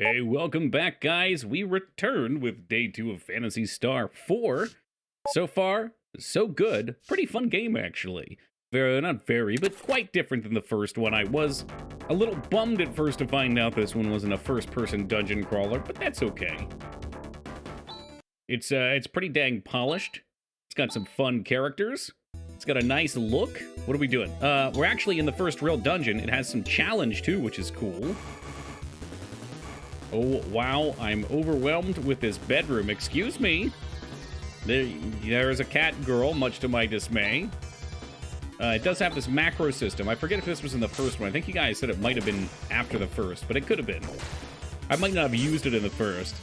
Hey, welcome back, guys. We returned with day 2 of Phantasy Star 4. So far, so good. Pretty fun game, actually. Not very, but quite different than the first one. I was a little bummed at first to find out this one wasn't a first-person dungeon crawler, but that's okay. It's pretty dang polished. It's got some fun characters. It's got a nice look. What are we doing? We're actually in the first real dungeon. It has some challenge, too, which is cool. Oh, wow, I'm overwhelmed with this bedroom. Excuse me. There's a cat girl, much to my dismay. It does have this macro system. I forget if this was in the first one. I think you guys said it might have been after the first, but it could have been. I might not have used it in the first.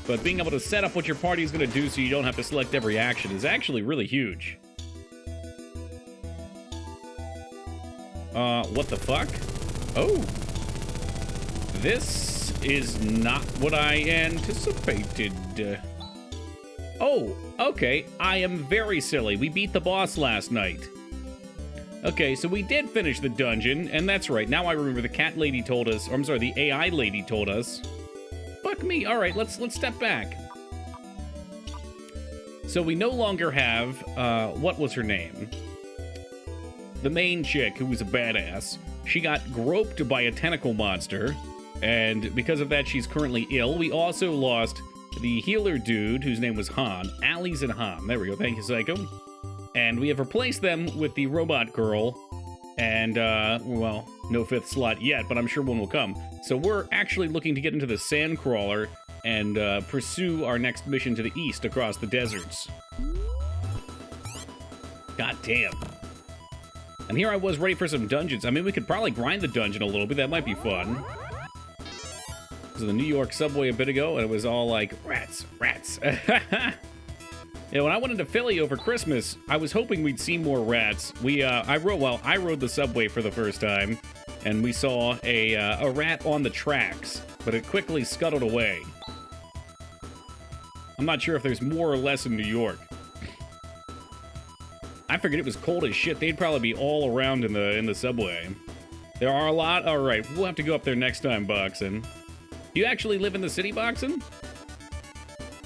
But being able to set up what your party is going to do so you don't have to select every action is actually really huge. What the fuck? Oh. This is not what I anticipated. Oh, okay. I am very silly. We beat the boss last night. Okay, so we did finish the dungeon, and that's right. Now I remember the cat lady told us, or I'm sorry, the AI lady told us. Fuck me. All right, let's step back. So we no longer have, what was her name? The main chick, who was a badass. She got groped by a tentacle monster. And because of that, she's currently ill. We also lost the healer dude, whose name was Han. Ali's and Han. There we go. Thank you, Psycho. And we have replaced them with the robot girl. And, well, no 5th slot yet, but I'm sure one will come. So we're actually looking to get into the Sandcrawler and pursue our next mission to the east across the deserts. God damn. And here I was ready for some dungeons. I mean, we could probably grind the dungeon a little bit. That might be fun. To the New York subway a bit ago, and it was all like, rats, rats. Yeah, when I went into Philly over Christmas, I was hoping we'd see more rats. I rode the subway for the first time, and we saw a rat on the tracks, but it quickly scuttled away. I'm not sure if there's more or less in New York. I figured it was cold as shit. They'd probably be all around in the subway. There are a lot? All right, we'll have to go up there next time, Boxin'. Do you actually live in the city, Boxin'?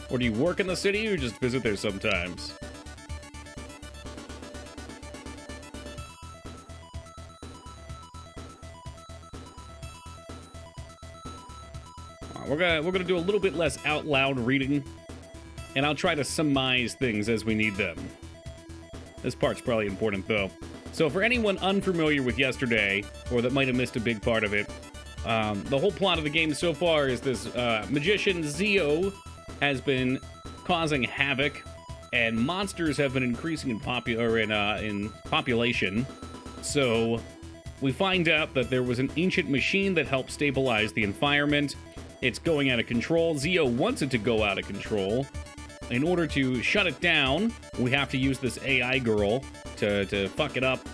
Or do you work in the city, or just visit there sometimes? We're gonna do a little bit less out loud reading, and I'll try to surmise things as we need them. This part's probably important, though. So for anyone unfamiliar with yesterday, or that might have missed a big part of it, the whole plot of the game so far is this magician Zio has been causing havoc, and monsters have been increasing in population. So we find out that there was an ancient machine that helped stabilize the environment. It's going out of control. Zio wants it to go out of control. In order to shut it down, we have to use this AI girl to fuck it up,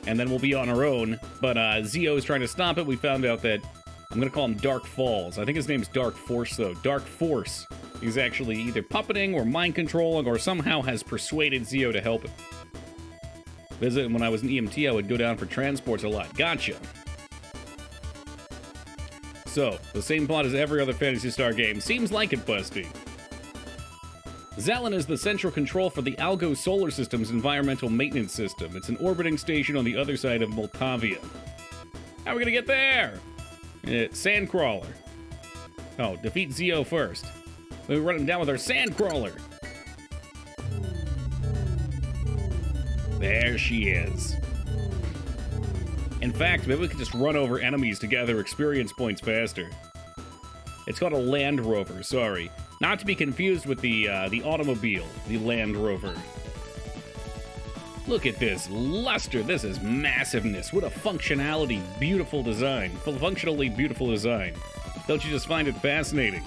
and then we'll be on our own. But Zio is trying to stop it. We found out that I'm going to call him Dark Falls. I think his name's Dark Force, though. Dark Force. He's actually either puppeting or mind controlling or somehow has persuaded Zio to help him. Visit when I was in EMT, I would go down for transports a lot. Gotcha. So, the same plot as every other Phantasy Star game. Seems like it, Busty. Zalin is the central control for the Algo Solar System's environmental maintenance system. It's an orbiting station on the other side of Moldavia. How are we going to get there? Sandcrawler. Oh, defeat Zio first. We run him down with our Sandcrawler. There she is. In fact, maybe we could just run over enemies to gather experience points faster. It's called a Land Rover, sorry. Not to be confused with the automobile, the Land Rover. Look at this luster. This is massiveness. What a functionality. Beautiful design. Functionally beautiful design. Don't you just find it fascinating?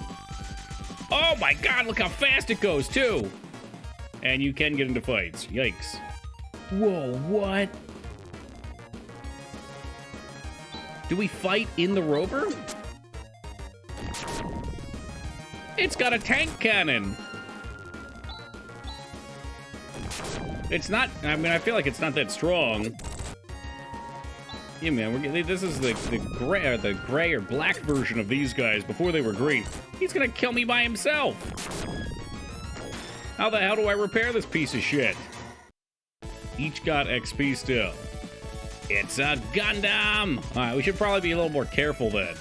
Oh my god, look how fast it goes, too! And you can get into fights. Yikes. Whoa, what? Do we fight in the rover? It's got a tank cannon! It's not, I mean, I feel like it's not that strong. Yeah, man, this is the gray or black version of these guys before they were green. He's gonna kill me by himself. How the hell do I repair this piece of shit? Each got XP still. It's a Gundam! Alright, we should probably be a little more careful then.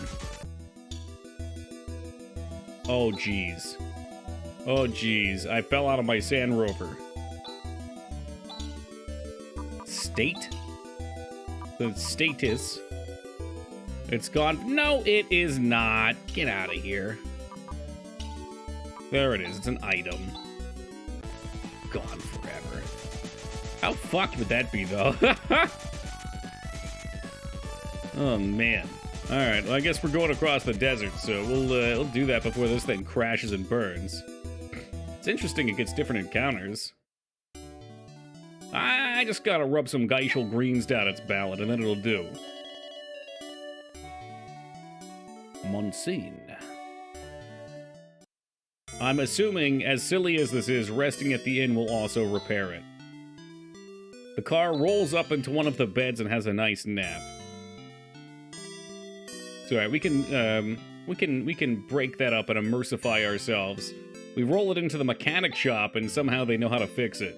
Oh, jeez. Oh, jeez. I fell out of my Sand Rover. State? The status. It's gone. No, it is not. Get out of here. There it is. It's an item. Gone forever. How fucked would that be, though? Oh, man. All right. Well, I guess we're going across the desert, so we'll do that before this thing crashes and burns. It's interesting it gets different encounters. I just gotta rub some Geishel greens down its ballot, and then it'll do. Monsigne. I'm assuming, as silly as this is, resting at the inn will also repair it. The car rolls up into one of the beds and has a nice nap. It's alright, we can break that up and immersify ourselves. We roll it into the mechanic shop and somehow they know how to fix it.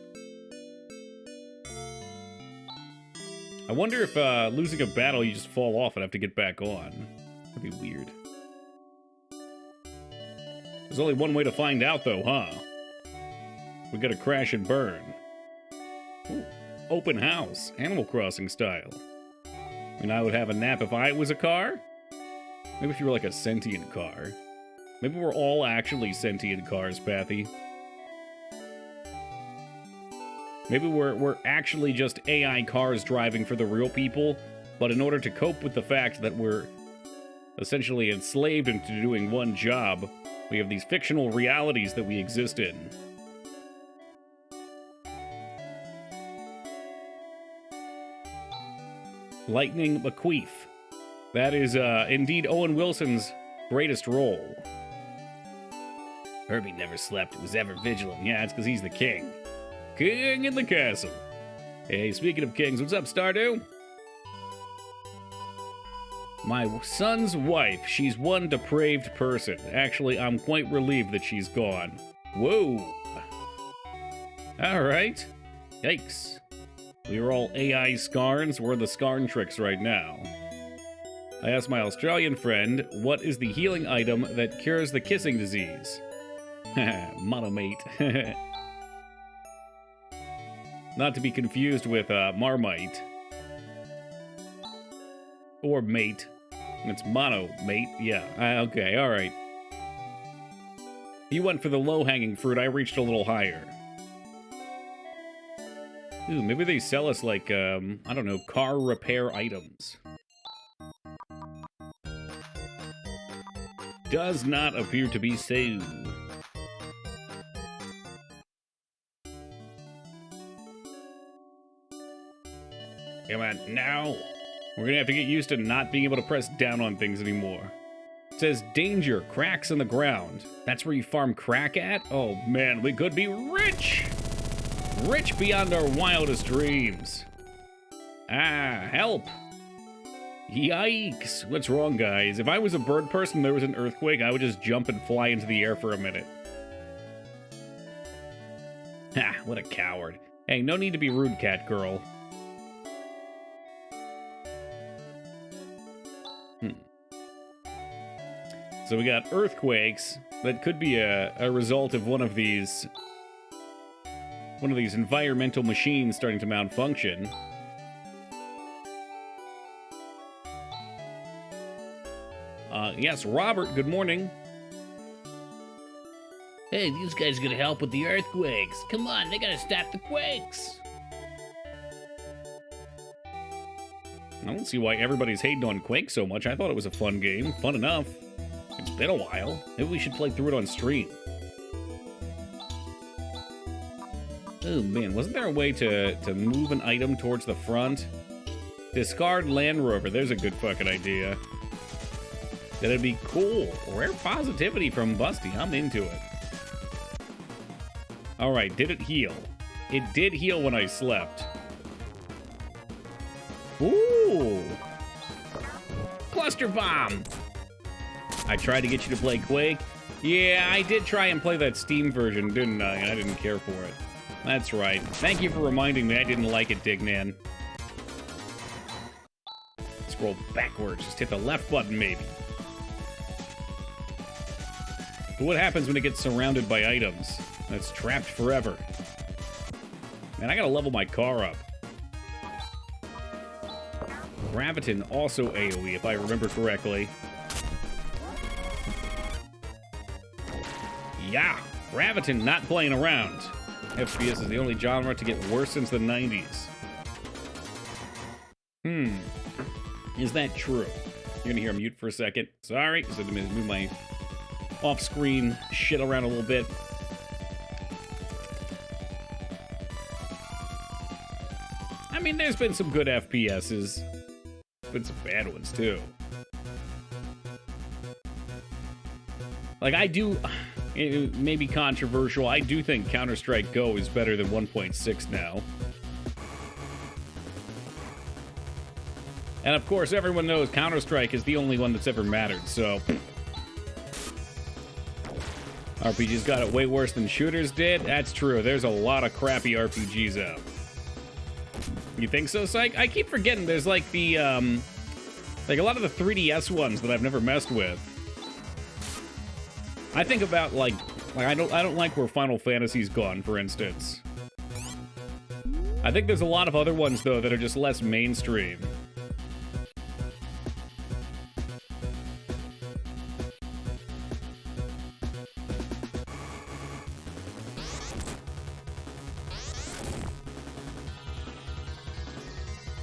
I wonder if losing a battle you just fall off and have to get back on. That'd be weird. There's only one way to find out though, huh? We gotta crash and burn. Ooh, open house, Animal Crossing style. I mean, I would have a nap if I was a car? Maybe if you were like a sentient car. Maybe we're all actually sentient cars, Pathy. Maybe we're actually just AI cars driving for the real people, but in order to cope with the fact that we're essentially enslaved into doing one job, we have these fictional realities that we exist in. Lightning McQueef. That is indeed Owen Wilson's greatest role. Herbie never slept, was ever vigilant. Yeah, it's because he's the king. King in the castle. Hey, speaking of kings, what's up, Stardew? My son's wife, she's one depraved person. Actually, I'm quite relieved that she's gone. Whoa. Alright. Yikes. We are all AI Skarns. We're the Skarn tricks right now. I asked my Australian friend, what is the healing item that cures the kissing disease? Monomate. Not to be confused with Marmite. Or mate. It's mono, mate. Yeah, okay, alright. You went for the low-hanging fruit, I reached a little higher. Ooh, maybe they sell us, like, I don't know, car repair items. Does not appear to be so. Come on, now. We're gonna have to get used to not being able to press down on things anymore. It says, danger, cracks in the ground. That's where you farm crack at? Oh man, we could be rich! Rich beyond our wildest dreams. Ah, help! Yikes! What's wrong, guys? If I was a bird person and there was an earthquake, I would just jump and fly into the air for a minute. Ha, what a coward. Hey, no need to be rude, cat girl. So we got earthquakes that could be a result of one of these environmental machines starting to malfunction. Yes, Robert, good morning. Hey, these guys are gonna help with the earthquakes. Come on, they gotta stop the quakes. I don't see why everybody's hating on Quake so much. I thought it was a fun game. Fun enough. It's been a while. Maybe we should play through it on stream. Oh man, wasn't there a way to move an item towards the front? Discard Land Rover. There's a good fucking idea. That'd be cool. Rare positivity from Busty. I'm into it. Alright, did it heal? It did heal when I slept. Ooh! Booster Bomb! I tried to get you to play Quake. Yeah, I did try and play that Steam version, didn't I? And I didn't care for it. That's right. Thank you for reminding me I didn't like it, Dignan. Scroll backwards. Just hit the left button, maybe. But what happens when it gets surrounded by items? That's trapped forever. Man, I gotta level my car up. Graviton also AoE, if I remember correctly. Yeah, Graviton not playing around. FPS is the only genre to get worse since the 90s. Is that true? You're gonna hear mute for a second. Sorry, just had to move my off-screen shit around a little bit. I mean, there's been some good FPSs. Been some bad ones, too. Like, I do... It may be controversial. I do think Counter-Strike Go is better than 1.6 now. And of course, everyone knows Counter-Strike is the only one that's ever mattered, so... RPGs got it way worse than shooters did? That's true. There's a lot of crappy RPGs out. You think so, Psych? I keep forgetting there's like the, like a lot of the 3DS ones that I've never messed with. I think about like I don't like where Final Fantasy's gone, for instance. I think there's a lot of other ones though that are just less mainstream.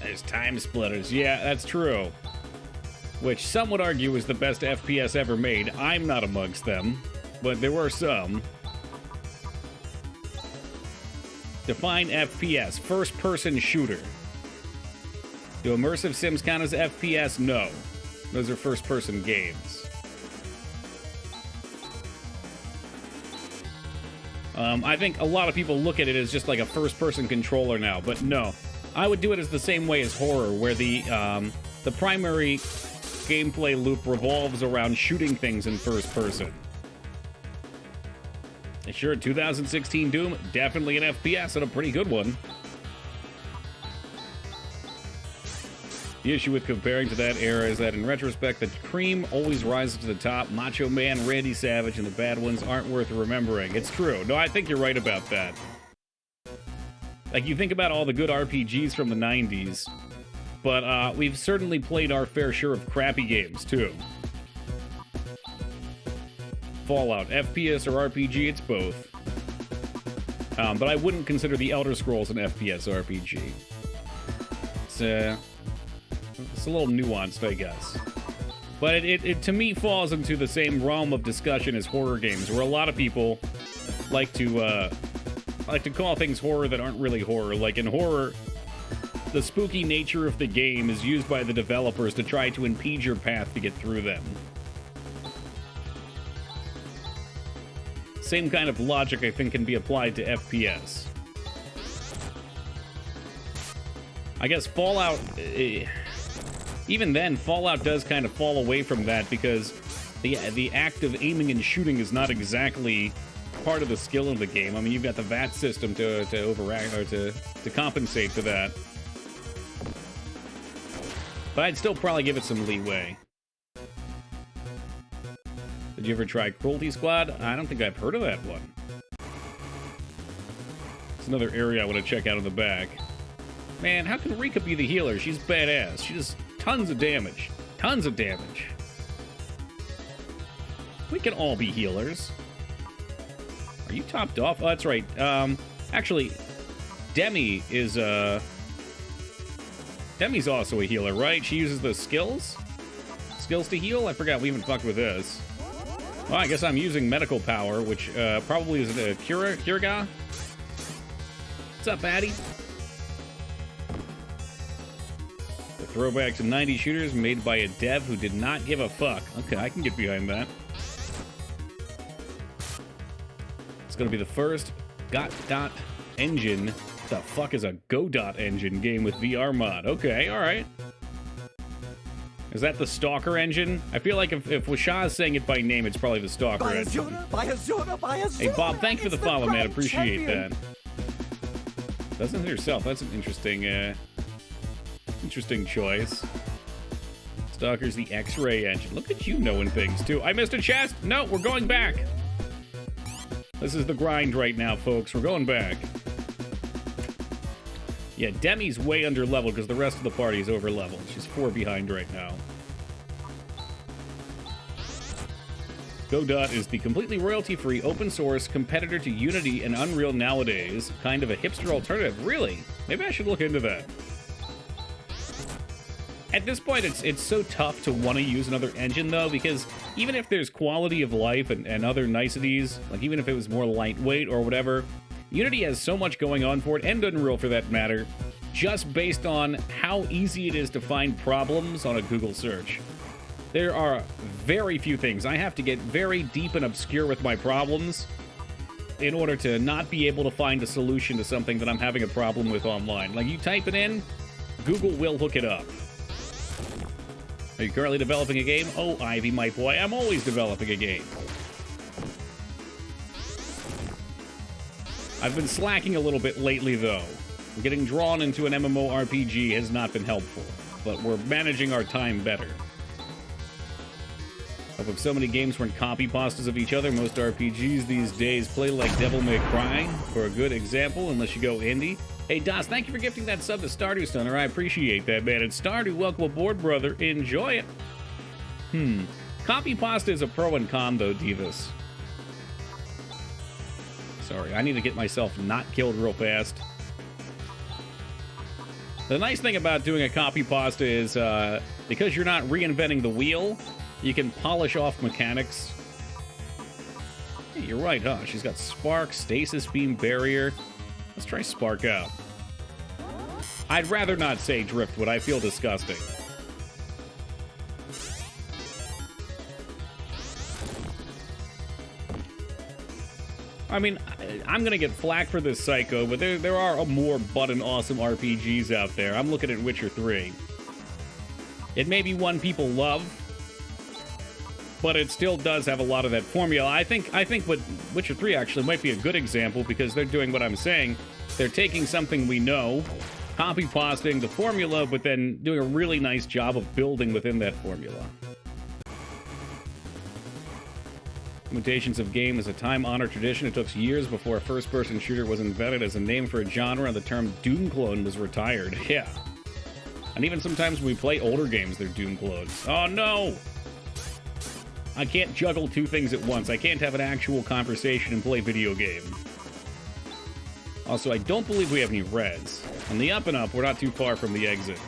There's Time Splitters. Yeah, that's true. Which some would argue is the best FPS ever made. I'm not amongst them, but there were some. Define FPS. First-person shooter. Do immersive sims count as FPS? No. Those are first-person games. I think a lot of people look at it as just like a first-person controller now, but no. I would do it as the same way as horror, where the primary gameplay loop revolves around shooting things in first person. Sure, 2016 Doom, definitely an FPS and a pretty good one. The issue with comparing to that era is that in retrospect, the cream always rises to the top. Macho Man, Randy Savage, and the bad ones aren't worth remembering. It's true. No, I think you're right about that. Like, you think about all the good RPGs from the 90s, but we've certainly played our fair share of crappy games, too. Fallout, FPS or RPG, it's both. But I wouldn't consider the Elder Scrolls an FPS RPG. It's a little nuanced, I guess. But it to me falls into the same realm of discussion as horror games, where a lot of people like to call things horror that aren't really horror. Like in horror, the spooky nature of the game is used by the developers to try to impede your path to get through them. Same kind of logic, I think, can be applied to FPS. I guess Fallout... even then, Fallout does kind of fall away from that because the act of aiming and shooting is not exactly part of the skill of the game. I mean, you've got the VAT system to overact or to compensate for that. But I'd still probably give it some leeway. Did you ever try Cruelty Squad? I don't think I've heard of that one. It's another area I want to check out in the back. Man, how can Rika be the healer? She's badass. She does tons of damage. Tons of damage. We can all be healers. Are you topped off? Oh, that's right. Actually, Demi is, Demi's also a healer, right? She uses the skills? Skills to heal? I forgot we even fucked with this. Well, I guess I'm using medical power, which, probably is a Kiraga? What's up, Addy? The throwback to 90 shooters made by a dev who did not give a fuck. Okay, I can get behind that. It's gonna be the first GOT engine. The fuck is a Godot engine game with VR mod? Okay, alright. Is that the Stalker engine? I feel like if Washah is saying it by name, it's probably the Stalker engine. Hey, Bob, thank you for the follow, man. Appreciate that. Doesn't it yourself. That's an interesting choice. Stalker's the X-ray engine. Look at you knowing things, too. I missed a chest. No, we're going back. This is the grind right now, folks. We're going back. Yeah, Demi's way under leveled because the rest of the party is over leveled. She's 4 behind right now. Godot is the completely royalty-free, open-source competitor to Unity and Unreal nowadays. Kind of a hipster alternative. Really? Maybe I should look into that. At this point, it's so tough to want to use another engine, though, because even if there's quality of life and other niceties, like even if it was more lightweight or whatever, Unity has so much going on for it, and Unreal for that matter, just based on how easy it is to find problems on a Google search. There are very few things. I have to get very deep and obscure with my problems in order to not be able to find a solution to something that I'm having a problem with online. Like, you type it in, Google will hook it up. Are you currently developing a game? Oh, Ivy, my boy, I'm always developing a game. I've been slacking a little bit lately, though. Getting drawn into an MMORPG has not been helpful, but we're managing our time better. With so many games run copy pastas of each other, most RPGs these days play like Devil May Cry, for a good example, unless you go indie. Hey, Das, thank you for gifting that sub to Stardew Stunner. I appreciate that, man. And Stardew, welcome aboard, brother. Enjoy it. Copy pasta is a pro and con, though, Divas. Sorry, I need to get myself not killed real fast. The nice thing about doing a copy pasta is, because you're not reinventing the wheel, you can polish off mechanics. Hey, you're right, huh? She's got Spark, Stasis Beam, Barrier. Let's try Spark out. I'd rather not say Driftwood. I feel disgusting. I mean, I'm gonna get flack for this, Psycho, but there are more button awesome RPGs out there. I'm looking at Witcher 3. It may be one people love, but it still does have a lot of that formula. I think what Witcher 3 actually might be a good example, because they're doing what I'm saying. They're taking something we know, copy-pasting the formula, but then doing a really nice job of building within that formula. Implementations of game is a time-honored tradition. It took years before a first-person shooter was invented as a name for a genre, and the term Doom clone was retired. Yeah. And even sometimes when we play older games, they're Doom clones. Oh, no! I can't juggle two things at once. I can't have an actual conversation and play video game. Also, I don't believe we have any reds. On the up and up, we're not too far from the exit.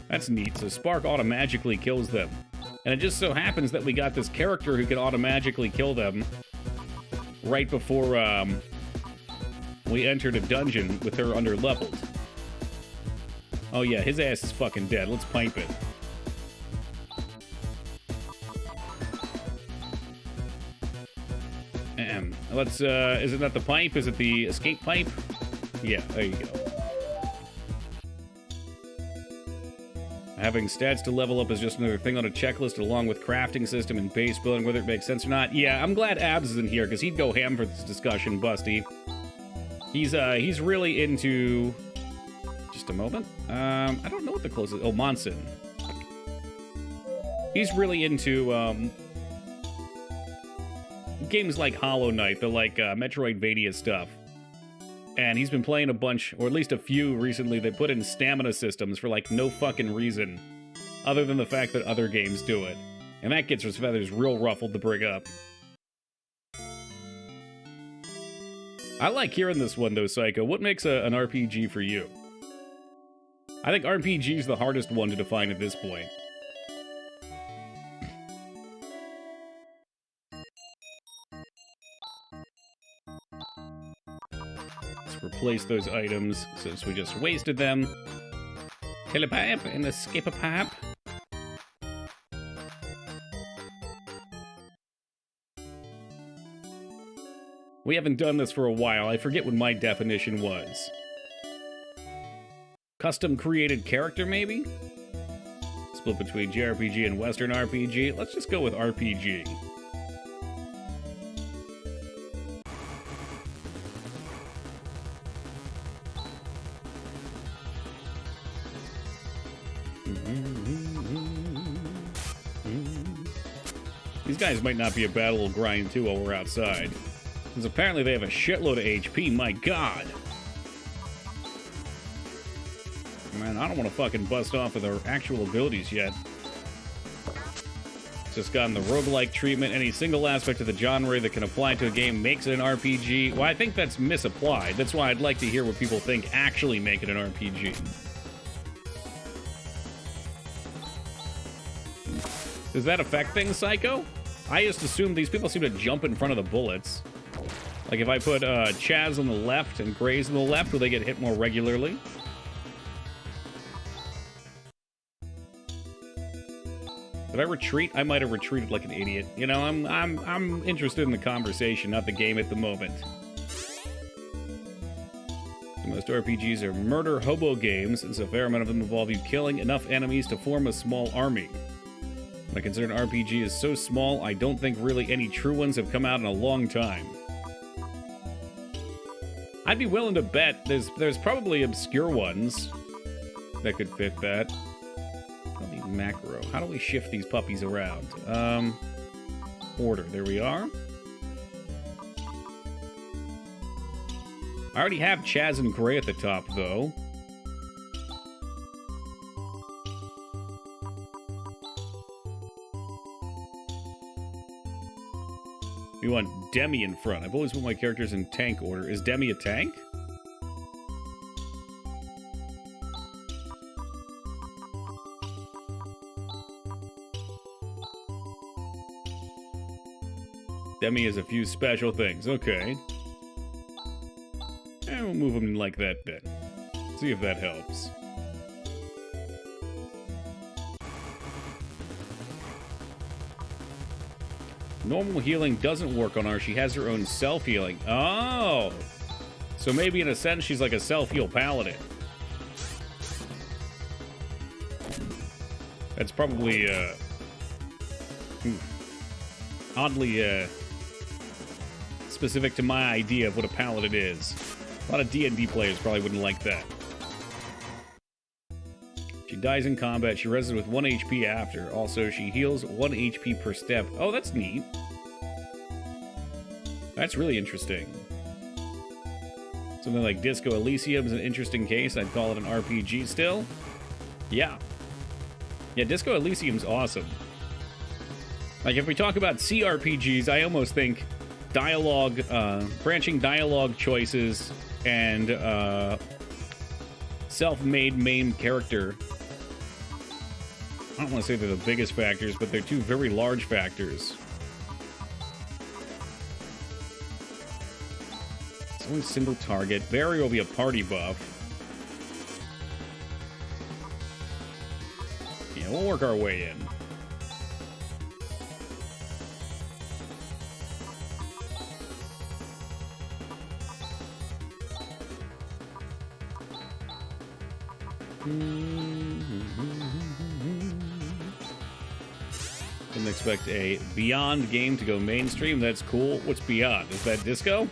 That's neat. So Spark automagically kills them. And it just so happens that we got this character who can automagically kill them right before we entered a dungeon with her under-leveled. Oh yeah, his ass is fucking dead. Let's pipe it. Let's, is it not the pipe? Is it the escape pipe? Yeah, there you go. Having stats to level up is just another thing on a checklist, along with crafting system and base building, whether it makes sense or not. Yeah, I'm glad Abs is in here, because he'd go ham for this discussion, Busty. He's really into... Just a moment. I don't know what the closest... Oh, Monson. He's really into, games like Hollow Knight, the Metroidvania stuff. And he's been playing a bunch, or at least a few recently, that put in stamina systems for no fucking reason, other than the fact that other games do it. And that gets his feathers real ruffled to bring up. I like hearing this one though, Psycho. What makes an RPG for you? I think RPG is the hardest one to define at this point. Replace those items since we just wasted them. Kill a pipe and escape a pipe. We haven't done this for a while. I forget what my definition was. Custom created character, maybe? Split between JRPG and Western RPG. Let's just go with RPG. These guys might not be a battle grind too while we're outside. Because apparently they have a shitload of HP, my god. Man, I don't want to fucking bust off with their actual abilities yet. Just gotten the roguelike treatment. Any single aspect of the genre that can apply to a game makes it an RPG. Well, I think that's misapplied. That's why I'd like to hear what people think actually make it an RPG. Does that affect things, Psycho? I just assume these people seem to jump in front of the bullets. Like if I put Chaz on the left and Grays on the left, will they get hit more regularly? Did I retreat? I might have retreated like an idiot. You know, I'm interested in the conversation, not the game at the moment. Most RPGs are murder hobo games, and so a fair amount of them involve you killing enough enemies to form a small army. I consider an RPG is so small, I don't think really any true ones have come out in a long time. I'd be willing to bet there's probably obscure ones that could fit that. Macro. How do we shift these puppies around? Order. There we are. I already have Chaz and Gray at the top, though. We want Demi in front. I've always put my characters in tank order. Is Demi a tank? Demi has a few special things. Okay. And we'll move them like that then. See if that helps. Normal healing doesn't work on her. She has her own self-healing. Oh! So maybe in a sense she's like a self-heal paladin. That's probably, oddly, specific to my idea of what a paladin is. A lot of D&D players probably wouldn't like that. She dies in combat. She rests with 1 HP after. Also, she heals 1 HP per step. Oh, that's neat. That's really interesting. Something like Disco Elysium is an interesting case. I'd call it an RPG still. Yeah. Yeah, Disco Elysium's awesome. Like, if we talk about CRPGs, I almost think dialogue, branching dialogue choices and self-made main character. I don't want to say they're the biggest factors, but they're two very large factors. It's only single target. Barrier will be a party buff. Yeah, we'll work our way in. Didn't expect a Beyond game to go mainstream. That's cool. What's Beyond? Is that Disco?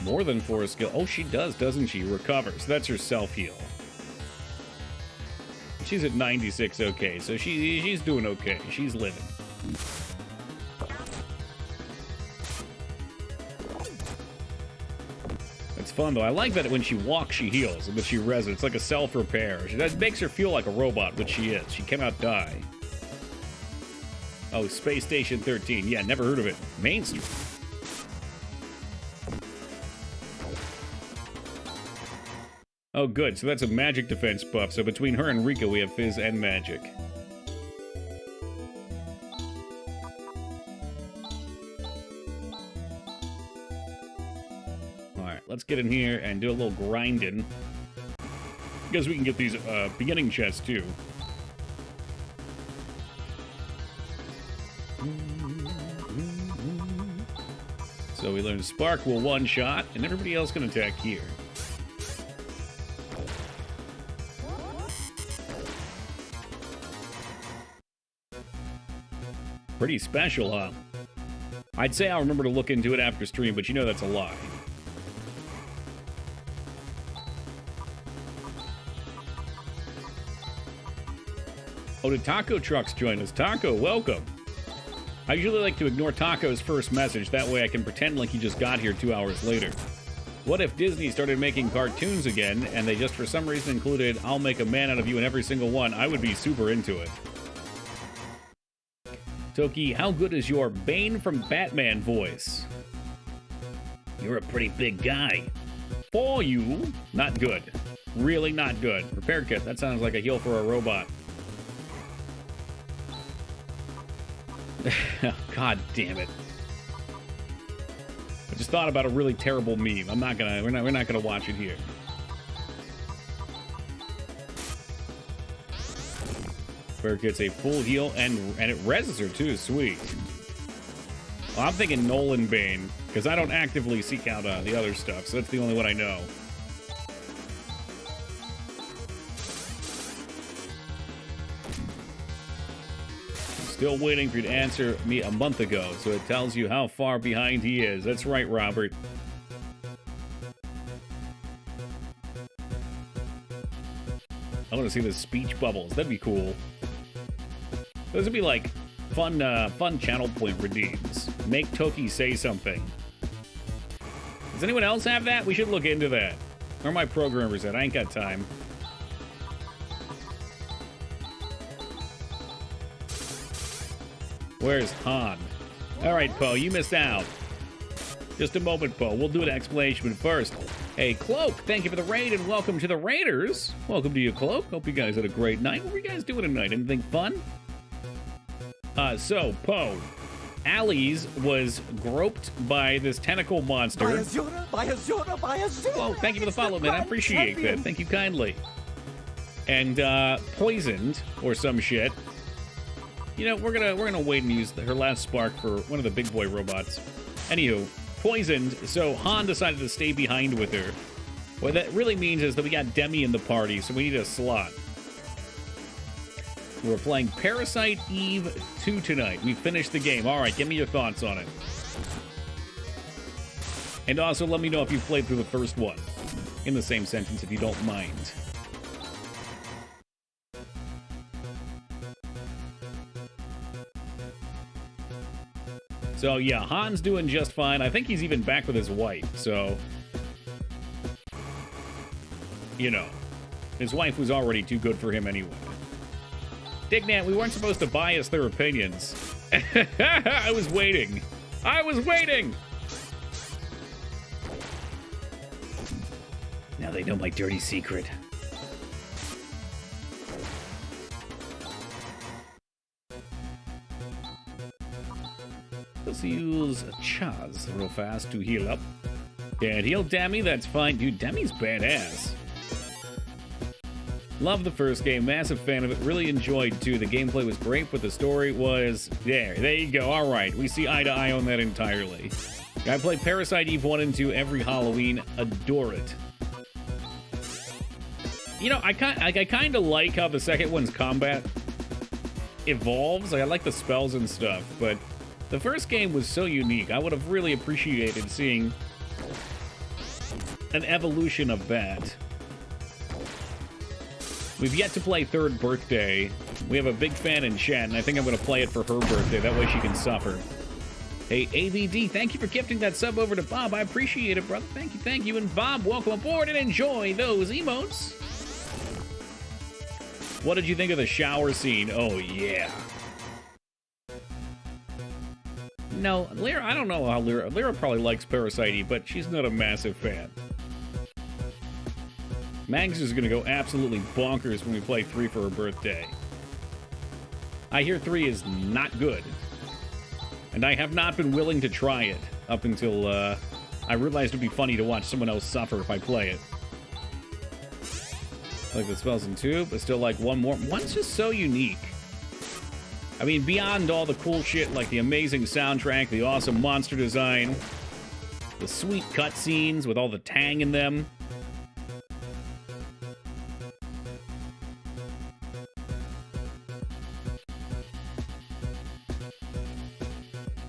More than 4 skill. Oh, she does, doesn't she? Recovers. That's her self-heal. She's at 96. Okay, so she's doing okay. She's living. It's fun, though. I like that when she walks, she heals, and when she rests, it's like a self-repair. That makes her feel like a robot, which she is. She cannot die. Oh, Space Station 13. Yeah, never heard of it. Mainstream. Oh, good. So that's a magic defense buff. So between her and Rika, we have Fizz and magic. Alright, let's get in here and do a little grinding. Because we can get these beginning chests, too. So we learned Spark will one-shot, and everybody else can attack here. Pretty special, huh? I'd say I'll remember to look into it after stream, but you know that's a lie. Oh, did Taco Trucks join us? Taco, welcome. I usually like to ignore Taco's first message. That way I can pretend like he just got here 2 hours later. What if Disney started making cartoons again, and they just for some reason included I'll make a man out of you in every single one? I would be super into it. Toki, how good is your Bane from Batman voice? You're a pretty big guy. For you, not good. Really not good. Repair kit, that sounds like a heal for a robot. God damn it. I just thought about a really terrible meme. We're not gonna watch it here. Where it gets a full heal and it reses her too, sweet. Well, I'm thinking Nolan Bane, because I don't actively seek out the other stuff, so that's the only one I know. Still waiting for you to answer me a month ago, so it tells you how far behind he is. That's right, Robert. I want to see the speech bubbles. That'd be cool. Those would be like fun channel point redeems. Make Toki say something. Does anyone else have that? We should look into that. Where are my programmers at? I ain't got time. Where's Han? All right, Poe, you missed out. Just a moment, Poe. We'll do an explanation, but first. Hey, Cloak, thank you for the raid, and welcome to the Raiders. Welcome to you, Cloak. Hope you guys had a great night. What were you guys doing tonight? Anything fun? So, Poe, Ali's was groped by this tentacle monster. Oh, thank you for the follow, man. I appreciate that. Thank you kindly. And poisoned, or some shit. You know, we're gonna wait and use her last spark for one of the big boy robots. Anywho, poisoned, so Han decided to stay behind with her. What that really means is that we got Demi in the party, so we need a slot. We're playing Parasite Eve 2 tonight. We finished the game. All right, give me your thoughts on it. And also, let me know if you've played through the first one. In the same sentence, if you don't mind. So, yeah, Han's doing just fine. I think he's even back with his wife, so... You know, his wife was already too good for him anyway. Dignat, we weren't supposed to bias their opinions. I was waiting. I was waiting! Now they know my dirty secret. Let's use Chaz real fast to heal up. Can't heal Demi, that's fine. Dude, Demi's badass. Love the first game, massive fan of it, really enjoyed too. The gameplay was great, but the story was... There you go, alright. We see eye to eye on that entirely. I play Parasite Eve 1 and 2 every Halloween, adore it. You know, I kind of like how the second one's combat evolves. Like, I like the spells and stuff, but the first game was so unique. I would have really appreciated seeing an evolution of that. We've yet to play Third Birthday. We have a big fan in chat, and I think I'm going to play it for her birthday. That way she can suffer. Hey, AVD, thank you for gifting that sub over to Bob. I appreciate it, brother. Thank you, thank you. And Bob, welcome aboard and enjoy those emotes. What did you think of the shower scene? Oh, yeah. No, Lyra, I don't know how Lyra probably likes Parasite, but she's not a massive fan. Mags is going to go absolutely bonkers when we play 3 for her birthday. I hear 3 is not good. And I have not been willing to try it up until I realized it would be funny to watch someone else suffer if I play it. I like the spells in 2, but still like one more. One's just so unique. I mean, beyond all the cool shit like the amazing soundtrack, the awesome monster design, The sweet cutscenes with all the tang in them.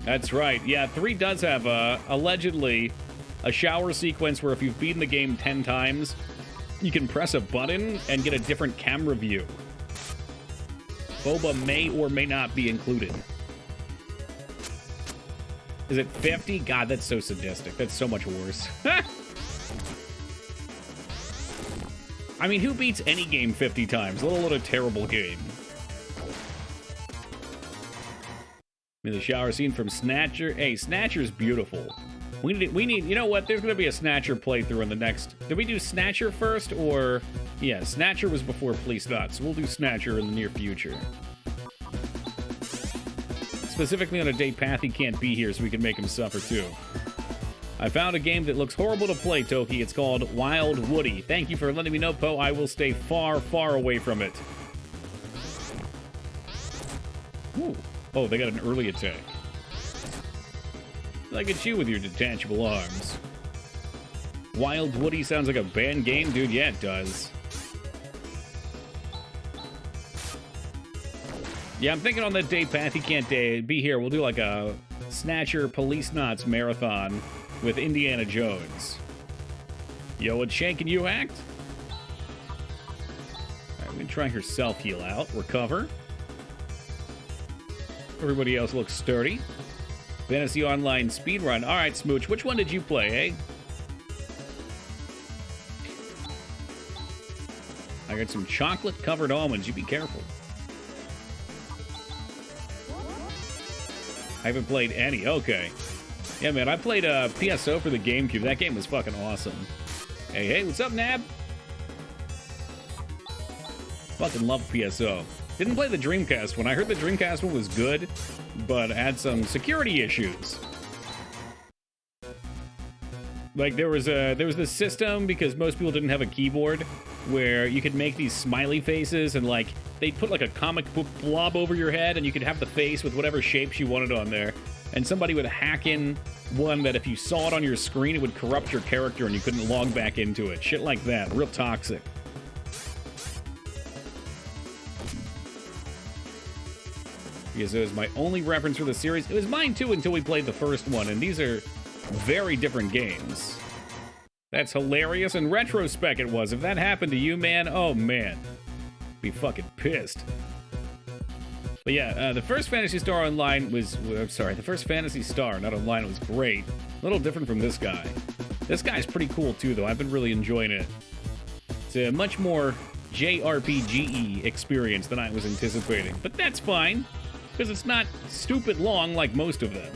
That's right. Yeah, 3 does have, allegedly, a shower sequence where if you've beaten the game 10 times, you can press a button and get a different camera view. Boba may or may not be included. Is it 50? God, that's so sadistic. That's so much worse. I mean, who beats any game 50 times? Let alone a terrible game. I mean, the shower scene from Snatcher. Hey, Snatcher's beautiful. We need, you know what? There's going to be a Snatcher playthrough in the next... Did we do Snatcher first, or... Yeah, Snatcher was before Police Thought, so we'll do Snatcher in the near future. Specifically on a day Pathy can't be here, so we can make him suffer too. I found a game that looks horrible to play, Toki. It's called Wild Woody. Thank you for letting me know, Poe. I will stay far, far away from it. Ooh. Oh, they got an early attack. Look at you with your detachable arms. Wild Woody sounds like a banned game, dude. Yeah, it does. Yeah, I'm thinking on that day Pathy can't be here, we'll do like a Snatcher Police Knots marathon with Indiana Jones. Yo, what's shanking you act? Alright, we're gonna try her self-heal out. Recover. Everybody else looks sturdy. Fantasy Online speedrun. Alright, Smooch, which one did you play, eh? I got some chocolate-covered almonds. You be careful. I haven't played any. Okay. Yeah, man, I played PSO for the GameCube. That game was fucking awesome. Hey, hey, what's up, Nab? Fucking love PSO. Didn't play the Dreamcast one. I heard the Dreamcast one was good, but had some security issues. Like, there was this system, because most people didn't have a keyboard, where you could make these smiley faces, and, like, they'd put, like, a comic book blob over your head, and you could have the face with whatever shapes you wanted on there. And somebody would hack in one that if you saw it on your screen, it would corrupt your character, and you couldn't log back into it. Shit like that. Real toxic. Because it was my only reference for the series. It was mine, too, until we played the first one, and these are very different games. That's hilarious. In retrospect, it was. If that happened to you, man, oh, man. Be fucking pissed. But yeah, the first Phantasy Star Online was... I'm sorry, the first Phantasy Star, not Online, was great. A little different from this guy. This guy's pretty cool, too, though. I've been really enjoying it. It's a much more JRPG-y experience than I was anticipating. But that's fine, because it's not stupid long like most of them.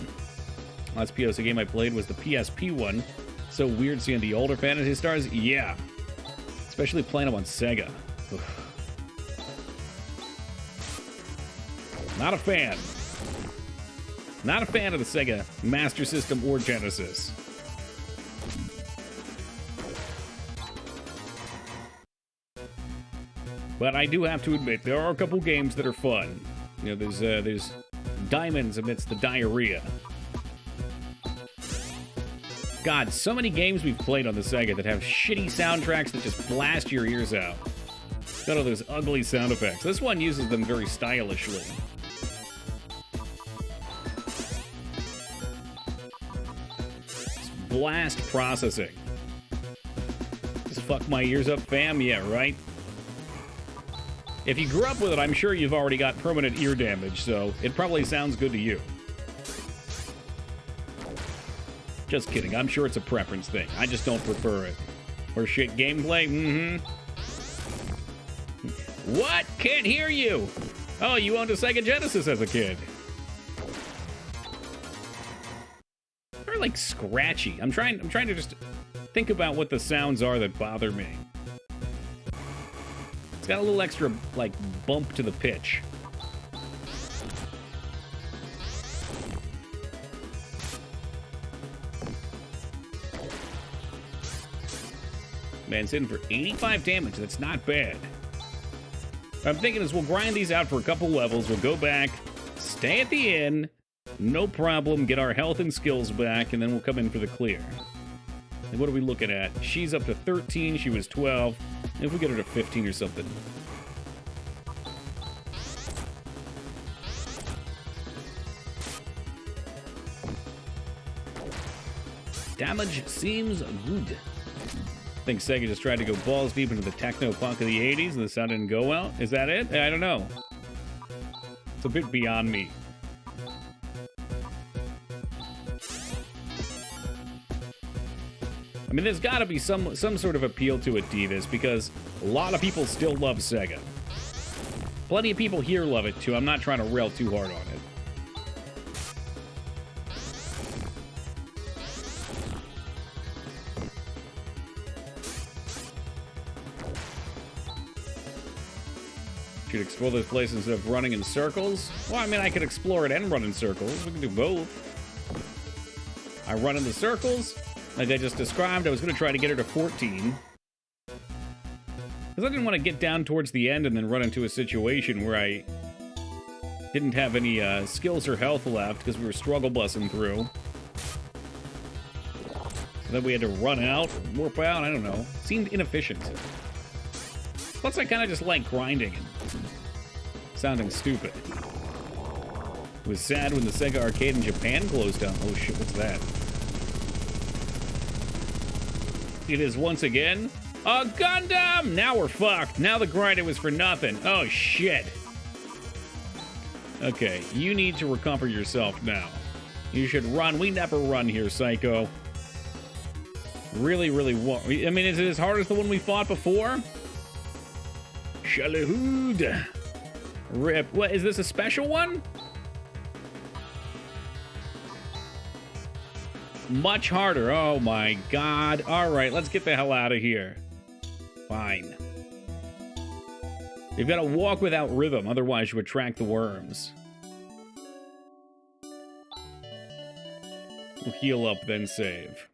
Last PSP game I played was the PSP one. So weird seeing the older Phantasy Stars. Yeah. Especially playing them on Sega. Oof. Not a fan. Not a fan of the Sega Master System or Genesis. But I do have to admit, there are a couple games that are fun. You know, there's diamonds amidst the diarrhea. God, so many games we've played on the Sega that have shitty soundtracks that just blast your ears out. Got all those ugly sound effects. This one uses them very stylishly. It's blast processing. Just fuck my ears up, fam? Yeah, right? If you grew up with it, I'm sure you've already got permanent ear damage, so it probably sounds good to you. Just kidding. I'm sure it's a preference thing. I just don't prefer it. Or shit gameplay? Mm-hmm. What? Can't hear you! Oh, you owned a Sega Genesis as a kid. They're like scratchy. I'm trying to just think about what the sounds are that bother me. It's got a little extra, like, bump to the pitch. Man, it's in for 85 damage. That's not bad. What I'm thinking is we'll grind these out for a couple levels. We'll go back, stay at the inn, No problem. Get our health and skills back, and then we'll come in for the clear. And what are we looking at? She's up to 13. She was 12. If we get her to 15 or something. Damage seems good. I think Sega just tried to go balls deep into the techno punk of the 80s and the sound didn't go well. Is that it? I don't know. It's a bit beyond me. I mean, there's got to be some sort of appeal to Adidas because a lot of people still love Sega. Plenty of people here love it too. I'm not trying to rail too hard on it. Should explore this place instead of running in circles? Well, I mean, I could explore it and run in circles. We can do both. I run in the circles, like I just described. I was going to try to get her to 14. Because I didn't want to get down towards the end and then run into a situation where I didn't have any skills or health left because we were struggle bussing through. And then we had to run out, warp out, I don't know. Seemed inefficient. Plus, I kind of just like grinding and sounding stupid. It was sad when the Sega arcade in Japan closed down. Oh shit, what's that? It is once again a Gundam! Now we're fucked. Now the grinding was for nothing. Oh shit. Okay, you need to recover yourself now. You should run. We never run here, Psycho. Really, really want. I mean, is it as hard as the one we fought before? Shalahood. Rip. What, is this a special one? Much harder. Oh my god. Alright, let's get the hell out of here. Fine. You've got to walk without rhythm, otherwise you attract the worms. We'll heal up, then save.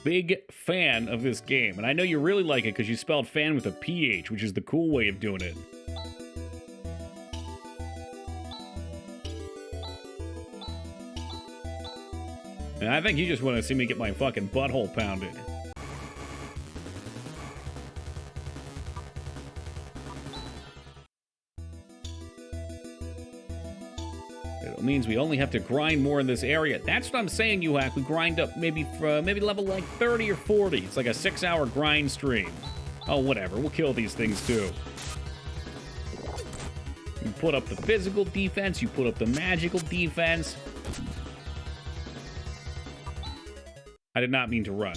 Big fan of this game, and I know you really like it because you spelled fan with a PH, which is the cool way of doing it. And I think you just want to see me get my fucking butthole pounded. It means we only have to grind more in this area. That's what I'm saying, you hack. We grind up maybe level like 30 or 40. It's like a 6-hour grind stream. Oh, whatever. We'll kill these things too. You put up the physical defense. You put up the magical defense. I did not mean to run.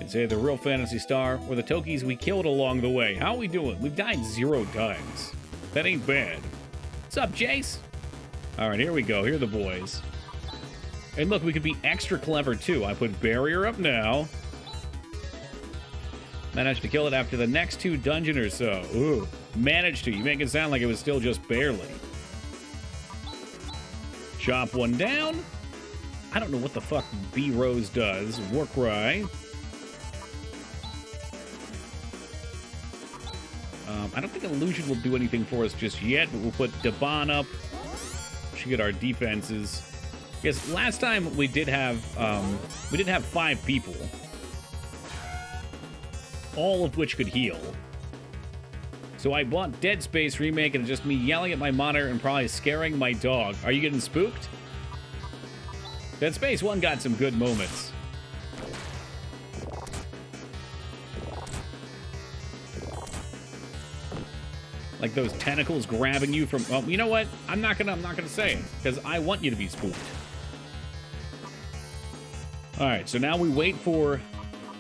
It's either the real Phantasy Star or the Tokis we killed along the way. How are we doing? We've died 0 times. That ain't bad. What's up, Jace? All right, here we go. Here are the boys. And look, we could be extra clever, too. I put barrier up now. Managed to kill it after the next 2 dungeon or so. Ooh, managed to. You make it sound like it was still just barely. Chop one down. I don't know what the fuck B-Rose does. Warcry. I don't think Illusion will do anything for us just yet, but we'll put Daban up. Should get our defenses. Yes, last time we did have 5 people, all of which could heal. So I bought Dead Space Remake, and it's just me yelling at my monitor and probably scaring my dog. Are you getting spooked? Dead Space 1 got some good moments. Like those tentacles grabbing you from... Oh, you know what? I'm not gonna say it, because I want you to be spooked. Alright, so now we wait for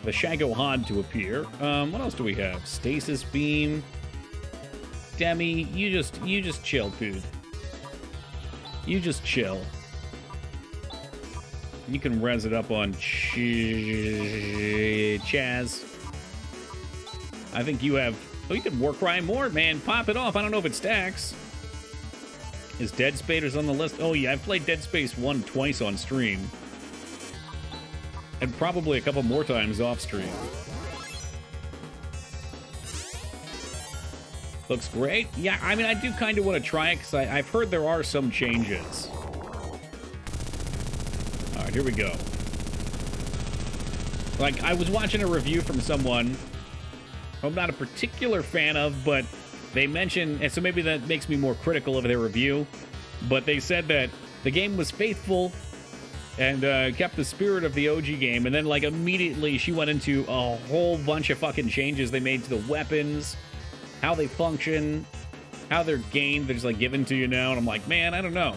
the Shagohod to appear. What else do we have? Stasis Beam. Demi, you just chill, dude. You just chill. You can res it up on Chaz. I think you have... Oh, you can Warcry more, man. Pop it off. I don't know if it stacks. Is Dead Space on the list? Oh, yeah. I've played Dead Space 1 twice on stream. And probably a couple more times off stream. Looks great. Yeah, I mean, I do kind of want to try it because I've heard there are some changes. All right, here we go. Like, I was watching a review from someone I'm not a particular fan of, but they mentioned, and so maybe that makes me more critical of their review, but they said that the game was faithful and kept the spirit of the OG game, and then, like, immediately she went into a whole bunch of fucking changes they made to the weapons, how they function, how they're gained, they're just, like, given to you now, and I'm like, man, I don't know.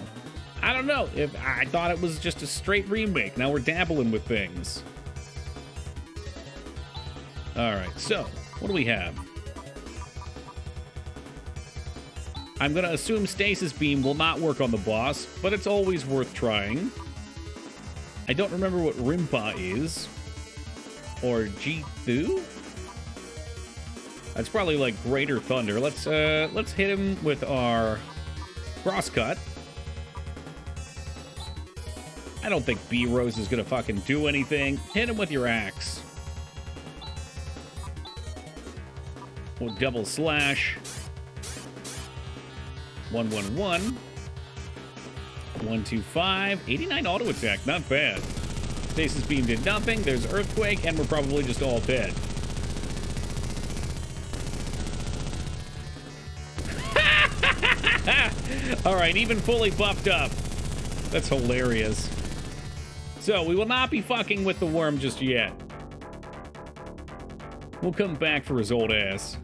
I don't know. If I thought it was just a straight remake. Now we're dabbling with things. Alright, so, what do we have? I'm gonna assume Stasis Beam will not work on the boss, but it's always worth trying. I don't remember what Rimpa is. Or Jithu? That's probably like Greater Thunder. Let's hit him with our Crosscut. I don't think B-Rose is gonna fucking do anything. Hit him with your axe. We'll double slash. 111. 125. 89 auto attack, not bad. Stasis Beam did nothing. There's Earthquake, and we're probably just all dead. Alright, even fully buffed up. That's hilarious. So, we will not be fucking with the worm just yet. We'll come back for his old ass.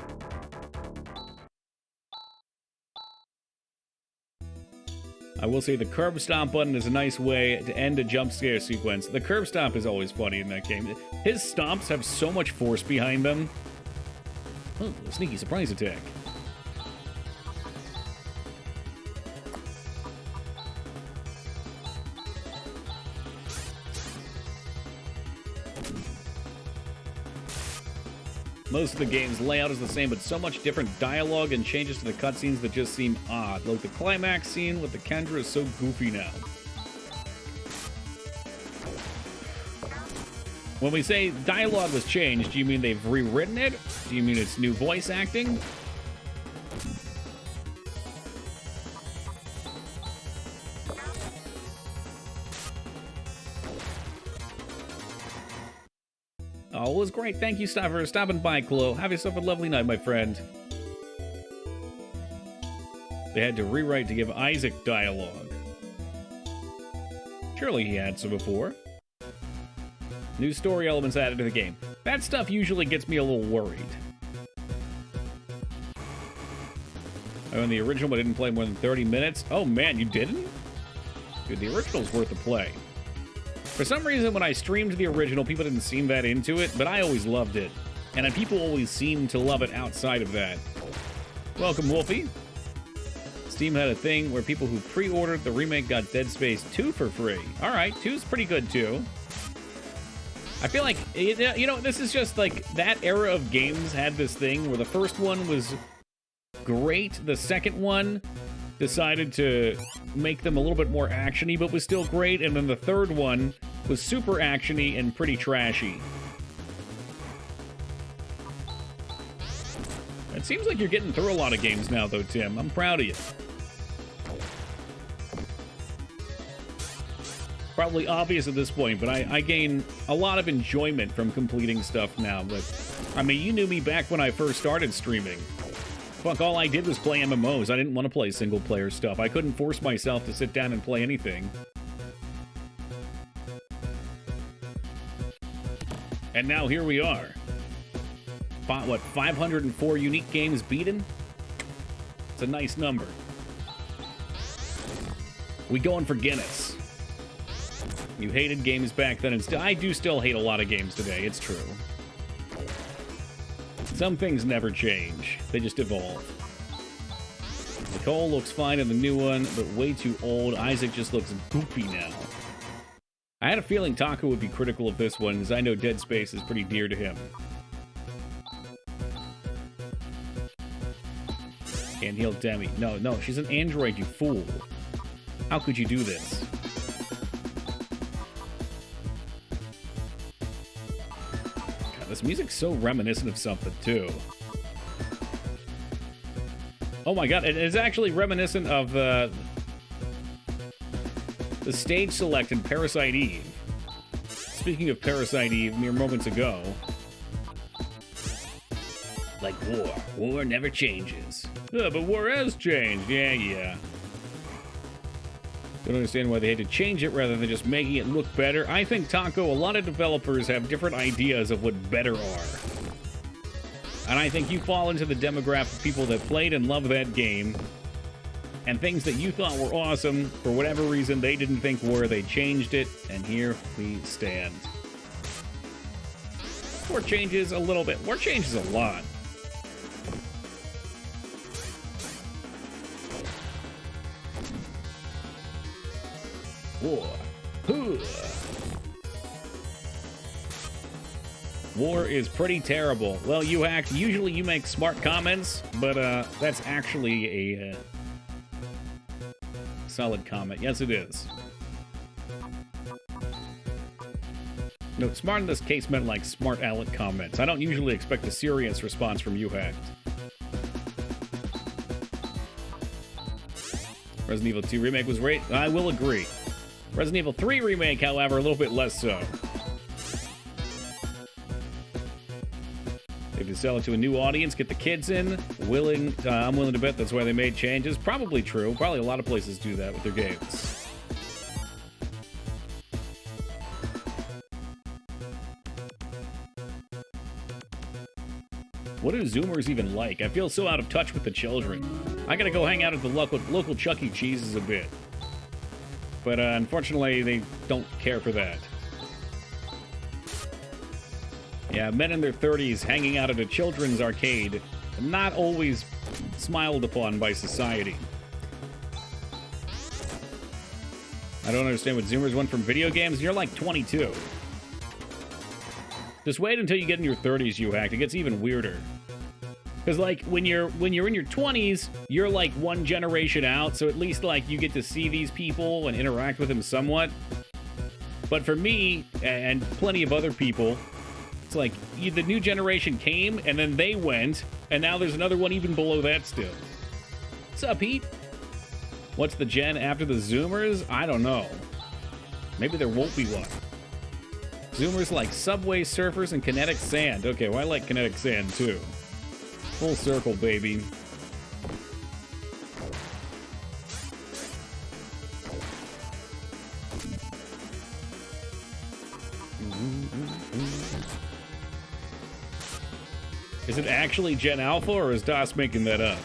I will say the curb stomp button is a nice way to end a jump scare sequence. The curb stomp is always funny in that game. His stomps have so much force behind them. Oh, a sneaky surprise attack. Most of the game's layout is the same, but so much different dialogue and changes to the cutscenes that just seem odd. Like the climax scene with the Kendra is so goofy now. When we say dialogue was changed, do you mean they've rewritten it? Do you mean it's new voice acting? Oh, it was great. Thank you, for stopping by, Chloe. Have yourself a lovely night, my friend. They had to rewrite to give Isaac dialogue. Surely he had some before. New story elements added to the game. That stuff usually gets me a little worried. Oh, in the original, I didn't play more than 30 minutes. Oh, man, you didn't? Dude, the original's worth the play. For some reason, when I streamed the original, people didn't seem that into it, but I always loved it. And people always seem to love it outside of that. Welcome, Wolfie. Steam had a thing where people who pre-ordered the remake got Dead Space 2 for free. Alright, 2's pretty good, too. I feel like, you know, this is just like, that era of games had this thing where the first one was great, the second one decided to make them a little bit more actiony, but was still great, and then the third one was super actiony and pretty trashy. It seems like you're getting through a lot of games now, though, Tim. I'm proud of you. Probably obvious at this point, but I gain a lot of enjoyment from completing stuff now, but, I mean, you knew me back when I first started streaming. Fuck, all I did was play MMOs. I didn't want to play single-player stuff. I couldn't force myself to sit down and play anything. And now here we are. What, 504 unique games beaten? It's a nice number. We going for Guinness. You hated games back then, and I do still hate a lot of games today, it's true. Some things never change. They just evolve. Nicole looks fine in the new one, but way too old. Isaac just looks goofy now. I had a feeling Taco would be critical of this one, because I know Dead Space is pretty dear to him. Handheld Demi. No, she's an android, you fool. How could you do this? this music's so reminiscent of something, too. Oh my god, it is actually reminiscent of the stage select in Parasite Eve. Speaking of Parasite Eve, mere moments ago. Like war. War never changes. Yeah, but war has changed. Yeah. Don't understand why they had to change it rather than just making it look better. I think, Taco, a lot of developers have different ideas of what better are. And I think you fall into the demographic of people that played and loved that game, and things that you thought were awesome, for whatever reason they didn't think were, they changed it, and here we stand. War changes a little bit. War changes a lot. War. War is pretty terrible. Well, you hacked. Usually you make smart comments, but that's actually a solid comment. Yes, it is. No, smart in this case meant like smart aleck comments. I don't usually expect a serious response from you hacked. Resident Evil 2 Remake was great. I will agree. Resident Evil 3 Remake, however, a little bit less so. They can sell it to a new audience, get the kids in. I'm willing to bet that's why they made changes. Probably true. Probably a lot of places do that with their games. What do Zoomers even like? I feel so out of touch with the children. I gotta go hang out at the local Chuck E. Cheese's a bit. But unfortunately, they don't care for that. Yeah, men in their 30s hanging out at a children's arcade, not always smiled upon by society. I don't understand what Zoomers want from video games. You're like 22. Just wait until you get in your 30s, you hack. It gets even weirder. Because like when you're in your 20s, you're like one generation out, so at least like you get to see these people and interact with them somewhat. But for me and plenty of other people, it's like the new generation came and then they went, and now there's another one even below that still. What's up, Pete? What's the gen after the Zoomers? I don't know. Maybe there won't be one. Zoomers like Subway Surfers and Kinetic Sand. Okay, well, I like Kinetic Sand too. Full circle, baby. Is it actually Gen Alpha, or is DOS making that up?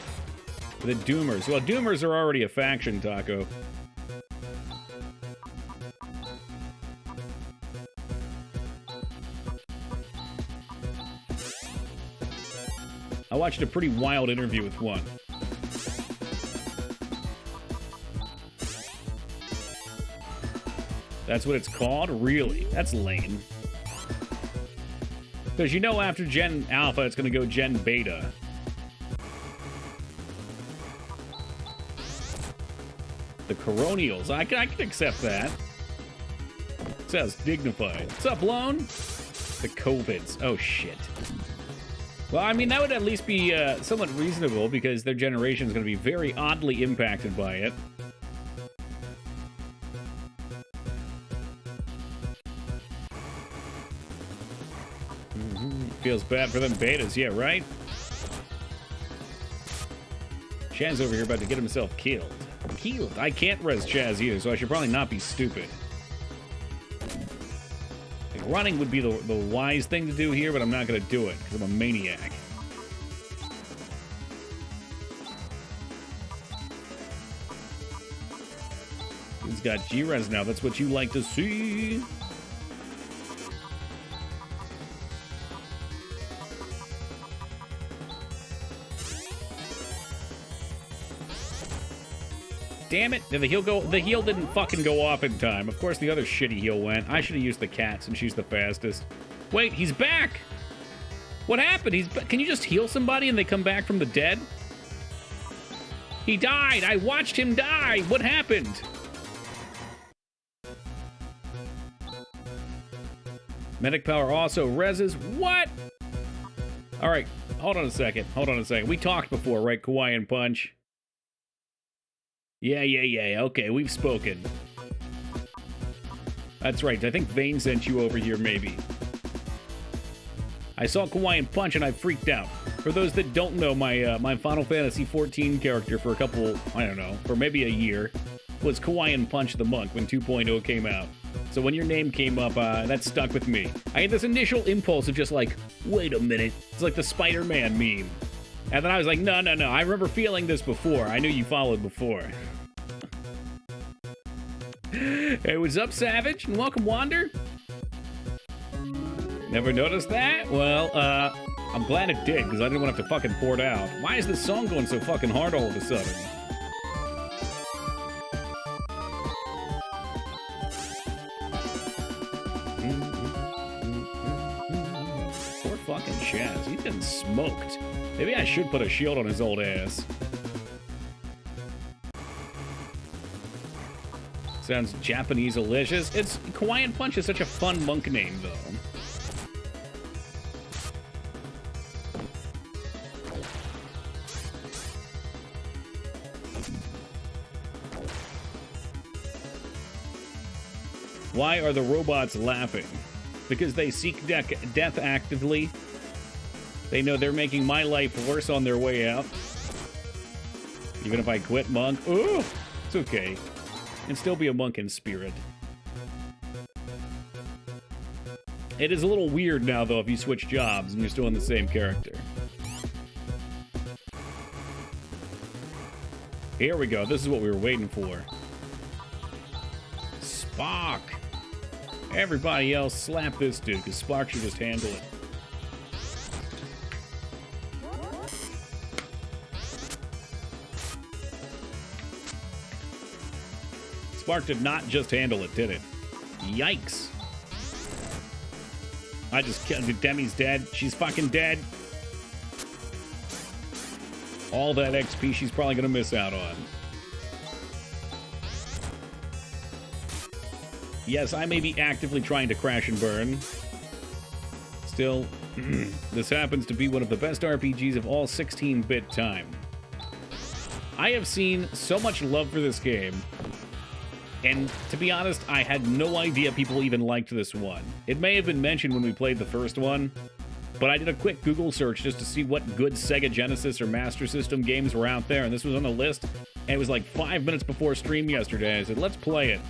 The Doomers. Well, Doomers are already a faction, Taco. I watched a pretty wild interview with one. That's what it's called? Really? That's lame. Because you know after Gen Alpha, it's going to go Gen Beta. The Coronials. I can accept that. Sounds dignified. What's up, Lone? The Covids. Oh, shit. Well, I mean, that would at least be somewhat reasonable, because their generation is going to be very oddly impacted by it. Feels bad for them betas, yeah, right? Chaz over here about to get himself killed. Killed? I can't res Chaz either, so I should probably not be stupid. Like, running would be the wise thing to do here, but I'm not going to do it, because I'm a maniac. He's got G-res now, that's what you like to see. Damn it! Did the heal go? The heal didn't fucking go off in time. Of course, the other shitty heal went. I should have used the cat since she's the fastest. Wait, he's back! What happened? Can you just heal somebody and they come back from the dead? He died! I watched him die! What happened? Medic power also reses. What? All right, hold on a second. We talked before, right? Kawaii Punch. Yeah. Okay, we've spoken. That's right. I think Vane sent you over here, maybe. I saw Kawaii Punch and I freaked out. For those that don't know, my Final Fantasy XIV character for a couple, I don't know, for maybe a year, was Kawaii Punch the Monk when 2.0 came out. So when your name came up, that stuck with me. I had this initial impulse of just like, wait a minute. It's like the Spider-Man meme. And then I was like, no. I remember feeling this before. I knew you followed before. Hey, what's up, Savage? And welcome, Wander. Never noticed that? Well, I'm glad it did, because I didn't want to have to fucking pour it out. Why is this song going so fucking hard all of a sudden? Poor fucking Chaz. He's getting smoked. Maybe I should put a shield on his old ass. Sounds Japanese-alicious. It's Kawaii Punch is such a fun monk name, though. Why are the robots laughing? Because they seek death actively. They know they're making my life worse on their way out. Even if I quit monk, oh, it's okay. And still be a monk in spirit. It is a little weird now, though, if you switch jobs and you're still in the same character. Here we go. This is what we were waiting for. Spock! Everybody else slap this dude, because Spock should just handle it. Spark did not just handle it, did it? Yikes. I just killed Demi's dead. She's fucking dead. All that XP she's probably gonna miss out on. Yes, I may be actively trying to crash and burn. Still, this happens to be one of the best RPGs of all 16-bit time. I have seen so much love for this game. And to be honest, I had no idea people even liked this one. It may have been mentioned when we played the first one, but I did a quick Google search just to see what good Sega Genesis or Master System games were out there, and this was on the list, and it was like 5 minutes before stream yesterday. I said, let's play it.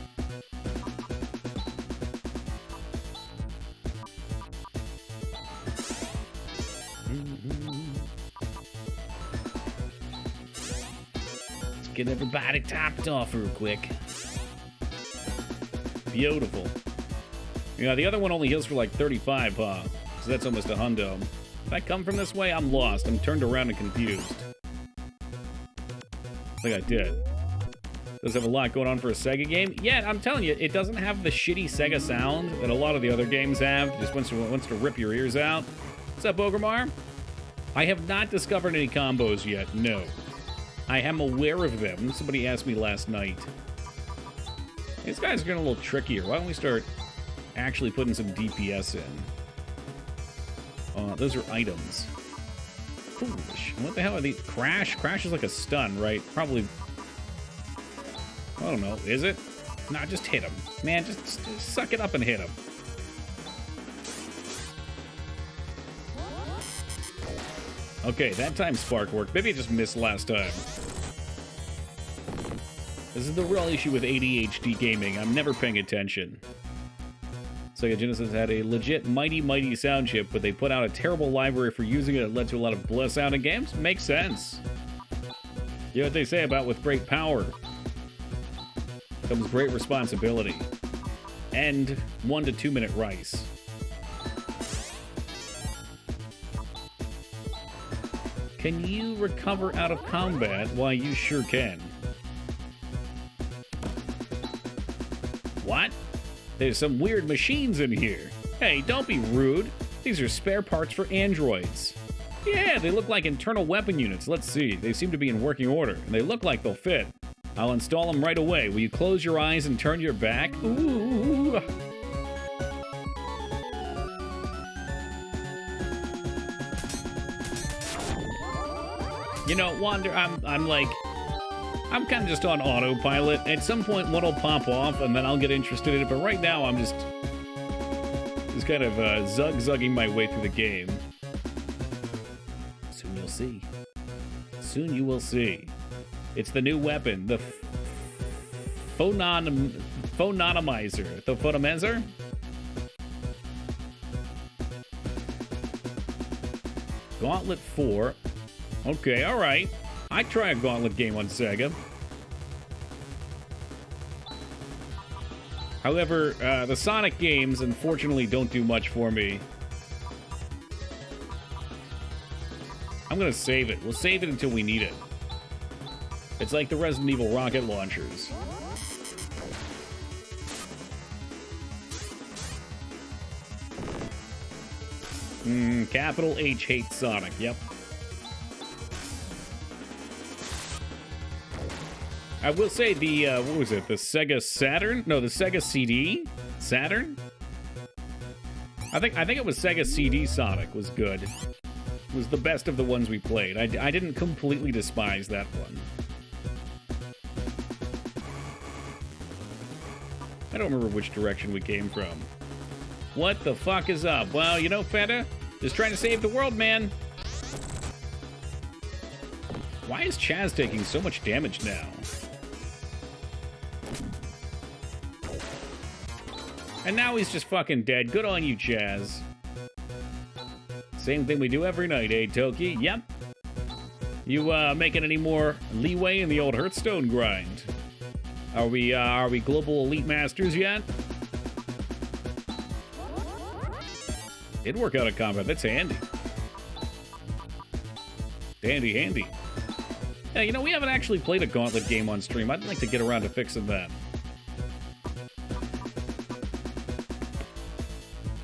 Let's get everybody topped off real quick. Beautiful. Yeah, the other one only heals for like 35, huh? So that's almost a hundo. If I come from this way, I'm lost. I'm turned around and confused. I think I did. Does have a lot going on for a Sega game? Yeah, I'm telling you, it doesn't have the shitty Sega sound that a lot of the other games have. It just wants to rip your ears out. What's up, Ogremar? I have not discovered any combos yet, no. I am aware of them. Somebody asked me last night. These guys are getting a little trickier. Why don't we start actually putting some DPS in? Those are items. Foolish. What the hell are these? Crash? Crash is like a stun, right? Probably. I don't know. Is it? Nah, just hit him. Man, just suck it up and hit him. Okay, that time Spark worked. Maybe it just missed last time. This is the real issue with ADHD gaming. I'm never paying attention. Sega Genesis had a legit mighty sound chip, but they put out a terrible library for using it that led to a lot of bliss out in games. Makes sense. You know what they say about with great power comes great responsibility. And 1 to 2 minute rice. Can you recover out of combat? Why, you sure can. What? There's some weird machines in here. Hey, don't be rude. These are spare parts for androids. Yeah, they look like internal weapon units. Let's see. They seem to be in working order, and they look like they'll fit. I'll install them right away. Will you close your eyes and turn your back? Ooh. You know, Wander, I'm like, I'm kind of just on autopilot. At some point, one will pop off, and then I'll get interested in it. But right now, I'm just kind of zugging my way through the game. Soon you'll see. Soon you will see. It's the new weapon, the phononomizer. The photomizer? Gauntlet 4. Okay, alright. I'd try a Gauntlet game on Sega. However, the Sonic games, unfortunately, don't do much for me. I'm gonna save it. We'll save it until we need it. It's like the Resident Evil rocket launchers. Capital H hates Sonic, yep. I will say the, what was it? The Sega Saturn? No, the Sega CD? Saturn? I think it was Sega CD Sonic was good. It was the best of the ones we played. I didn't completely despise that one. I don't remember which direction we came from. What the fuck is up? Well, you know, Feta, just trying to save the world, man. Why is Chaz taking so much damage now? And now he's just fucking dead. Good on you, Chaz. Same thing we do every night, eh, Toki? Yep. You, making any more leeway in the old Hearthstone grind? Are we global elite masters yet? Did work out of combat. That's handy. Handy, handy. Yeah, you know, we haven't actually played a Gauntlet game on stream. I'd like to get around to fixing that.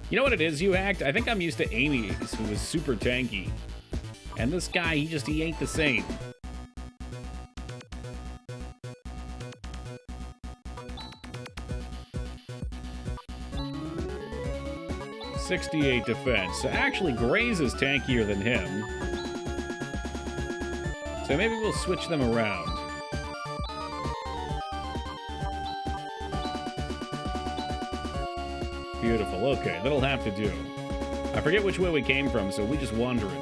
You know what it is, you hacked? I think I'm used to Amy's, who was super tanky. And this guy, he ain't the same. .68 defense. So actually, Graze is tankier than him. So maybe we'll switch them around. Beautiful. Okay, that'll have to do. I forget which way we came from, so we just wandering.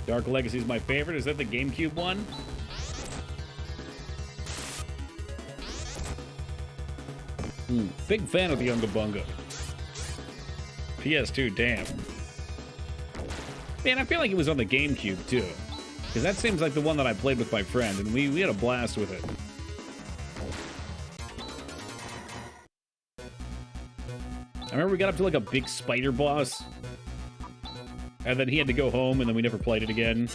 Dark Legacy's my favorite. Is that the GameCube one? Big fan of the Unga Bunga. PS2, damn. Man, I feel like it was on the GameCube, too. Because that seems like the one that I played with my friend, and we had a blast with it. I remember we got up to like a big spider boss. And then he had to go home, and then we never played it again.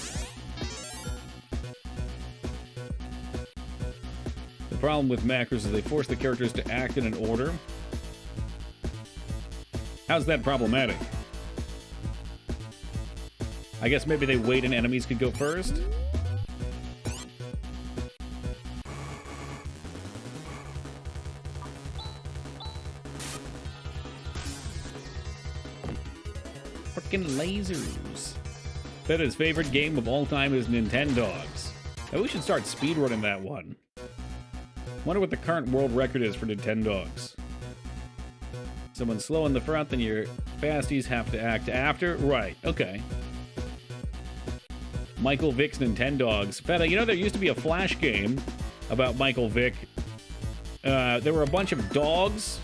The problem with macros is they force the characters to act in an order. How's that problematic? I guess maybe they wait and enemies could go first? Frickin' lasers. Fetta's favorite game of all time is Nintendogs. Now we should start speedrunning that one. Wonder what the current world record is for Nintendogs. Someone slow in the front, then your fasties have to act after? Right, okay. Michael Vick's Nintendogs. Feta, you know there used to be a Flash game about Michael Vick. There were a bunch of dogs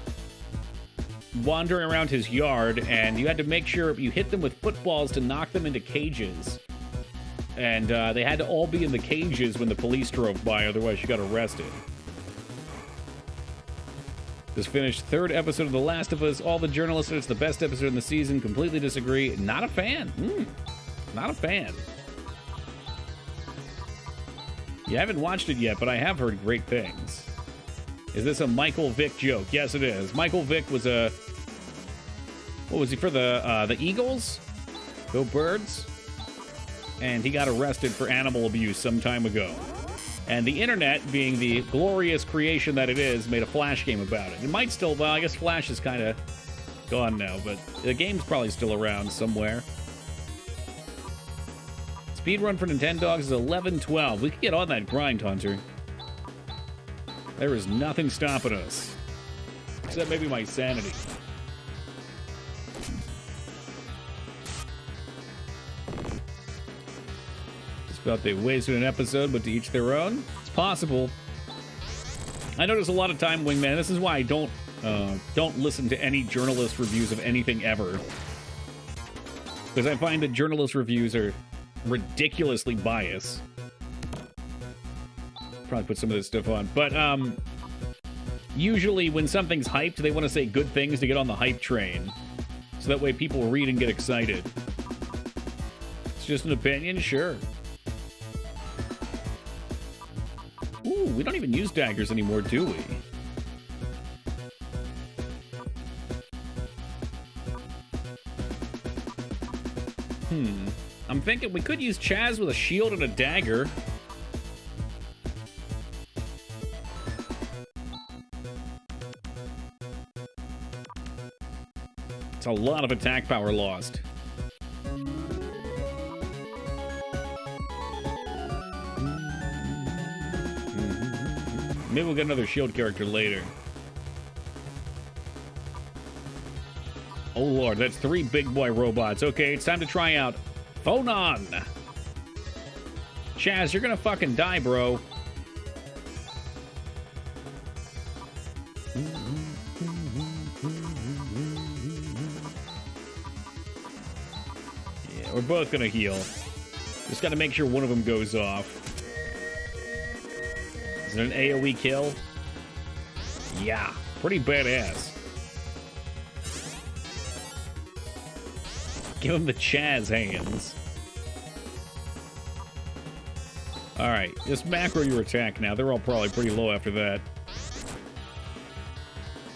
wandering around his yard, and you had to make sure you hit them with footballs to knock them into cages. And they had to all be in the cages when the police drove by, otherwise you got arrested. Just finished third episode of The Last of Us. All the journalists said it's the best episode in the season. Completely disagree. Not a fan. Not a fan. You haven't watched it yet, but I have heard great things. Is this a Michael Vick joke? Yes, it is. Michael Vick was a... What was he for? The Eagles? Go Birds? And he got arrested for animal abuse some time ago. And the internet, being the glorious creation that it is, made a Flash game about it. It might still... Well, I guess Flash is kind of gone now, but the game's probably still around somewhere. Speedrun for Nintendogs is 11:12. We could get on that grind, Hunter. There is nothing stopping us. Except maybe my sanity. Just felt they wasted an episode, but to each their own. It's possible. I notice a lot of time, Wingman. This is why I don't listen to any journalist reviews of anything ever. Because I find that journalist reviews are ridiculously biased. Probably put some of this stuff on. But usually when something's hyped, they want to say good things to get on the hype train. So that way people read and get excited. It's just an opinion, sure. Ooh, we don't even use daggers anymore, do we? I'm thinking we could use Chaz with a shield and a dagger. It's a lot of attack power lost. Maybe we'll get another shield character later. Oh lord, that's 3 big boy robots. Okay, it's time to try out Phonon. Chaz, you're gonna fucking die, bro. Yeah, we're both gonna heal. Just gotta make sure one of them goes off. Is it an AoE kill? Yeah, pretty badass. Give him the Chaz hands. Alright, just macro your attack now. They're all probably pretty low after that.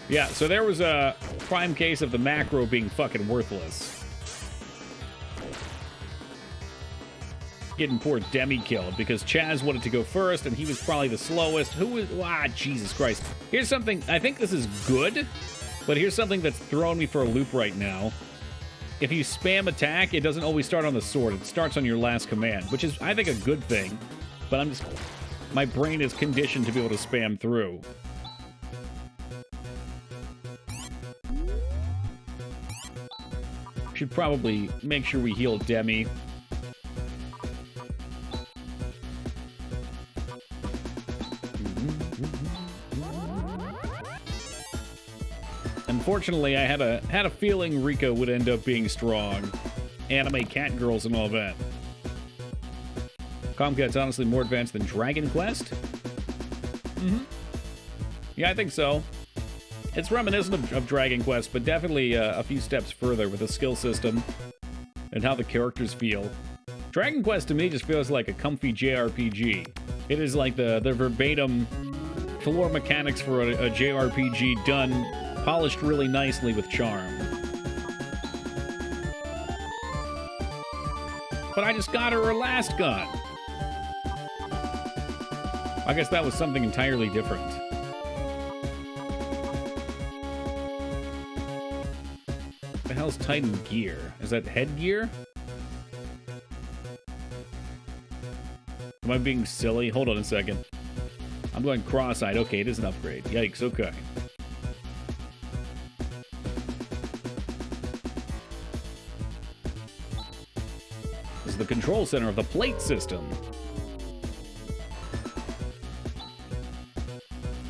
Yeah, so there was a prime case of the macro being fucking worthless. Getting poor Demi killed because Chaz wanted to go first and he was probably the slowest. Who was... Ah, Jesus Christ. Here's something... I think this is good, but here's something that's throwing me for a loop right now. If you spam attack, it doesn't always start on the sword. It starts on your last command, which is, I think, a good thing. But I'm just... My brain is conditioned to be able to spam through. Should probably make sure we heal Demi. Unfortunately, I had a feeling Rika would end up being strong. Anime cat girls and all that. Comcat's honestly more advanced than Dragon Quest? Mm-hmm. Yeah, I think so. It's reminiscent of Dragon Quest, but definitely a few steps further with the skill system and how the characters feel. Dragon Quest to me just feels like a comfy JRPG. It is like the verbatim floor mechanics for a JRPG done... polished really nicely with charm. But I just got her last gun. I guess that was something entirely different. What the hell's Titan gear? Is that headgear? Am I being silly? Hold on a second. I'm going cross-eyed. Okay, it is an upgrade. Yikes, okay. The control center of the plate system.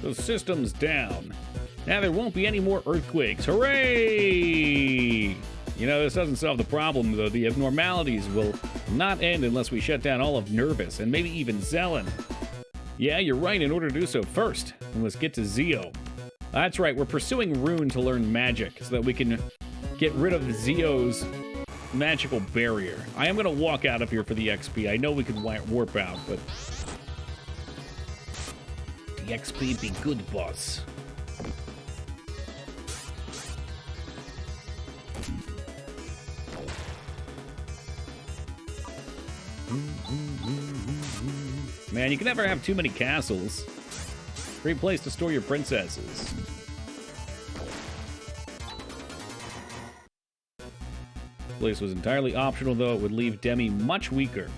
The system's down. Now there won't be any more earthquakes. Hooray! You know, this doesn't solve the problem, though. The abnormalities will not end unless we shut down all of Nervous and maybe even Zelen. Yeah, you're right. In order to do so, first, we must get to Zeo. That's right. We're pursuing Rune to learn magic so that we can get rid of Zeo's magical barrier. I am going to walk out of here for the XP. I know we could warp out, but... The XP be good, boss. Man, you can never have too many castles. Great place to store your princesses. Place was entirely optional, though it would leave Demi much weaker.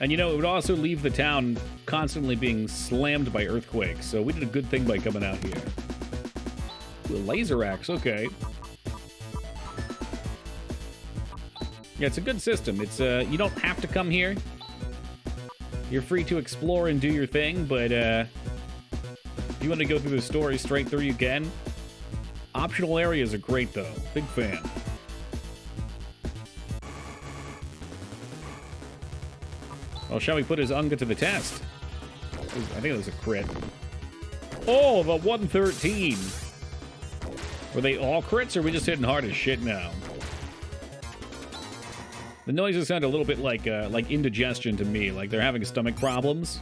And you know, it would also leave the town constantly being slammed by earthquakes, so we did a good thing by coming out here. Ooh, a laser axe, okay. Yeah, it's a good system. It's you don't have to come here. You're free to explore and do your thing, but if you want to go through the story straight through, you can. Optional areas are great, though. Big fan. Well, shall we put his Unga to the test? I think it was a crit. Oh, the 113. Were they all crits, or are we just hitting hard as shit now? The noises sound a little bit like indigestion to me, like they're having stomach problems.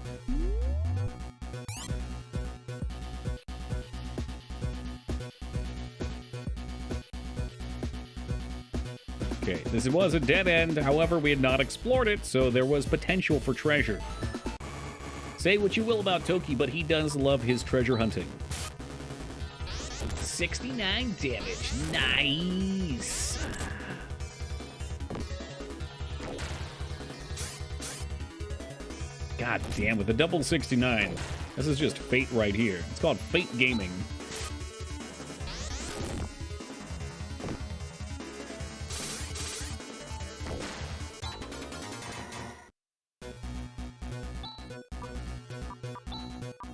Okay, this was a dead end, however, we had not explored it, so there was potential for treasure. Say what you will about Toki, but he does love his treasure hunting. 69 damage, nice! God damn, with the double 69, this is just fate right here. It's called Fate Gaming.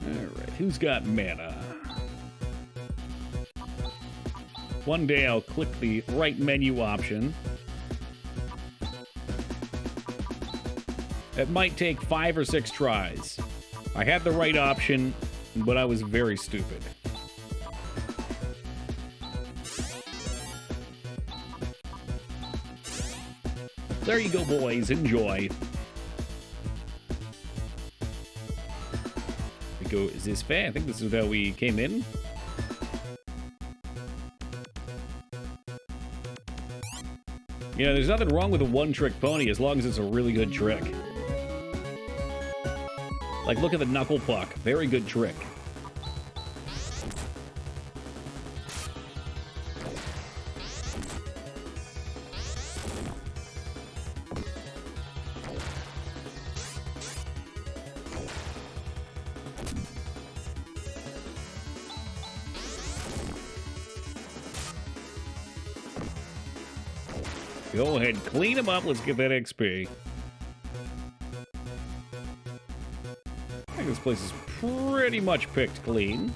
Alright, who's got mana? One day I'll click the right menu option. It might take 5 or 6 tries. I had the right option, but I was very stupid. There you go, boys. Enjoy. We go, is this fair? I think this is how we came in. You know, there's nothing wrong with a one-trick pony as long as it's a really good trick. Like, look at the knuckle puck. Very good trick. Go ahead, clean him up. Let's get that XP. I think this place is pretty much picked clean.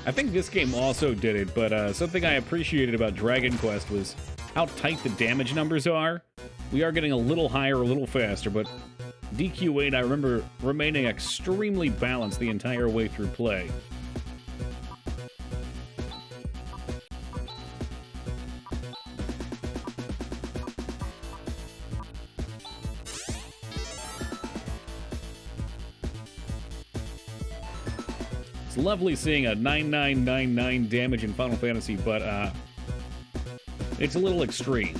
I think this game also did it, but something I appreciated about Dragon Quest was how tight the damage numbers are. We are getting a little higher, a little faster, but DQ8, I remember remaining extremely balanced the entire way through play. It's lovely seeing a 9999 damage in Final Fantasy, but it's a little extreme.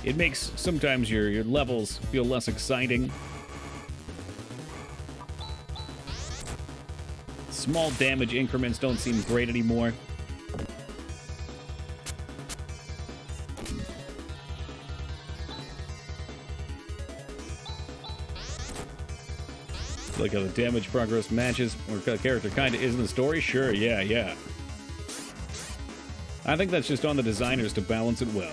It makes sometimes your levels feel less exciting. Small damage increments don't seem great anymore. Like how the damage progress matches or the character kind of is in the story? Sure, yeah. I think that's just on the designers to balance it well.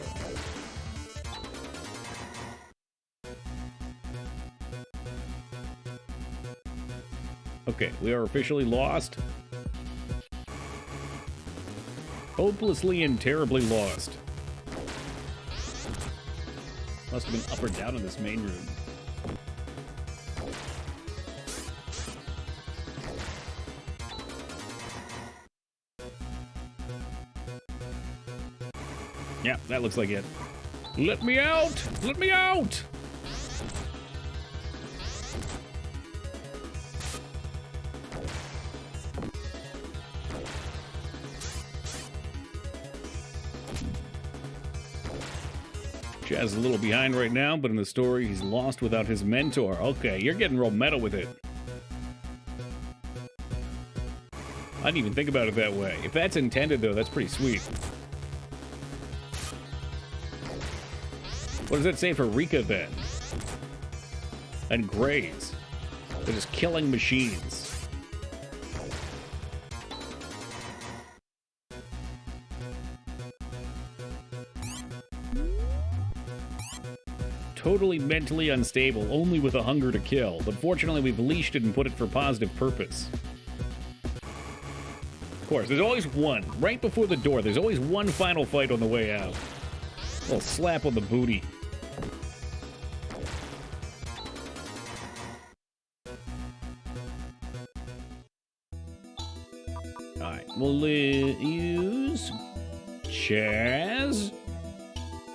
Okay, we are officially lost. Hopelessly and terribly lost. Must have been up or down in this main room. Yeah, that looks like it. Let me out! Let me out! Chaz is a little behind right now, but in the story, he's lost without his mentor. Okay, you're getting real meta with it. didn't even think about it that way. If that's intended, though, that's pretty sweet. What does that say for Rika, then? And Grays. They're just killing machines. Totally mentally unstable, only with a hunger to kill. But fortunately, we've leashed it and put it for positive purpose. Of course, there's always one. Right before the door, there's always one final fight on the way out. A little slap on the booty. Alright, we'll use Chaz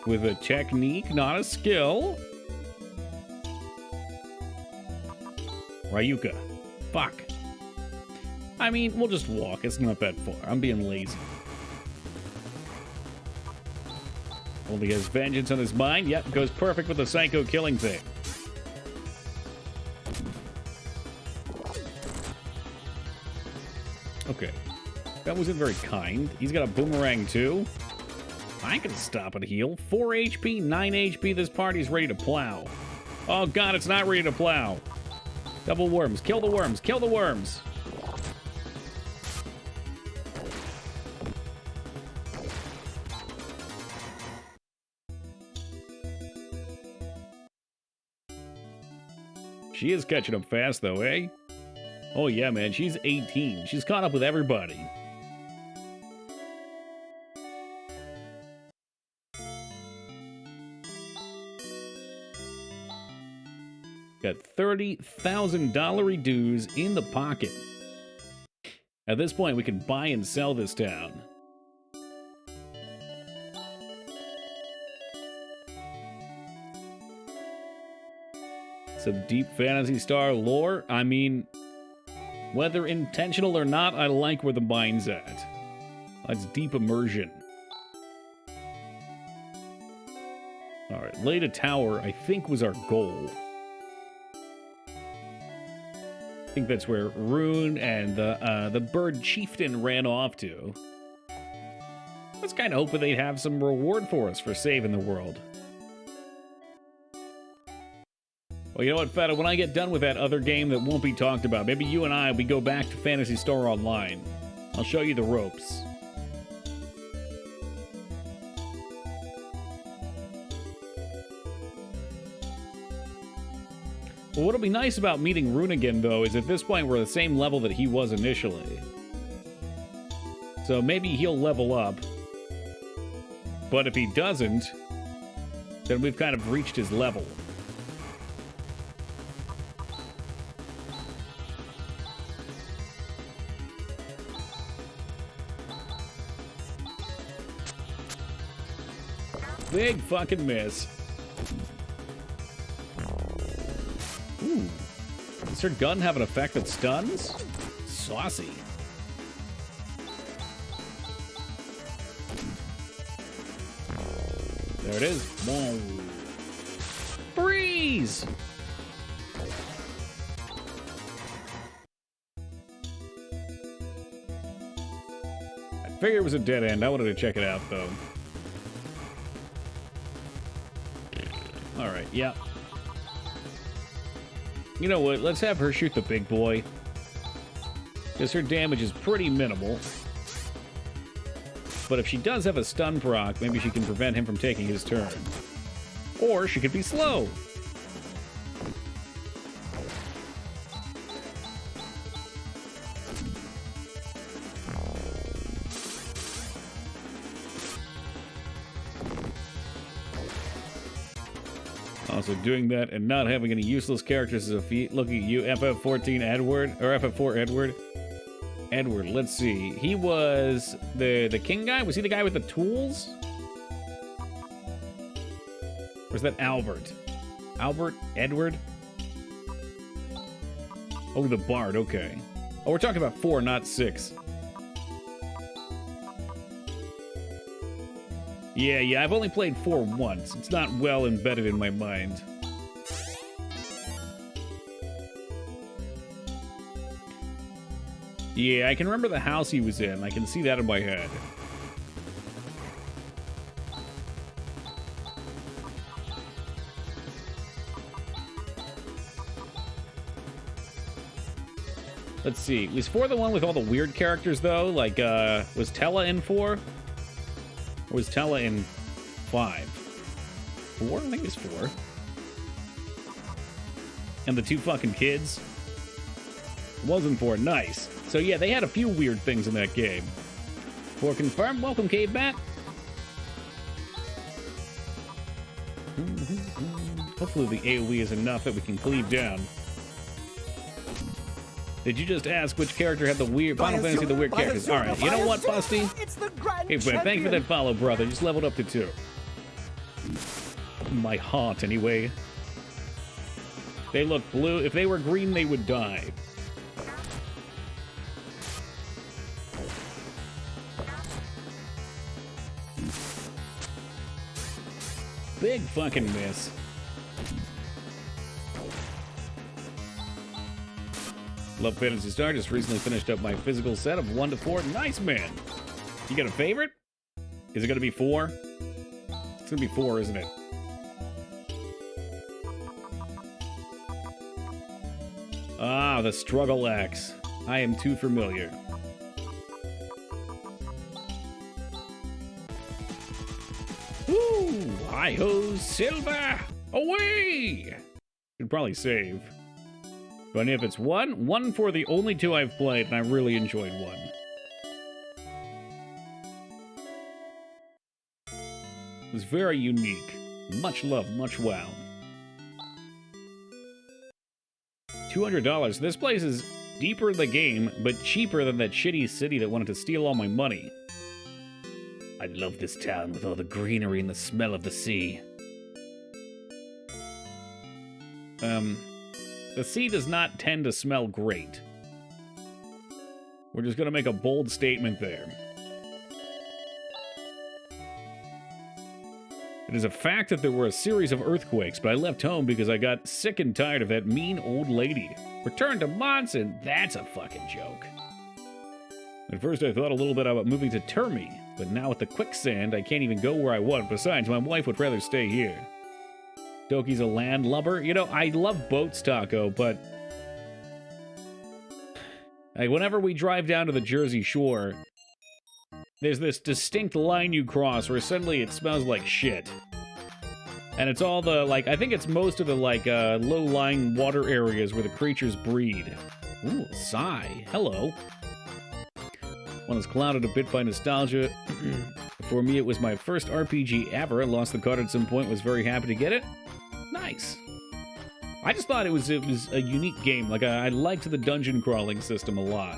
with a technique, not a skill. Ryuka. Fuck. I mean, we'll just walk. It's not that far. I'm being lazy. Only has vengeance on his mind. Yep, goes perfect with the psycho killing thing. Okay. That wasn't very kind. He's got a boomerang, too. I can stop and heal. 4 HP, 9 HP. This party's ready to plow. Oh, God, it's not ready to plow. Double worms. Kill the worms. Kill the worms. She is catching up fast, though, eh? Oh, yeah, man. She's 18. She's caught up with everybody. Got $30,000 dues in the pocket. At this point, we can buy and sell this town. Some deep Phantasy Star lore. I mean, whether intentional or not, I like where the mind's at. That's deep immersion. Alright, lay a tower, I think, was our goal. I think that's where Rune and the bird chieftain ran off to. I was kind of hoping they'd have some reward for us for saving the world. Well, you know what, Feta? When I get done with that other game that won't be talked about, maybe you and we go back to Phantasy Star Online. I'll show you the ropes. Well, what'll be nice about meeting Rune again, though, is at this point we're the same level that he was initially. So maybe he'll level up. But if he doesn't, then we've kind of reached his level. Big fucking miss. Ooh. Does her gun have an effect that stuns? Saucy. There it is. Whoa. Freeze! I figured it was a dead end. I wanted to check it out, though. Alright, yeah. You know what? Let's have her shoot the big boy. Because her damage is pretty minimal. But if she does have a stun proc, maybe she can prevent him from taking his turn. Or she could be slow. Also, doing that and not having any useless characters is a feat. Looking at you, FF14 Edward, or FF4 Edward. Edward, let's see. He was the king guy? Was he the guy with the tools? Or is that Albert? Albert? Edward? Oh, the bard, okay. Oh, we're talking about 4, not 6. Yeah, I've only played 4 once. It's not well embedded in my mind. Yeah, I can remember the house he was in. I can see that in my head. Let's see. Was 4 the one with all the weird characters, though? Like, was Tella in 4? Or was Tella in 5? 4? I think it was 4. And the 2 fucking kids? It wasn't 4. Nice. So, yeah, they had a few weird things in that game. 4 confirmed. Welcome, Cavebat. Hopefully the AoE is enough that we can cleave down. Did you just ask which character had the weird Final Fantasy the weird characters? All right, you know what, Busty? Hey, man, thank you for that follow, brother. Just leveled up to 2. My heart, anyway. They look blue. If they were green, they would die. Big fucking miss. Love Phantasy Star. Just recently finished up my physical set of 1 to 4. Nice, man. You got a favorite? Is it going to be 4? It's going to be 4, isn't it? Ah, the Struggle Axe. I am too familiar. Woo! Hi-ho, Silver! Away! Should probably save. But if it's 1 for the only 2 I've played, and I really enjoyed 1. It was very unique. Much love, much wow. $200. This place is deeper in the game, but cheaper than that shitty city that wanted to steal all my money. I love this town with all the greenery and the smell of the sea. The sea does not tend to smell great. We're just going to make a bold statement there. It is a fact that there were a series of earthquakes, but I left home because I got sick and tired of that mean old lady. Returned to Monson, that's a fucking joke. At first I thought a little bit about moving to Termi, but now with the quicksand I can't even go where I want. Besides, my wife would rather stay here. Doki's a landlubber. You know, I love boats, Taco, but whenever we drive down to the Jersey Shore, there's this distinct line you cross where suddenly it smells like shit. And it's all the, like, I think it's most of the, like, low-lying water areas where the creatures breed. Ooh, sigh. Hello. One is clouded a bit by nostalgia. For me, it was my first RPG ever. I lost the card at some point, was very happy to get it. Nice. I just thought it was a unique game. Like, I liked the dungeon crawling system a lot.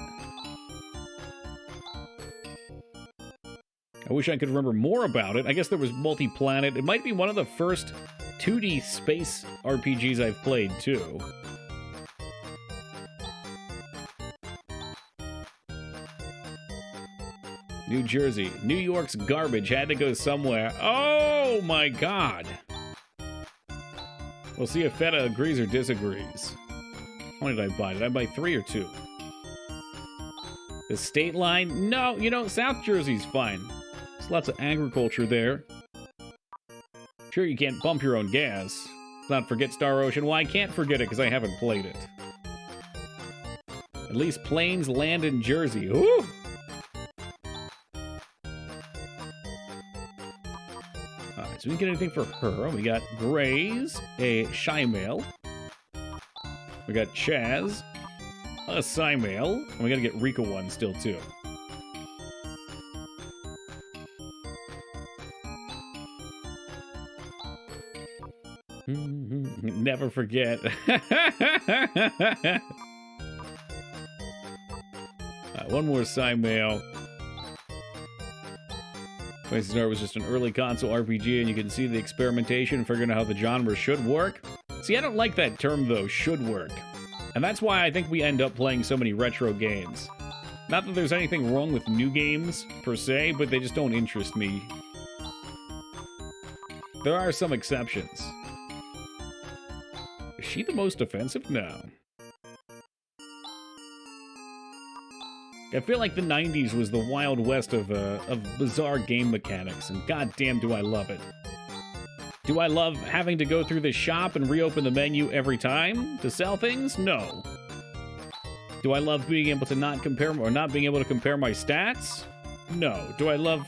I wish I could remember more about it. I guess there was Multi-Planet. It might be one of the first 2D space RPGs I've played, too. New Jersey. New York's garbage had to go somewhere. Oh, my God. We'll see if Feta agrees or disagrees. How many did I buy? Did I buy 3 or 2? The state line? No, you know, South Jersey's fine. There's lots of agriculture there. Sure, you can't pump your own gas. Let's not forget Star Ocean. Well, I can't forget it because I haven't played it. At least planes land in Jersey. Ooh! Alright, so we didn't get anything for her. We got Grays, a Shy Male. We got Chaz, a Psy Male. And we gotta get Rika one still, too. Never forget. One more Psy Male. Phantasy Star was just an early console RPG, and you can see the experimentation, figuring out how the genre should work. See, I don't like that term, though, should work. And that's why I think we end up playing so many retro games. Not that there's anything wrong with new games, per se, but they just don't interest me. There are some exceptions. Is she the most offensive? No. I feel like the 90s was the Wild West of bizarre game mechanics, and goddamn do I love it. Do I love having to go through the shop and reopen the menu every time to sell things? No. Do I love being able to not being able to compare my stats? No. Do I love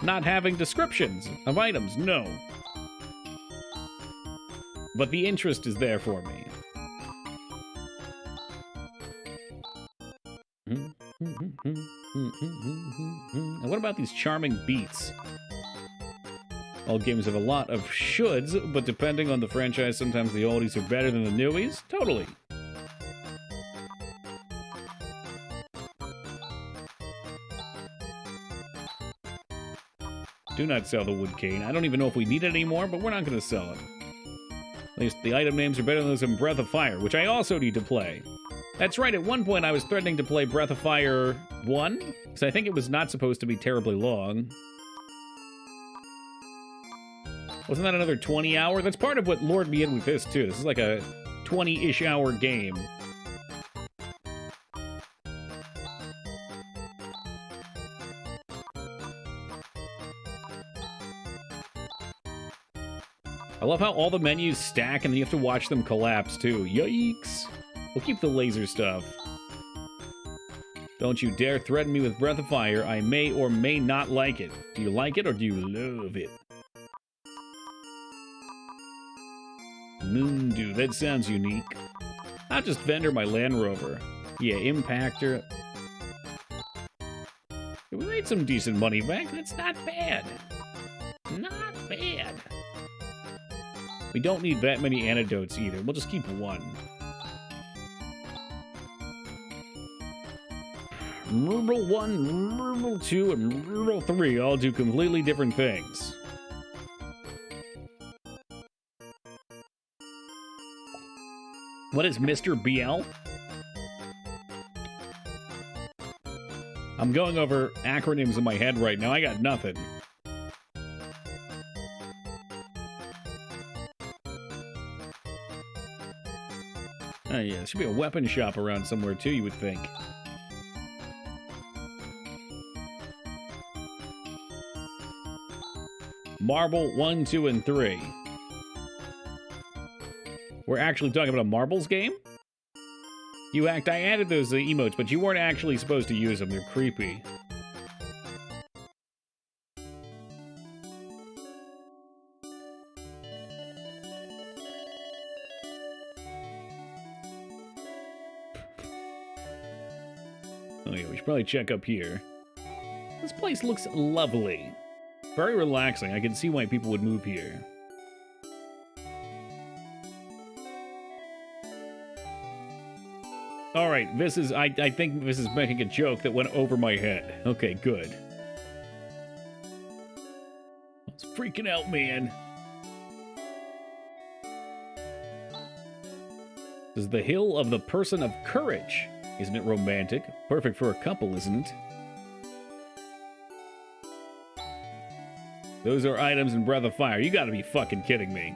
not having descriptions of items? No. But the interest is there for me. And what about these charming beats? All games have a lot of shoulds, but depending on the franchise, sometimes the oldies are better than the newies. Totally. Do not sell the wood cane. I don't even know if we need it anymore, but we're not going to sell it. At least the item names are better than those in Breath of Fire, which I also need to play. That's right, at one point I was threatening to play Breath of Fire 1, because I think it was not supposed to be terribly long. Wasn't that another 20 hour? That's part of what lured me in with this, too. This is like a 20-ish hour game. I love how all the menus stack and then you have to watch them collapse, too. Yikes. We'll keep the laser stuff. Don't you dare threaten me with Breath of Fire. I may or may not like it. Do you like it or do you love it? Moondew, that sounds unique. I'll just vendor my Land Rover. Yeah, Impactor. We made some decent money back. That's not bad. Not bad. We don't need that many antidotes either. We'll just keep one. Rule 1, Rule 2, and Rule 3 all do completely different things. What is Mr. BL? I'm going over acronyms in my head right now. I got nothing. Oh yeah, there should be a weapon shop around somewhere too, you would think. Marble 1, 2, and 3. We're actually talking about a marbles game? You act, I added those emotes, but you weren't actually supposed to use them. They're creepy. Oh yeah, we should probably check up here. This place looks lovely. Very relaxing. I can see why people would move here. Alright, this is... I think this is making a joke that went over my head. Okay, good. I was freaking out, man. This is the Hill of the Person of Courage. Isn't it romantic? Perfect for a couple, isn't it? Those are items in Breath of Fire. You gotta be fucking kidding me.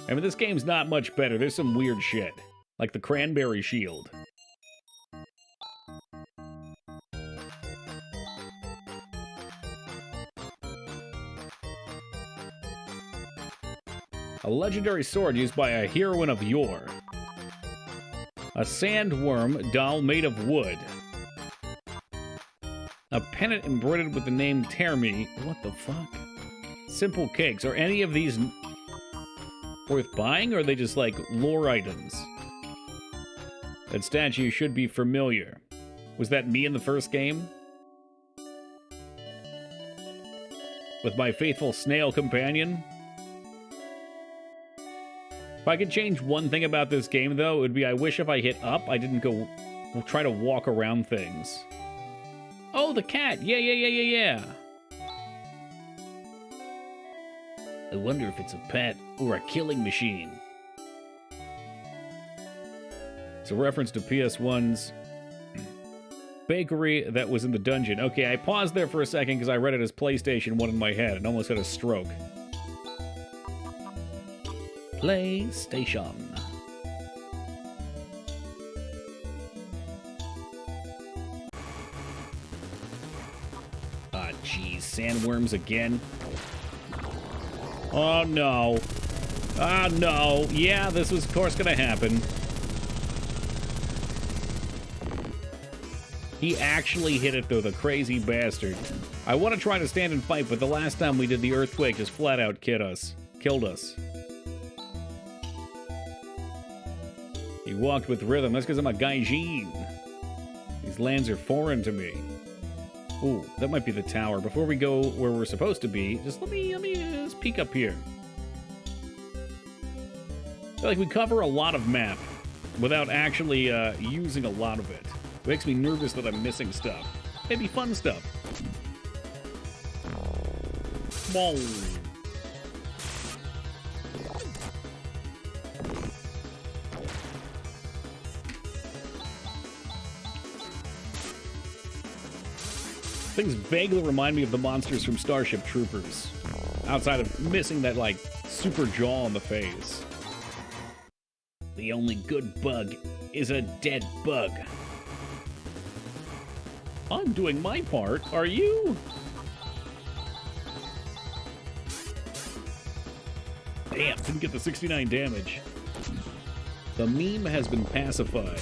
I mean, this game's not much better. There's some weird shit. Like the cranberry shield. A legendary sword used by a heroine of yore. A sandworm doll made of wood. A pennant embroidered with the name Termi. What the fuck? Simple cakes. Are any of these worth buying, or are they just like lore items? That statue should be familiar. Was that me in the first game? With my faithful snail companion? If I could change one thing about this game, though, it would be I wish if I hit up, I didn't go try to walk around things. Oh, the cat! Yeah. I wonder if it's a pet or a killing machine. It's a reference to PS1's bakery that was in the dungeon. Okay, I paused there for a second because I read it as PlayStation 1 in my head and almost had a stroke. PlayStation. Ah, jeez, sandworms again. Oh no. Oh no. Yeah, this was of course gonna happen. He actually hit it though, the crazy bastard. I want to try to stand and fight, but the last time we did the earthquake just flat out killed us. He walked with rhythm. That's because I'm a gaijin. These lands are foreign to me. Ooh, that might be the tower. Before we go where we're supposed to be, just let me just peek up here. I feel like we cover a lot of map without actually using a lot of it. Makes me nervous that I'm missing stuff. Maybe fun stuff. Whoa. Things vaguely remind me of the monsters from Starship Troopers. Outside of missing that, like, super jaw on the face. The only good bug is a dead bug. I'm doing my part. Are you? Damn, didn't get the 69 damage. The meme has been pacified.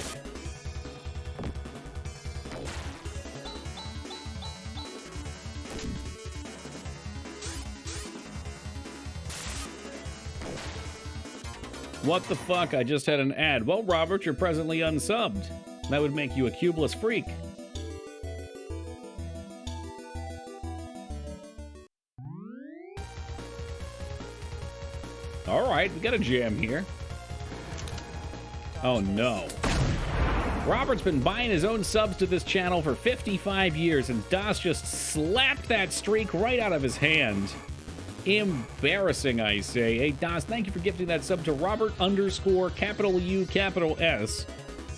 What the fuck? I just had an ad. Well, Robert, you're presently unsubbed. That would make you a cubeless freak. Alright, we got a jam here. Oh no. Robert's been buying his own subs to this channel for 55 years, and Das just slapped that streak right out of his hand. Embarrassing, I say. Hey, Das, thank you for gifting that sub to Robert_U_S.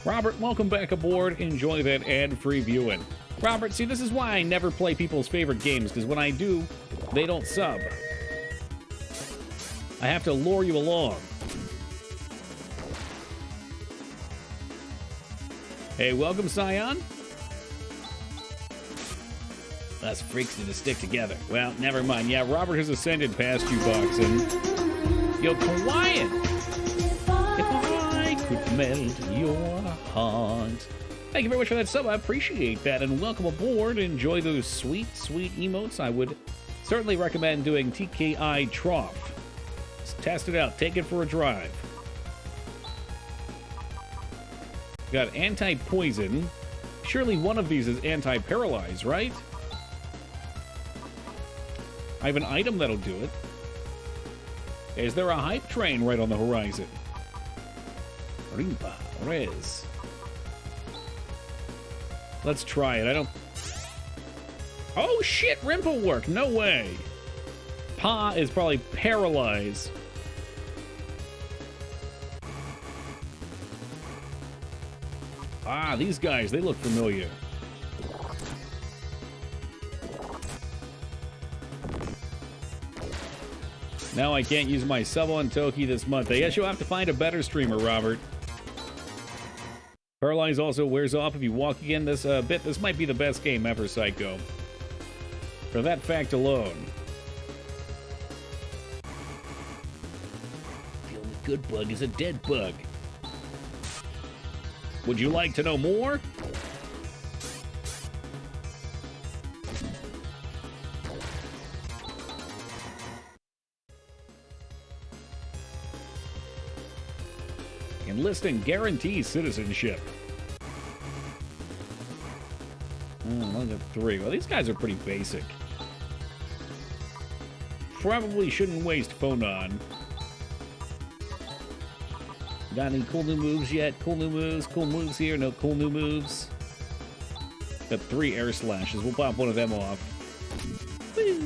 Robert, welcome back aboard. Enjoy that ad-free viewing. Robert, see, this is why I never play people's favorite games, because when I do, they don't sub. I have to lure you along. Hey, welcome, Scion. Us freaks need to stick together. Well, never mind. Yeah, Robert has ascended past you, Boxin. Yo, quiet! If I could melt your heart. Thank you very much for that sub. I appreciate that. And welcome aboard. Enjoy those sweet, sweet emotes. I would certainly recommend doing TKI Trough. Test it out. Take it for a drive. Got anti-poison. Surely one of these is anti-paralyze, right? I have an item that'll do it. Is there a hype train right on the horizon? Rimpa, Rez. Let's try it. I don't... Oh shit, Rimpa work. No way. Pa is probably paralyzed. Ah, these guys, they look familiar. Now I can't use my sub on Toki this month. I guess you'll have to find a better streamer, Robert. Paralyze also wears off if you walk again this bit. This might be the best game ever, Psycho. For that fact alone. The only good bug is a dead bug. Would you like to know more? Enlisting guarantees citizenship. One of 3. Well, these guys are pretty basic. Probably shouldn't waste Phonon. Got any cool new moves yet? Cool new moves? Cool moves here? No cool new moves? Got 3 air slashes. We'll pop one of them off. Woo!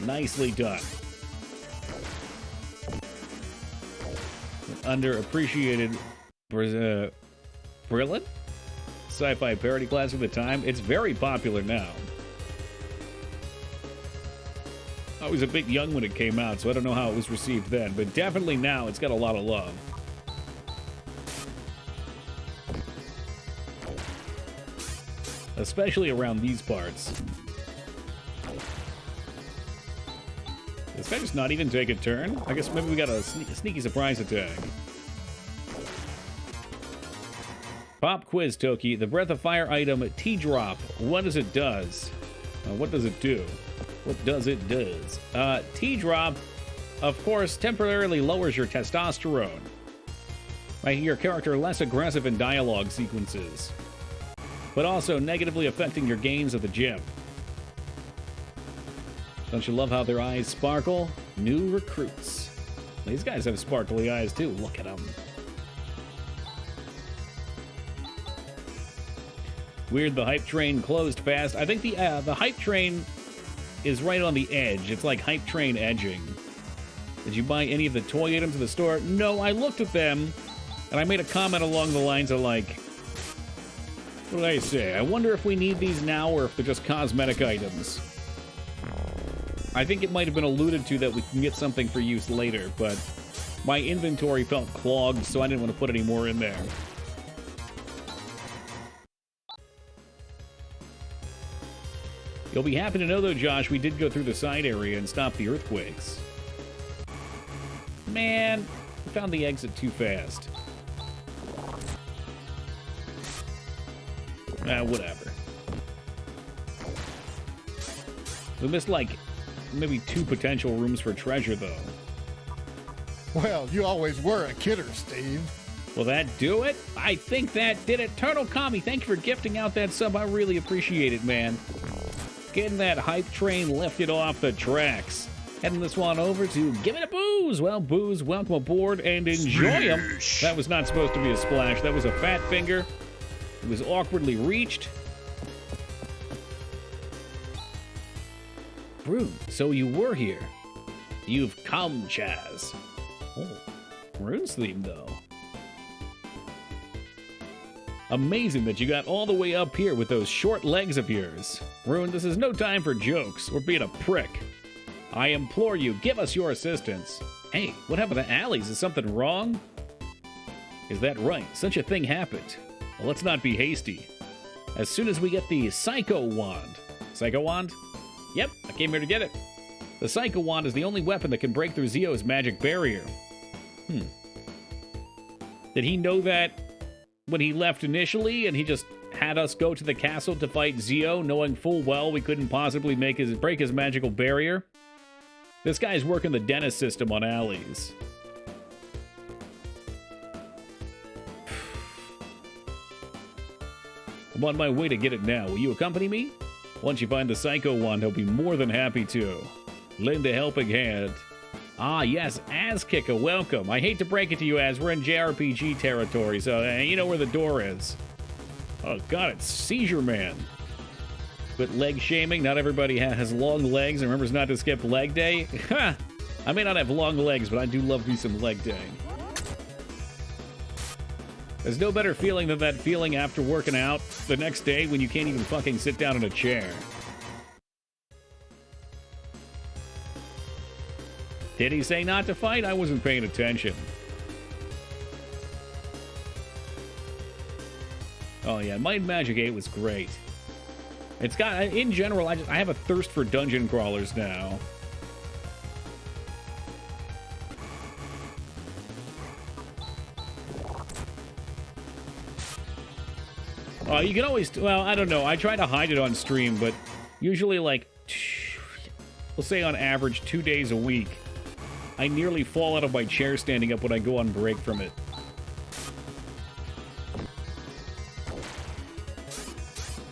Nicely done. Underappreciated Brilliant? Sci-fi parody class of the time. It's very popular now. I was a bit young when it came out, so I don't know how it was received then, but definitely now it's got a lot of love. Especially around these parts. This guy just not even take a turn? I guess maybe we got a sneaky surprise attack. Pop quiz, Toki. The Breath of Fire item T-Drop. What does it does? What does it do? What does it does? T-Drop, of course, temporarily lowers your testosterone, making your character less aggressive in dialogue sequences, but also negatively affecting your gains at the gym. Don't you love how their eyes sparkle? New recruits. These guys have sparkly eyes too. Look at them. Weird, the hype train closed fast. I think the hype train is right on the edge. It's like hype train edging. Did you buy any of the toy items in the store? No, I looked at them, and I made a comment along the lines of like, what did I say? I wonder if we need these now or if they're just cosmetic items. I think it might have been alluded to that we can get something for use later, but my inventory felt clogged, so I didn't want to put any more in there. You'll be happy to know, though, Josh, we did go through the side area and stop the earthquakes. Man, we found the exit too fast. Whatever. We missed, like, maybe 2 potential rooms for treasure, though. Well, you always were a kidder, Steve. Will that do it? I think that did it. Turtle Kami, thank you for gifting out that sub. I really appreciate it, man. Getting that hype train lifted off the tracks. Heading this one over to Give It a Booze. Well, Booze, welcome aboard and enjoy them. That was not supposed to be a splash. That was a fat finger. It was awkwardly reached. Rune, so you were here. You've come, Chaz. Oh, Rune's theme, though. Amazing that you got all the way up here with those short legs of yours. Rune, this is no time for jokes or being a prick. I implore you, give us your assistance. Hey, what happened to alleys? Is something wrong? Is that right? Such a thing happened. Well, let's not be hasty. As soon as we get the Psycho Wand. Psycho Wand? Yep, I came here to get it. The Psycho Wand is the only weapon that can break through Zio's magic barrier. Did he know that when he left initially, and he just had us go to the castle to fight Zio, knowing full well we couldn't possibly break his magical barrier? This guy's working the dentist system on alleys. I'm on my way to get it now. Will you accompany me? Once you find the Psycho Wand, I'll be more than happy to. Lend a helping hand. Ah, yes, Az-Kicker, welcome. I hate to break it to you, Az. We're in JRPG territory, so you know where the door is. Oh, God, it's Seizure Man. But leg shaming, not everybody has long legs and remembers not to skip leg day. Ha! I may not have long legs, but I do love me some leg day. There's no better feeling than that feeling after working out the next day when you can't even fucking sit down in a chair. Did he say not to fight? I wasn't paying attention. Oh yeah, Might and Magic 8 was great. It's got, in general, I have a thirst for dungeon crawlers now. You can always, well, I don't know. I try to hide it on stream, but usually, like, we'll say on average 2 days a week, I nearly fall out of my chair standing up when I go on break from it.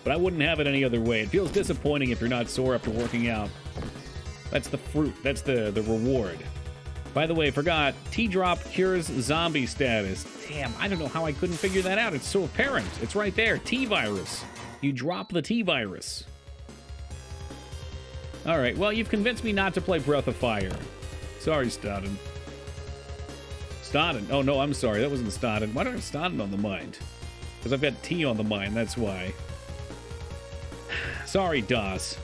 But I wouldn't have it any other way. It feels disappointing if you're not sore after working out. That's the fruit. That's the reward. By the way, forgot, T-Drop cures zombie status. Damn, I don't know how I couldn't figure that out. It's so apparent. It's right there. T-Virus. You drop the T-Virus. Alright, well, you've convinced me not to play Breath of Fire. Sorry, Stodden. Stodden? Oh, no, I'm sorry. That wasn't Stodden. Why do I have Stodden on the mind? Because I've got T on the mind, that's why. Sorry, DOS.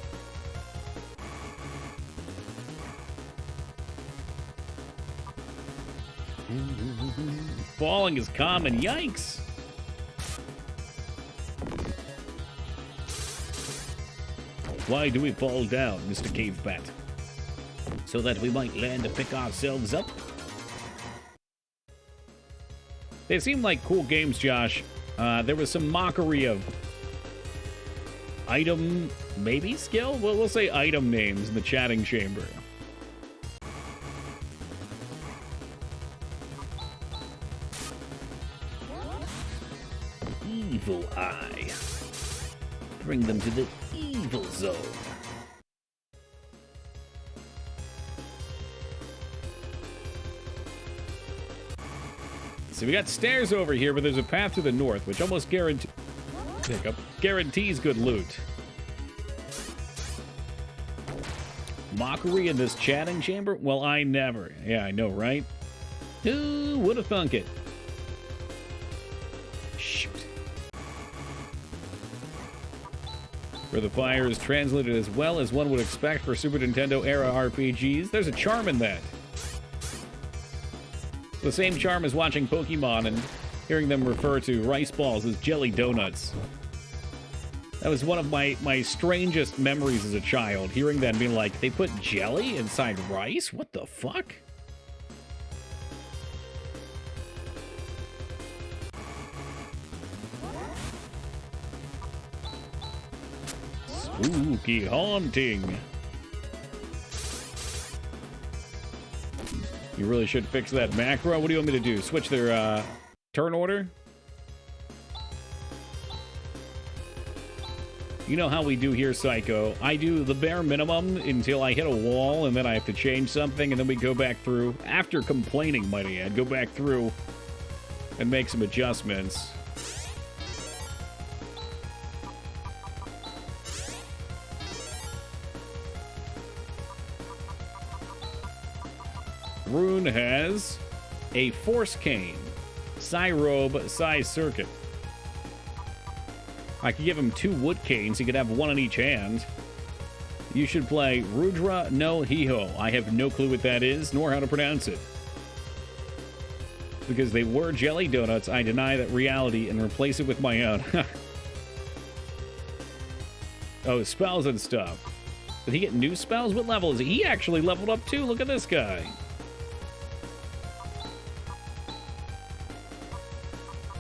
Falling is common. Yikes. Why do we fall down, Mr. Cave Bat? So that we might land to pick ourselves up? They seem like cool games, Josh. There was some mockery of item, maybe skill? Well, we'll say item names in the chatting chamber. Evil Eye. Bring them to the evil zone. So we got stairs over here, but there's a path to the north, which almost guarantees good loot. Mockery in this chatting chamber? Well, I never. Yeah, I know, right? Who would have thunk it? Shoot. Where the fire is translated as well as one would expect for Super Nintendo era RPGs. There's a charm in that. The same charm as watching Pokemon and hearing them refer to rice balls as jelly donuts. That was one of my strangest memories as a child, hearing them being like, they put jelly inside rice? What the fuck? Spooky haunting. You really should fix that macro. What do you want me to do? Switch their turn order? You know how we do here, Psycho. I do the bare minimum until I hit a wall, and then I have to change something, and then we go back through. After complaining, might I add, go back through and make some adjustments. Rune has a Force Cane, Psyrobe, Psy Circuit. I could give him 2 wood canes. He could have 1 in each hand. You should play Rudra no Hiho. I have no clue what that is, nor how to pronounce it. Because they were jelly donuts, I deny that reality and replace it with my own. Oh, spells and stuff. Did he get new spells? What level is he? He actually leveled up too. Look at this guy.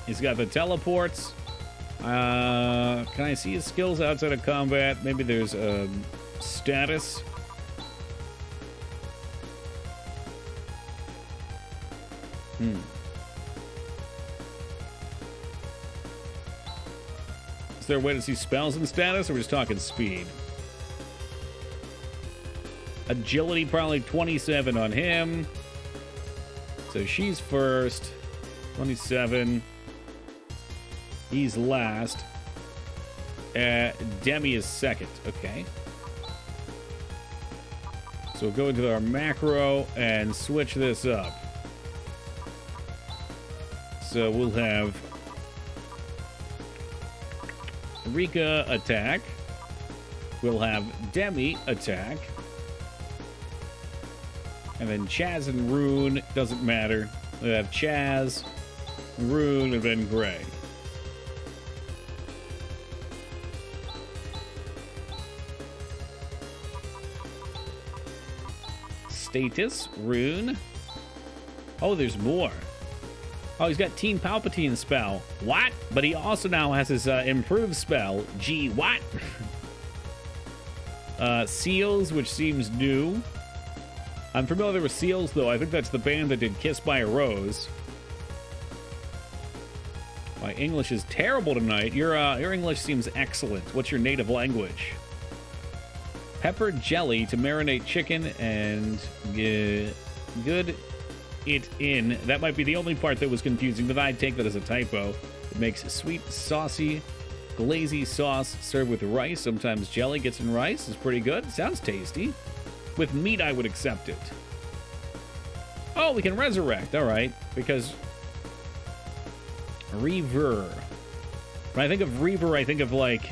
He's got the teleports. Can I see his skills outside of combat? Maybe there's status. Is there a way to see spells and status, or we're just talking speed? Agility, probably 27 on him. So she's first. 27. He's last. Demi is second. Okay. So we'll go into our macro and switch this up. So we'll have Rika attack. We'll have Demi attack. And then Chaz and Rune, doesn't matter. We'll have Chaz, Rune, and then Gray. Status, Rune. Oh, there's more. Oh, he's got Team Palpatine spell. What? But he also now has his improved spell. Gee, what? Seals, which seems new. I'm familiar with Seals, though. I think that's the band that did Kiss by a Rose. My English is terrible tonight. Your English seems excellent. What's your native language? Pepper jelly to marinate chicken and good it in. That might be the only part that was confusing, but I'd take that as a typo. It makes a sweet, saucy, glazy sauce served with rice. Sometimes jelly gets in rice. It's pretty good. Sounds tasty. With meat, I would accept it. Oh, we can resurrect. All right. Because Reaver. When I think of Reaver, I think of like...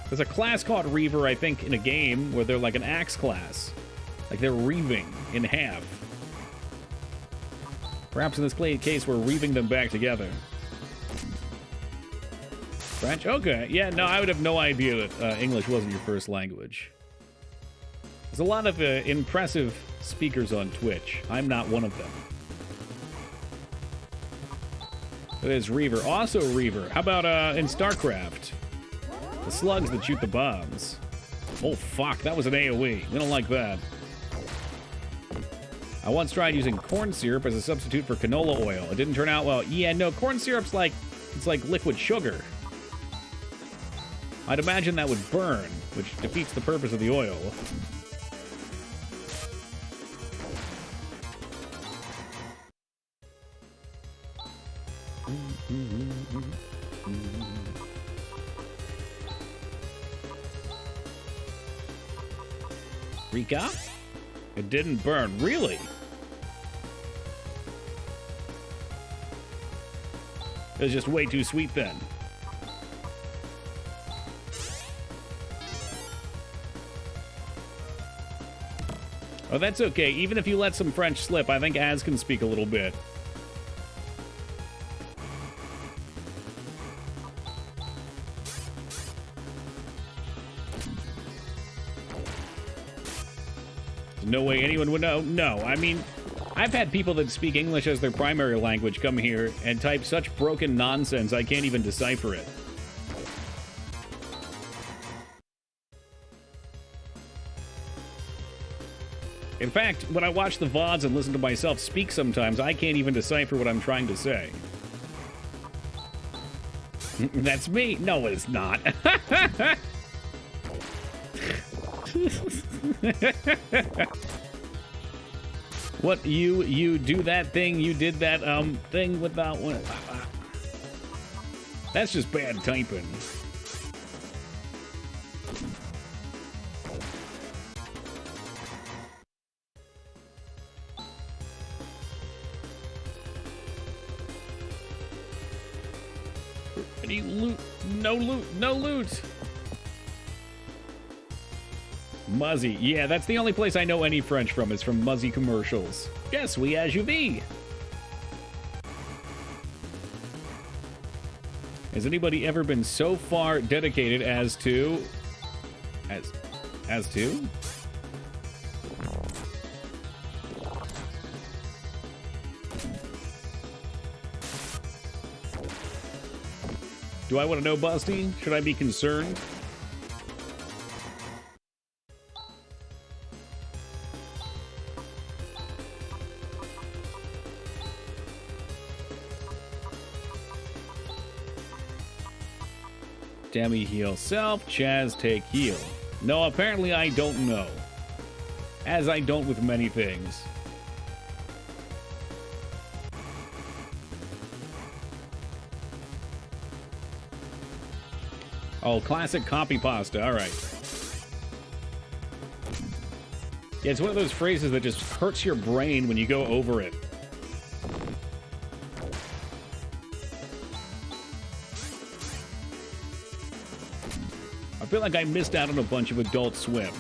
There's a class called Reaver, I think, in a game where they're like an axe class. Like they're reaving in half. Perhaps in this case, we're weaving them back together. French? Okay. Yeah, no, I would have no idea that English wasn't your first language. There's a lot of impressive speakers on Twitch. I'm not one of them. There's Reaver. Also Reaver. How about in StarCraft? The slugs that shoot the bombs. Oh, fuck. That was an AoE. We don't like that. I once tried using corn syrup as a substitute for canola oil. It didn't turn out well. Yeah, no, corn syrup's like... It's like liquid sugar. I'd imagine that would burn, which defeats the purpose of the oil. Rika? It didn't burn. Really? It was just way too sweet then. Oh, that's okay. Even if you let some French slip, I think Az can speak a little bit. No way anyone would know. No, I mean, I've had people that speak English as their primary language come here and type such broken nonsense I can't even decipher it. In fact, when I watch the VODs and listen to myself speak sometimes, I can't even decipher what I'm trying to say. That's me. No, it's not. What, you do that thing, you did that, thing without one. That's just bad typing. Any loot? No loot, no loot! Muzzy. Yeah, that's the only place I know any French from, is from Muzzy commercials. Yes, oui, as you be. Has anybody ever been so far dedicated as to... As to? Do I want to know, Busty? Should I be concerned? Demi heal self, Chaz take heal. No, apparently I don't know. As I don't with many things. Oh, classic copy pasta, alright. Yeah, it's one of those phrases that just hurts your brain when you go over it. I feel like I missed out on a bunch of Adult Swim.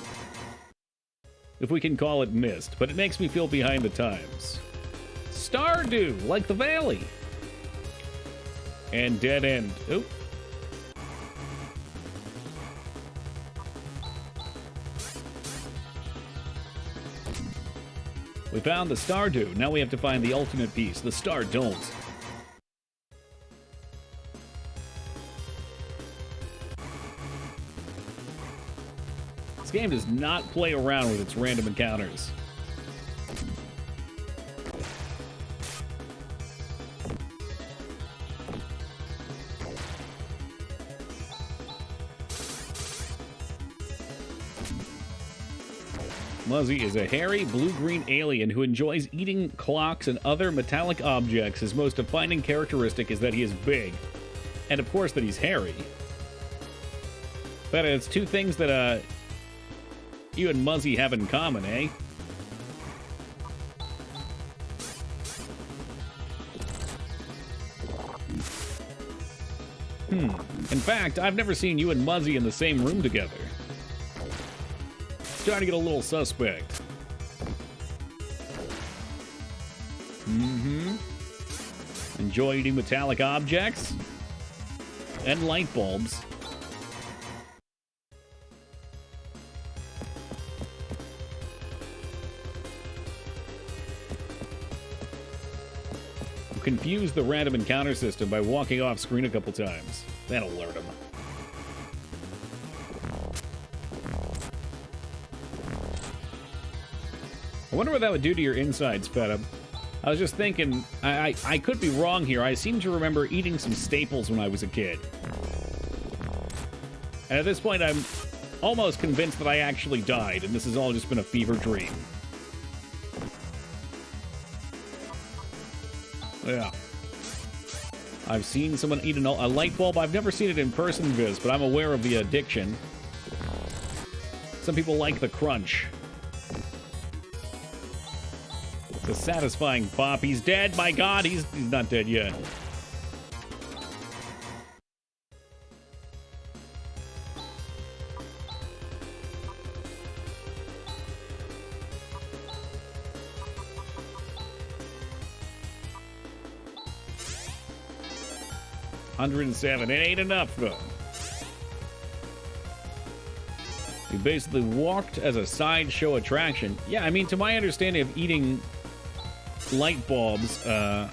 If we can call it missed, but it makes me feel behind the times. Stardew, like the Valley. And Dead End. Oop. We found the Stardew. Now we have to find the ultimate piece, the Star Don't. This game does not play around with its random encounters. Muzzy is a hairy, blue-green alien who enjoys eating clocks and other metallic objects. His most defining characteristic is that he is big. And of course that he's hairy. But it's two things that, you and Muzzy have in common, eh? In fact, I've never seen you and Muzzy in the same room together. Starting to get a little suspect. enjoy eating metallic objects and light bulbs. Confuse the random encounter system by walking off screen a couple times. That'll alert him. I wonder what that would do to your insides, Feta. I was just thinking, I could be wrong here. I seem to remember eating some staples when I was a kid. And at this point, I'm almost convinced that I actually died, and this has all just been a fever dream. Yeah. I've seen someone eat a light bulb. I've never seen it in person, Viz, but I'm aware of the addiction. Some people like the crunch. It's a satisfying pop. He's dead. My God, he's not dead yet. $107. It ain't enough, though. We basically walked as a sideshow attraction. Yeah, I mean, to my understanding of eating light bulbs, I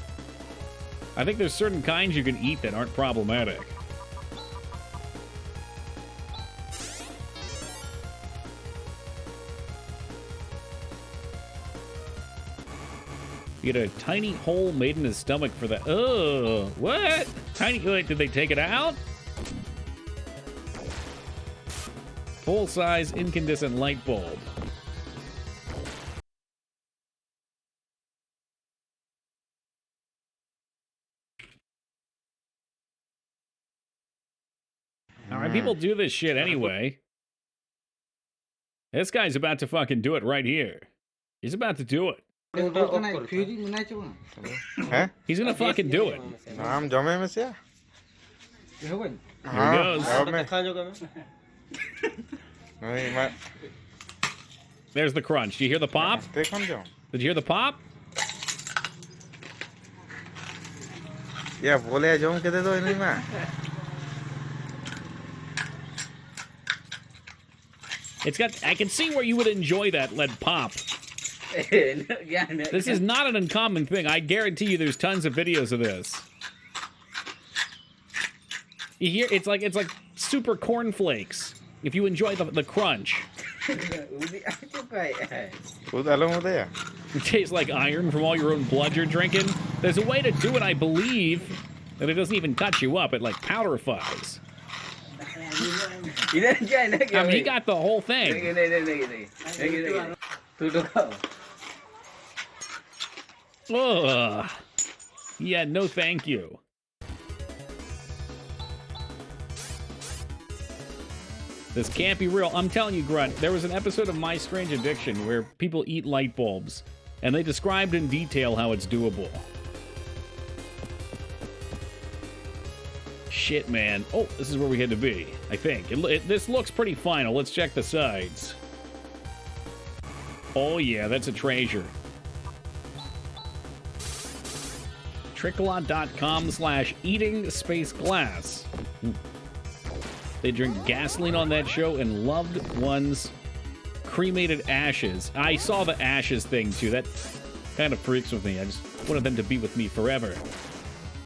think there's certain kinds you can eat that aren't problematic. He had a tiny hole made in his stomach for that. Oh, what? Tiny, wait, did they take it out? Full-size incandescent light bulb. All right, people do this shit anyway. This guy's about to fucking do it right here. He's about to do it. Huh? He's gonna fucking do it. I'm jome में से Here he goes. नहीं मैं There's the crunch. Do you hear the pop? देखो ना Did you hear the pop? या बोले जोम के दे दो नहीं मैं It's got. I can see where you would enjoy that lead pop. This is not an uncommon thing. I guarantee you, there's tons of videos of this. You hear? It's like super cornflakes. If you enjoy the crunch, it tastes like iron from all your own blood you're drinking. There's a way to do it, I believe, that it doesn't even cut you up. It like powderifies. I mean, he got the whole thing. Ugh. Yeah, no thank you. This can't be real. I'm telling you, Grunt, there was an episode of My Strange Addiction where people eat light bulbs, and they described in detail how it's doable. Shit, man. Oh, this is where we had to be, I think. This looks pretty final. Let's check the sides. Oh, yeah, that's a treasure. Trickolot.com/eating-glass. They drink gasoline on that show and loved ones cremated ashes. I saw the ashes thing, too. That kind of freaks with me. I just wanted them to be with me forever.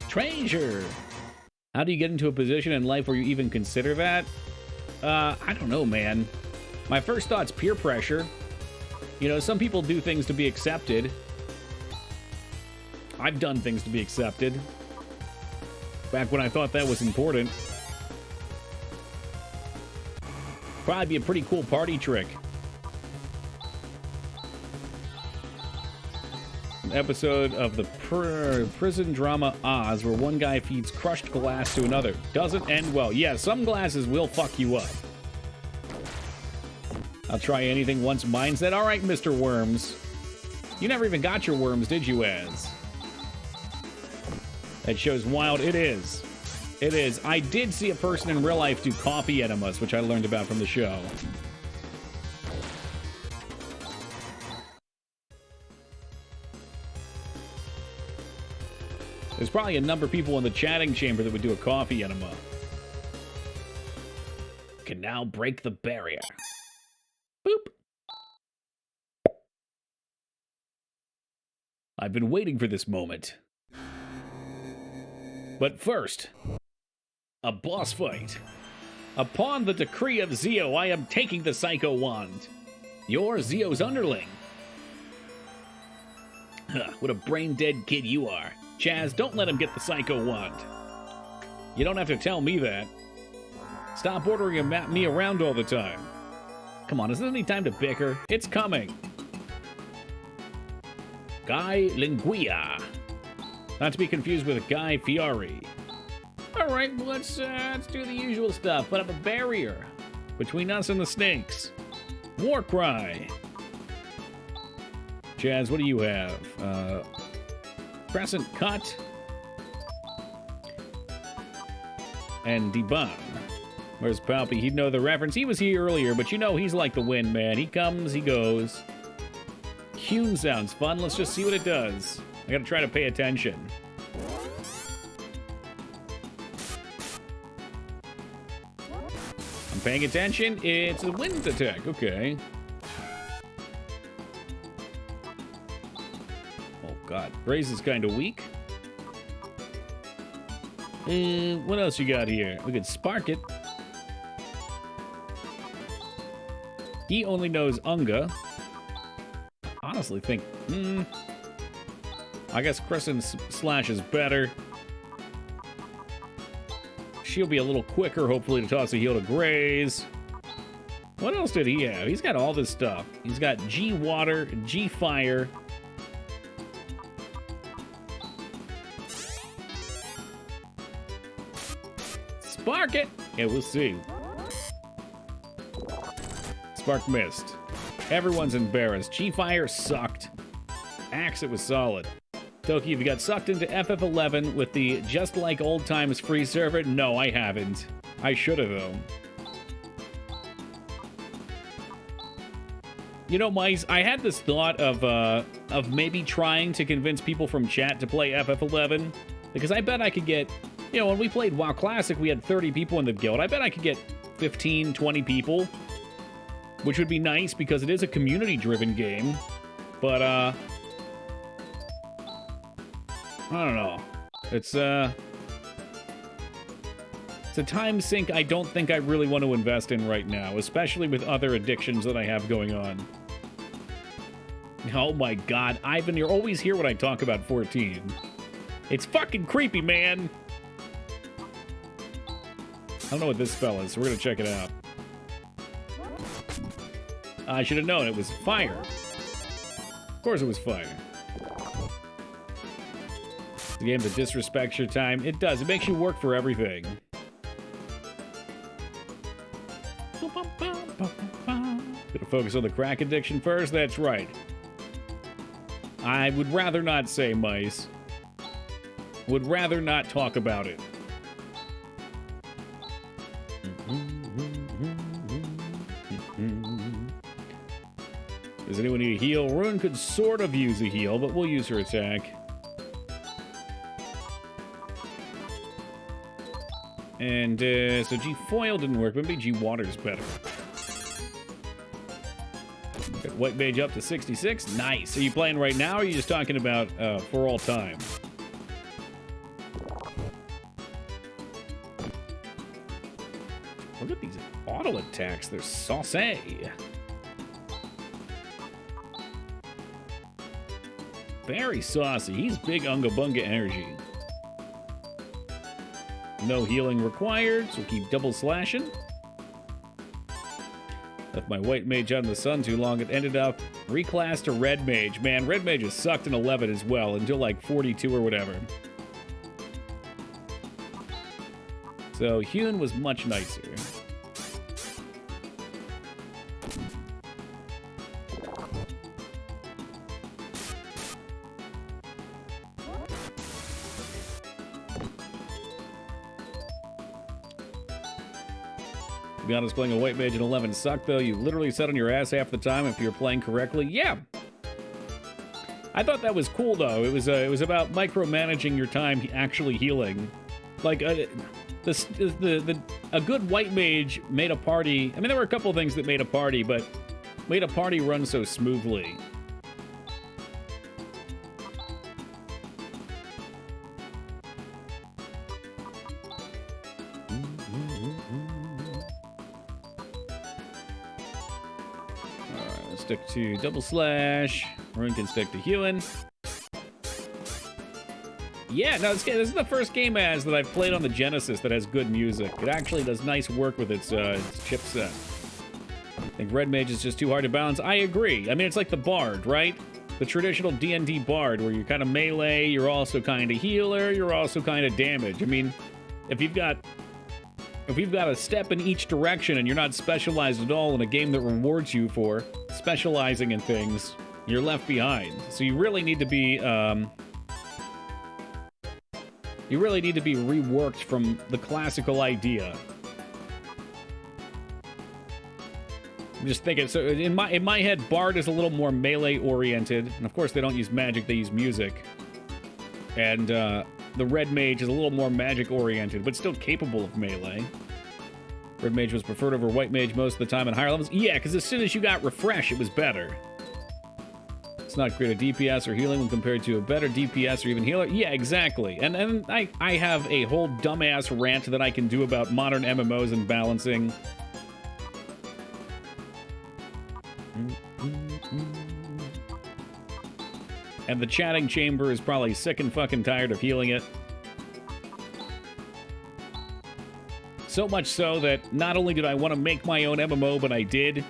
Treasure. How do you get into a position in life where you even consider that? I don't know, man. My first thought's peer pressure. You know, some people do things to be accepted. I've done things to be accepted. Back when I thought that was important. Probably be a pretty cool party trick. An episode of the prison drama Oz where one guy feeds crushed glass to another. Doesn't end well. Yeah, some glasses will fuck you up. I'll try anything once mindset. All right, Mr. Worms. You never even got your worms, did you, Az? That show's wild. It is. It is. I did see a person in real life do coffee enemas, which I learned about from the show. There's probably a number of people in the chatting chamber that would do a coffee enema. Can now break the barrier. Boop. I've been waiting for this moment. But first, a boss fight. Upon the decree of Zio, I am taking the Psycho Wand. You're Zio's underling. What a brain-dead kid you are. Chaz, don't let him get the Psycho Wand. You don't have to tell me that. Stop ordering me around all the time. Come on, is there any time to bicker? It's coming. Guy Linguia. Not to be confused with Guy Fieri. Alright, well, let's do the usual stuff. Put up a barrier between us and the snakes. War cry. Chaz, what do you have? Crescent cut. And debun. Where's Palpy? He'd know the reference. He was here earlier, but you know he's like the wind, man. He comes, he goes. Hune sounds fun. Let's just see what it does. I gotta try to pay attention. I'm paying attention. It's a wind attack. Okay. Oh, God. Braze is kind of weak. What else you got here? We could spark it. He only knows Unga. Honestly think, I guess Crescent Slash is better. She'll be a little quicker, hopefully, to toss a heal to Graze. What else did he have? He's got all this stuff. He's got G Water, G Fire. Spark it! Yeah, we'll see. Spark missed. Everyone's embarrassed. G-Fire sucked. Axe, it was solid. Toki, have you got sucked into FF11 with the Just Like Old Times free server? No, I haven't. I should have, though. You know, Mice, I had this thought of maybe trying to convince people from chat to play FF11, because I bet I could get, you know, when we played WoW Classic, we had 30 people in the guild. I bet I could get 15, 20 people, which would be nice because it is a community-driven game. But, I don't know. It's a time sink I don't think I really want to invest in right now, especially with other addictions that I have going on. Oh my God, Ivan, you're always here when I talk about 14. It's fucking creepy, man! I don't know what this spell is, so we're gonna check it out. I should have known it was fire. Of course it was fire. The game that disrespects your time. It does. It makes you work for everything. Gonna focus on the crack addiction first? That's right. I would rather not say, Mice. Would rather not talk about it. Does anyone need a heal? Rune could sort of use a heal, but we'll use her attack. And, so G-Foil didn't work, but maybe G-Water's better. Got White Mage up to 66. Nice. Are you playing right now, or are you just talking about, for all time? Look at these auto attacks. They're saucy. Very saucy. He's big Unga Bunga energy. No healing required, so keep double slashing. Left my white mage out in the sun too long. It ended up reclassed to red mage. Man, red mage is sucked in 11 as well, until like 42 or whatever. So Hune was much nicer. To be honest, playing a white mage in 11 sucked, though. You literally sat on your ass half the time if you're playing correctly. Yeah. I thought that was cool though. It was about micromanaging your time actually healing. Like a good white mage made a party. I mean, there were a couple things that made a party, but made a party run so smoothly. Alright, let's stick to double slash. Rune can stick to Hewin. Yeah, no, this is the first game as that I've played on the Genesis that has good music. It actually does nice work with its chipset. I think Red Mage is just too hard to balance. I agree. I mean, it's like the Bard, right? The traditional D&D Bard, where you're kind of melee, you're also kind of healer, you're also kind of damage. I mean, if you've got a step in each direction and you're not specialized at all in a game that rewards you for specializing in things, you're left behind. So you really need to be reworked from the classical idea. I'm just thinking, so in my head, Bard is a little more melee oriented, and of course they don't use magic, they use music. And the Red Mage is a little more magic oriented, but still capable of melee. Red Mage was preferred over White Mage most of the time at higher levels. Yeah, because as soon as you got Refresh, it was better. It's not great at DPS or healing when compared to a better DPS or even healer. Yeah, exactly. And I have a whole dumbass rant that I can do about modern MMOs and balancing. And the chatting chamber is probably sick and fucking tired of healing it. So much so that not only did I want to make my own MMO, but I did.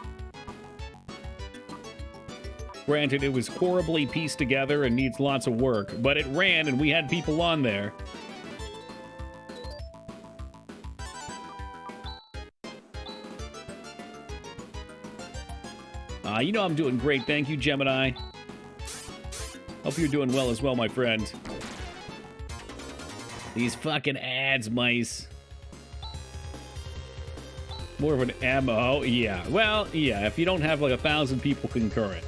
Granted, it was horribly pieced together and needs lots of work, but it ran and we had people on there. You know I'm doing great. Thank you, Gemini. Hope you're doing well as well, my friend. These fucking ads, mice. More of an MO? Yeah. Well, yeah, if you don't have like 1,000 people concurrent.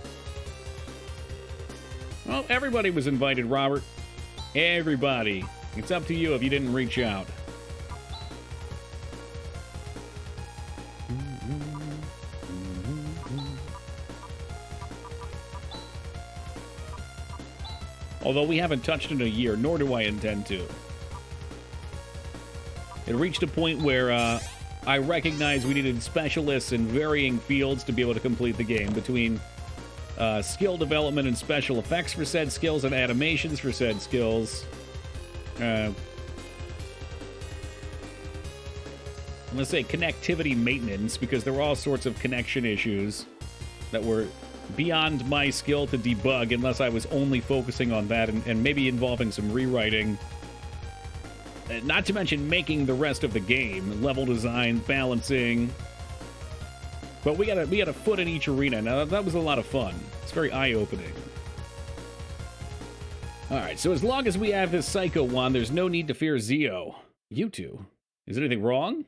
Well, everybody was invited, Robert. Everybody. It's up to you if you didn't reach out. Although we haven't touched it in a year, nor do I intend to. It reached a point where I recognized we needed specialists in varying fields to be able to complete the game, between skill development and special effects for said skills and animations for said skills. I'm going to say connectivity maintenance, because there were all sorts of connection issues that were beyond my skill to debug unless I was only focusing on that, and maybe involving some rewriting. Not to mention making the rest of the game, level design, balancing. But we got a foot in each arena. Now that was a lot of fun. It's very eye-opening. All right, so as long as we have this Psycho Wand, there's no need to fear Zio. You two. Is anything wrong?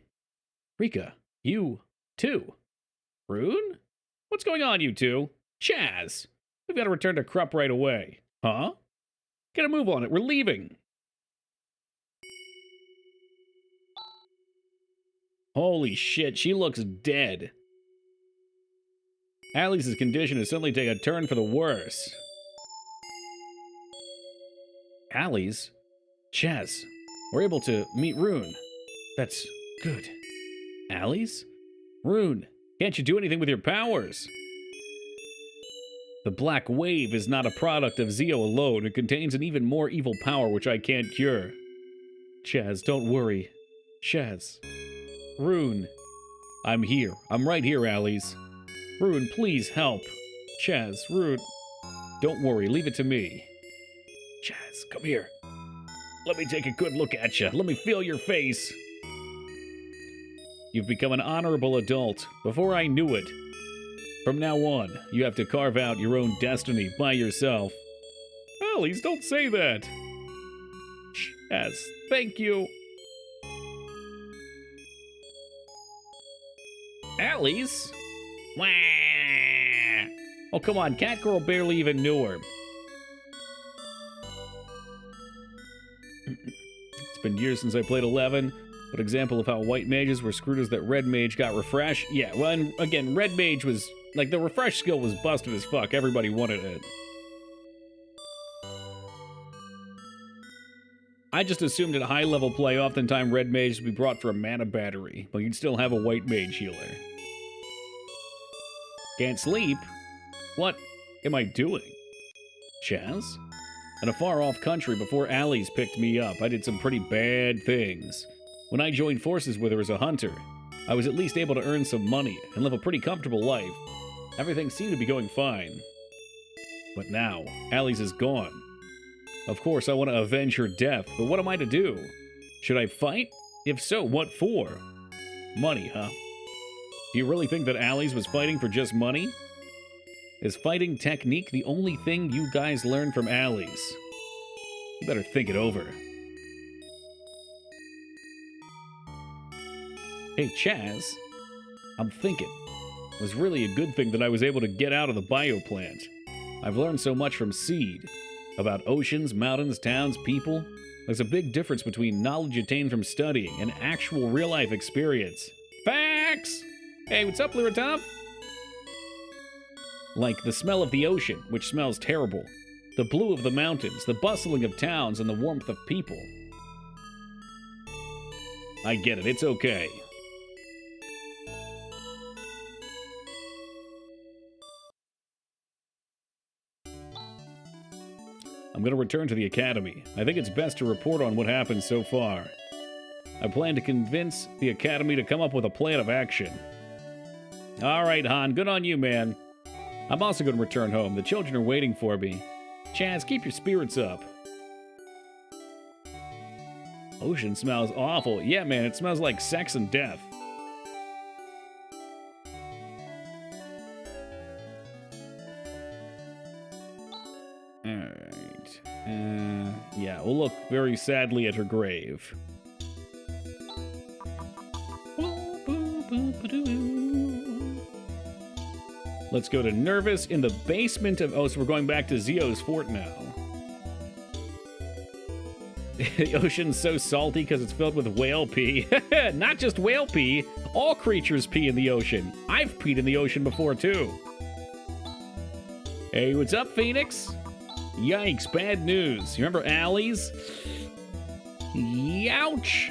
Rika, you too. Rune? What's going on, you two? Chaz, we've got to return to Krupp right away. Huh? Get a move on it. We're leaving. Holy shit, she looks dead. Alice's condition has suddenly taken a turn for the worse. Alice? Chaz, we're able to meet Rune. That's good. Alice? Rune, can't you do anything with your powers? The Black Wave is not a product of Zio alone. It contains an even more evil power which I can't cure. Chaz, don't worry. Chaz. Rune. I'm here. I'm right here, Alice. Rune, please help. Chaz, Rune. Don't worry, leave it to me. Chaz, come here. Let me take a good look at you. Let me feel your face. You've become an honorable adult before I knew it. From now on, you have to carve out your own destiny by yourself. Alice, don't say that. Chaz, thank you. Alice? Wah! Oh, come on, Catgirl barely even knew her. been years since I played 11, but example of how white mages were screwed is that red mage got refresh. Yeah, well, and again, red mage was, like, the refresh skill was busted as fuck. Everybody wanted it. I just assumed at high-level play, oftentimes red mage would be brought for a mana battery, but you'd still have a white mage healer. Can't sleep? What am I doing? Chaz? In a far-off country before Alice picked me up, I did some pretty bad things. When I joined forces with her as a hunter, I was at least able to earn some money and live a pretty comfortable life. Everything seemed to be going fine. But now, Alice is gone. Of course, I want to avenge her death, but what am I to do? Should I fight? If so, what for? Money, huh? Do you really think that Alice was fighting for just money? Is fighting technique the only thing you guys learned from Alice? You better think it over. Hey, Chaz. I'm thinking. It was really a good thing that I was able to get out of the bioplant. I've learned so much from Seed. About oceans, mountains, towns, people. There's a big difference between knowledge attained from studying and actual real-life experience. Facts! Hey, what's up, Liratov? Like the smell of the ocean, which smells terrible. The blue of the mountains, the bustling of towns, and the warmth of people. I get it, it's okay. I'm going to return to the academy. I think it's best to report on what happened so far. I plan to convince the academy to come up with a plan of action. All right, Han, good on you, man. I'm also going to return home. The children are waiting for me. Chaz, keep your spirits up. Ocean smells awful. Yeah, man, it smells like sex and death. Alright. Yeah, we'll look very sadly at her grave. Let's go to Nervous in the basement of... Oh, so we're going back to Zio's fort now. The ocean's so salty because it's filled with whale pee. Not just whale pee. All creatures pee in the ocean. I've peed in the ocean before, too. Hey, what's up, Phoenix? Yikes, bad news. You remember Allie's? Youch!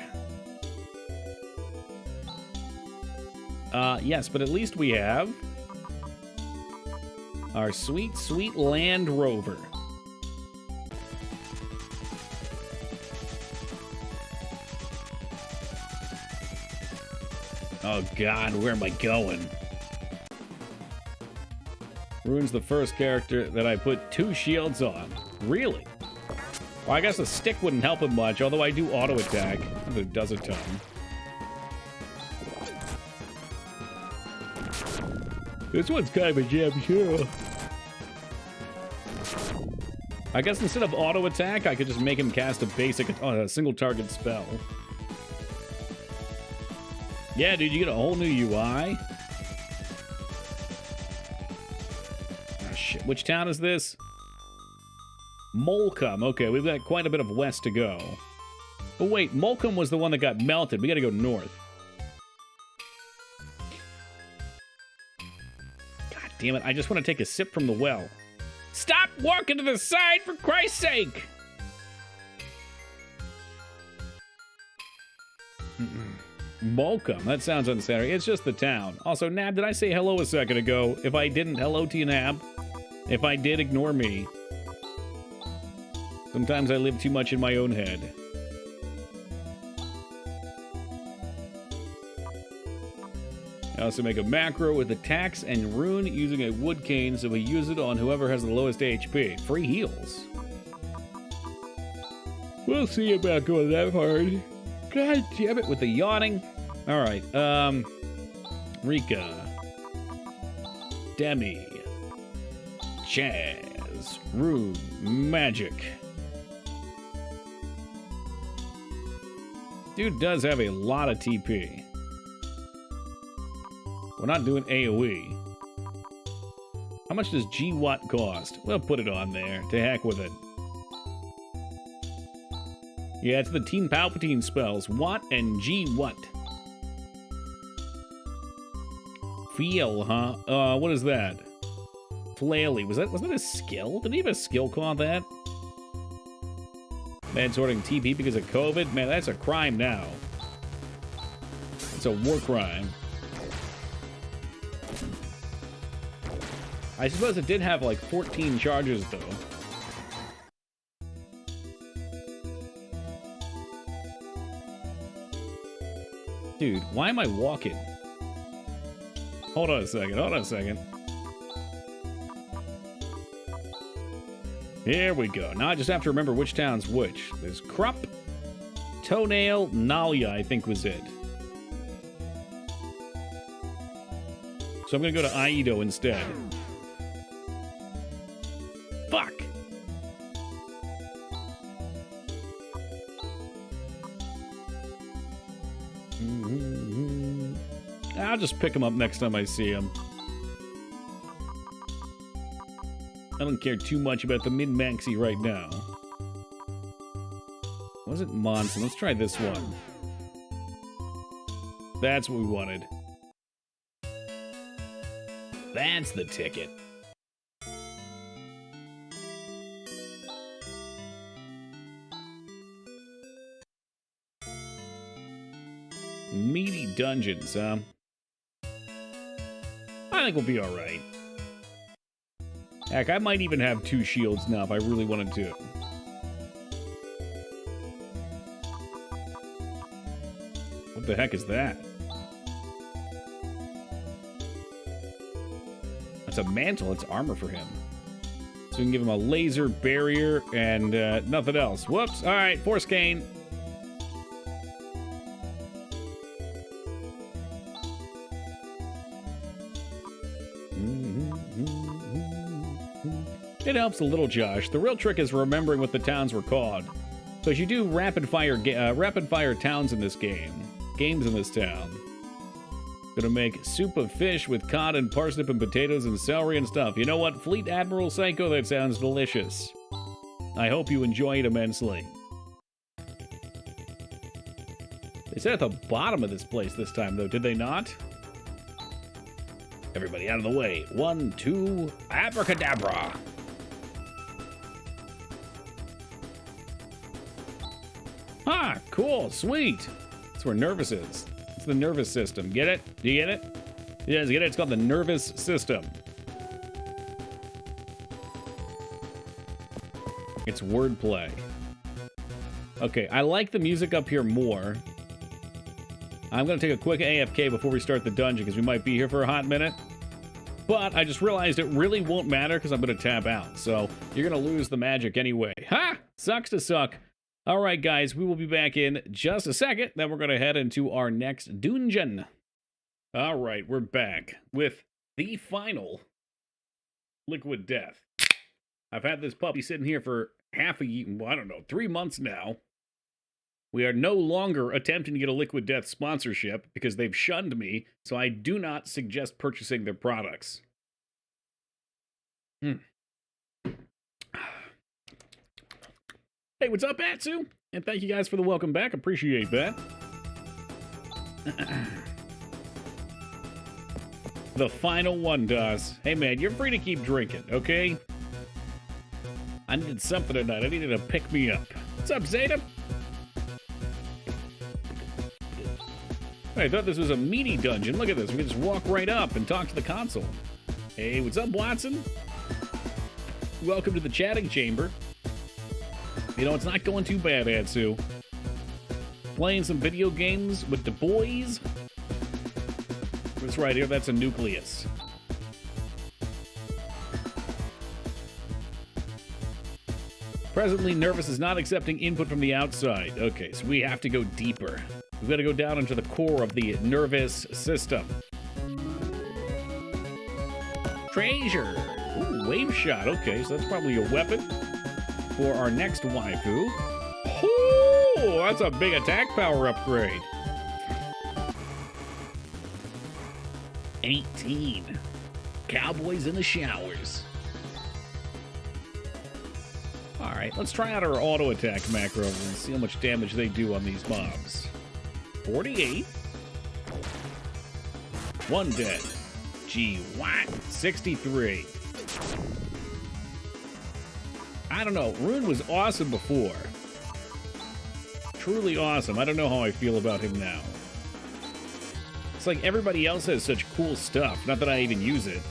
Yes, but at least we have our sweet, sweet Land Rover. Oh god, where am I going? Rune's the first character that I put 2 shields on. Really? Well, I guess a stick wouldn't help him much, although I do auto attack. It does a ton. This one's kind of a gem too. I guess instead of auto attack, I could just make him cast a basic, a single target spell. Yeah, dude, you get a whole new UI. Oh, shit. Which town is this? Molcom. Okay, we've got quite a bit of west to go. Oh, wait, Molcom was the one that got melted. We gotta go north. God damn it, I just want to take a sip from the well. Stop walking to the side, for Christ's sake! Molcom, that sounds unsanitary. It's just the town. Also, Nab, did I say hello a second ago? If I didn't, hello to you, Nab. If I did, ignore me. Sometimes I live too much in my own head. I also make a macro with attacks and rune using a wood cane, so we use it on whoever has the lowest HP. Free heals. We'll see about going that hard. God damn it with the yawning. Alright, Rika. Demi. Chaz. Rune. Magic. Dude does have a lot of TP. We're not doing AoE. How much does G-Watt cost? We'll put it on there. To heck with it. Yeah, it's the Team Palpatine spells. What and G what? Feel, huh? What is that? Flaily. Wasn't that a skill? Did he have a skill called that? Man sorting TP because of COVID? Man, that's a crime now. It's a war crime. I suppose it did have like 14 charges though. Dude, why am I walking? Hold on a second. Here we go. Now I just have to remember which town's which. There's Krupp, Toenail, Nalia, I think was it. So I'm gonna go to Aido instead. Fuck! I'll just pick him up next time I see him. I don't care too much about the min-maxi right now. Wasn't Monson? Let's try this one. That's what we wanted. That's the ticket. Meaty dungeons, huh? I think we'll be alright. Heck, I might even have 2 shields now if I really wanted to. What the heck is that? That's a mantle. It's armor for him. So we can give him a laser barrier and nothing else. Whoops. All right, Force Cane. It helps a little, Josh. The real trick is remembering what the towns were called. Because you do rapid fire towns in this game. Games in this town. Gonna make soup of fish with cod and parsnip and potatoes and celery and stuff. You know what? Fleet Admiral Psycho, that sounds delicious. I hope you enjoy it immensely. They said at the bottom of this place this time, though, did they not? Everybody out of the way. 1, 2, abracadabra. Ah, cool, sweet. That's where nervous is. It's the nervous system. Get it? Do you get it? Yes, get it? It's called the nervous system. It's wordplay. Okay, I like the music up here more. I'm going to take a quick AFK before we start the dungeon because we might be here for a hot minute. But I just realized it really won't matter because I'm going to tap out. So you're going to lose the magic anyway. Ha! Sucks to suck. All right, guys, we will be back in just a second. Then we're going to head into our next dungeon. All right, we're back with the final Liquid Death. I've had this puppy sitting here for half a year, well, I don't know, 3 months now. We are no longer attempting to get a Liquid Death sponsorship because they've shunned me, so I do not suggest purchasing their products. Hey, what's up, Atsu? And thank you guys for the welcome back. Appreciate that. The final one does. Hey, man, you're free to keep drinking, okay? I needed something tonight. I needed to pick me up. What's up, Zeta? I thought this was a meaty dungeon. Look at this. We can just walk right up and talk to the console. Hey, what's up, Watson? Welcome to the chatting chamber. You know, it's not going too bad, Atsu. Playing some video games with the boys. That's right here. That's a nucleus. Presently, Nervous is not accepting input from the outside. Okay, so we have to go deeper. We've got to go down into the core of the Nervous system. Treasure! Ooh, wave shot. Okay, so that's probably a weapon for our next waifu. Ooh, that's a big attack power upgrade. 18. Cowboys in the showers. Alright, let's try out our auto attack macro and see how much damage they do on these mobs. 48. 1 dead. Gee, what? 63. I don't know. Rune was awesome before. Truly awesome. I don't know how I feel about him now. It's like everybody else has such cool stuff. Not that I even use it.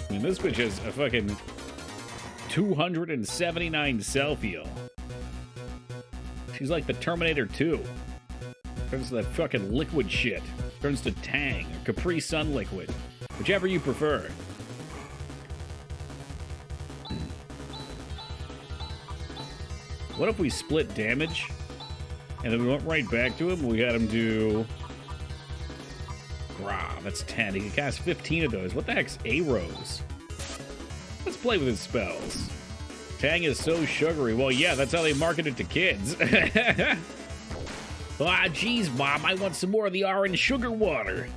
I mean, this bitch has a fucking 279 self-heal. She's like the Terminator 2. Turns to that fucking liquid shit. Turns to Tang or Capri Sun liquid. Whichever you prefer. What if we split damage? And then we went right back to him? We had him do... Grah, that's 10. He can cast 15 of those. What the heck's A-Rose? Let's play with his spells. Tang is so sugary. Well, yeah, that's how they market it to kids. Ah, jeez, Mom, I want some more of the orange sugar water.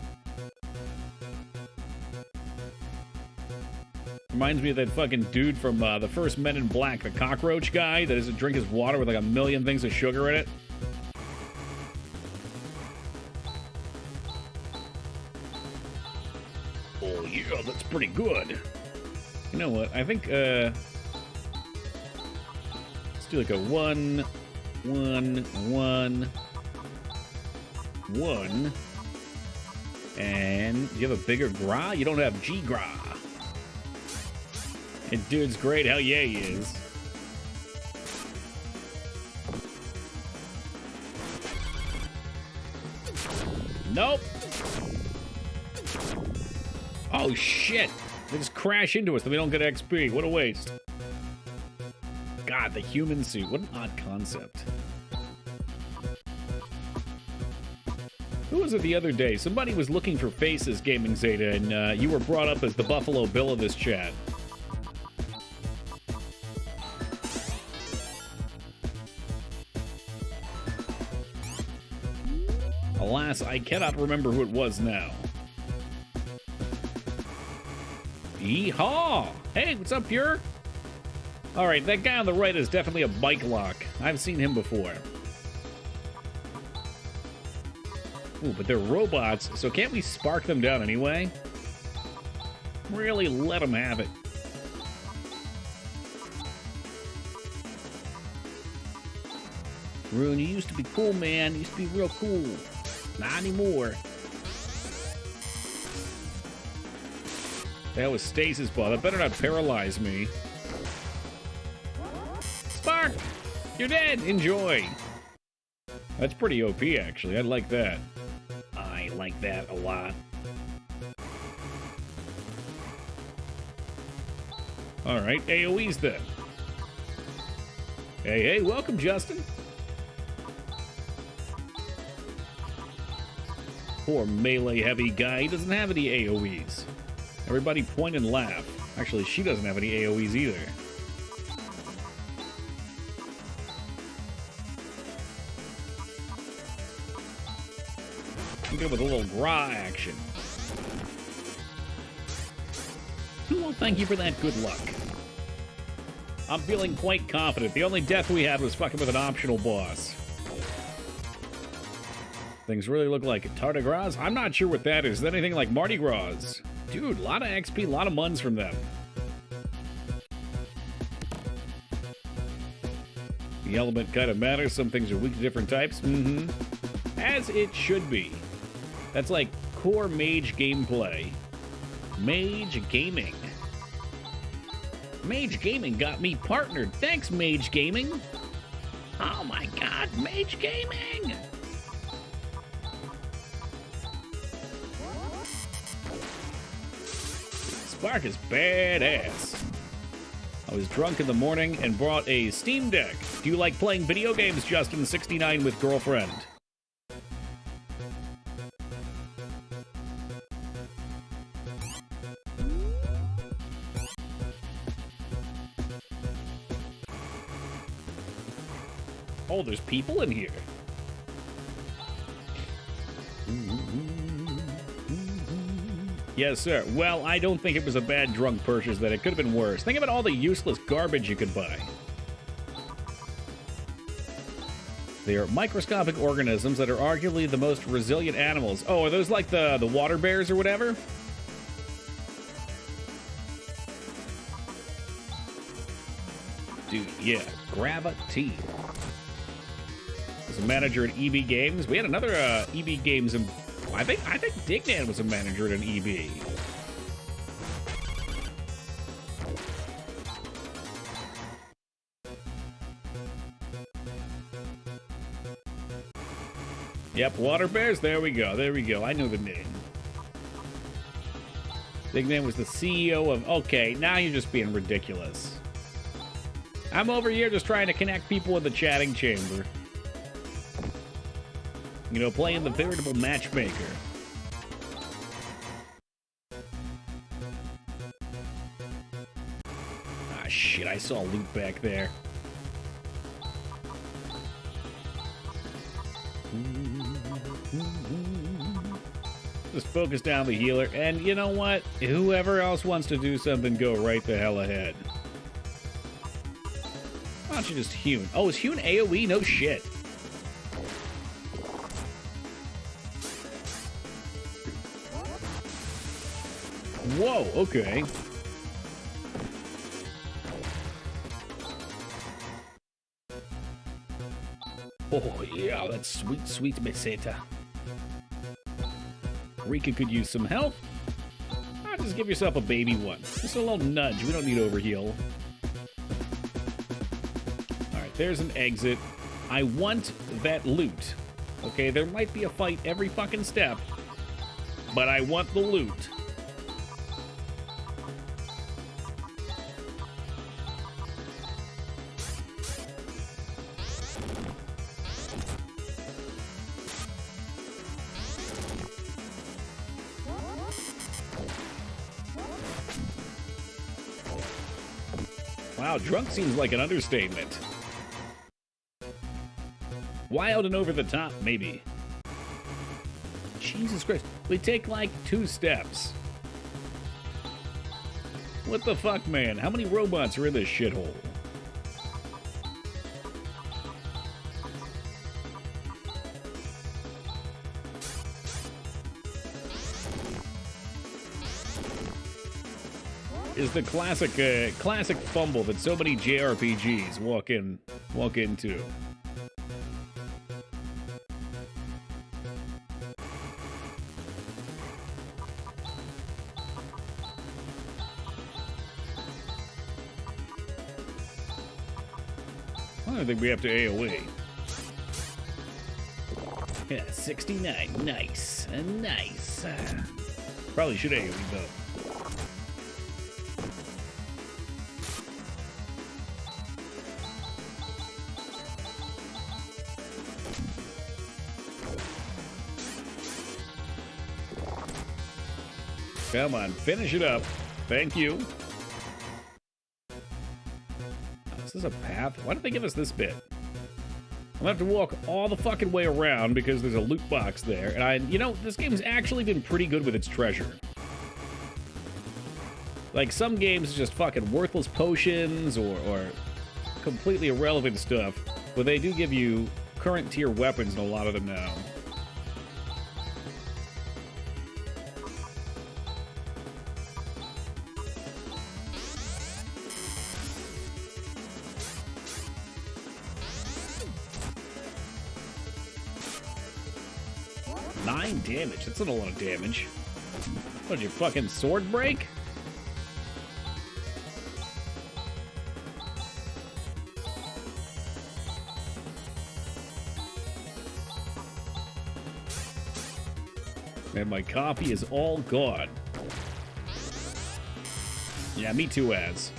Reminds me of that fucking dude from the first Men in Black, the cockroach guy that doesn't drink his water with like a million things of sugar in it. Oh, yeah, that's pretty good. You know what? I think, let's do like a 1, 1, 1, 1. And you have a bigger Gra? You don't have G Gra. And dude's great. Hell yeah, he is. Nope. Oh, shit. They just crash into us, then we don't get XP. What a waste. God, the human suit. What an odd concept. Who was it the other day? Somebody was looking for faces, Gaming Zeta, and you were brought up as the Buffalo Bill of this chat. Alas, I cannot remember who it was now. Yeehaw! Hey, what's up, Pure? Alright, that guy on the right is definitely a bike lock. I've seen him before. Ooh, but they're robots, so can't we spark them down anyway? Really let them have it. Rune, you used to be cool, man. You used to be real cool. Not anymore. That was Stasis Ball. That better not paralyze me. Spark! You're dead! Enjoy! That's pretty OP, actually. I like that. I like that a lot. Alright, AoE's then. Hey, welcome, Justin. Poor melee-heavy guy. He doesn't have any AoEs. Everybody point and laugh. Actually, she doesn't have any AoEs either. I'm good with a little Gra action. Well, thank you for that good luck. I'm feeling quite confident. The only death we had was fucking with an optional boss. Things really look like Tardigrades. I'm not sure what that is. Is that anything like Mardi Gras? Dude, a lot of XP, a lot of muns from them. The element kind of matters. Some things are weak to different types. As it should be. That's like core mage gameplay. Mage Gaming. Mage Gaming got me partnered. Thanks, Mage Gaming. Oh my god, Mage Gaming! Spark is badass. I was drunk in the morning and brought a Steam Deck. Do you like playing video games, Justin69 with girlfriend? Oh, there's people in here. Yes, sir. Well, I don't think it was a bad drug purchase, that it could have been worse. Think about all the useless garbage you could buy. They are microscopic organisms that are arguably the most resilient animals. Oh, are those like the water bears or whatever? Dude, yeah. Gravity. Was a manager at EB Games. We had another EB Games. I think Dignan was a manager at an EB. Yep, water bears. There we go. There we go. I know the name. Dignan was the CEO of... Okay, now you're just being ridiculous. I'm over here just trying to connect people with the chatting chamber. You know, playing the veritable matchmaker. Ah, shit, I saw loot back there. Just focus down the healer, and you know what? Whoever else wants to do something, go right the hell ahead. Why don't you just hewn? Oh, is hewn AoE? No shit. Whoa, okay. Oh, yeah, that's sweet, sweet meseta. Rika could use some help. Just give yourself a baby one. Just a little nudge. We don't need overheal. Alright, there's an exit. I want that loot. Okay, there might be a fight every fucking step, but I want the loot. Wow, drunk seems like an understatement. Wild and over the top, maybe. Jesus Christ. We take like 2 steps. What the fuck, man? How many robots are in this shithole? Is the classic fumble that so many JRPGs walk into. I don't think we have to AoE. Yeah, 69. Nice. Nice. Probably should AoE, though. Come on, finish it up. Thank you. Is this a path? Why did they give us this bit? I'm gonna have to walk all the fucking way around because there's a loot box there. And you know, this game's actually been pretty good with its treasure. Like, some games just fucking worthless potions or completely irrelevant stuff. But they do give you current tier weapons in a lot of them now. Damage. That's not a lot of damage. What, did your fucking sword break? And my coffee is all gone. Yeah, me too, Az.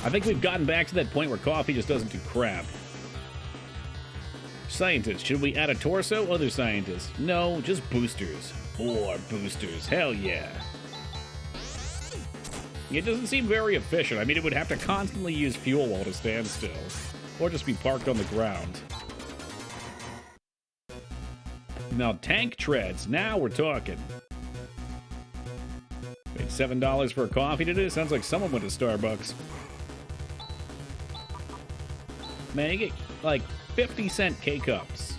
I think we've gotten back to that point where coffee just doesn't do crap. Scientists, should we add a torso? Other scientists. No, just boosters. More boosters. Hell yeah. It doesn't seem very efficient. I mean, it would have to constantly use fuel while to stand still. Or just be parked on the ground. Now, tank treads. Now we're talking. $7 for a coffee today? Sounds like someone went to Starbucks. Man, you get like 50-cent K-Cups.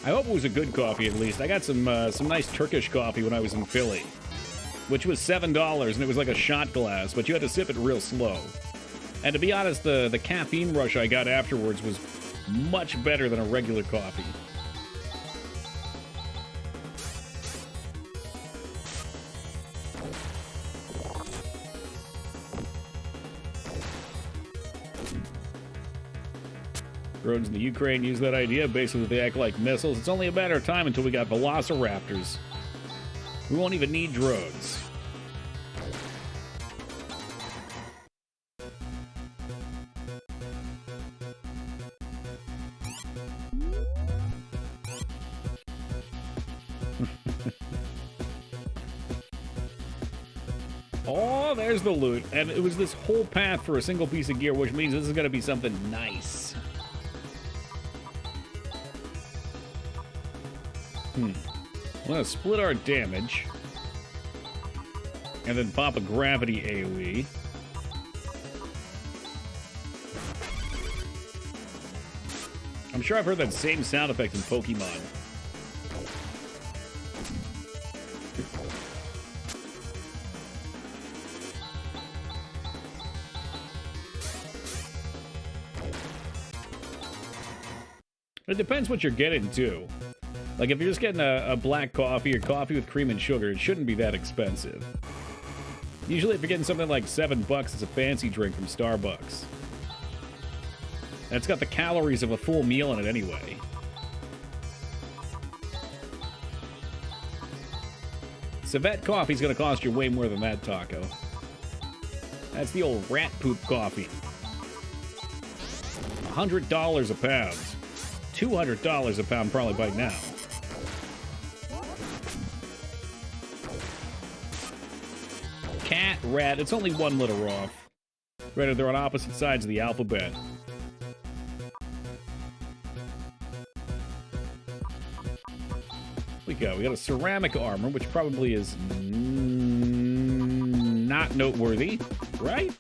I hope it was a good coffee at least. I got some nice Turkish coffee when I was in Philly, which was $7, and it was like a shot glass, but you had to sip it real slow. And to be honest, the caffeine rush I got afterwards was much better than a regular coffee. Drones in the Ukraine use that idea. Basically, they act like missiles. It's only a matter of time until we got velociraptors. We won't even need drones. Oh, there's the loot. And it was this whole path for a single piece of gear, which means this is going to be something nice. I'm gonna split our damage. And then pop a gravity AoE. I'm sure I've heard that same sound effect in Pokemon. It depends what you're getting, too. Like, if you're just getting a black coffee or coffee with cream and sugar, it shouldn't be that expensive. Usually, if you're getting something like $7, it's a fancy drink from Starbucks. And it's got the calories of a full meal in it anyway. Civet coffee's gonna cost you way more than that, Taco. That's the old rat poop coffee. $100 a pound. $200 a pound probably by now. Cat, rat, it's only one letter off. Granted, they're on opposite sides of the alphabet. We got a ceramic armor, which probably is not noteworthy, right?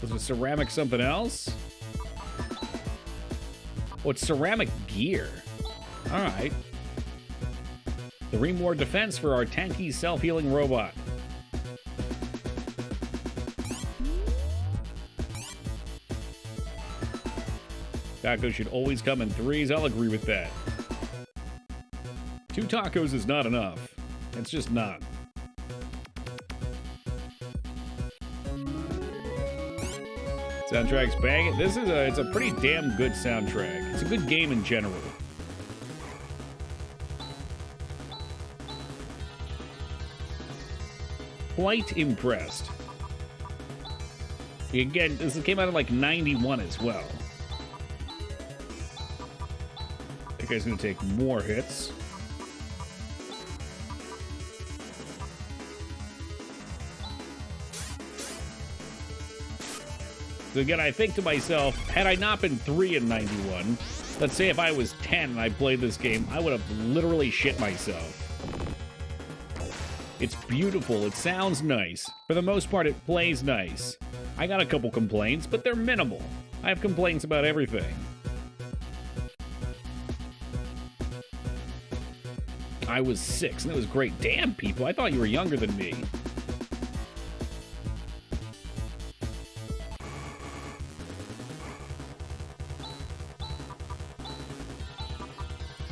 Was it ceramic something else? Oh, it's ceramic gear. All right. 3 more defense for our tanky self-healing robot. Tacos should always come in 3s. I'll agree with that. 2 tacos is not enough. It's just not. Soundtrack's banging. It's a pretty damn good soundtrack. It's a good game in general. Quite impressed. Again, this came out in like 91 as well. That guy's gonna take more hits. So again, I think to myself, had I not been 3 in 91, let's say if I was 10 and I played this game, I would have literally shit myself. It's beautiful, it sounds nice. For the most part, it plays nice. I got a couple complaints, but they're minimal. I have complaints about everything. I was 6, and it was great. Damn, people, I thought you were younger than me.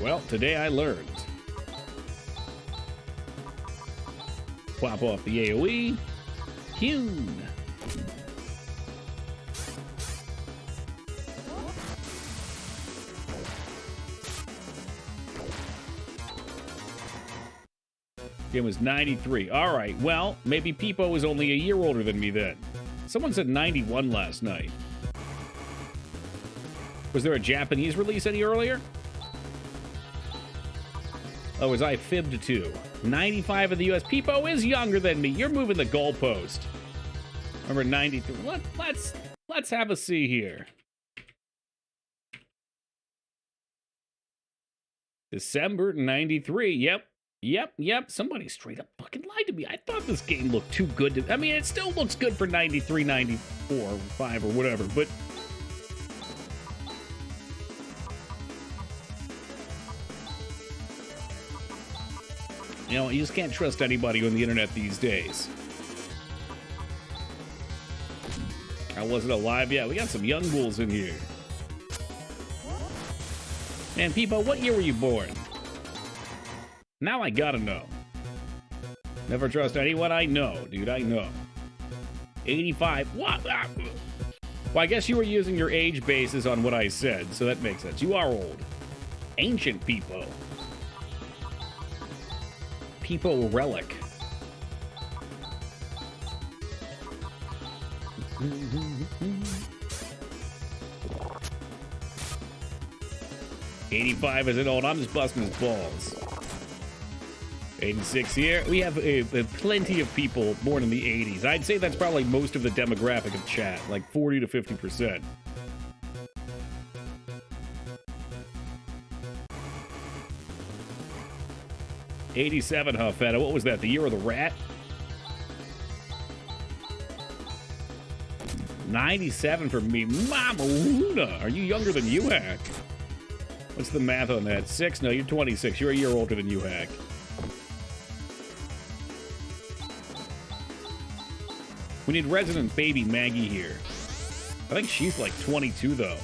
Well, today I learned. Pop off the AoE. Hewn. Game was 93. All right, well, maybe Peepo was only a year older than me then. Someone said 91 last night. Was there a Japanese release any earlier? Oh, was I fibbed too? 95 in the US. Peepo is younger than me. You're moving the goalpost. Remember 93. Let's have a see here. December 93. Yep. Somebody straight up fucking lied to me. I thought this game looked too good to... I mean, it still looks good for 93, 94, 5, or whatever, but... You know, you just can't trust anybody on the internet these days. I wasn't alive yet. We got some young bulls in here. Man, Peepo, what year were you born? Now I gotta know. Never trust anyone I know, dude. I know. 85. What? Well, I guess you were using your age basis on what I said, so that makes sense. You are old. Ancient Peepo. Peepo relic. $85 isn't old. I'm just busting his balls. 86 here. We have plenty of people born in the 80s. I'd say that's probably most of the demographic of chat, like 40 to 50%. '87, Huffetta. What was that? The year of the rat? 97 for me. Mama Luna. Are you younger than UHack? What's the math on that? 6? No, you're 26. You're a year older than UHack. We need resident baby Maggie here. I think she's like 22, though.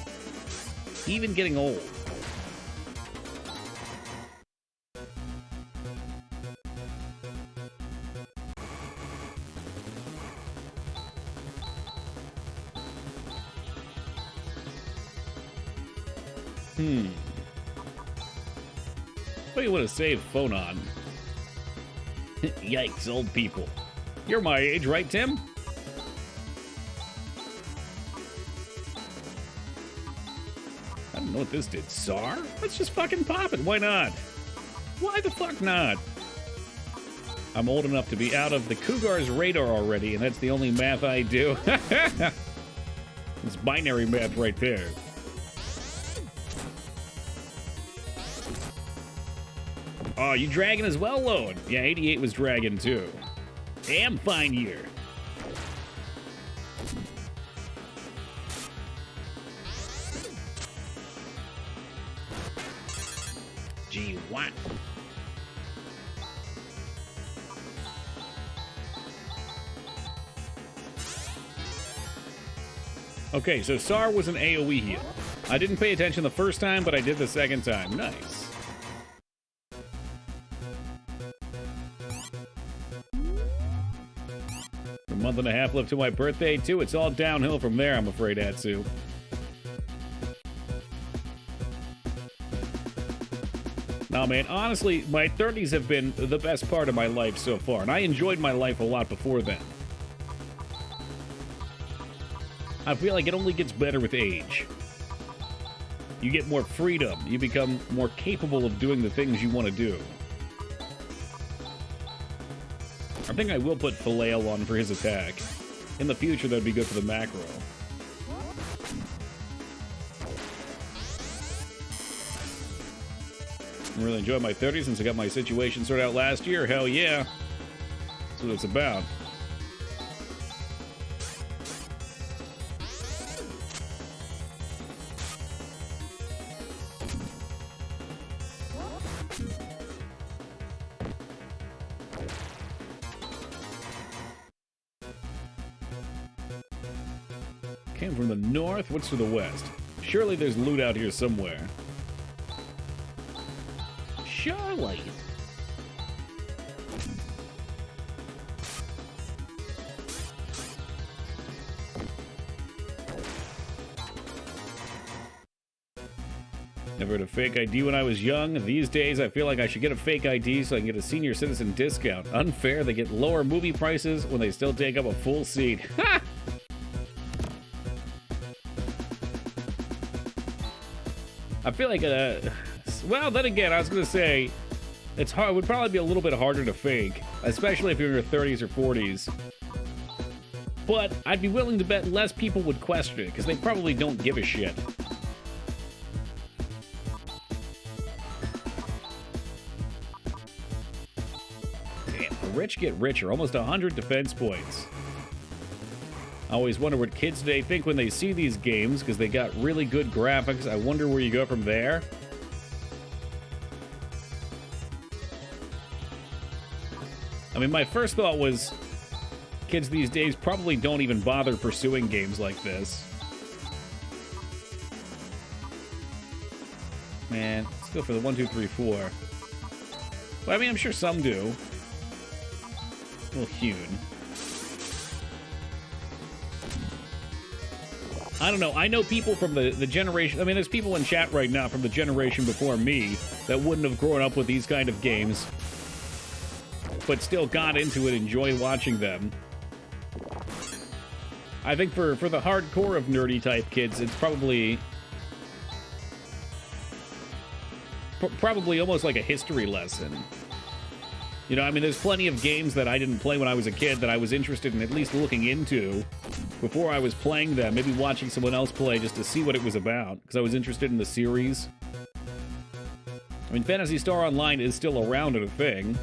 Even getting old. What do you want to save phone on? Yikes, old people. You're my age, right, Tim? I don't know what this did. SAR? Let's just fucking pop it. Why not? Why the fuck not? I'm old enough to be out of the Cougar's radar already, and that's the only math I do. It's binary math right there. Oh, you Dragon as well, Lone? Yeah, 88 was Dragon, too. Damn fine year. Gee, what? Okay, so SAR was an AoE heal. I didn't pay attention the first time, but I did the second time. Nice. A month and a half left to my birthday, too. It's all downhill from there, I'm afraid, Atsu. Nah, man, honestly, my 30s have been the best part of my life so far, and I enjoyed my life a lot before then. I feel like it only gets better with age. You get more freedom. You become more capable of doing the things you want to do. I think I will put Flail on for his attack. In the future, that'd be good for the macro. I really enjoyed my 30s since I got my situation sorted out last year. Hell yeah. That's what it's about. Came from the north? What's to the west? Surely there's loot out here somewhere. Surely. Never had a fake ID when I was young. These days, I feel like I should get a fake ID so I can get a senior citizen discount. Unfair, they get lower movie prices when they still take up a full seat. Ha! I feel like, well, then again, I was going to say, it's hard. It would probably be a little bit harder to fake, especially if you're in your 30s or 40s. But I'd be willing to bet less people would question it, because they probably don't give a shit. rich get richer. Almost 100 defense points. I always wonder what kids today think when they see these games, because they got really good graphics. I wonder where you go from there. I mean, my first thought was kids these days probably don't even bother pursuing games like this. Man, let's go for the 1, 2, 3, 4. Well, I mean, I'm sure some do. A little hewn. I don't know. I know people from the generation... I mean, there's people in chat right now from the generation before me that wouldn't have grown up with these kind of games, but still got into it, enjoy watching them. I think for the hardcore of nerdy type kids, it's probably almost like a history lesson. You know, I mean, there's plenty of games that I didn't play when I was a kid that I was interested in at least looking into before I was playing them, maybe watching someone else play just to see what it was about, because I was interested in the series. I mean, Phantasy Star Online is still around and a thing.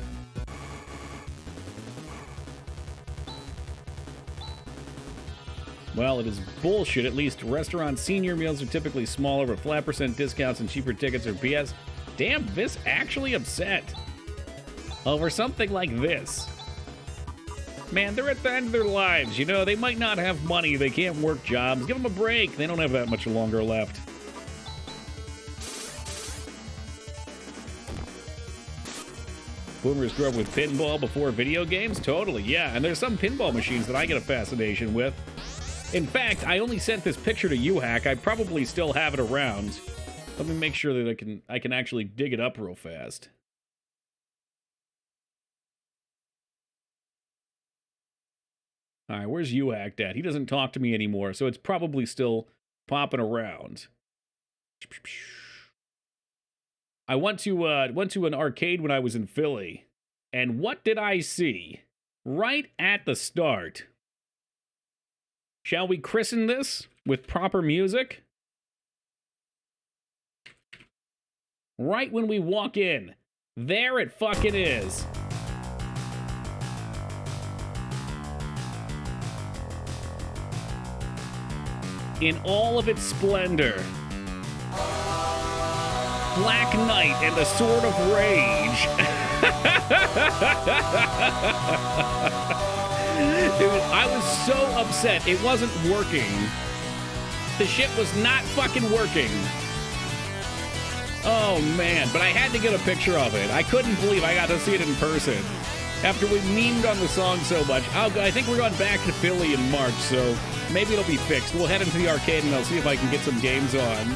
Well, it is bullshit. At least restaurant senior meals are typically smaller, with flat % discounts and cheaper tickets or BS. Damn, this actually upset over something like this. Man, they're at the end of their lives, you know? They might not have money, they can't work jobs. Give them a break. They don't have that much longer left. Boomers grew up with pinball before video games? Totally, yeah. And there's some pinball machines that I get a fascination with. In fact, I only sent this picture to you, Hack. I probably still have it around. Let me make sure that I can actually dig it up real fast. All right, where's UACT at? He doesn't talk to me anymore, so it's probably still popping around. I went to an arcade when I was in Philly, and what did I see? Right at the start. Shall we christen this with proper music? Right when we walk in, there it fucking is. In all of its splendor. Black Knight and the Sword of Rage. Dude, I was so upset. It wasn't working. The shit was not fucking working. Oh, man. But I had to get a picture of it. I couldn't believe I got to see it in person. After we memed on the song so much. I think we're going back to Philly in March, so maybe it'll be fixed. We'll head into the arcade and I'll see if I can get some games on.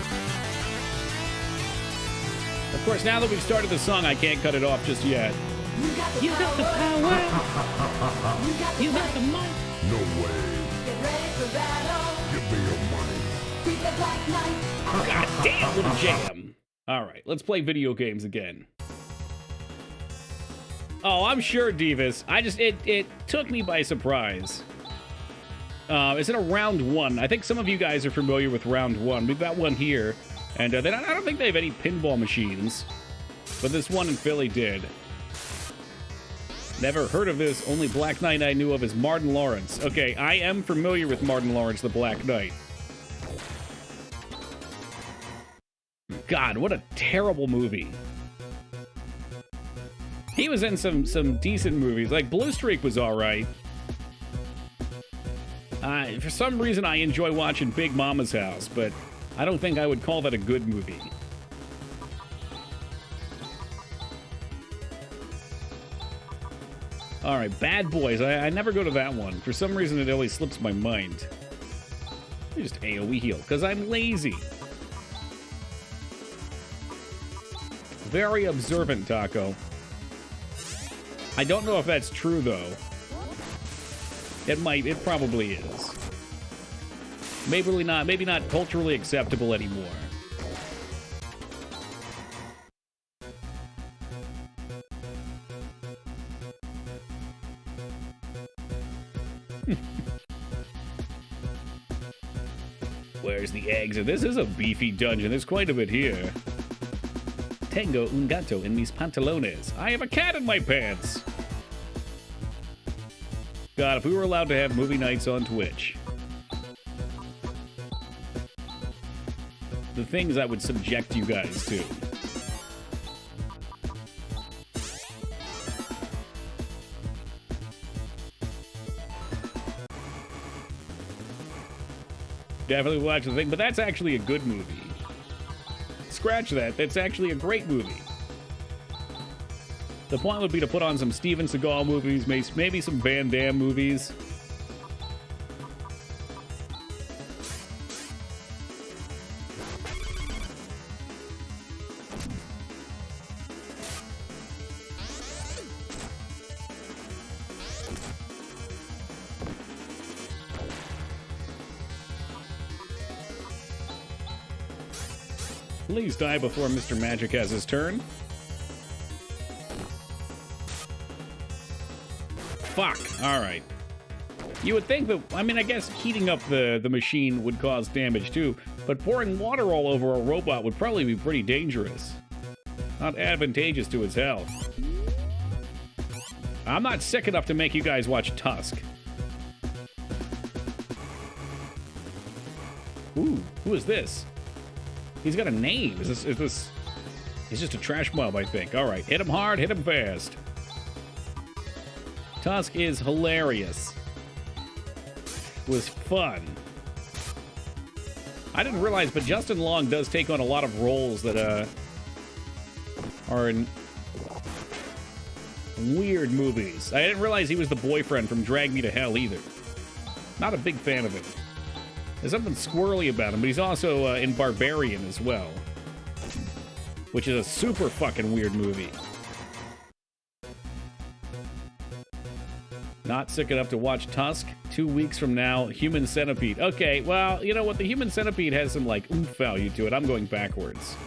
Of course, now that we've started the song, I can't cut it off just yet. You got the power. You got the money. No way. Get ready for battle. Give me your money. Beat the Black Knight. God damn, little jam. All right, let's play video games again. Oh, I'm sure, Divas. It took me by surprise. Is it a round one? I think some of you guys are familiar with round one. We've got one here, and I don't think they have any pinball machines, but this one in Philly did. Never heard of this. Only Black Knight I knew of is Martin Lawrence. Okay, I am familiar with Martin Lawrence, the Black Knight. God, what a terrible movie. He was in some decent movies. Like, Blue Streak was alright. For some reason, I enjoy watching Big Mama's House, but I don't think I would call that a good movie. Alright, Bad Boys. I never go to that one. For some reason, it always slips my mind. I just AoE heal, because I'm lazy. Very observant, Taco. I don't know if that's true, though. It probably is. Maybe not culturally acceptable anymore. Where's the eggs? This is a beefy dungeon. There's quite a bit here. Tengo un gato en mis pantalones. I have a cat in my pants. God, if we were allowed to have movie nights on Twitch. The things I would subject you guys to. Definitely watch the thing, but that's actually a good movie. Scratch that. That's actually a great movie. The point would be to put on some Steven Seagal movies, maybe some Van Damme movies. Please die before Mr. Magic has his turn. Fuck. All right. You would think that, I mean, I guess heating up the machine would cause damage too, but pouring water all over a robot would probably be pretty dangerous. Not advantageous to his health. I'm not sick enough to make you guys watch Tusk. Ooh, who is this? He's got a name. Is this... He's just a trash mob, I think. All right, hit him hard, hit him fast. Tusk is hilarious. It was fun. I didn't realize, but Justin Long does take on a lot of roles that are in weird movies. I didn't realize he was the boyfriend from Drag Me to Hell either. Not a big fan of it. There's something squirrely about him, but he's also in Barbarian as well, which is a super fucking weird movie. Not sick enough to watch Tusk? 2 weeks from now, Human Centipede. Okay, well, you know what? The Human Centipede has some, like, oomph value to it. I'm going backwards.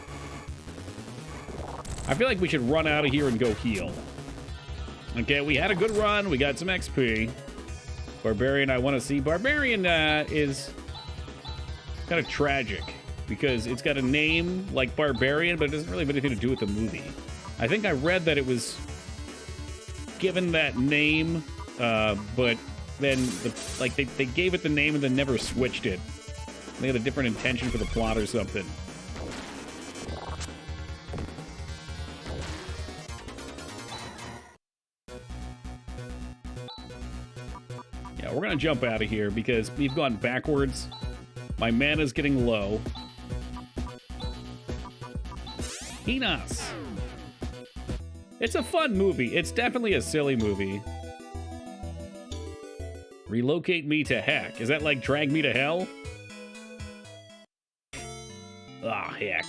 I feel like we should run out of here and go heal. Okay, we had a good run. We got some XP. Barbarian, I want to see. Barbarian is kind of tragic because it's got a name like Barbarian, but it doesn't really have anything to do with the movie. I think I read that it was given that name, but then they gave it the name and then never switched it. They had a different intention for the plot or something. Yeah, we're gonna jump out of here because we've gone backwards. My mana's getting low. Enos. It's a fun movie. It's definitely a silly movie. Relocate me to heck. Is that like drag me to hell? Ah, heck.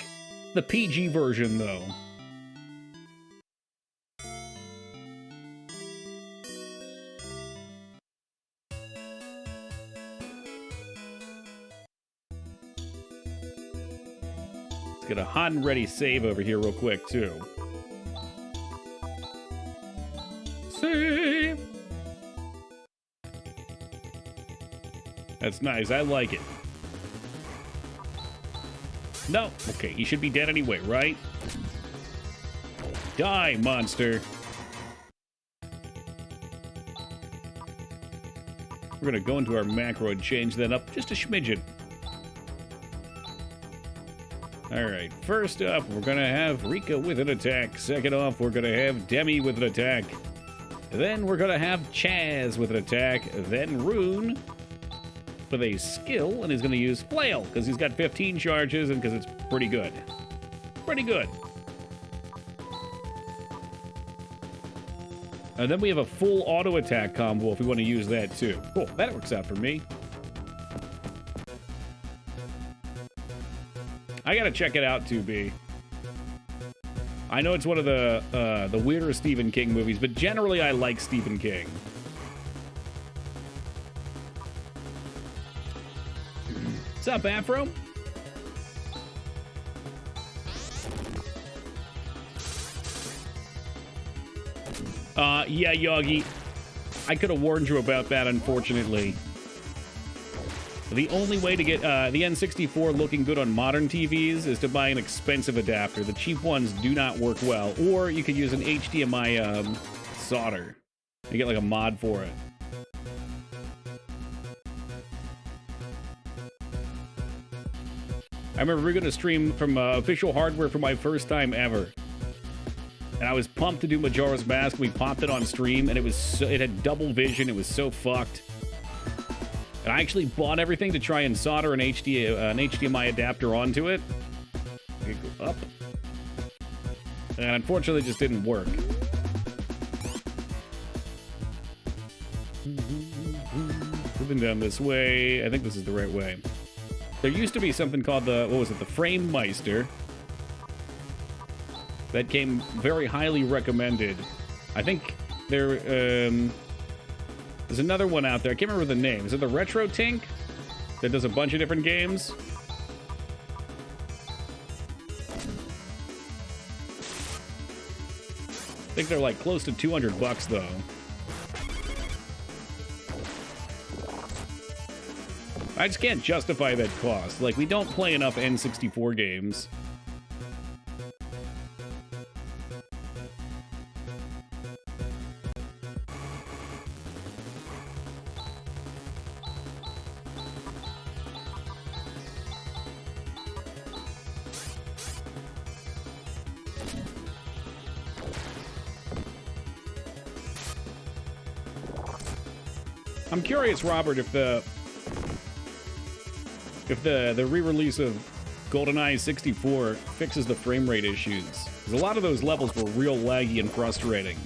The PG version, though. Get a hot and ready save over here real quick, too. Save! That's nice. I like it. No. Okay, he should be dead anyway, right? Die, monster. We're going to go into our macro and change that up just a smidgen. Alright, first up, we're gonna have Rika with an attack. Second off, we're gonna have Demi with an attack. Then we're gonna have Chaz with an attack. Then Rune with a skill, and he's gonna use Flail, because he's got 15 charges, and because it's pretty good. Pretty good. And then we have a full auto attack combo if we want to use that too. Cool, that works out for me. I gotta check it out, 2B. I know it's one of the weirder Stephen King movies, but generally I like Stephen King. What's up, Afro? Yeah, Yogi. I could have warned you about that, unfortunately. The only way to get the N64 looking good on modern TVs is to buy an expensive adapter. The cheap ones do not work well. Or you could use an HDMI solder. You get like a mod for it. remember we were going to stream from official hardware for my first time ever. And I was pumped to do Majora's Mask. We popped it on stream, and it had double vision. It was so fucked. And I actually bought everything to try and solder an HDMI adapter onto it. Okay, go up. And unfortunately, it just didn't work. Moving down this way. I think this is the right way. There used to be something called the Frame Meister. That came very highly recommended. I think there's another one out there. I can't remember the name. Is it the Retro Tink that does a bunch of different games? I think they're like close to $200 though. I just can't justify that cost. Like, we don't play enough N64 games. I'm curious, Robert, if the re-release of GoldenEye 64 fixes the frame rate issues. Because a lot of those levels were real laggy and frustrating.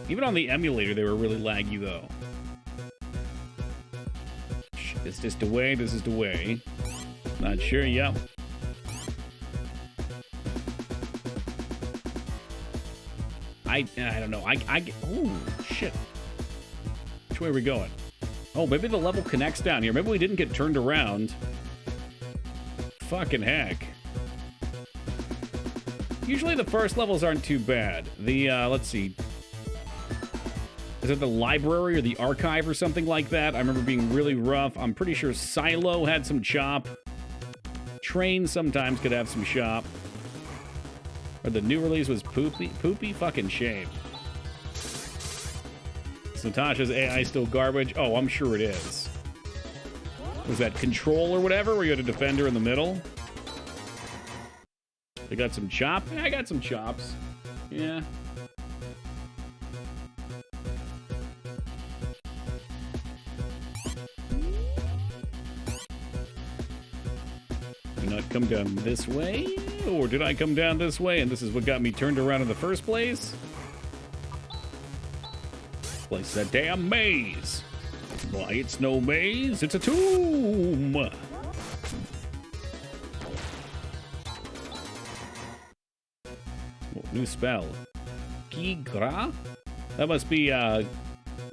Even on the emulator, they were really laggy, though. Is this the way? This is the way. Not sure, yep. I don't know. Oh, shit. Which way are we going? Oh, maybe the level connects down here. Maybe we didn't get turned around. Fucking heck. Usually the first levels aren't too bad. The, let's see. Is it the library or the archive or something like that? I remember being really rough. I'm pretty sure Silo had some chop. Train sometimes could have some chop. Or the new release was poopy. Poopy? Fucking shame. Is Natasha's AI still garbage? Oh, I'm sure it is. Was that Control or whatever, where you had a defender in the middle? They got some chop? Yeah, I got some chops. Yeah. Did not come down this way? Or did I come down this way and this is what got me turned around in the first place? This place is a damn maze. Why, it's no maze, it's a tomb. Oh, new spell. Kigra? That must be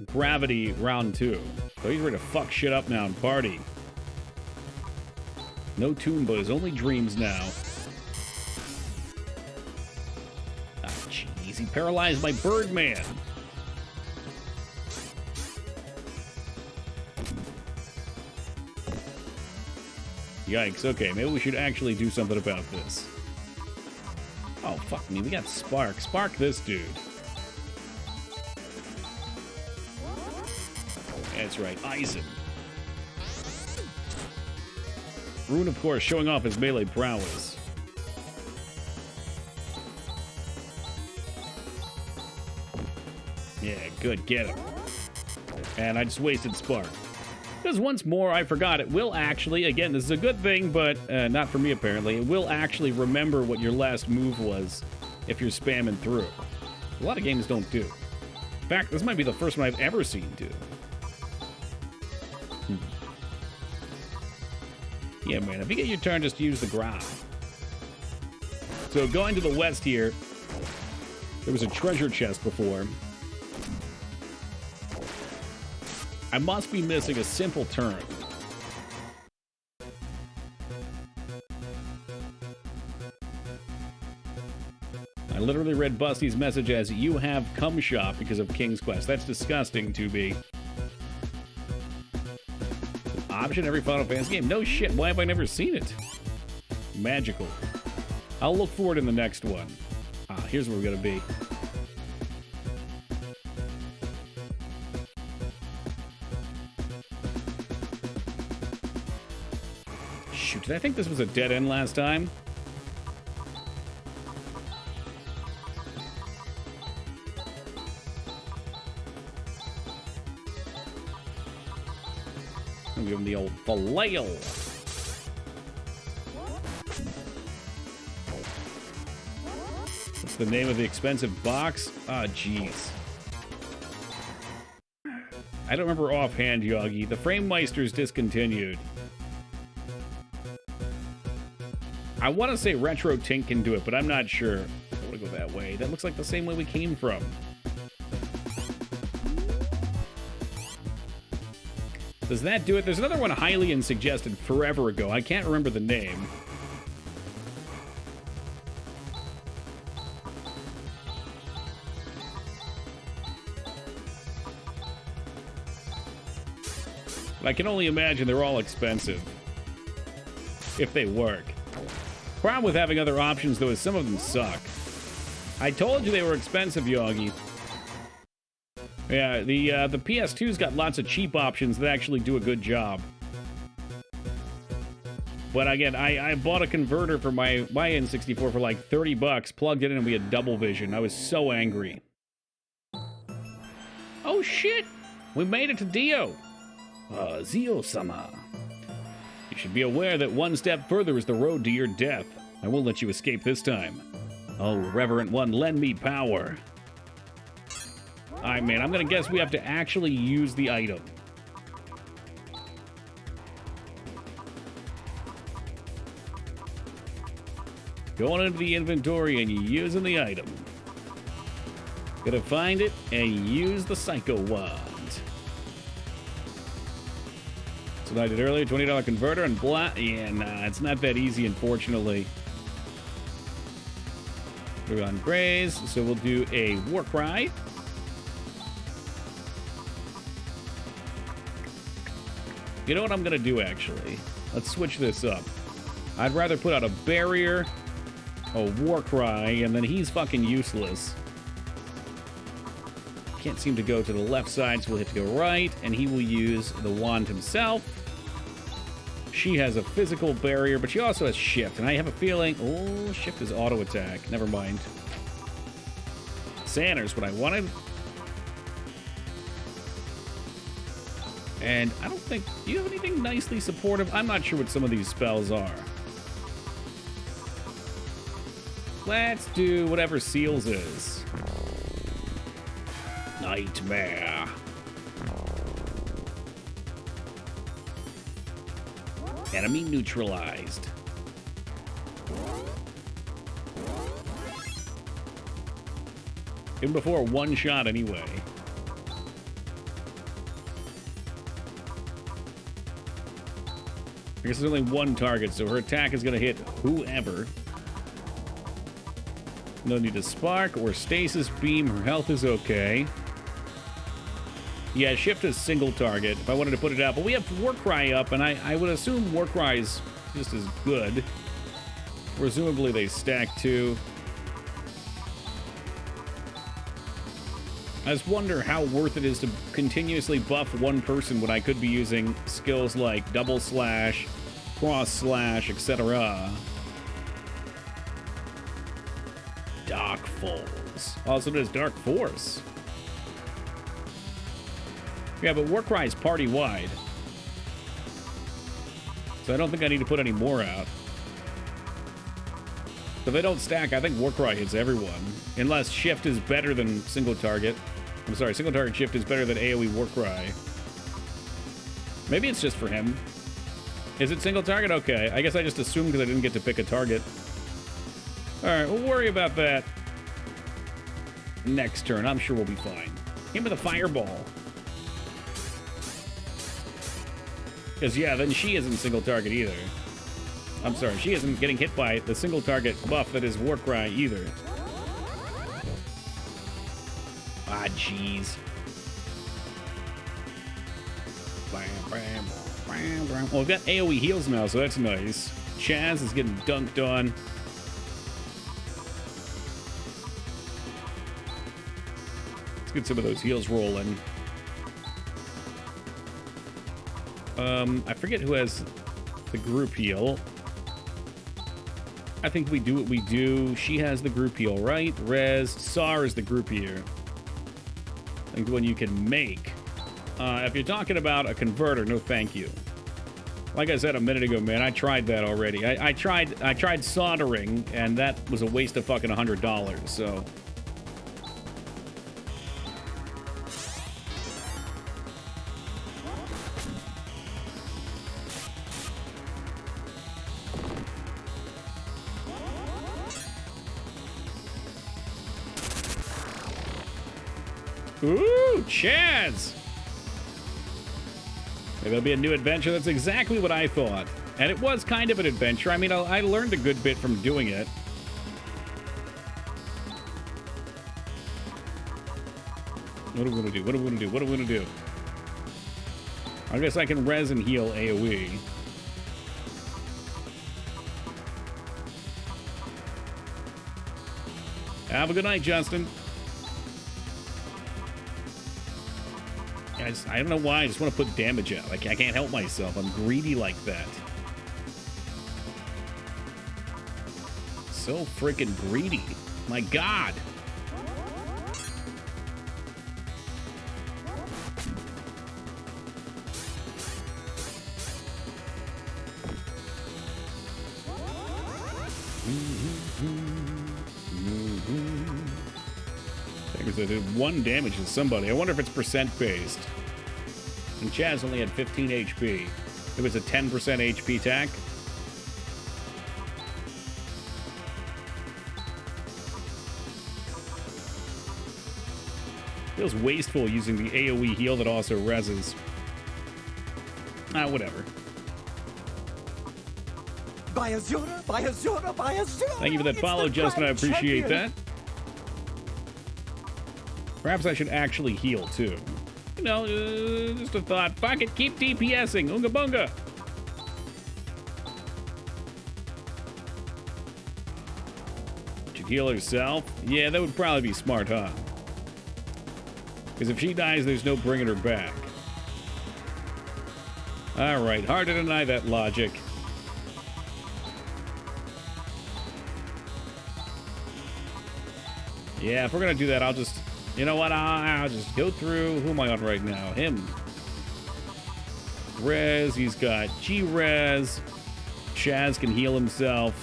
Gravity round 2. So he's ready to fuck shit up now and party. No Toombas, only dreams now. Ah, jeez, he paralyzed my Birdman. Yikes, okay, maybe we should actually do something about this. Oh, fuck me, we got Spark. Spark this dude. That's right, Eisen. Rune, of course, showing off his melee prowess. Yeah, good, get him. And I just wasted Spark. Because once more, I forgot, it will actually, again, this is a good thing, but not for me apparently, it will actually remember what your last move was if you're spamming through. A lot of games don't do. In fact, this might be the first one I've ever seen do. Yeah, man, if you get your turn, just use the ground. So going to the west here, there was a treasure chest before. I must be missing a simple turn. I literally read Busty's message as, "You have cum shop because of King's Quest." That's disgusting, 2B. Option every Final Fantasy game. No shit, why have I never seen it? Magical. I'll look for it in the next one. Ah, here's where we're gonna be. Shoot, did I think this was a dead end last time? I'll give him the old flail. What's the name of the expensive box? Ah, jeez. I don't remember offhand, Yogi. The Frame Meister's discontinued. I want to say Retro Tink can do it, but I'm not sure. I want to go that way. That looks like the same way we came from. Does that do it? There's another one Hylian suggested forever ago. I can't remember the name. But I can only imagine they're all expensive. If they work. Problem with having other options, though, is some of them suck. I told you they were expensive, Yogi. Yeah, the PS2's got lots of cheap options that actually do a good job. But again, I bought a converter for my N64 for like 30 bucks, plugged it in, and we had double vision. I was so angry. Oh shit! We made it to Dio! Zio-sama. You should be aware that one step further is the road to your death. I won't let you escape this time. Oh, Reverent One, lend me power. Alright, man, I'm gonna guess we have to actually use the item. Going into the inventory and using the item. Gonna find it and use the Psycho Wand. That's what I did earlier, $20 converter and blah. Yeah, nah, it's not that easy, unfortunately. We're on Graze, so we'll do a War Cry. You know what I'm gonna do, actually? Let's switch this up. I'd rather put out a barrier, a War Cry, and then he's fucking useless. Can't seem to go to the left side, so we'll have to go right, and he will use the wand himself. She has a physical barrier, but she also has shift, and I have a feeling... Oh, shift is auto attack. Never mind. Sander's what I wanted. And I don't think... Do you have anything nicely supportive? I'm not sure what some of these spells are. Let's do whatever Seals is. Nightmare. Enemy neutralized. Even before one shot anyway. I guess there's only one target, so her attack is going to hit whoever. No need to spark or stasis beam. Her health is okay. Yeah, shift is single target if I wanted to put it out. But we have Warcry up, and I would assume Warcry is just as good. Presumably they stack too. I just wonder how worth it is to continuously buff one person when I could be using skills like double slash, cross slash, etc. Dark Falls. Also there's Dark Force. Yeah, but Warcry is party-wide. So I don't think I need to put any more out. If they don't stack, I think Warcry hits everyone. Unless shift is better than single target. I'm sorry, single target shift is better than AoE Warcry. Maybe it's just for him. Is it single target? Okay. I guess I just assumed because I didn't get to pick a target. Alright, we'll worry about that next turn. I'm sure we'll be fine. Him with a fireball. Because, yeah, then she isn't single target either. I'm sorry, she isn't getting hit by the single target buff that is Warcry either. Ah, jeez. Well, we've got AoE heals now, so that's nice. Chaz is getting dunked on. get some of those heals rolling. I forget who has the group heal. I think we do what we do. She has the group heal, right? Rez. Sar is the group heal. I think the one you can make. If you're talking about a converter, no thank you. Like I said a minute ago, man, I tried that already. I tried soldering, and that was a waste of fucking $100, so... Ooh, Chaz! Maybe it'll be a new adventure. That's exactly what I thought. And it was kind of an adventure. I mean, I learned a good bit from doing it. What are we gonna do? What are we gonna do? What are we gonna do? I guess I can res and heal AoE. Have a good night, Justin. I don't know why. I just want to put damage out. I can't help myself. I'm greedy like that. So freaking greedy. My God. I did 1 damage to somebody. I wonder if it's percent based. And Chaz only had 15 HP. It was a 10% HP attack. Feels wasteful using the AoE heal that also reses. Whatever. Thank you for that follow, Justin. I appreciate that. Perhaps I should actually heal, too. You know, just a thought. Fuck it, keep DPSing. Oonga boonga. Should heal herself? Yeah, that would probably be smart, huh? Because if she dies, there's no bringing her back. Alright, hard to deny that logic. Yeah, if we're gonna do that, I'll just... You know what? I'll just go through. Who am I on right now? Him. Rez. He's got G-Rez. Chaz can heal himself.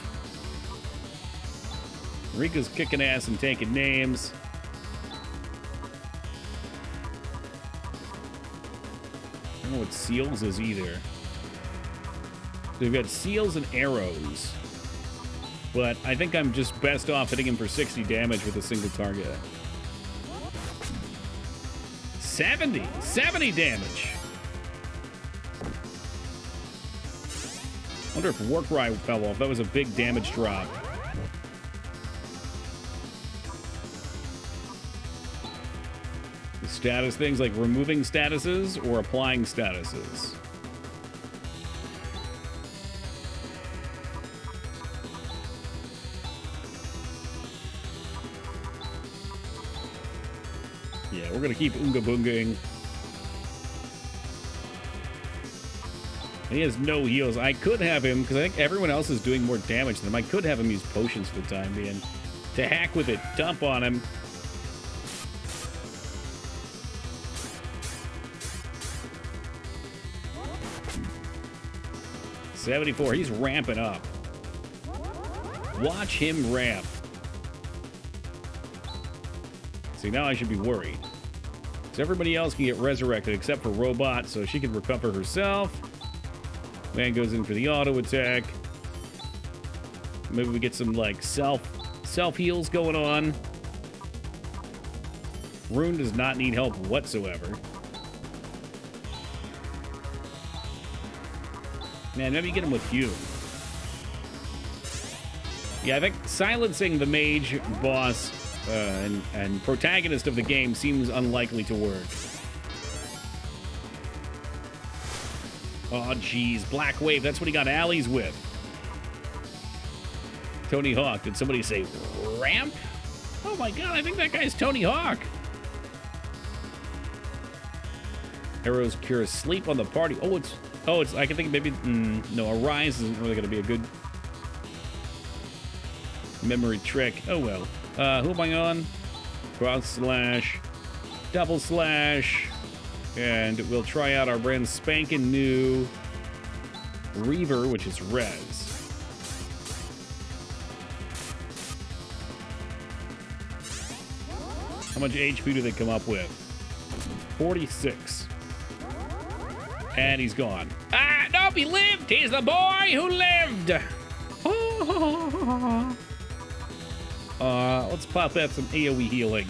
Rika's kicking ass and taking names. I don't know what Seals is either. They've got Seals and Arrows. But I think I'm just best off hitting him for 60 damage with a single target. 70 damage. Wonder if Warcry fell off. That was a big damage drop. The status things like removing statuses or applying statuses. Yeah, we're gonna keep Oonga Boongaing. And he has no heals. I could have him, because I think everyone else is doing more damage than him. I could have him use potions for the time being. To heck with it. Dump on him. $74. He's ramping up. Watch him ramp. See, now I should be worried. Because everybody else can get resurrected except for Robot, so she can recover herself. Man goes in for the auto attack. Maybe we get some, like, self heals going on. Rune does not need help whatsoever. Man, maybe get him with Hugh. Yeah, I think silencing the mage boss and protagonist of the game seems unlikely to work. Oh, geez. Black Wave, that's what he got allies with. Tony Hawk. Did somebody say ramp? Oh my god, I think that guy's Tony Hawk. Arrows cure sleep on the party. It's I can think maybe no, a rise isn't really gonna be a good memory trick. Oh well. Who am I on? Cross slash, double slash, and we'll try out our brand spanking new Reaver, which is res. How much HP do they come up with? 46. And he's gone. Ah, nope, he lived! He's the boy who lived! Let's pop that some AoE healing.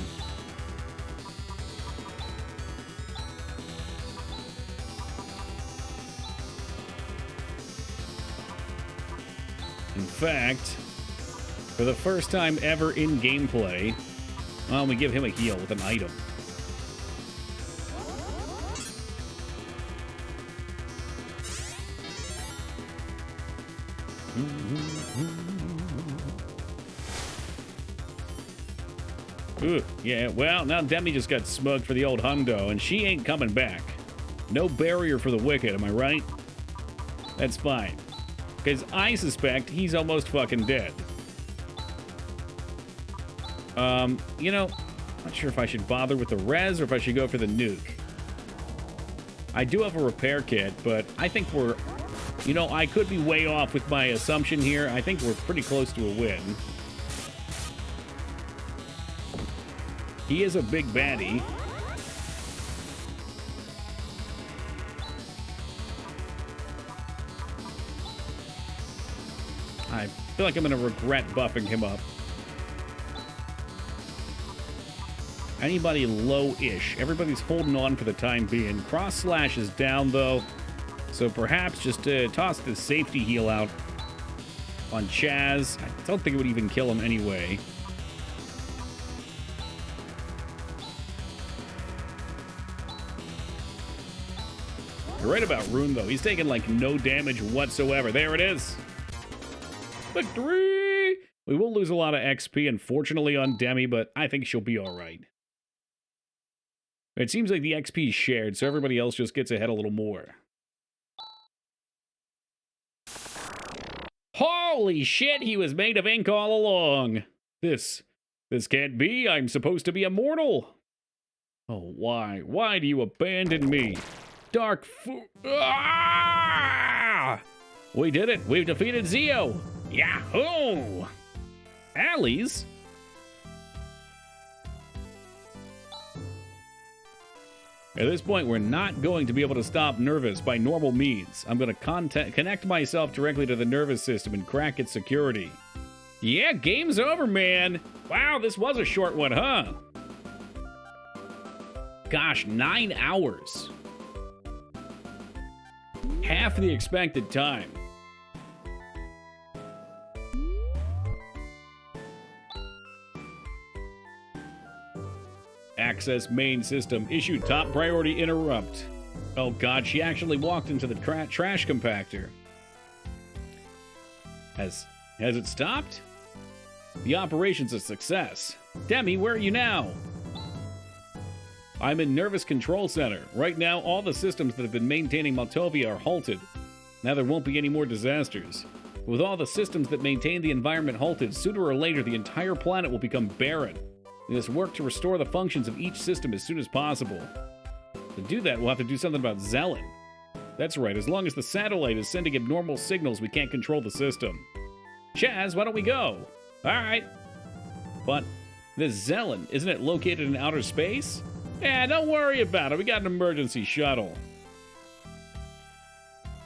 In fact, for the first time ever in gameplay, well, we give him a heal with an item. Ooh, yeah, well, now Demi just got smoked for the old hundo, and she ain't coming back. No barrier for the wicked, am I right? That's fine. Because I suspect he's almost fucking dead. You know, not sure if I should bother with the res or if I should go for the nuke. I do have a repair kit, but I think we're... You know, I could be way off with my assumption here. I think we're pretty close to a win. He is a big baddie. I feel like I'm going to regret buffing him up. Anybody low-ish. Everybody's holding on for the time being. Cross slash is down, though. So perhaps just toss the safety heal out on Chaz. I don't think it would even kill him anyway. You're right about Rune, though. He's taking, like, no damage whatsoever. There it is. Victory! We will lose a lot of XP, unfortunately, on Demi, but I think she'll be all right. It seems like the XP is shared, so everybody else just gets ahead a little more. Holy shit, he was made of ink all along. This can't be. I'm supposed to be immortal. Oh, why? Why do you abandon me? Dark Ah! We did it. We've defeated Zio. Yahoo! Allies? At this point, we're not going to be able to stop Nervous by normal means. I'm going to connect myself directly to the nervous system and crack its security. Yeah, game's over, man. Wow, this was a short one, huh? Gosh, 9 hours. Half the expected time. Access main system. Issue top priority interrupt. Oh god, she actually walked into the trash compactor. Has it stopped? The operation's a success. Demi, where are you now? I'm in Nervous Control Center. Right now, all the systems that have been maintaining Maltovia are halted. Now there won't be any more disasters. With all the systems that maintain the environment halted, sooner or later the entire planet will become barren. We must work to restore the functions of each system as soon as possible. To do that, we'll have to do something about Zelen. That's right, as long as the satellite is sending abnormal signals, we can't control the system. Chaz, why don't we go? Alright. But this Zelen, isn't it located in outer space? Yeah, don't worry about it. We got an emergency shuttle.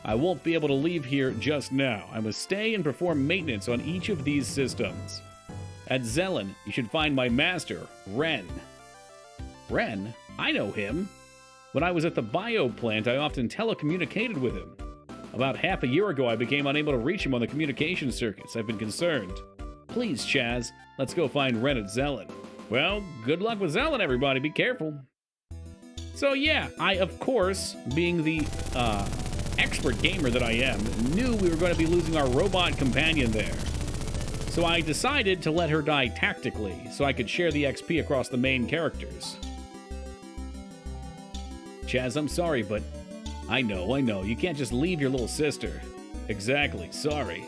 I won't be able to leave here just now. I must stay and perform maintenance on each of these systems. At Zelen, you should find my master, Ren. Ren? I know him. When I was at the bio plant, I often telecommunicated with him. About half a year ago, I became unable to reach him on the communication circuits. I've been concerned. Please, Chaz, let's go find Ren at Zelen. Well, good luck with Zelen, everybody. Be careful. So yeah, I, of course, being the expert gamer that I am, knew we were going to be losing our robot companion there. So I decided to let her die tactically, so I could share the XP across the main characters. Chaz, I'm sorry, but I know. You can't just leave your little sister. Exactly, sorry.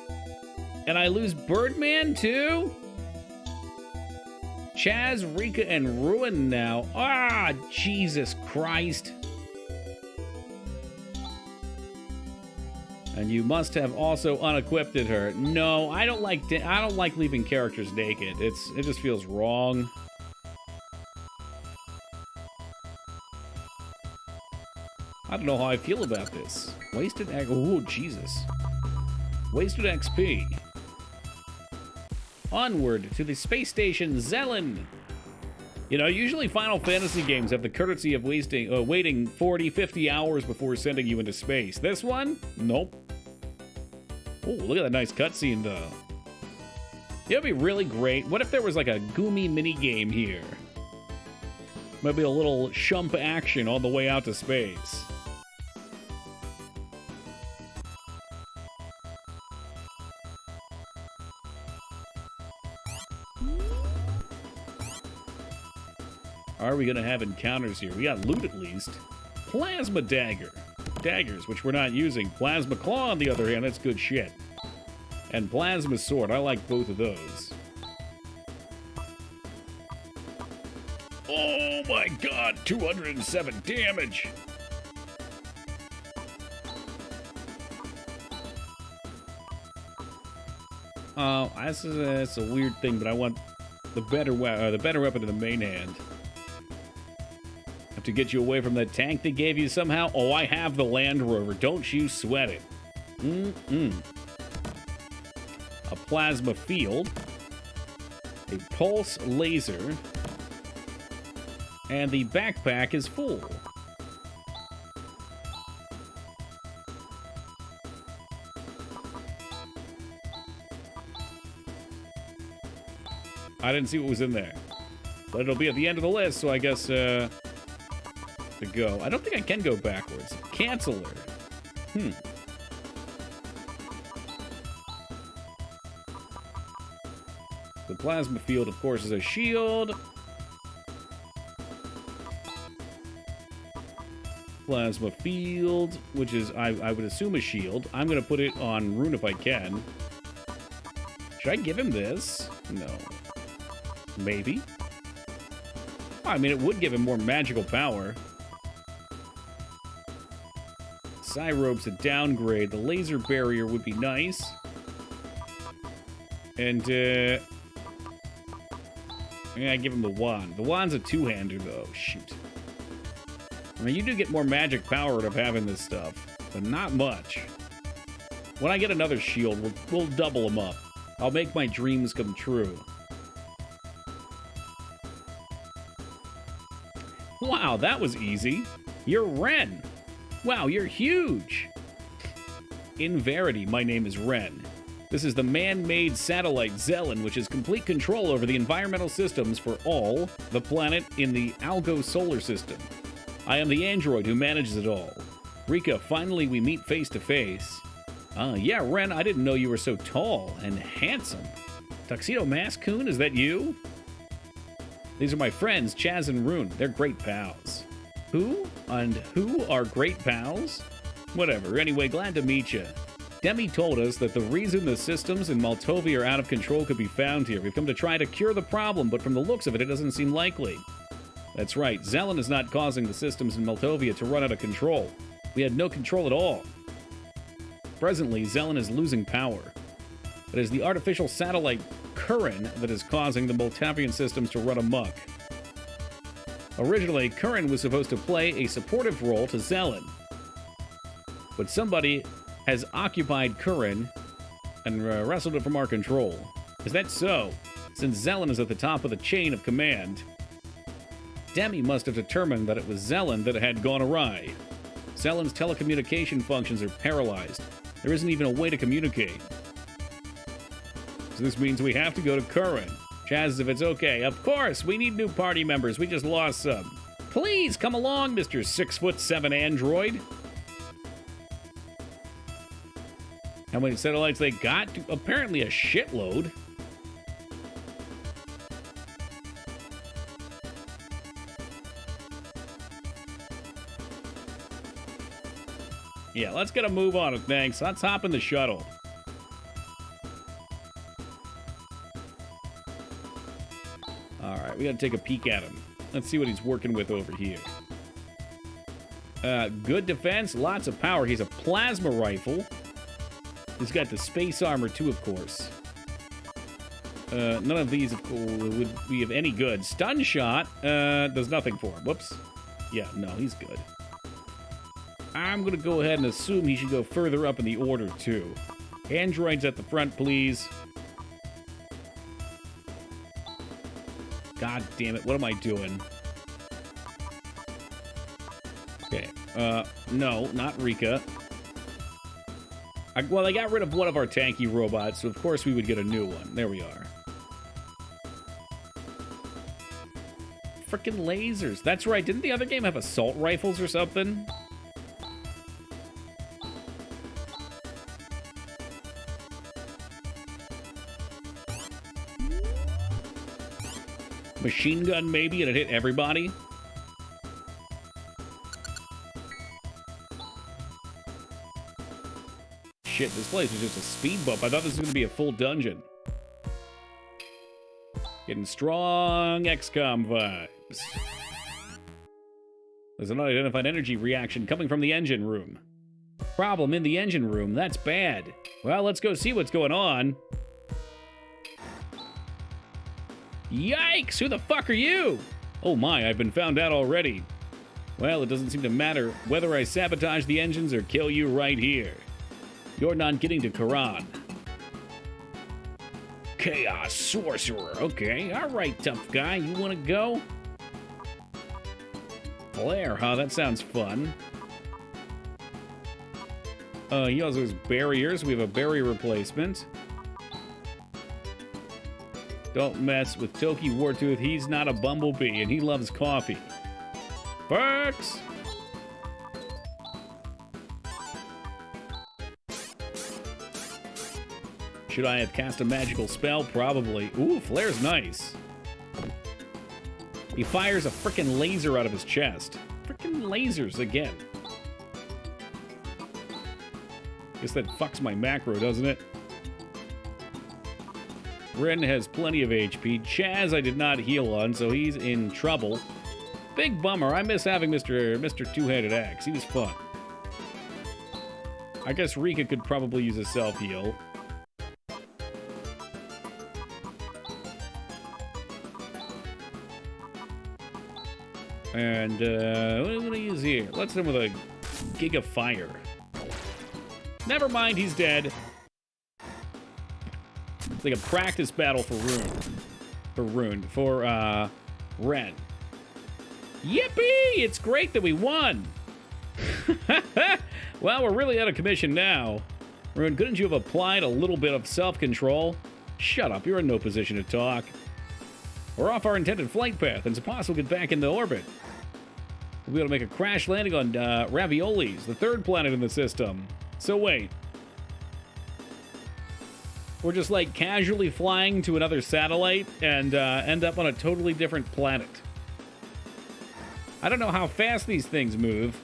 And I lose Birdman, too? Chaz, Rika, and Ruin now. Ah, Jesus Christ. And you must have also unequipped her. No, I don't like leaving characters naked. It just feels wrong. I don't know how I feel about this. Wasted oh Jesus. Wasted XP. Onward to the space station Zelen. You know, usually Final Fantasy games have the courtesy of waiting 40, 50 hours before sending you into space. This one? Nope. Oh, look at that nice cutscene, though. It would be really great. What if there was like a Goomy mini game here? Maybe a little shump action on the way out to space. Are we going to have encounters here? We got loot at least. Plasma dagger. Daggers, which we're not using. Plasma claw, on the other hand, that's good shit. And plasma sword. I like both of those. Oh my god, 207 damage. That's a weird thing, but I want the better weapon in the main hand. Have to get you away from that tank they gave you somehow. Oh, I have the Land Rover. Don't you sweat it. A plasma field. A pulse laser. And the backpack is full. I didn't see what was in there. But it'll be at the end of the list, so I guess, to go. I don't think I can go backwards. Canceller. The plasma field, of course, is a shield. Plasma field, which is, I would assume, a shield. I'm going to put it on Rune if I can. Should I give him this? No. Maybe. I mean, it would give him more magical power. Psyrobe's a downgrade. The laser barrier would be nice. And, yeah, I give him the wand. The wand's a two-hander, though. Shoot. I mean, you do get more magic power out of having this stuff, but not much. When I get another shield, we'll double them up. I'll make my dreams come true. Wow, that was easy. You're Ren. Wow, you're huge. In verity, my name is Ren. This is the man-made satellite Zelen, which has complete control over the environmental systems for all the planet in the Algo solar system. I am the android who manages it all. Rika, finally we meet face to face. Yeah, Ren, I didn't know you were so tall and handsome. Tuxedo Mask Coon, is that you? These are my friends, Chaz and Rune. They're great pals. Who? And who are great pals? Whatever. Anyway, glad to meet you. Demi told us that the reason the systems in Maltovia are out of control could be found here. We've come to try to cure the problem, but from the looks of it, it doesn't seem likely. That's right. Zelen is not causing the systems in Maltovia to run out of control. We had no control at all. Presently, Zelen is losing power. It is the artificial satellite Curran that is causing the Maltavian systems to run amok. Originally, Curran was supposed to play a supportive role to Zelen. But somebody has occupied Curran and wrestled it from our control. Is that so? Since Zelen is at the top of the chain of command, Demi must have determined that it was Zelen that had gone awry. Zelen's telecommunication functions are paralyzed. There isn't even a way to communicate. So this means we have to go to Curran. Chaz, if it's okay. Of course, we need new party members. We just lost some. Please come along, Mr. 6'7" android. How many satellites they got? Apparently a shitload. Yeah, let's get a move on it, thanks. Let's hop in the shuttle. Alright, we gotta take a peek at him. Let's see what he's working with over here. Good defense, lots of power. He's a plasma rifle. He's got the space armor too, of course. None of these would be of any good. Stun shot does nothing for him. Whoops. Yeah, no, he's good. I'm going to go ahead and assume he should go further up in the order, too. Androids at the front, please. God damn it, what am I doing? Okay, no, not Rika. Well, I got rid of one of our tanky robots, so of course we would get a new one. There we are. Frickin' lasers. That's right, didn't the other game have assault rifles or something? Machine gun, maybe, and it hit everybody? Shit, this place is just a speed bump. I thought this was going to be a full dungeon. Getting strong XCOM vibes. There's an unidentified energy reaction coming from the engine room. Problem in the engine room, that's bad. Well, let's go see what's going on. Yikes! Who the fuck are you? Oh my, I've been found out already. Well, it doesn't seem to matter whether I sabotage the engines or kill you right here. You're not getting to Quran. Chaos Sorcerer. Okay, alright, tough guy. You wanna go? Flare, huh? That sounds fun. He also has barriers. We have a barrier replacement. Don't mess with Toki Wartooth. He's not a bumblebee, and he loves coffee. Perks! Should I have cast a magical spell? Probably. Ooh, Flare's nice. He fires a frickin' laser out of his chest. Frickin' lasers again. Guess that fucks my macro, doesn't it? Ren has plenty of HP. Chaz I did not heal on, so he's in trouble. Big bummer. I miss having Mr. Two-Handed Axe. He was fun. I guess Rika could probably use a self-heal. And, what are we going to use here? Let's hit him with a Giga Fire. Never mind, he's dead. It's like a practice battle for Ren. Yippee! It's great that we won! Well, we're really out of commission now. Rune, couldn't you have applied a little bit of self-control? Shut up, you're in no position to talk. We're off our intended flight path, and it's impossible to get back into orbit. We'll be able to make a crash landing on Raviolis, the third planet in the system. So wait. We're just like casually flying to another satellite and end up on a totally different planet. I don't know how fast these things move.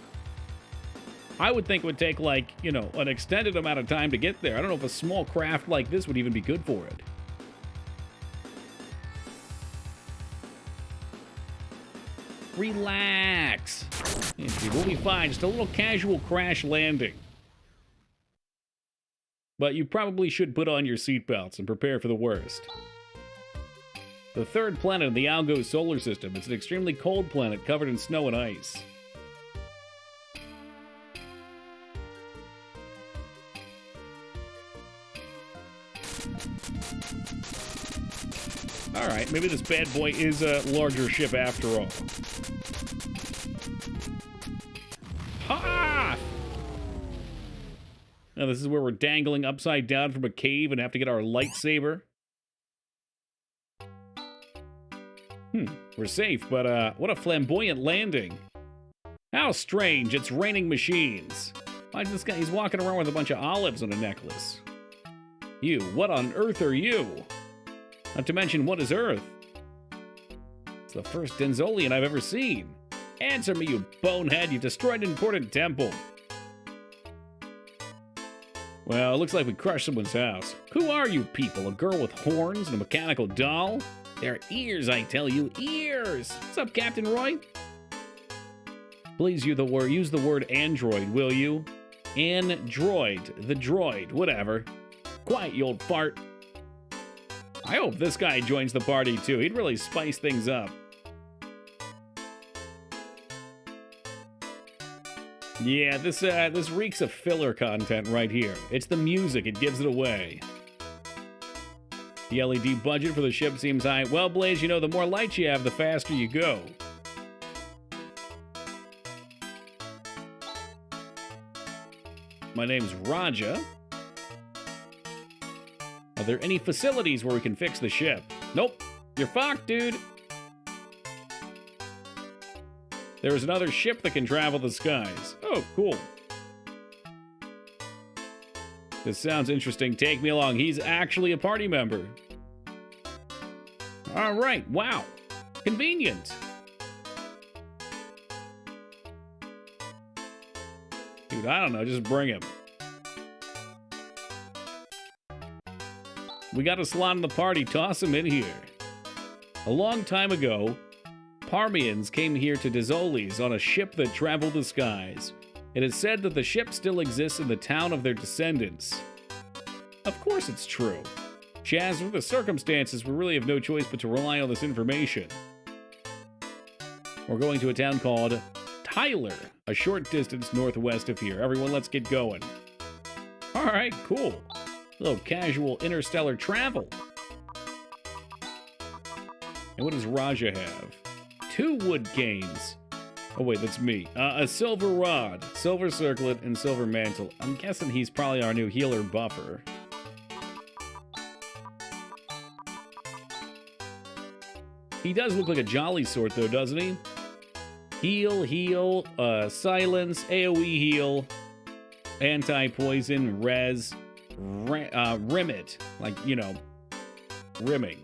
I would think it would take like, you know, an extended amount of time to get there. I don't know if a small craft like this would even be good for it. Relax. We'll be fine. Just a little casual crash landing. But you probably should put on your seatbelts and prepare for the worst. The third planet in the Algo solar system. It's an extremely cold planet covered in snow and ice. Alright, maybe this bad boy is a larger ship after all. Ha! Now this is where we're dangling upside down from a cave and have to get our lightsaber. We're safe, but what a flamboyant landing. How strange, it's raining machines. Why is this guy, he's walking around with a bunch of olives on a necklace. You, what on earth are you? Not to mention, what is Earth? It's the first Denzolian I've ever seen. Answer me, you bonehead, you destroyed an important temple. Well, it looks like we crushed someone's house. Who are you people? A girl with horns and a mechanical doll? They're ears, I tell you, ears! What's up, Captain Roy? Please use the word android, will you? Android, the droid, whatever. Quiet, you old fart. I hope this guy joins the party too. He'd really spice things up. Yeah, this reeks of filler content right here. It's the music, it gives it away. The LED budget for the ship seems high. Well, Blaze, you know, the more lights you have, the faster you go. My name's Raja. Are there any facilities where we can fix the ship? Nope. You're fucked, dude. There is another ship that can travel the skies. Oh, cool. This sounds interesting. Take me along. He's actually a party member. All right. Wow. Convenient. Dude, I don't know. Just bring him. We got a slot in the party. Toss him in here. A long time ago, Parmians came here to Dezolis on a ship that traveled the skies. It is said that the ship still exists in the town of their descendants. Of course it's true. Chaz, with the circumstances, we really have no choice but to rely on this information. We're going to a town called Tyler, a short distance northwest of here. Everyone, let's get going. All right, cool. A little casual interstellar travel. And what does Raja have? 2 wood canes. Oh wait, that's me. A silver rod, silver circlet, and silver mantle. I'm guessing he's probably our new healer buffer. He does look like a jolly sort though, doesn't he? Heal, silence, AoE heal, anti-poison, res, rim it. Like, you know, rimming.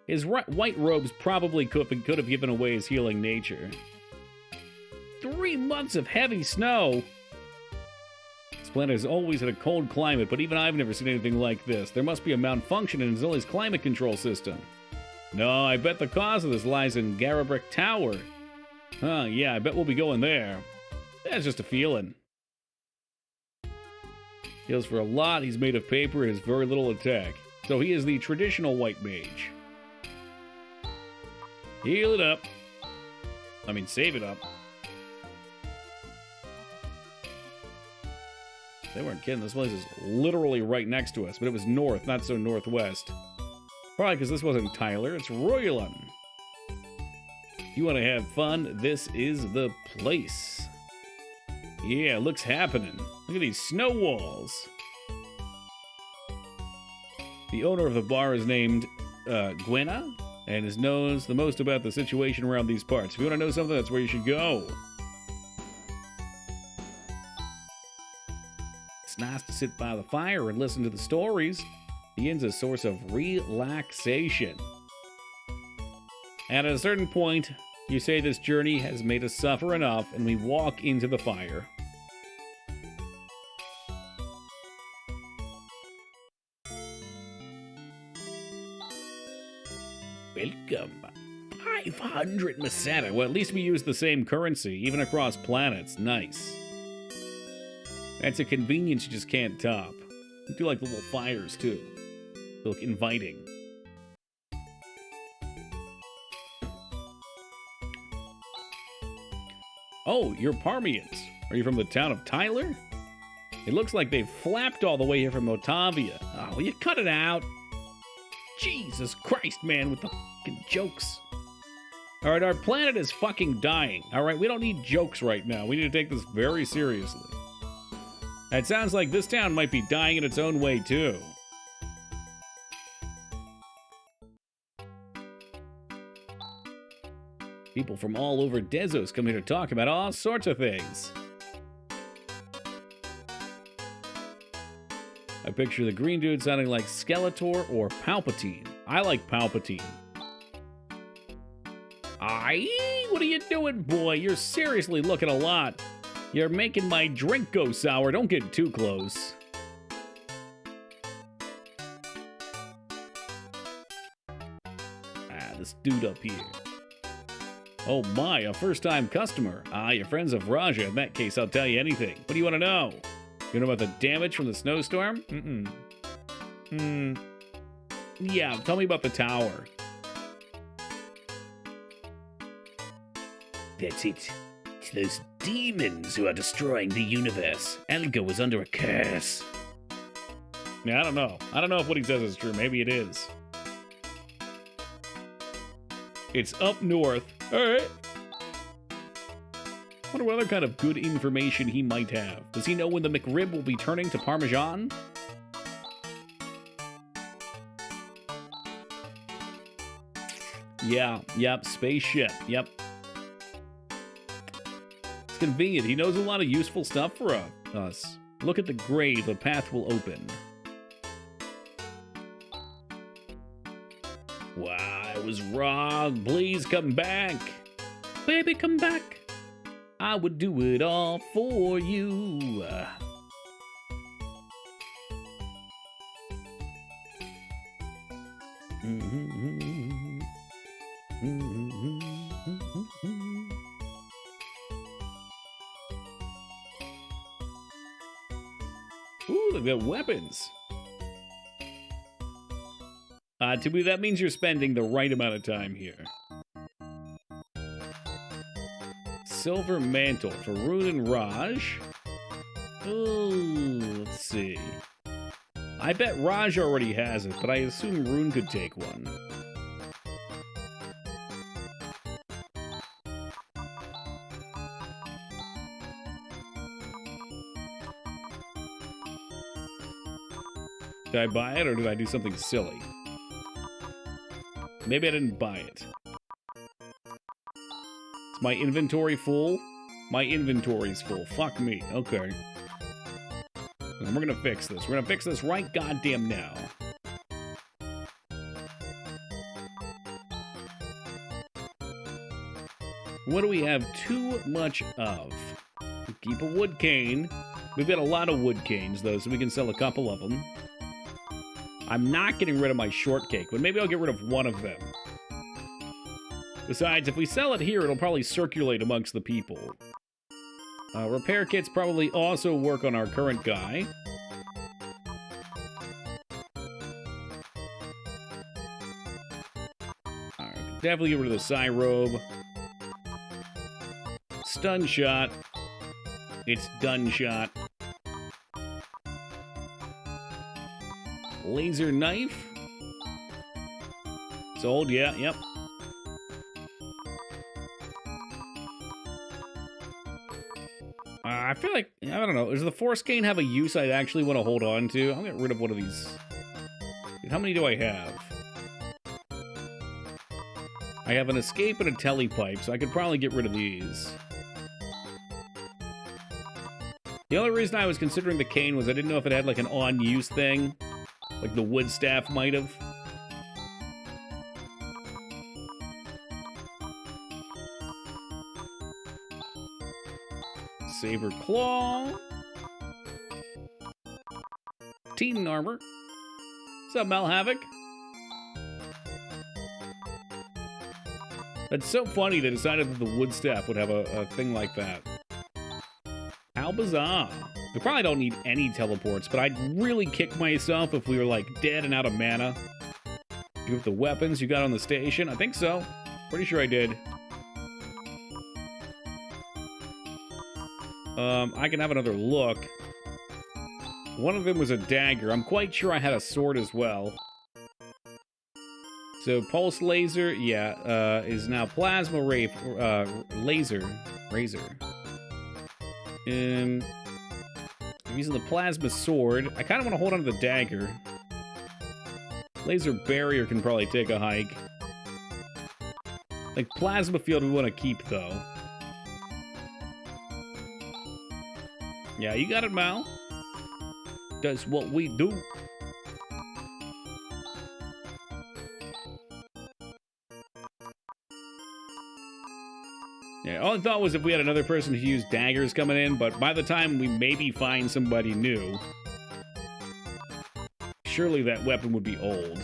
His white robes probably could have given away his healing nature. 3 months of heavy snow! This planet has always had a cold climate, but even I've never seen anything like this. There must be a malfunction in Zilli's climate control system. No, I bet the cause of this lies in Garabrick Tower. Huh, yeah, I bet we'll be going there. That's just a feeling. Heals for a lot, he's made of paper, and has very little attack. So he is the traditional white mage. Heal it up. I mean, save it up. They weren't kidding. This place is literally right next to us, but it was north, not so northwest. Probably because this wasn't Tyler, it's Royalon. If you want to have fun, this is the place. Yeah, looks happening. Look at these snow walls. The owner of the bar is named Gwenna, and knows the most about the situation around these parts. If you want to know something, that's where you should go. It's nice to sit by the fire and listen to the stories. The inn's a source of relaxation. And at a certain point, you say this journey has made us suffer enough, and we walk into the fire. Welcome. 500 Masada. Well, at least we use the same currency, even across planets. Nice. That's a convenience you just can't top. I do like the little fires, too. They look inviting. Oh, you're Parmians. Are you from the town of Tyler? It looks like they flapped all the way here from Otavia. Oh, will you cut it out? Jesus Christ, man, with the fucking jokes. Alright, our planet is fucking dying. Alright, we don't need jokes right now. We need to take this very seriously. It sounds like this town might be dying in its own way, too. People from all over Dezos come here to talk about all sorts of things. I picture the green dude sounding like Skeletor or Palpatine. I like Palpatine. Aye? What are you doing, boy? You're seriously looking a lot. You're making my drink go sour. Don't get too close. This dude up here. Oh my, a first-time customer. Ah, your friends of Raja. In that case, I'll tell you anything. What do you want to know? You know about the damage from the snowstorm? Yeah, tell me about the tower. That's it. It's those demons who are destroying the universe. Elga was under a curse. Yeah, I don't know. I don't know if what he says is true. Maybe it is. It's up north. Alright. Wonder what other kind of good information he might have. Does he know when the McRib will be turning to Parmesan? Yeah, yep, spaceship, yep. It's convenient. He knows a lot of useful stuff for us. Look at the grave. The path will open. Wow, I was wrong. Please come back. Baby, come back. I would do it all for you. Ooh, they've got weapons. To me, that means you're spending the right amount of time here. Silver Mantle for Rune and Raj. Ooh, let's see. I bet Raj already has it, but I assume Rune could take one. Did I buy it, or did I do something silly? Maybe I didn't buy it. Is my inventory full? My inventory's full. Fuck me. Okay. And we're gonna fix this. We're gonna fix this right goddamn now. What do we have too much of? Keep a wood cane. We've got a lot of wood canes, though, so we can sell a couple of them. I'm not getting rid of my shortcake, but maybe I'll get rid of one of them. Besides, if we sell it here, it'll probably circulate amongst the people. Repair kits probably also work on our current guy. Alright, definitely get rid of the Psy Robe. Stun shot. It's done shot. Laser knife. Sold, yeah, yep. I feel like, I don't know, does the Force Cane have a use I'd actually want to hold on to? I'll get rid of one of these. How many do I have? I have an escape and a telepipe, so I could probably get rid of these. The only reason I was considering the cane was I didn't know if it had like an on-use thing. Like the wood staff might have. Saber Claw. Teen Armor. What's up, Mal Havoc? That's so funny they decided that the wood staff would have a thing like that. How bizarre. We probably don't need any teleports, but I'd really kick myself if we were, like, dead and out of mana. You have the weapons you got on the station? I think so. Pretty sure I did. I can have another look. One of them was a dagger. I'm quite sure I had a sword as well. So, Pulse Laser, yeah, is now Plasma Laser. Razor. I'm using the Plasma Sword. I kind of want to hold on to the dagger. Laser Barrier can probably take a hike. Like, Plasma Field we want to keep, though. Yeah, you got it, Mal. That's what we do. Yeah, all I thought was if we had another person who used daggers coming in, but by the time we maybe find somebody new, surely that weapon would be old.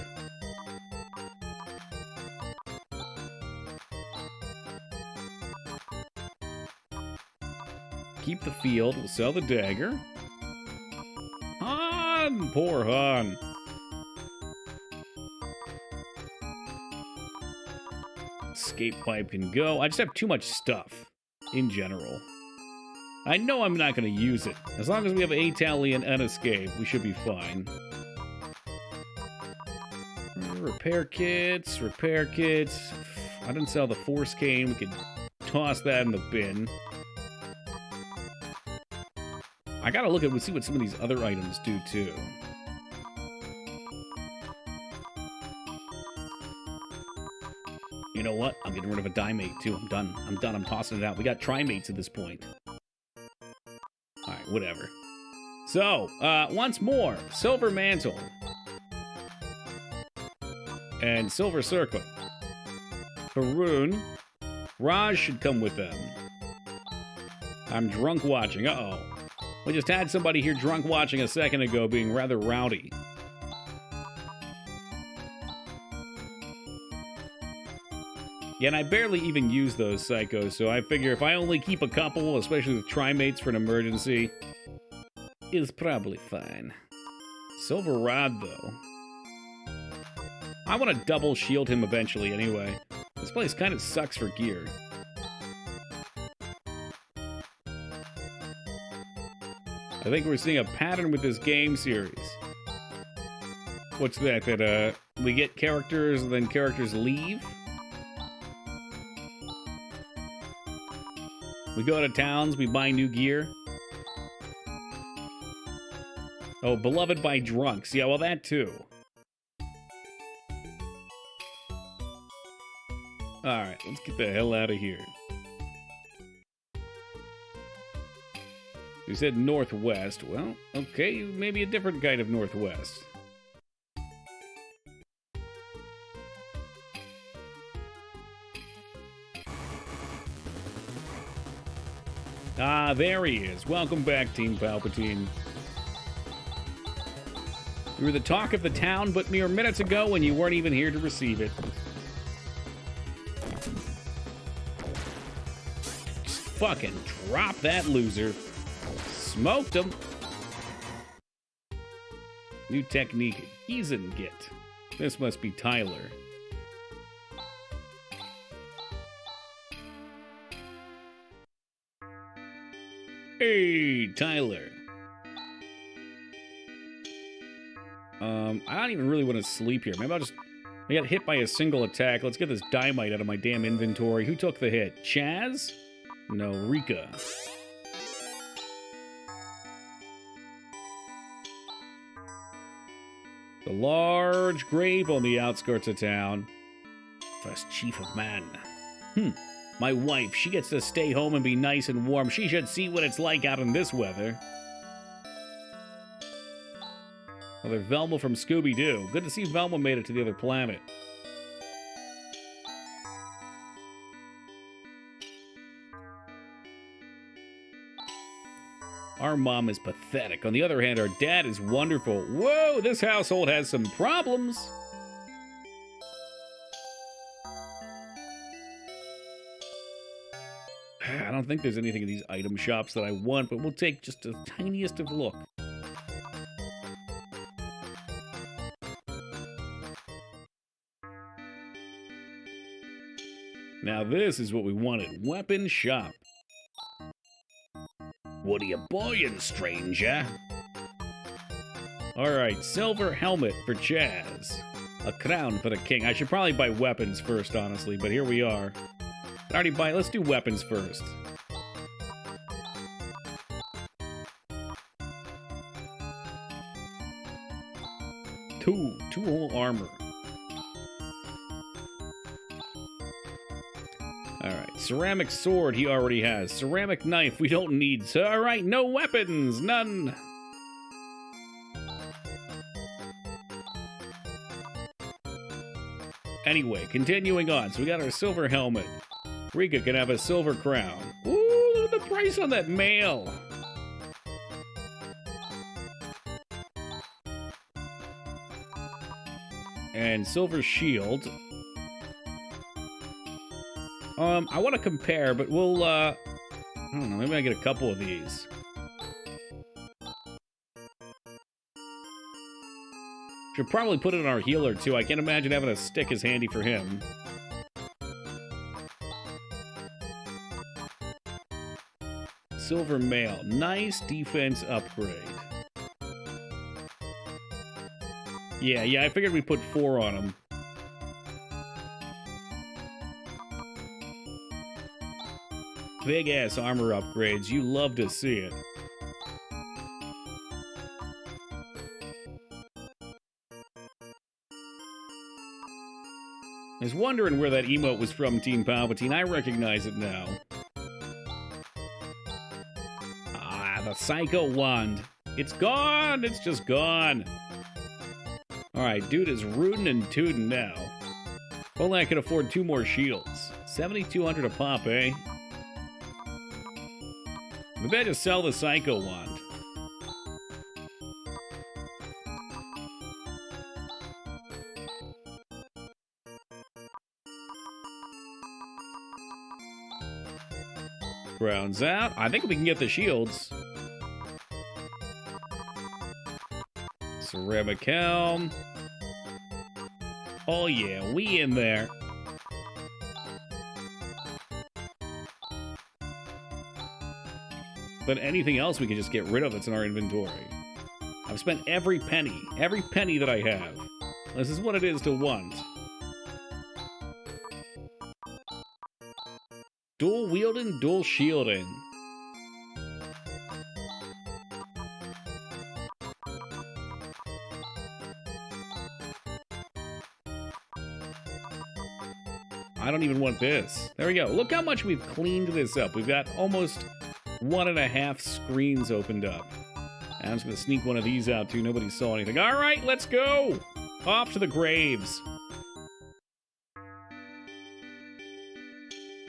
Keep the field. We'll sell the dagger. Han! Poor Han. Escape pipe can go. I just have too much stuff in general. I know I'm not going to use it. As long as we have a tally and an escape, we should be fine. Repair kits, repair kits. I didn't sell the force cane. We could toss that in the bin. I gotta look at see what some of these other items do too. You know what? I'm getting rid of a dimate too. I'm done. I'm done. I'm tossing it out. We got trimates at this point. Alright, whatever. So, once more, silver mantle. And silver circle. Haroon. Raj should come with them. I'm drunk watching. Uh-oh. We just had somebody here drunk watching a second ago being rather rowdy. Yeah, and I barely even use those psychos, so I figure if I only keep a couple, especially with trimates for an emergency, it's probably fine. Silver rod, though. I want to double shield him eventually anyway. This place kind of sucks for gear. I think we're seeing a pattern with this game series. What's that? That, we get characters and then characters leave? We go to towns, we buy new gear. Oh, beloved by drunks. Yeah, well, that too. Alright, let's get the hell out of here. You said northwest. Well, okay, maybe a different kind of northwest. Ah, there he is. Welcome back, Team Palpatine. You were the talk of the town but mere minutes ago when you weren't even here to receive it. Just fucking drop that loser. Smoked him. New technique. Ease and get. This must be Tyler. Hey, Tyler. I don't even really want to sleep here. Maybe I'll just... I got hit by a single attack. Let's get this dynamite out of my damn inventory. Who took the hit? Chaz? No, Rika. The large grave on the outskirts of town. First chief of man. My wife, she gets to stay home and be nice and warm. She should see what it's like out in this weather. Another Velma from Scooby-Doo. Good to see Velma made it to the other planet. Our mom is pathetic. On the other hand, our dad is wonderful. Whoa, this household has some problems. I don't think there's anything in these item shops that I want, but we'll take just the tiniest of look. Now this is what we wanted. Weapon shop. What are you buying, stranger? Alright, silver helmet for Chaz. A crown for the king. I should probably buy weapons first, honestly, but here we are. I already buy. Let's do weapons first. Two whole armor. Alright, ceramic sword he already has. Ceramic knife we don't need. So, alright, no weapons, none. Anyway, continuing on. So we got our silver helmet. Rika can have a silver crown. Ooh, look at the price on that mail. And silver shield. I want to compare, but we'll, I don't know, maybe I get a couple of these. Should probably put it on our healer, too. I can't imagine having a stick as handy for him. Silver mail. Nice defense upgrade. Yeah, I figured we'd put 4 on him. Big-ass armor upgrades. You love to see it. I was wondering where that emote was from, Team Palpatine. I recognize it now. Ah, the Psycho Wand. It's gone! It's just gone. Alright, dude is rootin' and tootin' now. If only I could afford 2 more shields. 7,200 a pop, eh? Maybe I just sell the Psycho Wand. Rounds out. I think we can get the shields. Ceramic helm. Oh yeah, we in there. But anything else we can just get rid of that's in our inventory. I've spent every penny that I have. This is what it is to want. Dual wielding, dual shielding. I don't even want this. There we go. Look how much we've cleaned this up. We've got almost 1.5 screens opened up. And I'm just going to sneak one of these out too. Nobody saw anything. All right, let's go. Off to the graves.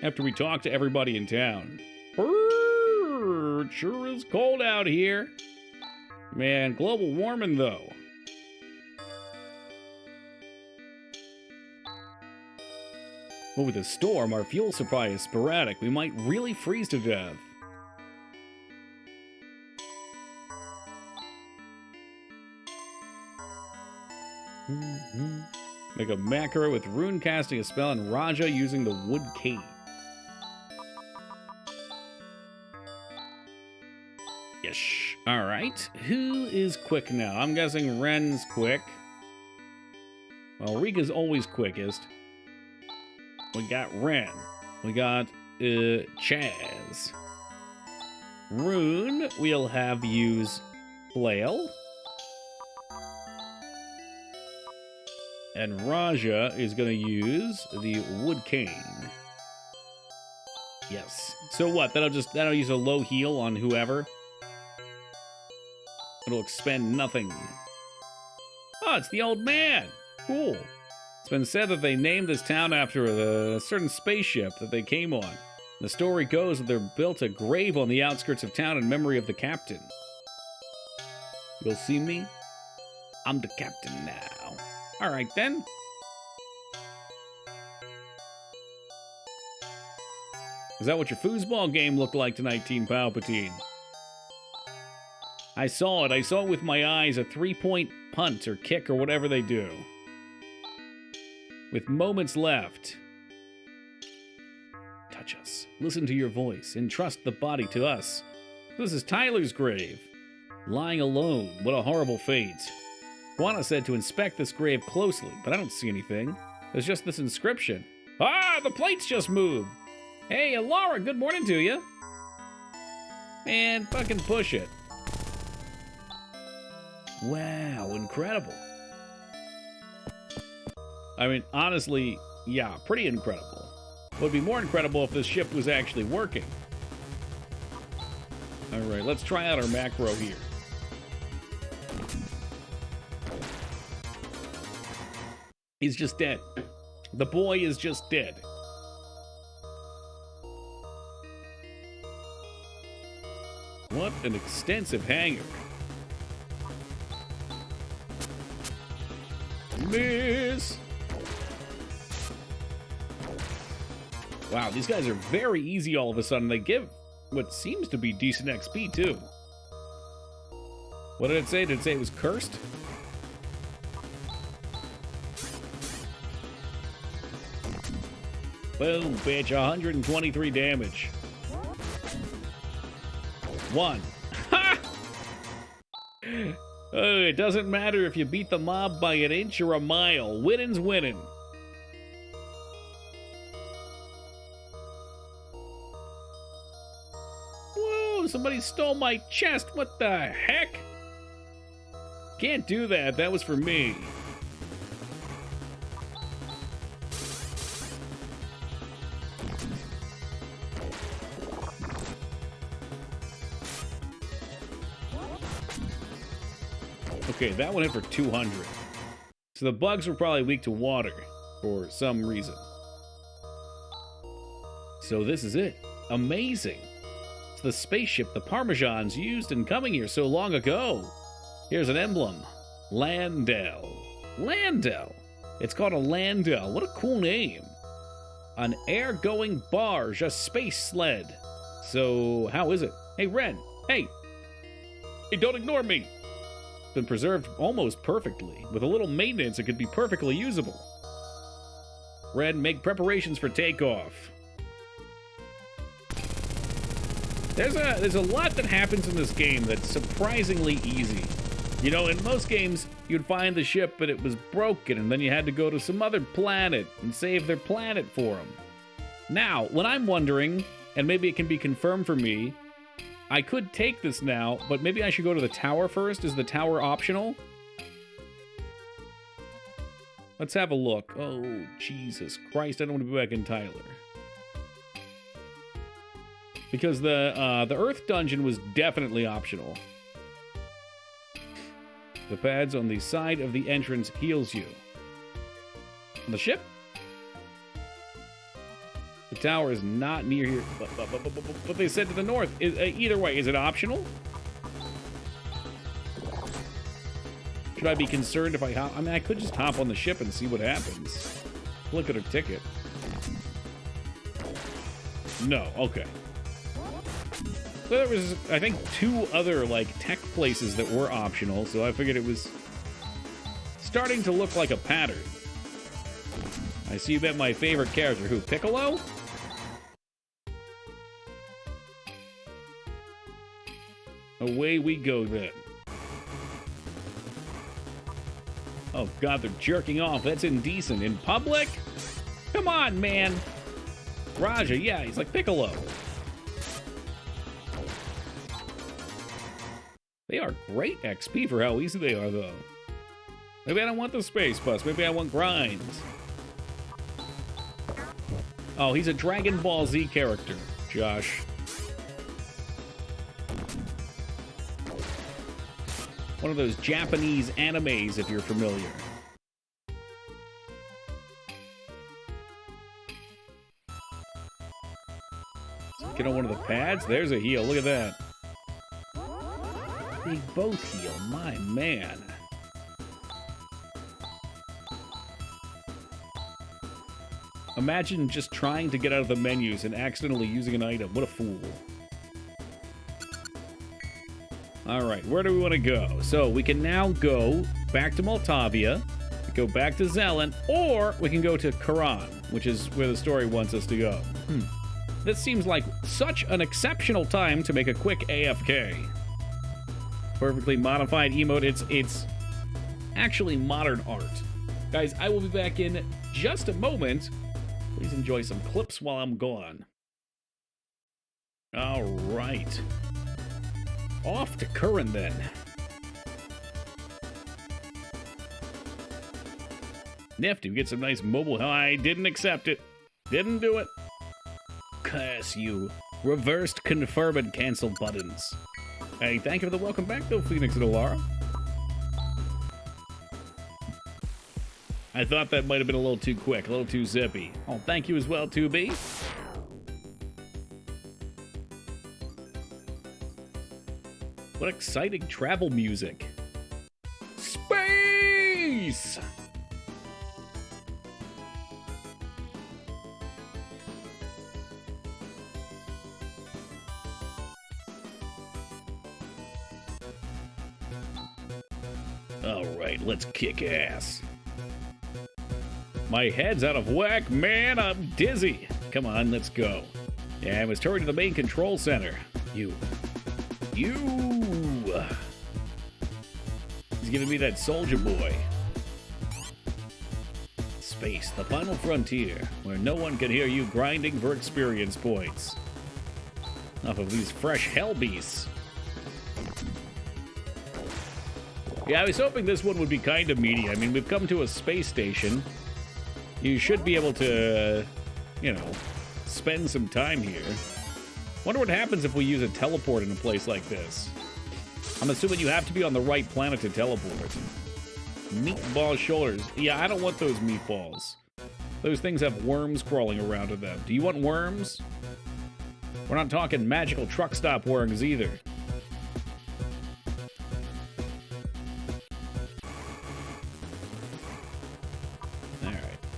After we talk to everybody in town. It sure is cold out here. Man, global warming though. But with the storm, our fuel supply is sporadic. We might really freeze to death. Make a macro with rune casting a spell and Raja using the wood cane. Yes. Alright. Who is quick now? I'm guessing Ren's quick. Well, Rika's always quickest. We got Ren. We got Chaz. Rune, we'll have use flail. And Raja is going to use the wood cane. Yes. So what? That'll use a low heal on whoever. It'll expend nothing. Oh, it's the old man. Cool. It's been said that they named this town after a certain spaceship that they came on. The story goes that they built a grave on the outskirts of town in memory of the captain. You'll see me? I'm the captain now. All right, then. Is that what your foosball game looked like tonight, Team Palpatine? I saw it. I saw it with my eyes. A 3-point punt or kick or whatever they do. With moments left. Touch us. Listen to your voice. Entrust the body to us. This is Tyler's grave. Lying alone. What a horrible fate. Juana said to inspect this grave closely, but I don't see anything. There's just this inscription. Ah, the plates just moved. Hey, Laura, good morning to you. Man, fucking push it. Wow, incredible. I mean, honestly, yeah, pretty incredible. It would be more incredible if this ship was actually working. All right, let's try out our macro here. He's just dead. The boy is just dead. What an extensive hangar. Miss! Wow, these guys are very easy all of a sudden. They give what seems to be decent XP, too. What did it say? Did it say it was cursed? Boom, bitch, 123 damage. 1. Ha! It doesn't matter if you beat the mob by an inch or a mile. Winning's winning. Whoa, somebody stole my chest. What the heck? Can't do that. That was for me. Okay, that one hit for 200. So the bugs were probably weak to water for some reason. So this is it. Amazing. It's the spaceship the Parmesans used in coming here so long ago. Here's an emblem. Landau. Landau. It's called a Landau. What a cool name. An air-going barge, a space sled. So how is it? Hey, Ren. Hey. Hey, don't ignore me. Been preserved almost perfectly. With a little maintenance, it could be perfectly usable. Red, make preparations for takeoff. There's a lot that happens in this game that's surprisingly easy. You know, in most games, you'd find the ship, but it was broken, and then you had to go to some other planet and save their planet for them. Now, what I'm wondering, and maybe it can be confirmed for me, I could take this now, but maybe I should go to the tower first. Is the tower optional? Let's have a look. Oh, Jesus Christ, I don't want to be back in Tyler. Because the Earth dungeon was definitely optional. The pads on the side of the entrance heals you. On the ship? The tower is not near here, but they said to the north. Either way, is it optional? Should I be concerned if I hop? I mean, I could just hop on the ship and see what happens. Look at her ticket. No, okay. So there was, I think, 2 other, like, tech places that were optional, so I figured it was starting to look like a pattern. I see you met my favorite character. Who, Piccolo? Away we go, then. Oh, God, they're jerking off. That's indecent. In public? Come on, man. Raja, yeah, he's like Piccolo. They are great XP for how easy they are, though. Maybe I don't want the space bus. Maybe I want grinds. Oh, he's a Dragon Ball Z character, Josh. One of those Japanese animes, if you're familiar. Get on one of the pads. There's a heal. Look at that. They both heal. My man. Imagine just trying to get out of the menus and accidentally using an item. What a fool. Alright, where do we want to go? So, we can now go back to Moldavia, go back to Zelen, or we can go to Karan, which is where the story wants us to go. This seems like such an exceptional time to make a quick AFK. Perfectly modified emote. It's actually modern art. Guys, I will be back in just a moment. Please enjoy some clips while I'm gone. All right. Off to Curran, then. Nifty, we get some nice mobile. I didn't accept it. Didn't do it. Curse you. Reversed confirm and cancel buttons. Hey, thank you for the welcome back, though, Phoenix and Alara. I thought that might have been a little too quick, a little too zippy. Oh, thank you as well, 2B. What exciting travel music. Space! All right, let's kick ass. My head's out of whack, man. I'm dizzy. Come on, let's go. Yeah, I was turned to the main control center. You. He's giving me that soldier boy. Space, the final frontier, where no one can hear you grinding for experience points. Enough of these fresh hell beasts. Yeah, I was hoping this one would be kind of meaty. I mean, we've come to a space station. You should be able to, spend some time here. Wonder what happens if we use a teleport in a place like this. I'm assuming you have to be on the right planet to teleport. Meatball shoulders. Yeah, I don't want those meatballs. Those things have worms crawling around in them. Do you want worms? We're not talking magical truck stop worms either.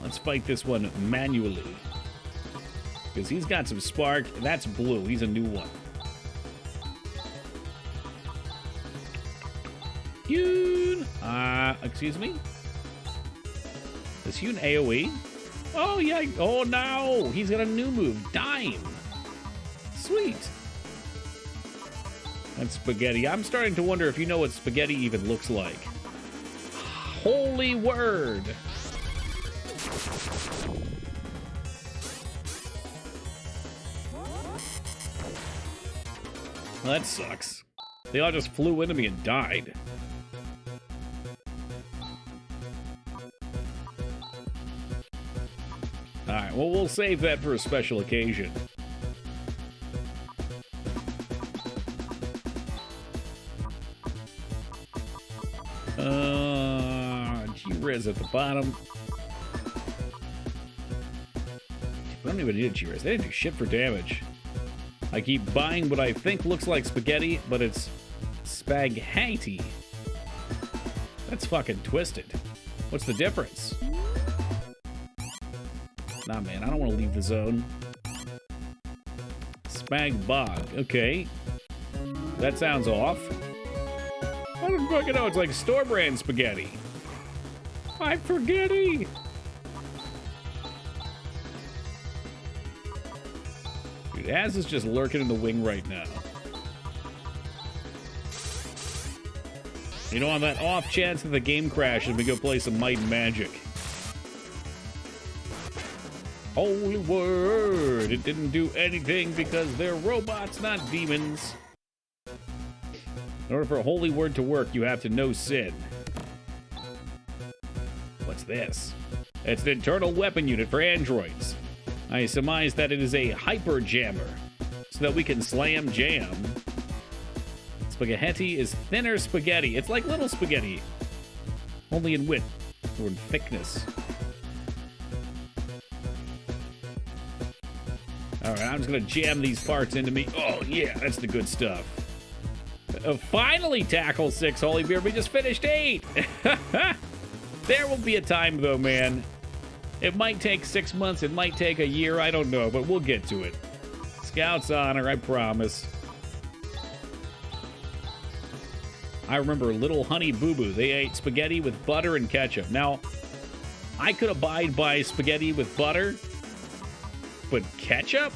Let's fight this one manually. Because he's got some spark. That's blue. He's a new one. Yoon! Excuse me? Is Yoon AoE? Oh, yeah. Oh, no. He's got a new move. Dime. Sweet. That's spaghetti. I'm starting to wonder if you know what spaghetti even looks like. Holy word. Well, that sucks. They all just flew into me and died. Alright, well, we'll save that for a special occasion. G-Riz at the bottom. I don't even need a G-Riz. They didn't do shit for damage. I keep buying what I think looks like spaghetti, but it's spaghetti. That's fucking twisted. What's the difference? Nah, man, I don't want to leave the zone. Spag bog. Okay. That sounds off. I don't fucking know. It's like store brand spaghetti. I'm forgetting. Dude, Az is just lurking in the wing right now. You know, on that off chance that the game crashes, we go play some Might and Magic. Holy word! It didn't do anything because they're robots, not demons. In order for a holy word to work, you have to know Sid. What's this? It's an internal weapon unit for androids. I surmise that it is a hyper jammer, so that we can slam jam. Spaghetti is thinner spaghetti. It's like little spaghetti, only in width or in thickness. All right, I'm just gonna jam these parts into me. Oh yeah, that's the good stuff. Finally tackle 6, Holy Beer. We just finished 8. There will be a time though, man. It might take 6 months, it might take a year, I don't know, but we'll get to it. Scout's honor, I promise. I remember Little Honey Boo Boo. They ate spaghetti with butter and ketchup. Now, I could abide by spaghetti with butter, but ketchup?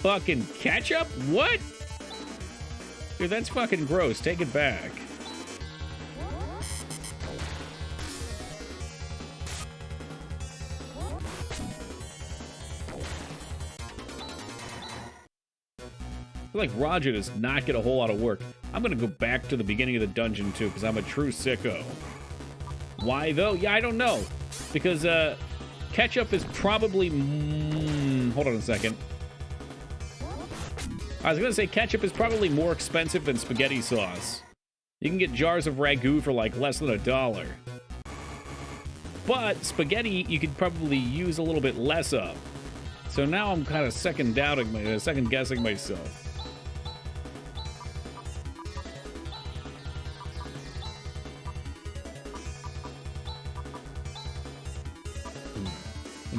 Fucking ketchup? What? Dude, that's fucking gross. Take it back. I feel like Roger does not get a whole lot of work. I'm gonna go back to the beginning of the dungeon too, because I'm a true sicko. Why though? Yeah, I don't know. Because ketchup is probably... hold on a second. I was gonna say ketchup is probably more expensive than spaghetti sauce. You can get jars of ragu for like less than $1. But spaghetti, you could probably use a little bit less of. So now I'm kind of second guessing myself.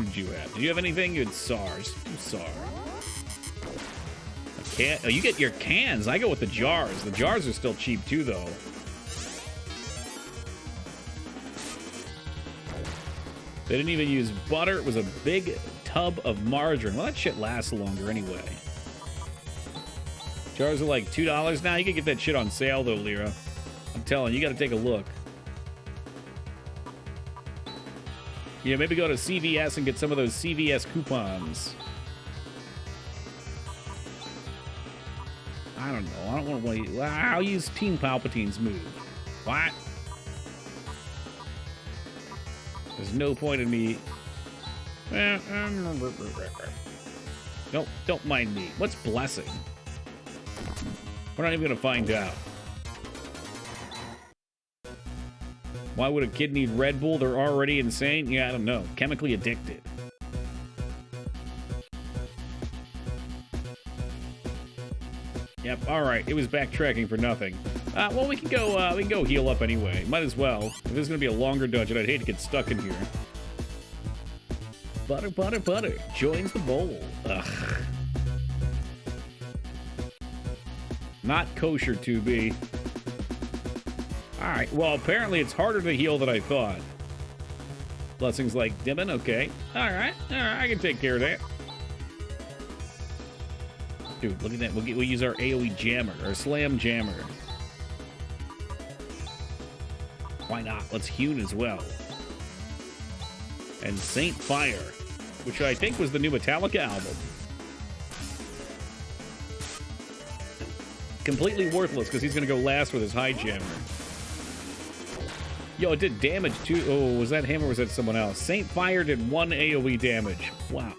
did you have? Did you have anything? You had SARS. SAR. A can. Oh, you get your cans. I go with the jars. The jars are still cheap too, though. They didn't even use butter. It was a big tub of margarine. Well, that shit lasts longer anyway. Jars are like $2 now. You can get that shit on sale, though, Lyra. I'm telling you, you got to take a look. Yeah, maybe go to CVS and get some of those CVS coupons. I don't know. I don't want to wait. I'll use Team Palpatine's move. What? There's no point in me. Don't mind me. What's blessing? We're not even gonna find out. Why would a kid need Red Bull? They're already insane? Yeah, I don't know. Chemically addicted. Yep, alright. It was backtracking for nothing. Well, we can go heal up anyway. Might as well. If this is gonna be a longer dungeon, I'd hate to get stuck in here. Butter, butter, butter. Joins the bowl. Ugh. Not kosher, 2B. Alright, well, apparently it's harder to heal than I thought. Blessings like dimming, okay. Alright, I can take care of that. Dude, look at that. We'll use our AoE jammer, our slam jammer. Why not? Let's hewn as well. And Saint Fire, which I think was the new Metallica album. Completely worthless because he's going to go last with his high jammer. Yo, it did damage too. Oh, was that him or was that someone else? Saint Fire did 1 AoE damage. Wow.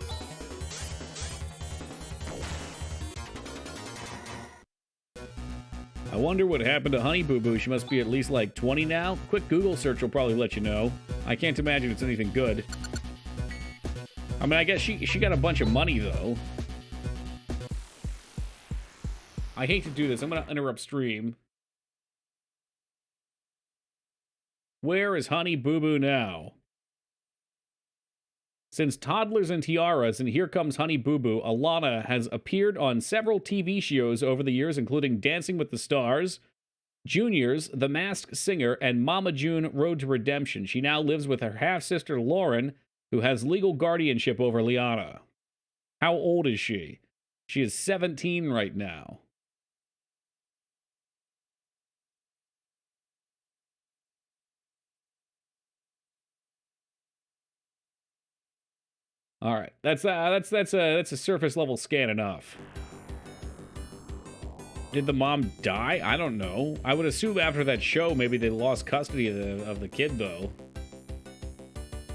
I wonder what happened to Honey Boo Boo. She must be at least like 20 now. Quick Google search will probably let you know. I can't imagine it's anything good. I mean, I guess she got a bunch of money, though. I hate to do this. I'm going to interrupt stream. Where is Honey Boo Boo now? Since Toddlers and Tiaras and Here Comes Honey Boo Boo, Alana has appeared on several TV shows over the years, including Dancing with the Stars, Juniors, The Masked Singer, and Mama June Road to Redemption. She now lives with her half-sister Lauren, who has legal guardianship over Liana. How old is she? She is 17 right now. All right, that's a surface level scan enough. Did the mom die? I don't know. I would assume after that show, maybe they lost custody of the kid, though.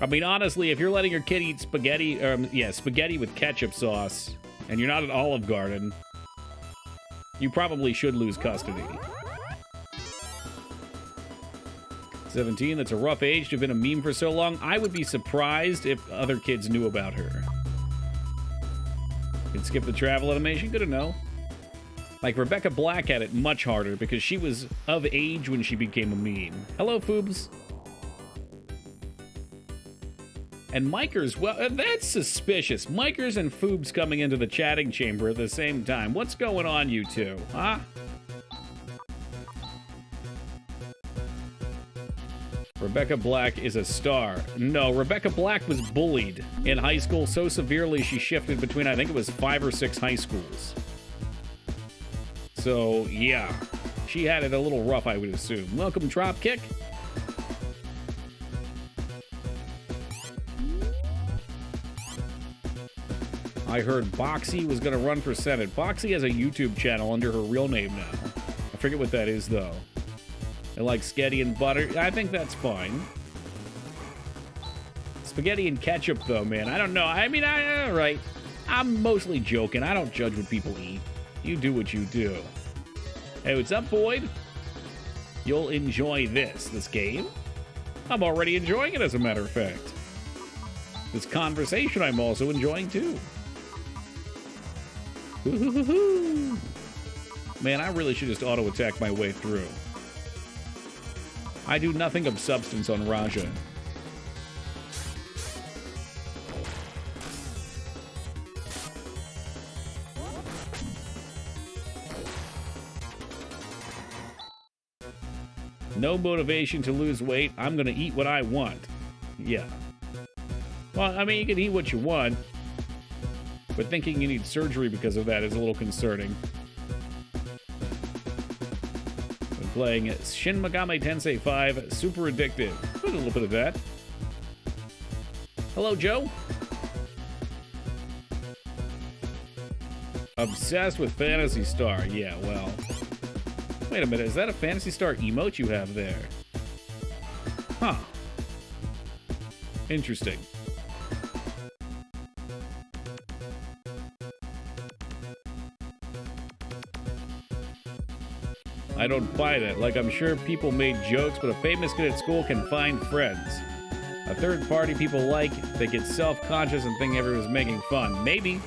I mean, honestly, if you're letting your kid eat spaghetti, spaghetti with ketchup sauce, and you're not at Olive Garden, you probably should lose custody. 17, that's a rough age to have been a meme for so long. I would be surprised if other kids knew about her. Can skip the travel animation, good to know. Like, Rebecca Black had it much harder because she was of age when she became a meme. Hello, Foobs. And Mikers, well, that's suspicious. Mikers and Foobs coming into the chatting chamber at the same time. What's going on, you two, huh? Rebecca Black is a star. No, Rebecca Black was bullied in high school so severely she shifted between, I think it was 5 or 6 high schools. So, yeah. She had it a little rough, I would assume. Welcome, Dropkick. I heard Boxy was going to run for Senate. Boxy has a YouTube channel under her real name now. I forget what that is, though. I like spaghetti and butter. I think that's fine. Spaghetti and ketchup, though, man. I don't know. I mean, all right. I'm mostly joking. I don't judge what people eat. You do what you do. Hey, what's up, Boyd? You'll enjoy this game. I'm already enjoying it, as a matter of fact. This conversation I'm also enjoying, too. Woo-hoo-hoo-hoo. Man, I really should just auto-attack my way through. I do nothing of substance on Raja. No motivation to lose weight. I'm gonna eat what I want. Yeah. Well, I mean, you can eat what you want, but thinking you need surgery because of that is a little concerning. Been playing Shin Megami Tensei 5, super addictive. A little bit of that. Hello, Joe. Obsessed with Phantasy Star. Yeah, well. Wait a minute, is that a Phantasy Star emote you have there? Huh. Interesting. I don't buy that. Like, I'm sure people made jokes, but a famous kid at school can find friends. A third party people like, they get self-conscious and think everyone's making fun. Maybe.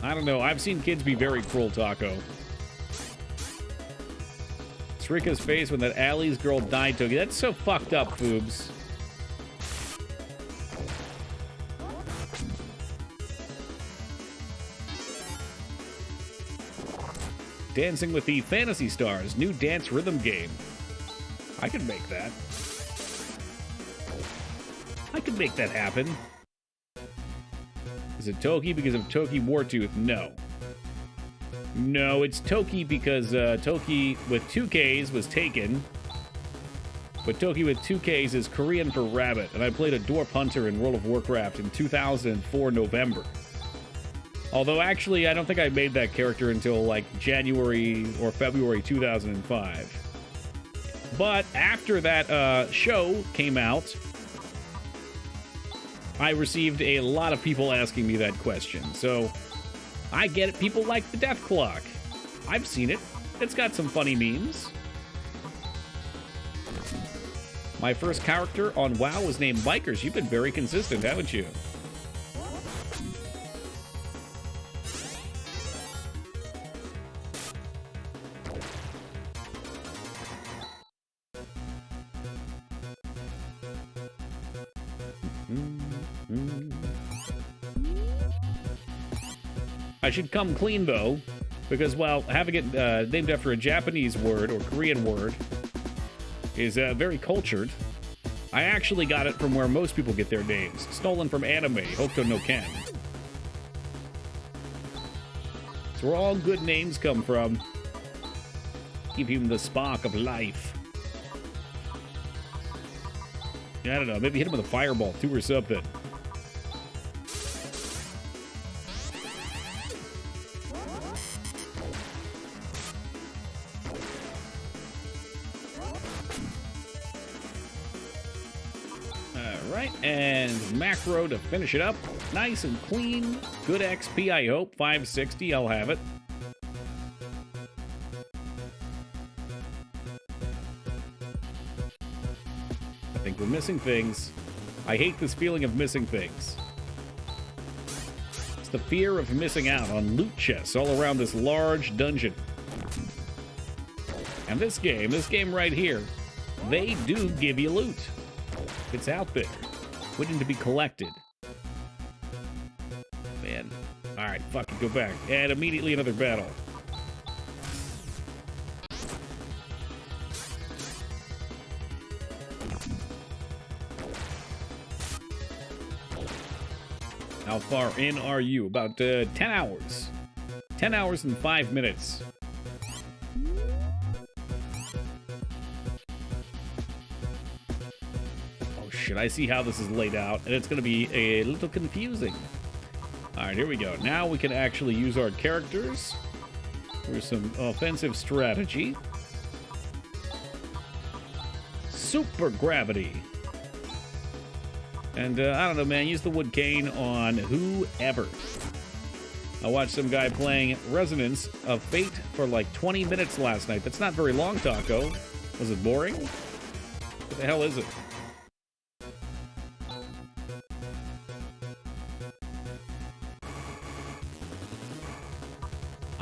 I don't know. I've seen kids be very cruel, Taco. Srika's face when that Allie's girl died, Toki. That's so fucked up, Foobs. Dancing with the Phantasy Stars, new dance rhythm game. I could make that. I could make that happen. Is it Toki because of Toki Wartooth? No. No, it's Toki because Toki with 2 Ks was taken. But Toki with 2 Ks is Korean for rabbit, and I played a dwarf hunter in World of Warcraft in 2004 November. Although, actually, I don't think I made that character until, like, January or February 2005. But after that show came out, I received a lot of people asking me that question. So, I get it. People like the Death Clock. I've seen it. It's got some funny memes. My first character on WoW was named Bikers. You've been very consistent, haven't you? I should come clean, though, because, well, having it named after a Japanese word or Korean word is very cultured. I actually got it from where most people get their names, stolen from anime, Hokuto no Ken. It's where all good names come from. Give him the spark of life. I don't know, maybe hit him with a fireball, too, or something. And macro to finish it up. Nice and clean. Good XP, I hope. 560, I'll have it. I think we're missing things. I hate this feeling of missing things. It's the fear of missing out on loot chests all around this large dungeon. And this game right here, they do give you loot. It's out there, waiting to be collected. Man. Alright, fuck it, go back. And immediately another battle. How far in are you? About 10 hours. 10 hours and 5 minutes. I see how this is laid out, and it's going to be a little confusing. All right, here we go. Now we can actually use our characters for some offensive strategy. Super gravity. And I don't know, man, use the wood cane on whoever. I watched some guy playing Resonance of Fate for like 20 minutes last night. That's not very long, Taco. Was it boring? What the hell is it?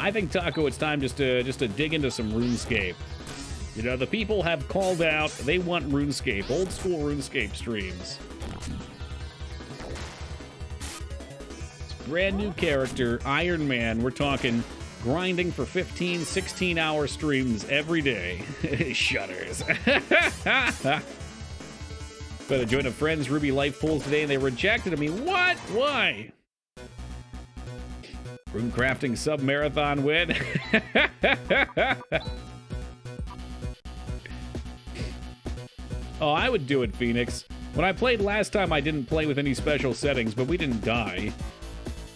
I think, Taco, it's time just to dig into some RuneScape. You know, the people have called out, they want RuneScape, old school RuneScape streams. It's brand new character, Iron Man. We're talking grinding for 15, 16-hour streams every day. Shudders. But I joined a friend's Ruby Life pools today and they rejected me. What? Why? Rune crafting sub-marathon win. Oh, I would do it, Phoenix. When I played last time, I didn't play with any special settings, but we didn't die.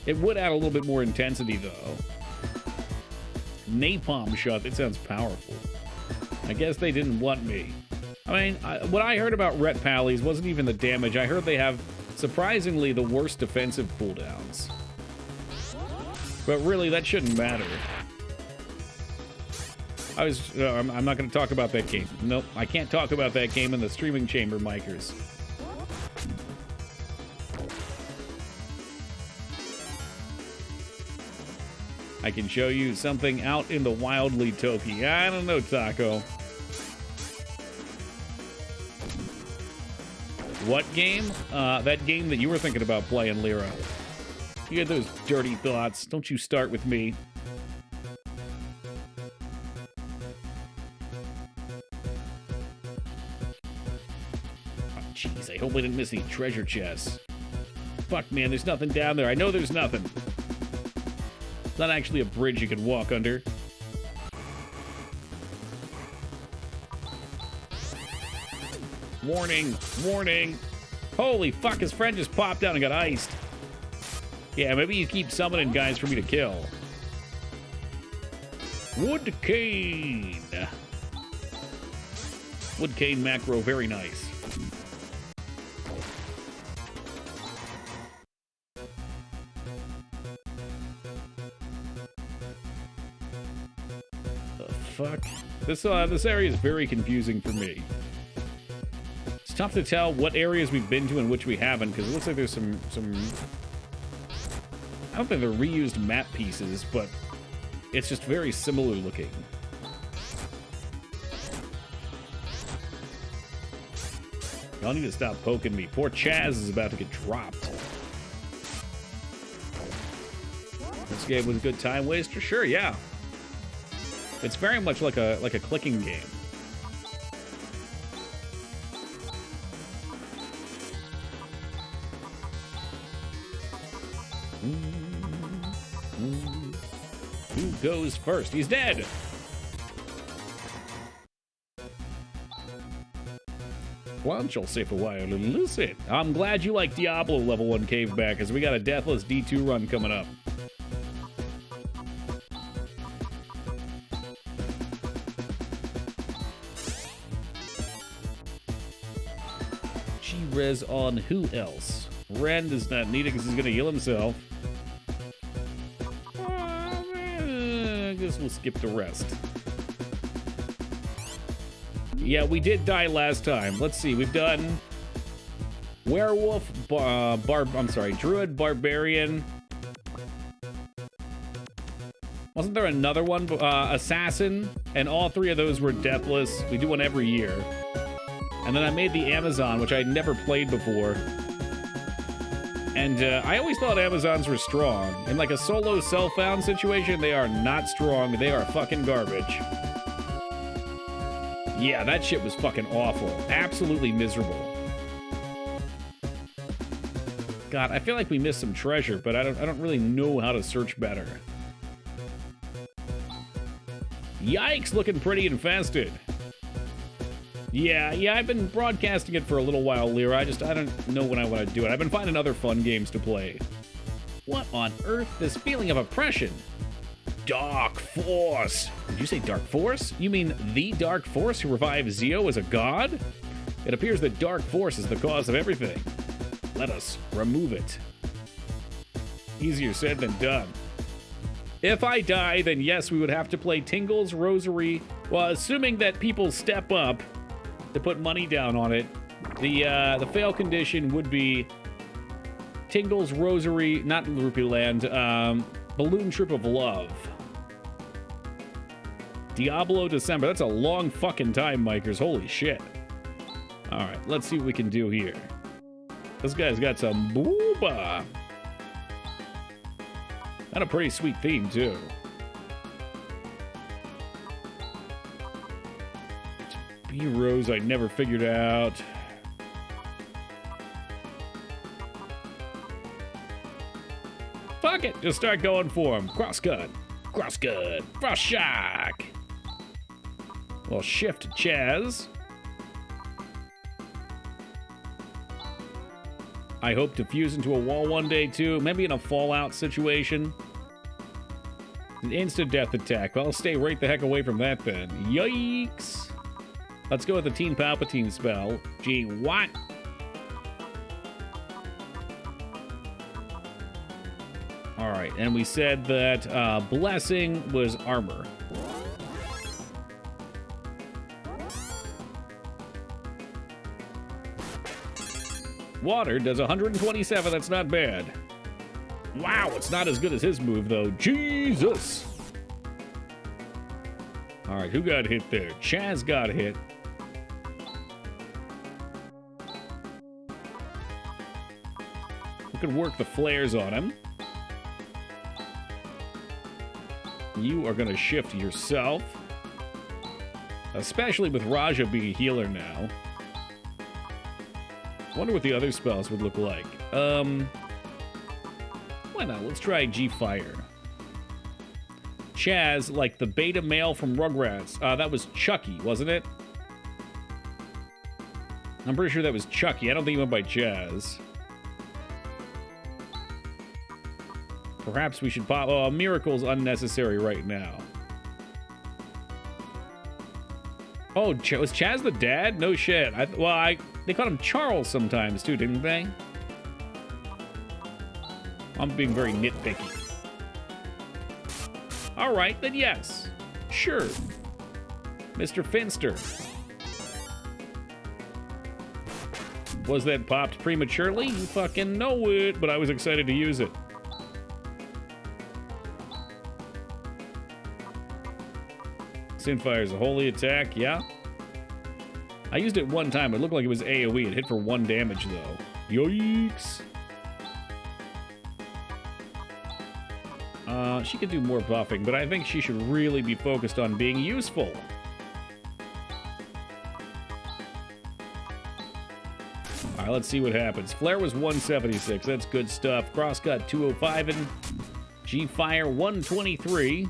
It would add a little bit more intensity, though. Napalm shot, that sounds powerful. I guess they didn't want me. I mean, what I heard about Ret Pallies wasn't even the damage. I heard they have, surprisingly, the worst defensive cooldowns. But really, that shouldn't matter. I'm not going to talk about that game. Nope, I can't talk about that game in the streaming chamber, Mikers. I can show you something out in the wildly Toki. I don't know, Taco. What game? That game that you were thinking about playing, Lyra. You had those dirty thoughts. Don't you start with me. Oh, jeez, I hope I didn't miss any treasure chests. Fuck, man, there's nothing down there. I know there's nothing. It's not actually a bridge you can walk under. Warning, warning. Holy fuck, his friend just popped out and got iced. Yeah, maybe you keep summoning guys for me to kill. Wood cane. Wood cane macro, very nice. The fuck? This area is very confusing for me. It's tough to tell what areas we've been to and which we haven't, because it looks like there's some... I don't think they're reused map pieces, but it's just very similar looking. Y'all need to stop poking me. Poor Chaz is about to get dropped. This game was a good time waster? Sure, yeah. It's very much like a clicking game. Who goes first? He's dead! Lunch, I'll stay for a while and listen. I'm glad you like Diablo level 1 cave back, as we got a deathless D2 run coming up. G-Res on who else? Ren does not need it because he's going to heal himself. I guess we'll skip the rest. Yeah, we did die last time. Let's see, we've done Werewolf, Druid, Barbarian. Wasn't there another one? Assassin, and all three of those were deathless. We do one every year. And then I made the Amazon, which I'd never played before. And I always thought Amazons were strong. In like a solo self-found situation, they are not strong. They are fucking garbage. Yeah, that shit was fucking awful. Absolutely miserable. God, I feel like we missed some treasure, but I don't really know how to search better. Yikes, looking pretty infested. Yeah, I've been broadcasting it for a little while, Lyra. I don't know when I want to do it. I've been finding other fun games to play. What on earth? This feeling of oppression. Dark Force. Did you say Dark Force? You mean the Dark Force who revives Zio as a god? It appears that Dark Force is the cause of everything. Let us remove it. Easier said than done. If I die, then yes, we would have to play Tingle's Rosary. Well, assuming that people step up to put money down on it, the fail condition would be Tingle's Rosary, not Rupee Land, Balloon Trip of Love. Diablo December. That's a long fucking time, Mikers. Holy shit. Alright, let's see what we can do here. This guy's got some booba. Got a pretty sweet theme, too. Heroes I never figured out. Fuck it, just start going for him. Crosscut, frost shock. Well, shift Chaz. I hope to fuse into a wall one day too, maybe in a Fallout situation. An instant death attack. Well, I'll stay right the heck away from that then. Yikes! Let's go with the Teen Palpatine spell. Gee, what? Alright, and we said that Blessing was armor. Water does 127, that's not bad. Wow, it's not as good as his move, though. Jesus! Alright, who got hit there? Chaz got hit. We could work the flares on him. You are going to shift yourself. Especially with Raja being a healer now. Wonder what the other spells would look like. Why not? Let's try G-Fire. Chaz, like the beta male from Rugrats. That was Chucky, wasn't it? I'm pretty sure that was Chucky. I don't think he went by Chaz. Perhaps we should pop... Oh, Miracle's unnecessary right now. Oh, was Chaz the dad? No shit. They called him Charles sometimes, too, didn't they? I'm being very nitpicky. All right, then yes. Sure. Mr. Finster. Was that popped prematurely? You fucking know it, but I was excited to use it. Sinfire's a holy attack, yeah. I used it one time. It looked like it was AoE. It hit for 1 damage, though. Yikes. She could do more buffing, but I think she should really be focused on being useful. All right, let's see what happens. Flare was 176. That's good stuff. Crosscut 205 and G-Fire 123.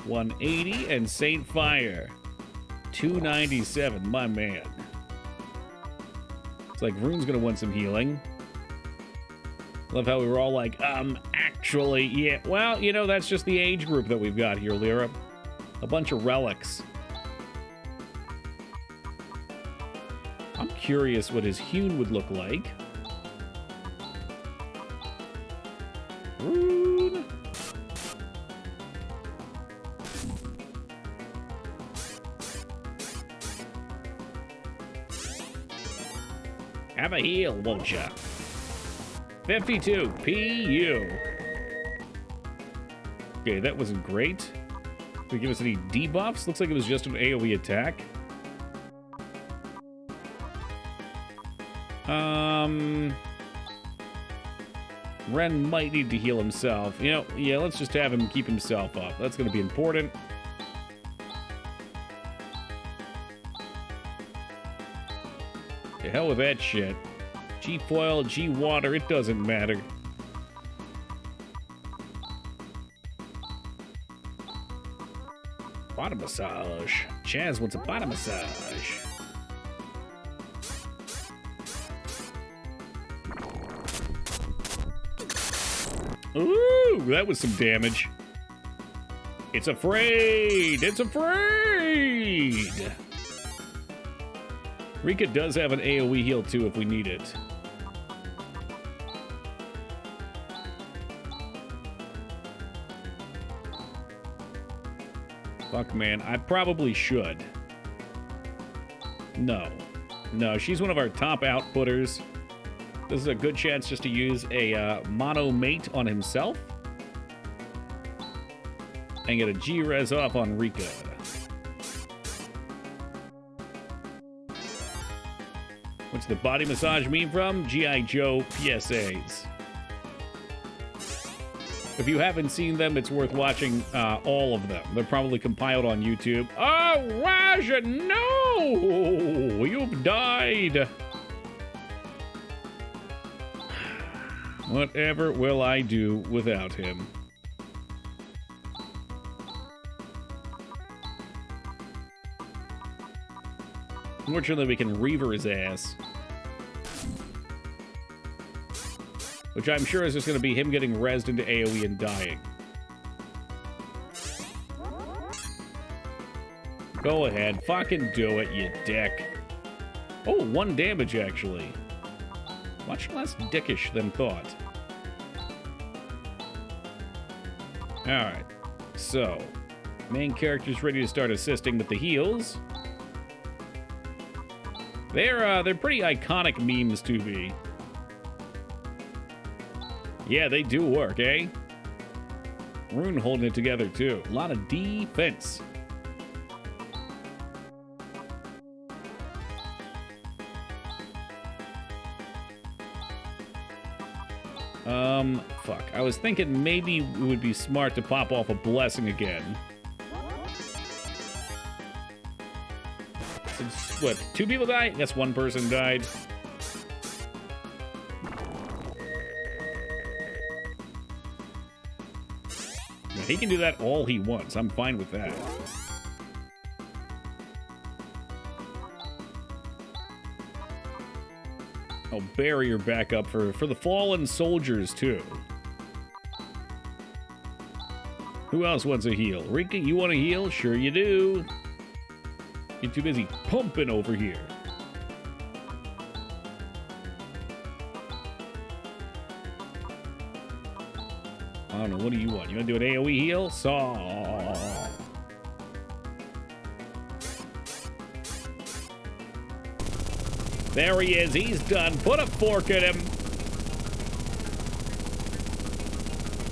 180 and Saint Fire 297. My man. It's like Rune's gonna want some healing. Love how we were all like, actually, yeah. Well, you know, that's just the age group that we've got here, Lyra. A bunch of relics. I'm curious what his hewn would look like. Rune. Have a heal, won't ya? 52 PU. Okay, that wasn't great. Did it give us any debuffs? Looks like it was just an AoE attack. Ren might need to heal himself. You know, yeah, let's just have him keep himself up. That's going to be important. The hell with that shit. G-foil, G-water, it doesn't matter. Bottom massage. Chaz wants a bottom massage. Ooh, that was some damage. It's afraid! It's afraid! Rika does have an AoE heal too if we need it. Fuck, man. I probably should. No. No, she's one of our top outputters. This is a good chance just to use a mono mate on himself. And get a G-res off on Rika. What's the body massage meme from? G.I. Joe PSAs. If you haven't seen them, it's worth watching all of them. They're probably compiled on YouTube. Oh, Raja, no! You've died. Whatever will I do without him? Fortunately, we can reaver his ass. Which I'm sure is just going to be him getting rezzed into AoE and dying. Go ahead. Fucking do it, you dick. Oh, 1 damage, actually. Much less dickish than thought. Alright. So, main character's ready to start assisting with the heals. They're pretty iconic memes to be. Yeah, they do work, eh? Rune holding it together, too. A lot of defense. Fuck. I was thinking maybe it would be smart to pop off a blessing again. Since, what, 2 people died? I guess 1 person died. He can do that all he wants. I'm fine with that. Oh, barrier backup for the fallen soldiers, too. Who else wants a heal? Rika, you want a heal? Sure you do. Get too busy pumping over here. I don't know, what do you want? You want to do an AoE heal? Saw. There he is. He's done. Put a fork in him.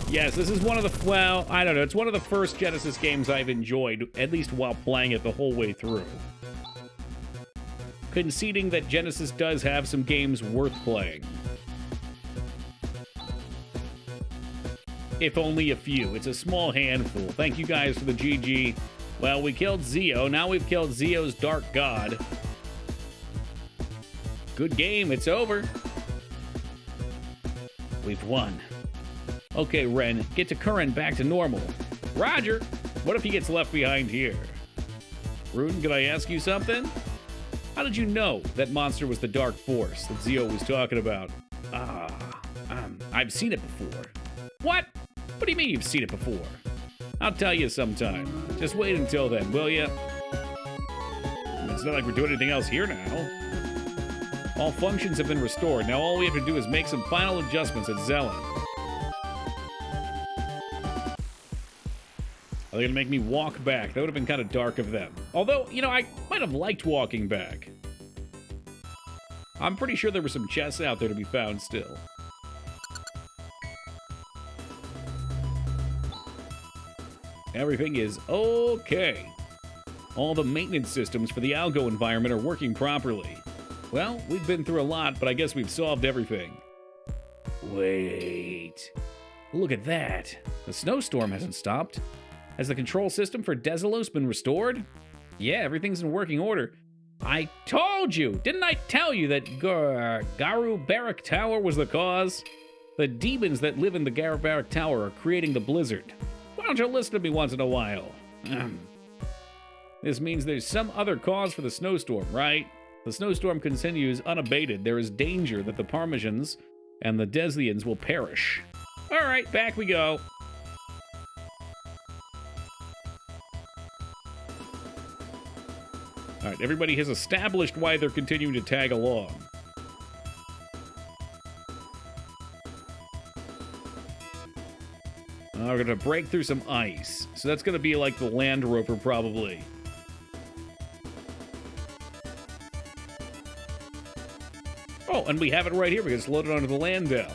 Yes, this is one of the, well, I don't know. It's one of the first Genesis games I've enjoyed, at least while playing it the whole way through. Conceding that Genesis does have some games worth playing. If only a few. It's a small handful. Thank you guys for the GG. Well, we killed Zeo. Now we've killed Zeo's Dark God. Good game. It's over. We've won. Okay, Ren, get to Curran back to normal. Roger! What if he gets left behind here? Rune, can I ask you something? How did you know that monster was the Dark Force that Zeo was talking about? I've seen it before. What? What do you mean you've seen it before? I'll tell you sometime. Just wait until then, will ya? It's not like we're doing anything else here now. All functions have been restored. Now all we have to do is make some final adjustments at Zelen. Are they gonna make me walk back? That would have been kind of dark of them. Although, you know, I might have liked walking back. I'm pretty sure there were some chests out there to be found still. Everything is okay. All the maintenance systems for the Algo environment are working properly. Well, we've been through a lot, but I guess we've solved everything. Wait. Look at that. The snowstorm hasn't stopped. Has the control system for Deselos been restored? Yeah, everything's in working order. I told you! Didn't I tell you that Garu Barak Tower was the cause? The demons that live in the Garu Barak Tower are creating the blizzard. Why don't you listen to me once in a while? This means there's some other cause for the snowstorm, right? The snowstorm continues unabated. There is danger that the Parmesians and the Deslians will perish. All right, back we go. All right, everybody has established why they're continuing to tag along. We're going to break through some ice. So that's going to be like the Land Rover, probably. Oh, and we have it right here because it's loaded onto the Landau.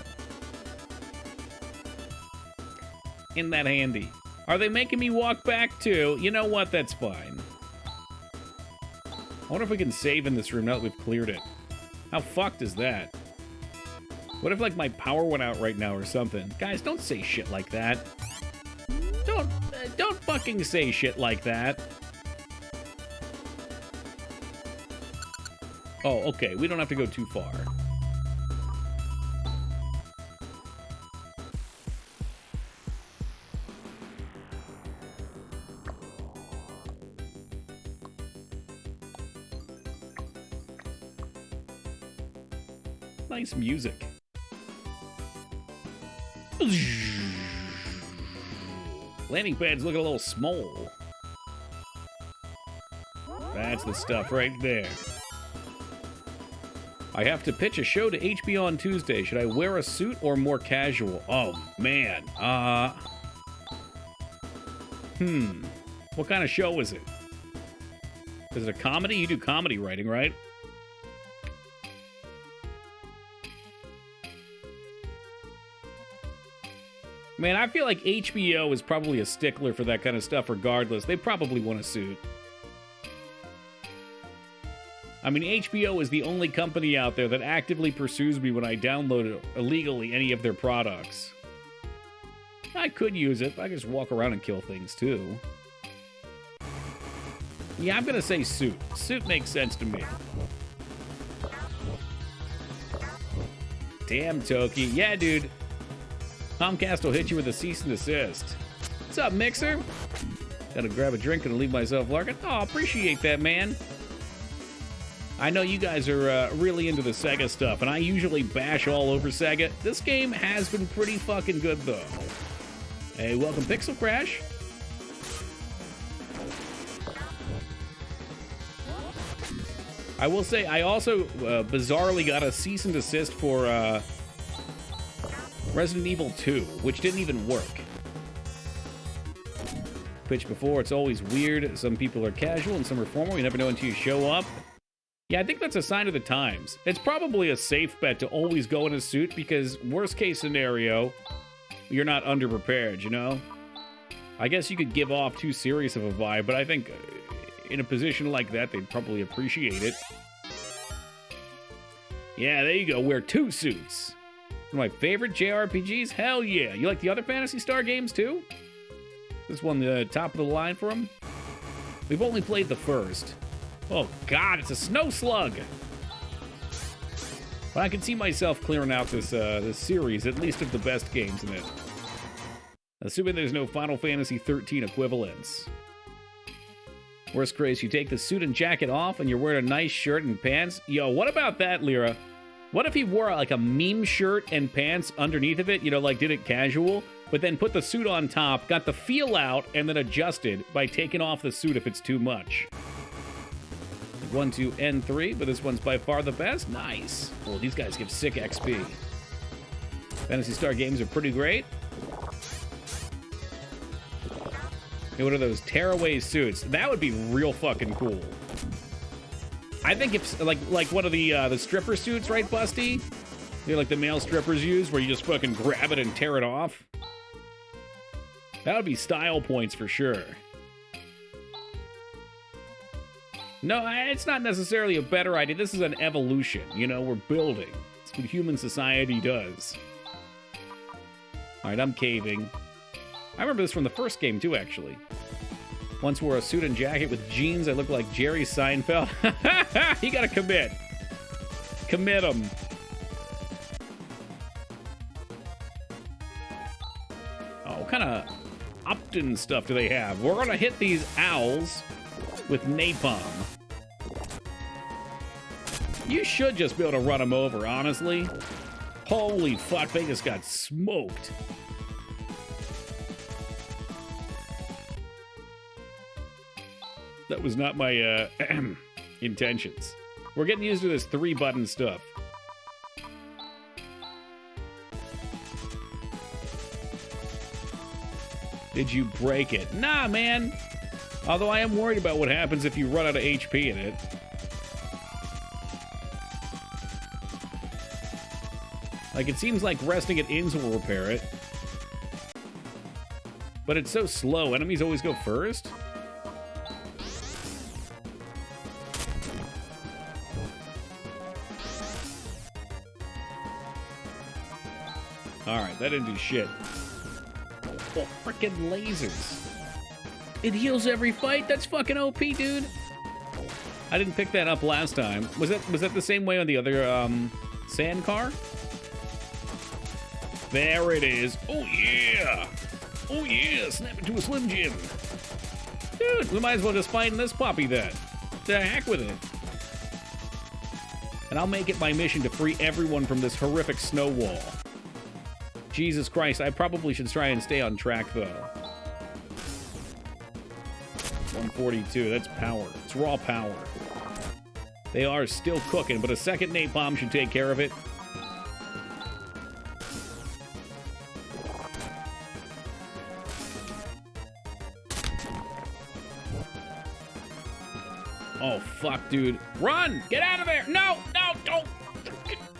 Isn't that handy? Are they making me walk back too? You know what? That's fine. I wonder if we can save in this room now that we've cleared it. How fucked is that? What if, like, my power went out right now or something? Guys, don't say shit like that. Don't fucking say shit like that. Oh, okay. We don't have to go too far. Nice music. Landing pad's looking a little small. That's the stuff right there. I have to pitch a show to HBO on Tuesday. Should I wear a suit or more casual? Oh, man. What kind of show is it? Is it a comedy? You do comedy writing, right? Man, I feel like HBO is probably a stickler for that kind of stuff regardless. They probably want a suit. I mean, HBO is the only company out there that actively pursues me when I download illegally any of their products. I could use it. I could just walk around and kill things, too. Yeah, I'm gonna say suit. Suit makes sense to me. Damn, Toki. Yeah, dude. Comcast will hit you with a cease and desist. What's up, Mixer? Gotta grab a drink and leave myself lurking. Oh, appreciate that, man. I know you guys are really into the Sega stuff, and I usually bash all over Sega. This game has been pretty fucking good, though. Hey, welcome, Pixel Crash. I will say, I also bizarrely got a cease and desist for Resident Evil 2, which didn't even work. Pitched before, it's always weird. Some people are casual and some are formal. You never know until you show up. Yeah, I think that's a sign of the times. It's probably a safe bet to always go in a suit because worst case scenario, you're not underprepared, you know? I guess you could give off too serious of a vibe, but I think in a position like that, they'd probably appreciate it. Yeah, there you go. Wear 2 suits. One of my favorite JRPGs? Hell yeah. You like the other Phantasy Star games too? This one, the top of the line for them? We've only played the first. Oh god, it's a snow slug! But I can see myself clearing out this series, at least of the best games in it. Assuming there's no Final Fantasy 13 equivalents. Worst case, you take the suit and jacket off and you're wearing a nice shirt and pants. Yo, what about that, Lyra? What if he wore like a meme shirt and pants underneath of it, you know, like did it casual, but then put the suit on top, got the feel out, and then adjusted by taking off the suit if it's too much? 1, 2, and 3, but this one's by far the best. Nice. Well, these guys give sick XP. Phantasy Star games are pretty great. Hey, what are those tearaway suits? That would be real fucking cool. I think if like one of the stripper suits, right, Busty? They're like the male strippers use, where you just fucking grab it and tear it off. That would be style points for sure. No, it's not necessarily a better idea. This is an evolution, you know, we're building. It's what human society does. All right, I'm caving. I remember this from the first game, too, actually. Once wore a suit and jacket with jeans. I look like Jerry Seinfeld. You gotta commit. Commit them. Oh, what kind of Upton stuff do they have? We're gonna hit these owls with napalm. You should just be able to run them over, honestly. Holy fuck, they just got smoked. That was not my intentions. We're getting used to this 3-button stuff. Did you break it? Nah, man. Although I am worried about what happens if you run out of HP in it. Like, it seems like resting at inns will repair it. But it's so slow. Enemies always go first? that didn't do shit. Oh, frickin' lasers. It heals every fight? That's fucking OP, dude. I didn't pick that up last time. Was that the same way on the other sand car? There it is. Oh yeah! Oh yeah! Snap it to a Slim Jim. Dude, we might as well just fight in this puppy then. To heck with it. And I'll make it my mission to free everyone from this horrific snow wall. Jesus Christ, I probably should try and stay on track though. 142, that's power. It's raw power. They are still cooking, but a second napalm should take care of it. Oh, fuck, dude. Run! Get out of there! No! No! Don't!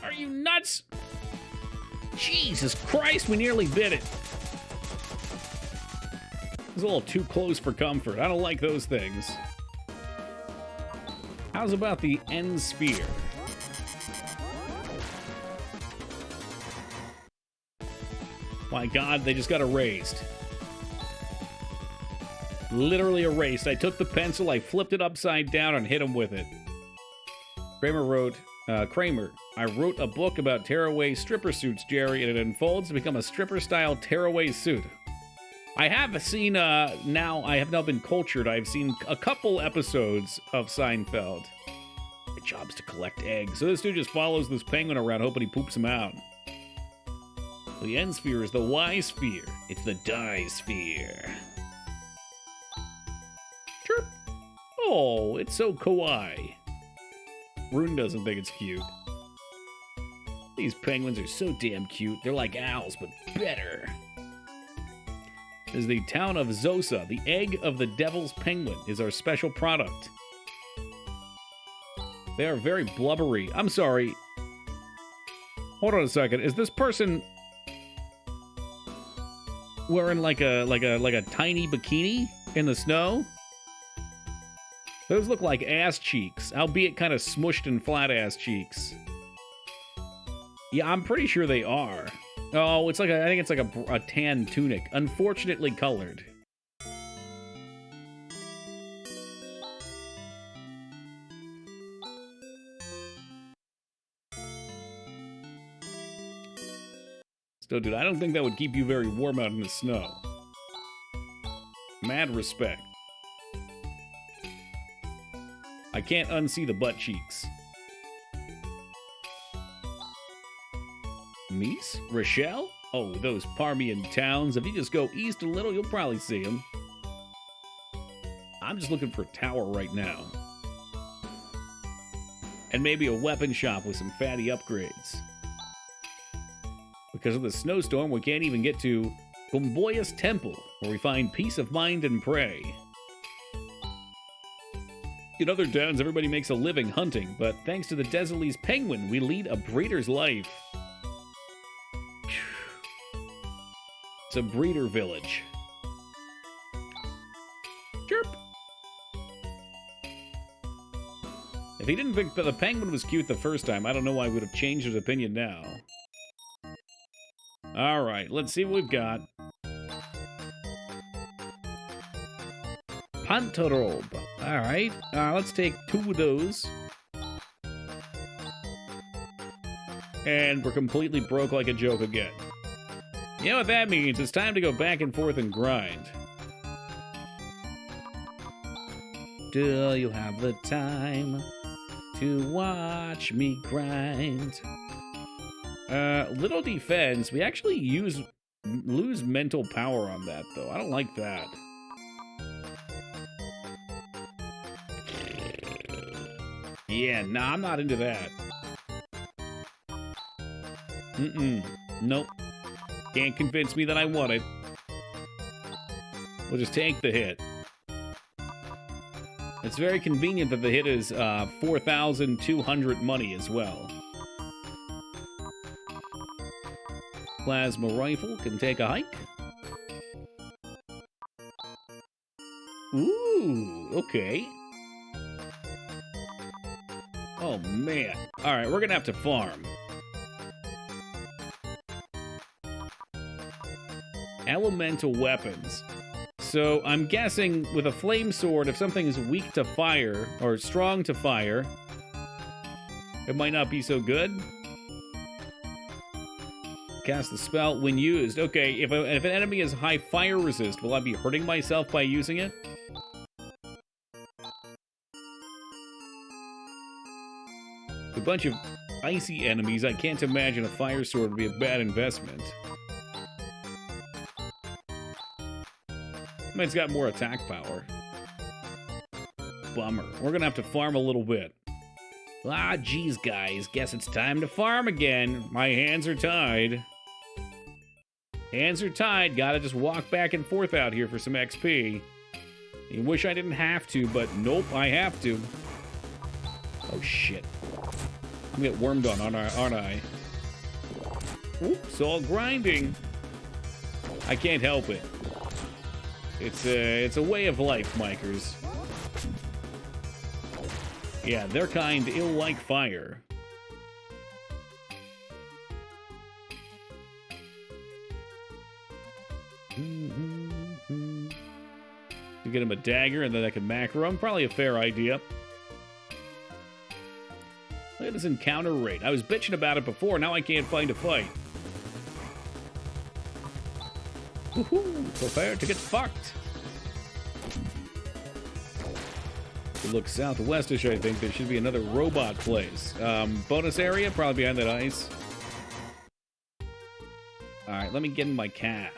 Are you nuts? Jesus Christ, we nearly bit it. It was a little too close for comfort. I don't like those things. How's about the end sphere? My God, they just got erased. Literally erased. I took the pencil, I flipped it upside down and hit him with it. Kramer wrote, I wrote a book about tearaway stripper suits, Jerry, and it unfolds to become a stripper-style tearaway suit. I have seen, now, I have now been cultured. I've seen a couple episodes of Seinfeld. My job's to collect eggs. So this dude just follows this penguin around, hoping he poops him out. The end sphere is the Y sphere. It's the die sphere. Chirp. Oh, it's so kawaii. Rune doesn't think it's cute. These penguins are so damn cute. They're like owls, but better. This is the town of Zosa. The egg of the devil's penguin is our special product. They are very blubbery. I'm sorry. Hold on a second. Is this person wearing like a tiny bikini in the snow? Those look like ass cheeks, albeit kind of smushed and flat ass cheeks. Yeah, I'm pretty sure they are. Oh, it's like I think it's like a tan tunic, unfortunately colored. Still, dude, I don't think that would keep you very warm out in the snow. Mad respect. I can't unsee the butt cheeks. Mies? Rochelle? Oh, those Parmian towns. If you just go east a little, you'll probably see them. I'm just looking for a tower right now. And maybe a weapon shop with some fatty upgrades. Because of the snowstorm, we can't even get to Gumboya's Temple, where we find peace of mind and pray. In other towns, everybody makes a living hunting, but thanks to the Desolese penguin, we lead a breeder's life. It's a breeder village. Chirp. If he didn't think that the penguin was cute the first time, I don't know why he would have changed his opinion now. Alright, let's see what we've got. Pantarobe. Alright, let's take 2 of those. And we're completely broke like a joke again. You know what that means? It's time to go back and forth and grind. Do you have the time to watch me grind? Little defense. We actually lose mental power on that, though. I don't like that. Yeah, nah, I'm not into that. Nope. Can't convince me that I want it. We'll just take the hit. It's very convenient that the hit is 4,200 money as well. Plasma rifle can take a hike. Ooh, okay. Oh, man. All right, we're going to have to farm. elemental weapons. So I'm guessing with a flame sword, if something's weak to fire, or strong to fire, it might not be so good. Cast the spell when used. Okay, if an enemy has high fire resist, will I be hurting myself by using it? A bunch of icy enemies, I can't imagine a fire sword would be a bad investment. I mean, it's got more attack power. Bummer. We're gonna have to farm a little bit. Ah, geez, guys. Guess it's time to farm again. My hands are tied. Hands are tied. Gotta just walk back and forth out here for some XP. You wish I didn't have to, but nope, I have to. Oh, shit. I'm getting wormed on, aren't I? Oops, all grinding. I can't help it. It's a way of life, Micers. Yeah, their kind ill like fire. To get him a dagger and then I can macro him. Probably a fair idea. Look at this encounter rate. I was bitching about it before, now I can't find a fight. Woohoo! Prepare to get fucked. If you look southwestish, I think there should be another robot place. Bonus area, probably behind that ice. Alright, let me get in my cat.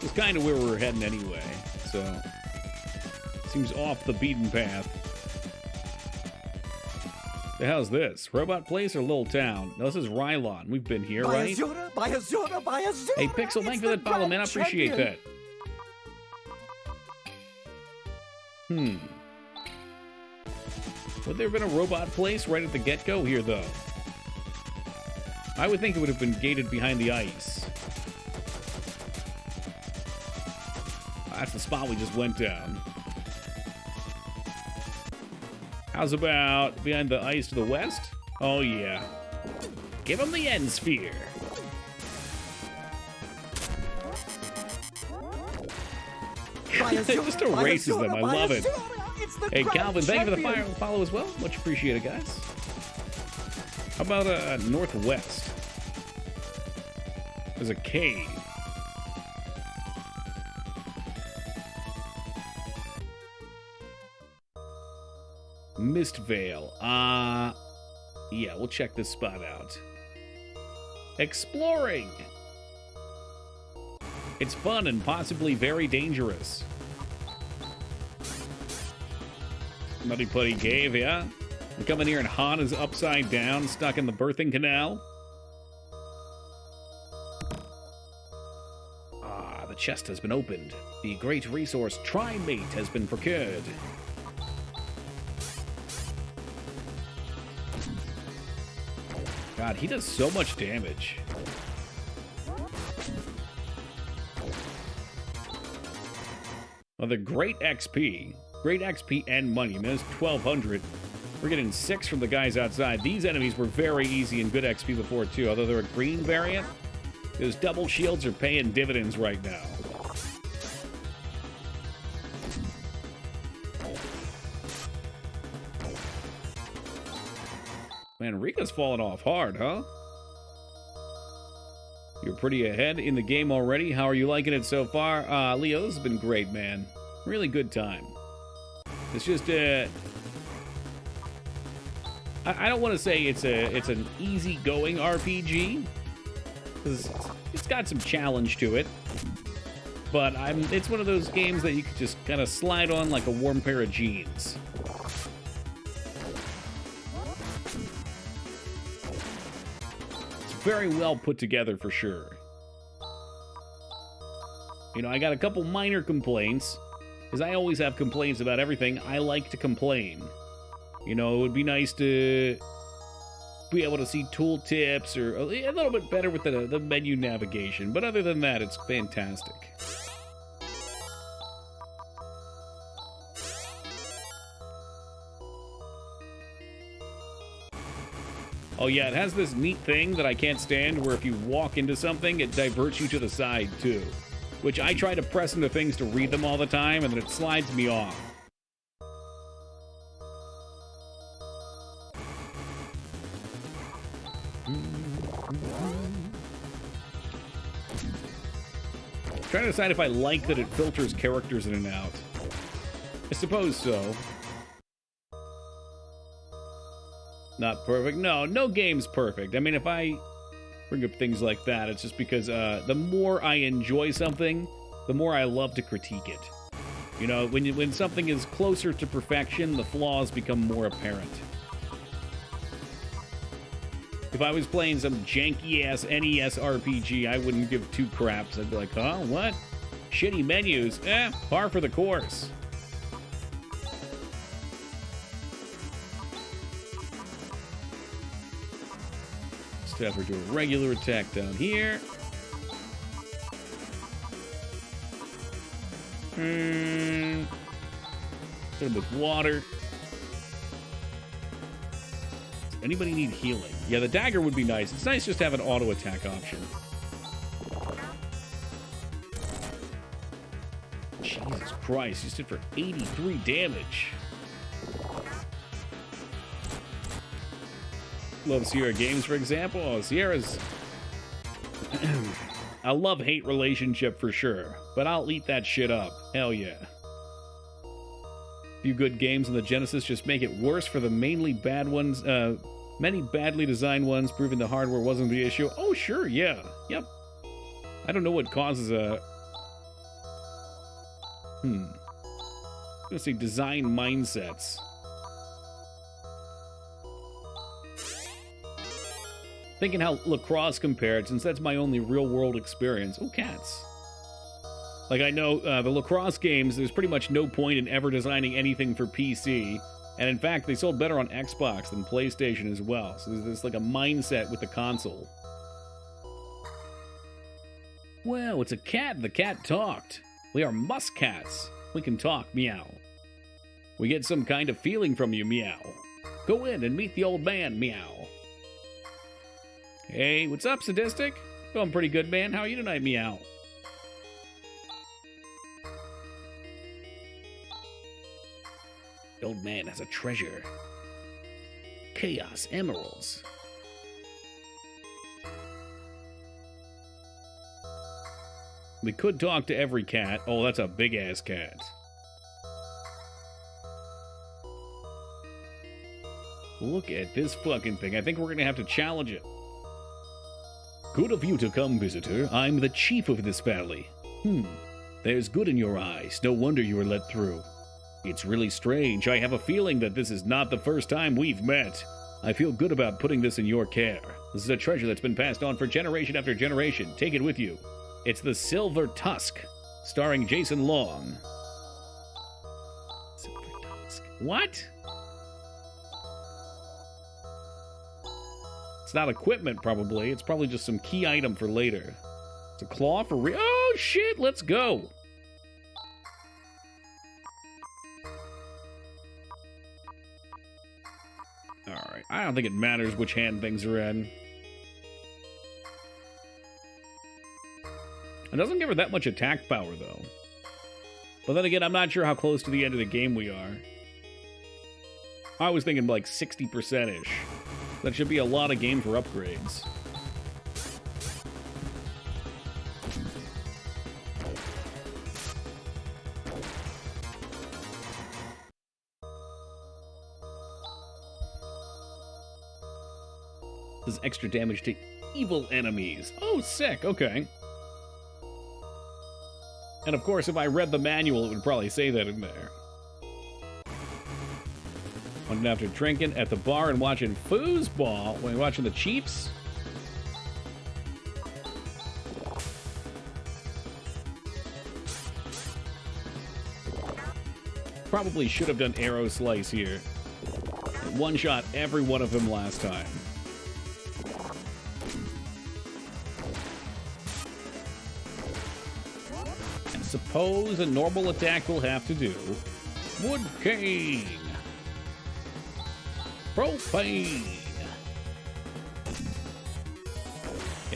It's kind of where we're heading anyway, so seems off the beaten path. The hell's this? Robot place or little town? No, this is Rylon. We've been here, right? Hey, Pixel, thanks for that follow, man. I appreciate that. Would there have been a robot place right at the get-go here, though? I would think it would have been gated behind the ice. That's the spot we just went down. How's about behind the ice to the west? Oh, yeah. Give him the end sphere. It just erases them. I love it. Hey, Calvin, thank you for the follow as well. Much appreciated, guys. How about northwest? There's a cave. Mist Veil. Yeah, we'll check this spot out. Exploring! It's fun and possibly very dangerous. Muddy Putty Cave, yeah? We come in here and Han is upside down, stuck in the birthing canal. Ah, the chest has been opened. The great resource Trimate has been procured. God, he does so much damage. Well, the great XP. Great XP and money. I mean, that's 1,200. We're getting 6 from the guys outside. These enemies were very easy and good XP before, too. Although they're a green variant, those double shields are paying dividends right now. Man, Rika's falling off hard, huh? You're pretty ahead in the game already. How are you liking it so far? Leo, this has been great, man. Really good time. It's just, I don't want to say it's an easy-going RPG, because it's got some challenge to it. But it's one of those games that you can just kind of slide on like a warm pair of jeans. Very well put together for sure. You know, I got a couple minor complaints, because I always have complaints about everything. I like to complain. You know, it would be nice to be able to see tooltips or a little bit better with the menu navigation. But other than that, it's fantastic. Oh yeah, it has this neat thing that I can't stand where if you walk into something, it diverts you to the side too. Which I try to press into things to read them all the time, and then it slides me off. Trying to decide if I like that it filters characters in and out. I suppose so. Not perfect. No game's perfect. I mean, if I bring up things like that, it's just because the more I enjoy something, the more I love to critique it. You know, when something is closer to perfection, the flaws become more apparent. If I was playing some janky-ass NES RPG, I wouldn't give two craps. I'd be like, huh, what? Shitty menus? Par for the course. Step her to a regular attack down here. Hit him with water. Does anybody need healing? Yeah, the dagger would be nice. It's nice just to have an auto attack option. Jesus Christ, you stood for 83 damage. Love Sierra Games, for example. Oh, Sierra's a love-hate relationship for sure, but I'll eat that shit up. Hell yeah. A few good games on the Genesis just make it worse for the mainly bad ones. Many badly designed ones, proving the hardware wasn't the issue. Oh, sure, yeah. Yep. I don't know what causes a... I'm gonna say design mindsets. Thinking how lacrosse compared, since that's my only real-world experience. Oh, cats. Like, I know the lacrosse games, there's pretty much no point in ever designing anything for PC. And in fact, they sold better on Xbox than PlayStation as well. So there's like a mindset with the console. Well, it's a cat. The cat talked. We are muskcats. We can talk, meow. We get some kind of feeling from you, meow. Go in and meet the old man, meow. Hey, what's up, Sadistic? Going pretty good, man. How are you tonight, meow? The old man has a treasure. Chaos emeralds. We could talk to every cat. Oh, that's a big-ass cat. Look at this fucking thing. I think we're going to have to challenge it. Good of you to come, visitor. I'm the chief of this valley. There's good in your eyes. No wonder you were let through. It's really strange. I have a feeling that this is not the first time we've met. I feel good about putting this in your care. This is a treasure that's been passed on for generation after generation. Take it with you. It's the Silver Tusk, starring Jason Long. Silver Tusk. What? It's not equipment, probably. It's probably just some key item for later. It's a claw for real. Oh, shit, let's go. Alright, I don't think it matters which hand things are in. It doesn't give her that much attack power, though. But then again, I'm not sure how close to the end of the game we are. I was thinking like 60%-ish. That should be a lot of game for upgrades. Does extra damage to evil enemies. Oh, sick. Okay. And of course, if I read the manual, it would probably say that in there. One after drinking at the bar and watching foosball. When you're watching the Chiefs. Probably should have done arrow slice here. One shot every one of them last time. And suppose a normal attack will have to do. Wood cane. Propane.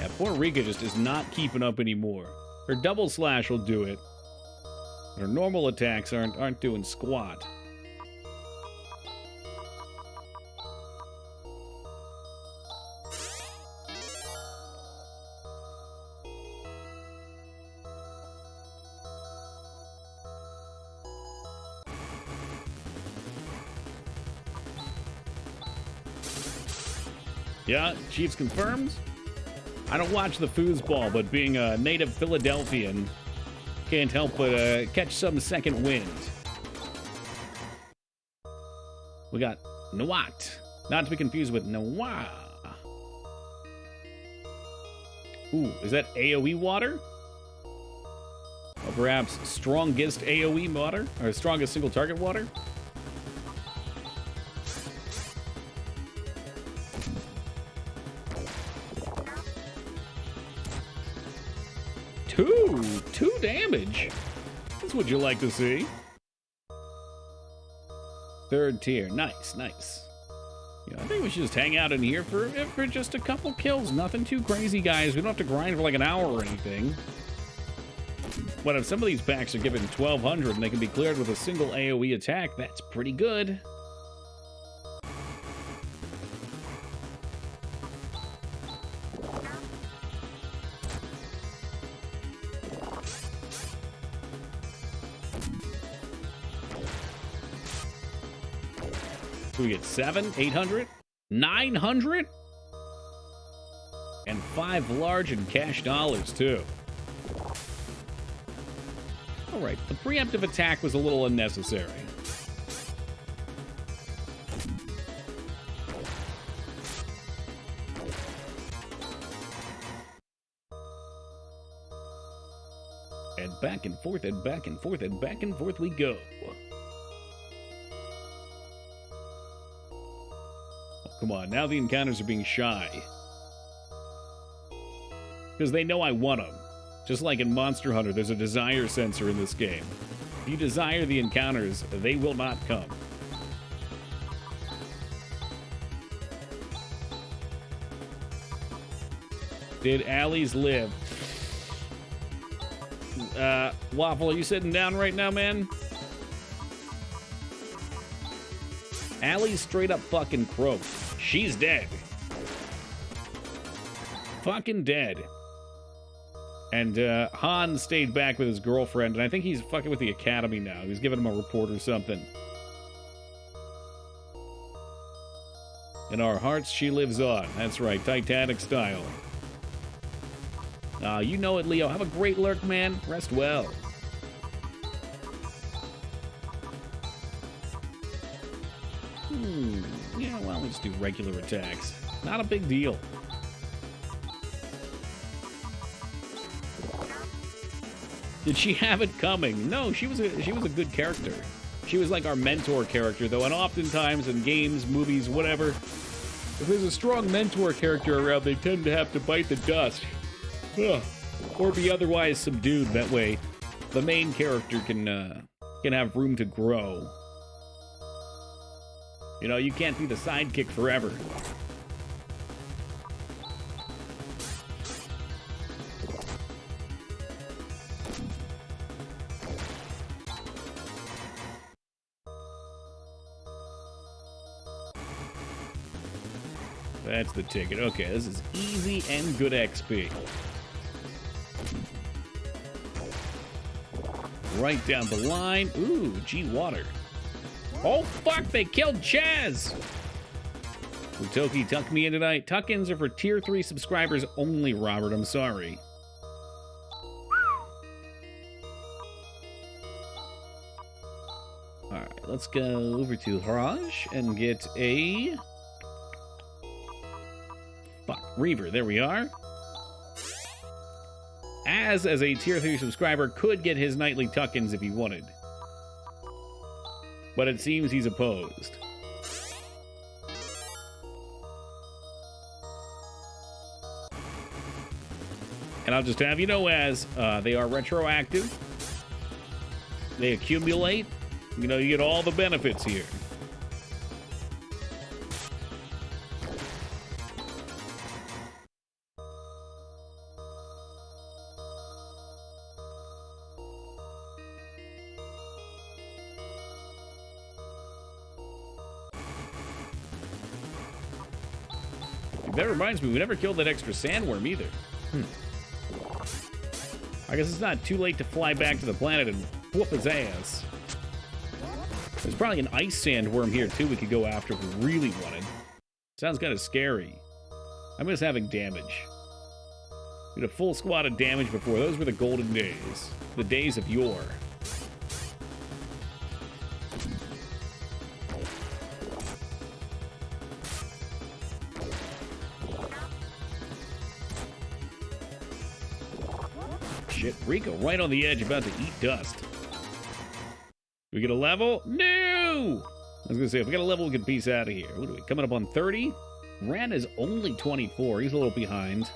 Yeah, poor Rika just is not keeping up anymore. Her double slash will do it. Her normal attacks aren't doing squat. Yeah, Chiefs confirmed. I don't watch the foosball, but being a native Philadelphian, can't help but catch some second wind. We got Nawat, not to be confused with Nawa. Ooh, is that AoE water? Or perhaps strongest AoE water? Or strongest single target water? Two damage. That's what you like to see. Third tier. Nice, nice. Yeah, I think we should just hang out in here for just a couple kills. Nothing too crazy, guys. We don't have to grind for like an hour or anything. But if some of these packs are given 1,200 and they can be cleared with a single AoE attack, that's pretty good. So we get 7, 800, 900, and 5 large and cash dollars, too. All right, the preemptive attack was a little unnecessary. And back and forth and back and forth and back and forth we go. Come on, now the encounters are being shy. Because they know I want them. Just like in Monster Hunter, there's a desire sensor in this game. If you desire the encounters, they will not come. Did alleys live? Waffle, are you sitting down right now, man? Allie's straight up fucking croaked. She's dead. Fucking dead. And Han stayed back with his girlfriend, and I think he's fucking with the Academy now. He's giving him a report or something. In our hearts, she lives on. That's right, Titanic style. You know it, Leo. Have a great lurk, man. Rest well. Yeah, well, let's do regular attacks. Not a big deal. Did she have it coming? No, she was a good character. She was like our mentor character, though, and oftentimes in games, movies, whatever, if there's a strong mentor character around, they tend to have to bite the dust. Ugh. Or be otherwise subdued. That way, the main character can have room to grow. You know, you can't be the sidekick forever. That's the ticket. Okay, this is easy and good XP. Right down the line. Ooh, G water. Oh, fuck, they killed Chaz! Utoki, tuck me in tonight. Tuck-ins are for Tier 3 subscribers only, Robert. I'm sorry. Alright, let's go over to Haraj and get a... Fuck, Reaver. There we are. As a Tier 3 subscriber, could get his nightly tuck-ins if he wanted. But it seems he's opposed. And I'll just have you know, as they are retroactive, they accumulate. You know, you get all the benefits here. That reminds me, we never killed that extra sandworm either. I guess it's not too late to fly back to the planet and whoop his ass. There's probably an ice sandworm here, too, we could go after if we really wanted. Sounds kind of scary. I miss having damage. We had a full squad of damage before. Those were the golden days. The days of yore. Shit, Rico right on the edge, about to eat dust. We get a level? No! I was gonna say, if we got a level, we can peace out of here. What are we, coming up on 30? Ran is only 24. He's a little behind.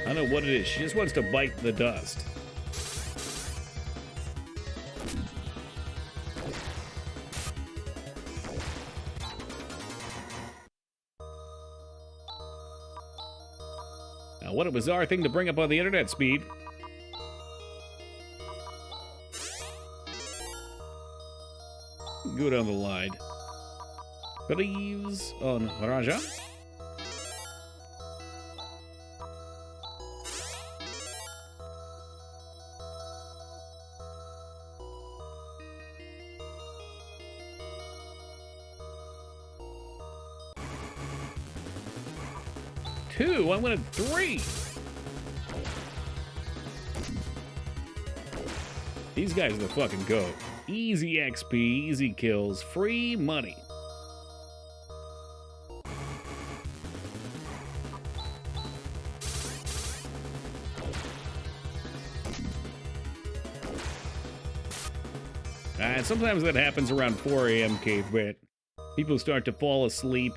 I don't know what it is. She just wants to bite the dust. Now, what a bizarre thing to bring up on the internet, Speed. Go down the line. Please on Raja. Two, I wanted 3. These guys are the fucking goat. Easy XP, easy kills, free money. Sometimes that happens around 4 a.m. Caveman. People start to fall asleep.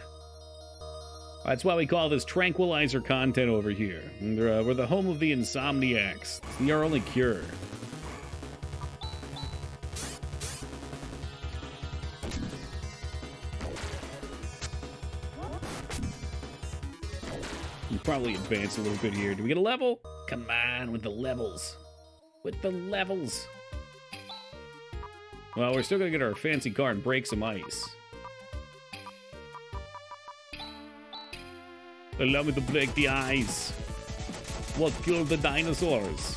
That's why we call this tranquilizer content over here. We're the home of the insomniacs. It's our only cure. We probably advance a little bit here. Do we get a level? Come on, with the levels. With the levels. Well, we're still gonna get our fancy car and break some ice. Allow me to break the ice. What killed the dinosaurs?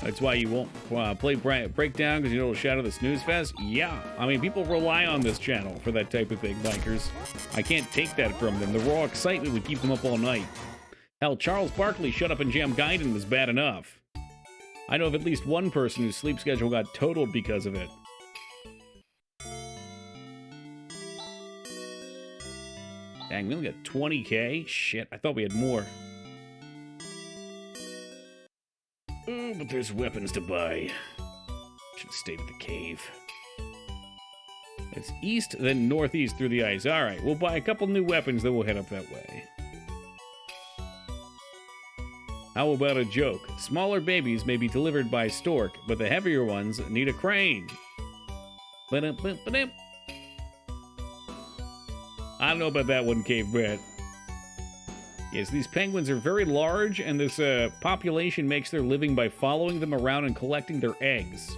That's why you won't play Breakdown, because you know it'll shadow the snooze fest? Yeah. I mean, people rely on this channel for that type of thing, bikers. I can't take that from them. The raw excitement would keep them up all night. Hell, Charles Barkley shut up and jam Gaiden was bad enough. I know of at least one person whose sleep schedule got totaled because of it. Dang, we only got 20k? Shit, I thought we had more. Oh, but there's weapons to buy. Should have stayed at the cave. It's east, then northeast through the ice. Alright, we'll buy a couple new weapons, then we'll head up that way. How about a joke? Smaller babies may be delivered by stork, but the heavier ones need a crane. I don't know about that one, Cave Brett. Yes, these penguins are very large, and this population makes their living by following them around and collecting their eggs.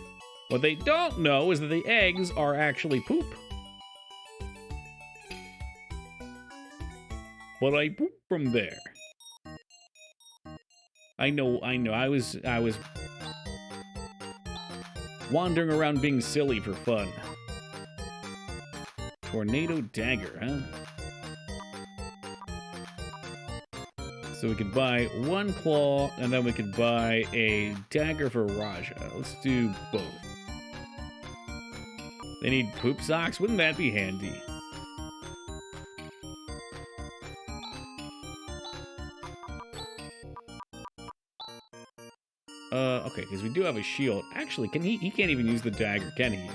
What they don't know is that the eggs are actually poop. But I poop from there. I know. I was wandering around being silly for fun. Tornado dagger, huh? So we could buy one claw, and then we could buy a dagger for Raja. Let's do both. They need poop socks? Wouldn't that be handy? Okay, because we do have a shield. Actually, he can't even use the dagger, can he?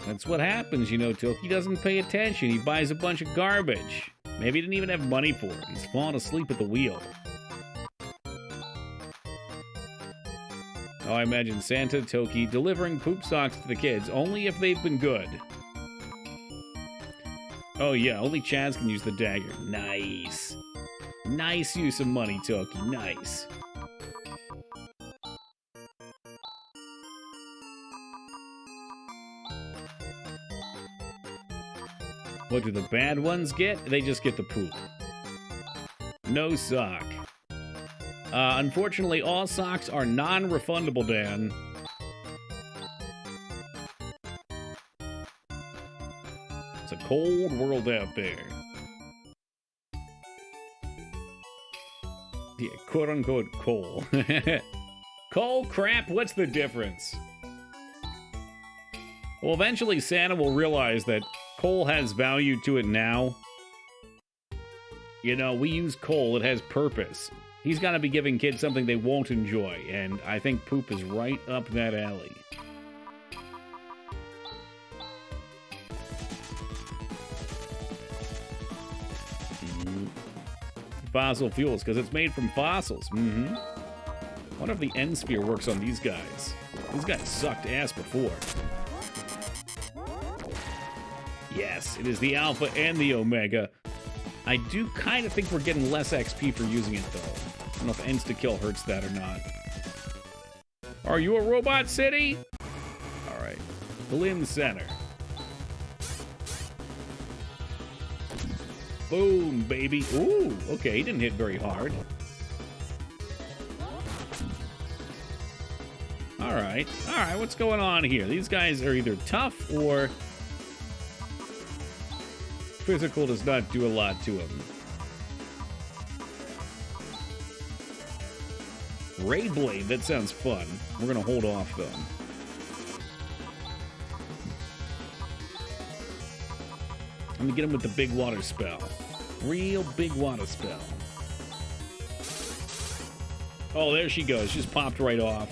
That's what happens, you know, Toki doesn't pay attention. He buys a bunch of garbage. Maybe he didn't even have money for it. He's falling asleep at the wheel. Oh, I imagine Santa Toki delivering poop socks to the kids, only if they've been good. Oh, yeah, only Chaz can use the dagger. Nice. Nice use of money, Toki. Nice. What do the bad ones get? They just get the poop. No sock. Unfortunately, all socks are non-refundable, Dan. It's a cold world out there. Yeah, quote-unquote coal. Coal crap, what's the difference? Well, eventually Santa will realize that coal has value to it now. You know, we use coal, it has purpose. He's got to be giving kids something they won't enjoy, and I think poop is right up that alley. Fossil fuels, because it's made from fossils. Wonder if the end sphere works on these guys. These guys sucked ass before. Yes, it is the Alpha and the Omega. I do kind of think we're getting less XP for using it, though. I don't know if insta-kill hurts that or not. Are you a robot city? All right. Glim Center. Boom, baby. Ooh, okay, he didn't hit very hard. All right, what's going on here? These guys are either tough or physical does not do a lot to them. Ray Blade, that sounds fun. We're gonna hold off, though. Let me get him with the big water spell. Real big water spell. Oh, there she goes. Just popped right off.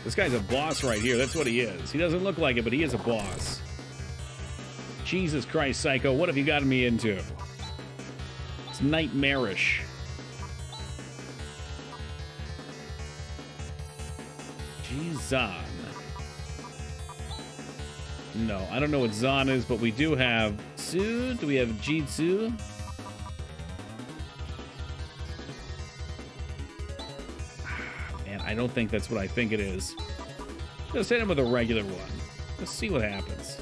This guy's a boss right here. That's what he is. He doesn't look like it, but he is a boss. Jesus Christ, Psycho. What have you gotten me into? It's nightmarish. Jesus. No, I don't know what Zan is, but we do have Su. Do we have Jitsu? Man, I don't think that's what I think it is. Just hit him with a regular one. Let's see what happens.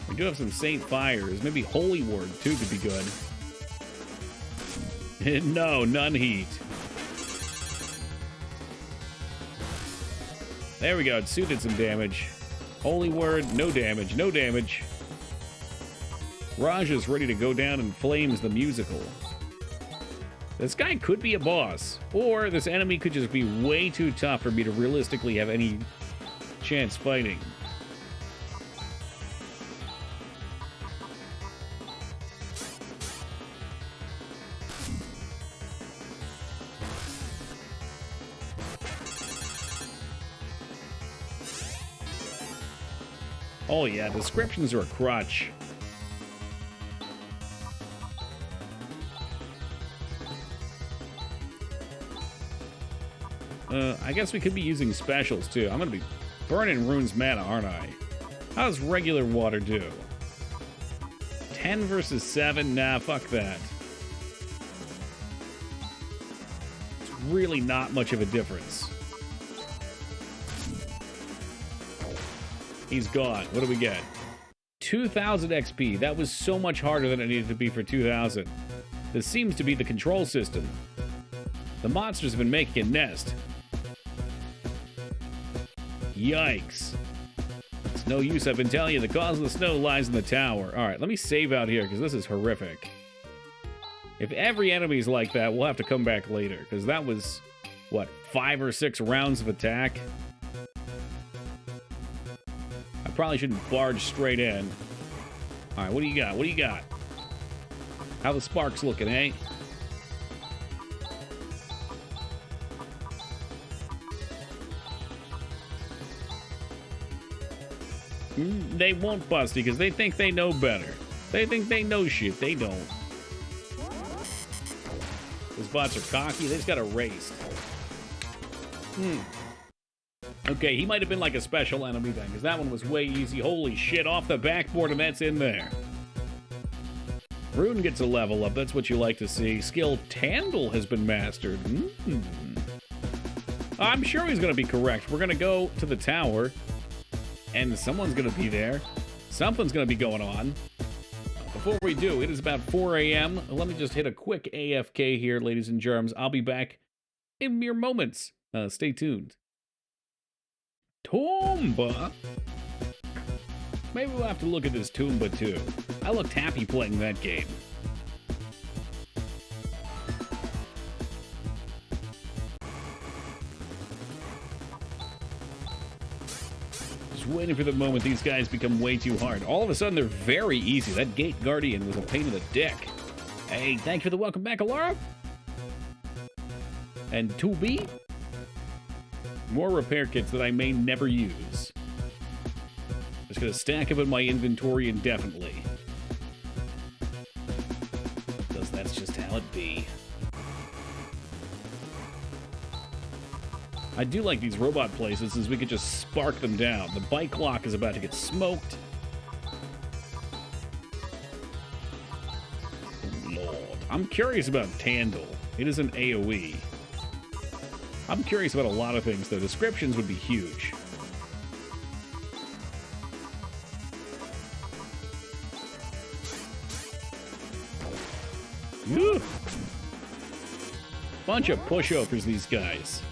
We do have some Saint Fires. Maybe Holy Word, too, could be good. No, none heat. There we go. It suited some damage. Holy Word, no damage, no damage. Raj is ready to go down in flames the musical. This guy could be a boss, or this enemy could just be way too tough for me to realistically have any chance fighting. Oh yeah, descriptions are a crutch. I guess we could be using specials too. I'm gonna be burning Rune's mana, aren't I? How does regular water do? 10 versus 7? Nah, fuck that. It's really not much of a difference. He's gone. What do we get? 2,000 XP. That was so much harder than it needed to be for 2,000. This seems to be the control system. The monsters have been making a nest. Yikes. It's no use, I've been telling you. The cause of the snow lies in the tower. Alright, let me save out here, because this is horrific. If every enemy's like that, we'll have to come back later, because that was, what, 5 or 6 rounds of attack? I probably shouldn't barge straight in. Alright, what do you got? What do you got? How the sparks looking, eh? They won't bust because they think they know better. They think they know shit. They don't. His bots are cocky. They just got erased. Okay, he might have been like a special enemy then, because that one was way easy. Holy shit, off the backboard, and that's in there. Rune gets a level up. That's what you like to see. Skill Tandle has been mastered. I'm sure he's going to be correct. We're going to go to the tower, and someone's going to be there. Something's going to be going on. Before we do, it is about 4 a.m. Let me just hit a quick AFK here, ladies and germs. I'll be back in mere moments. Stay tuned. Toomba? Maybe we'll have to look at this Toomba too. I looked happy playing that game. Just waiting for the moment these guys become way too hard. All of a sudden, they're very easy. That Gate Guardian was a pain in the dick. Hey, thanks for the welcome back, Alara. And 2B? More repair kits that I may never use. Just gonna stack them in my inventory indefinitely. Because that's just how it be. I do like these robot places since we could just spark them down. The bike lock is about to get smoked. Oh, Lord. I'm curious about Tandle. It is an AoE. I'm curious about a lot of things, though. Descriptions would be huge. Whew. Bunch of pushovers, these guys.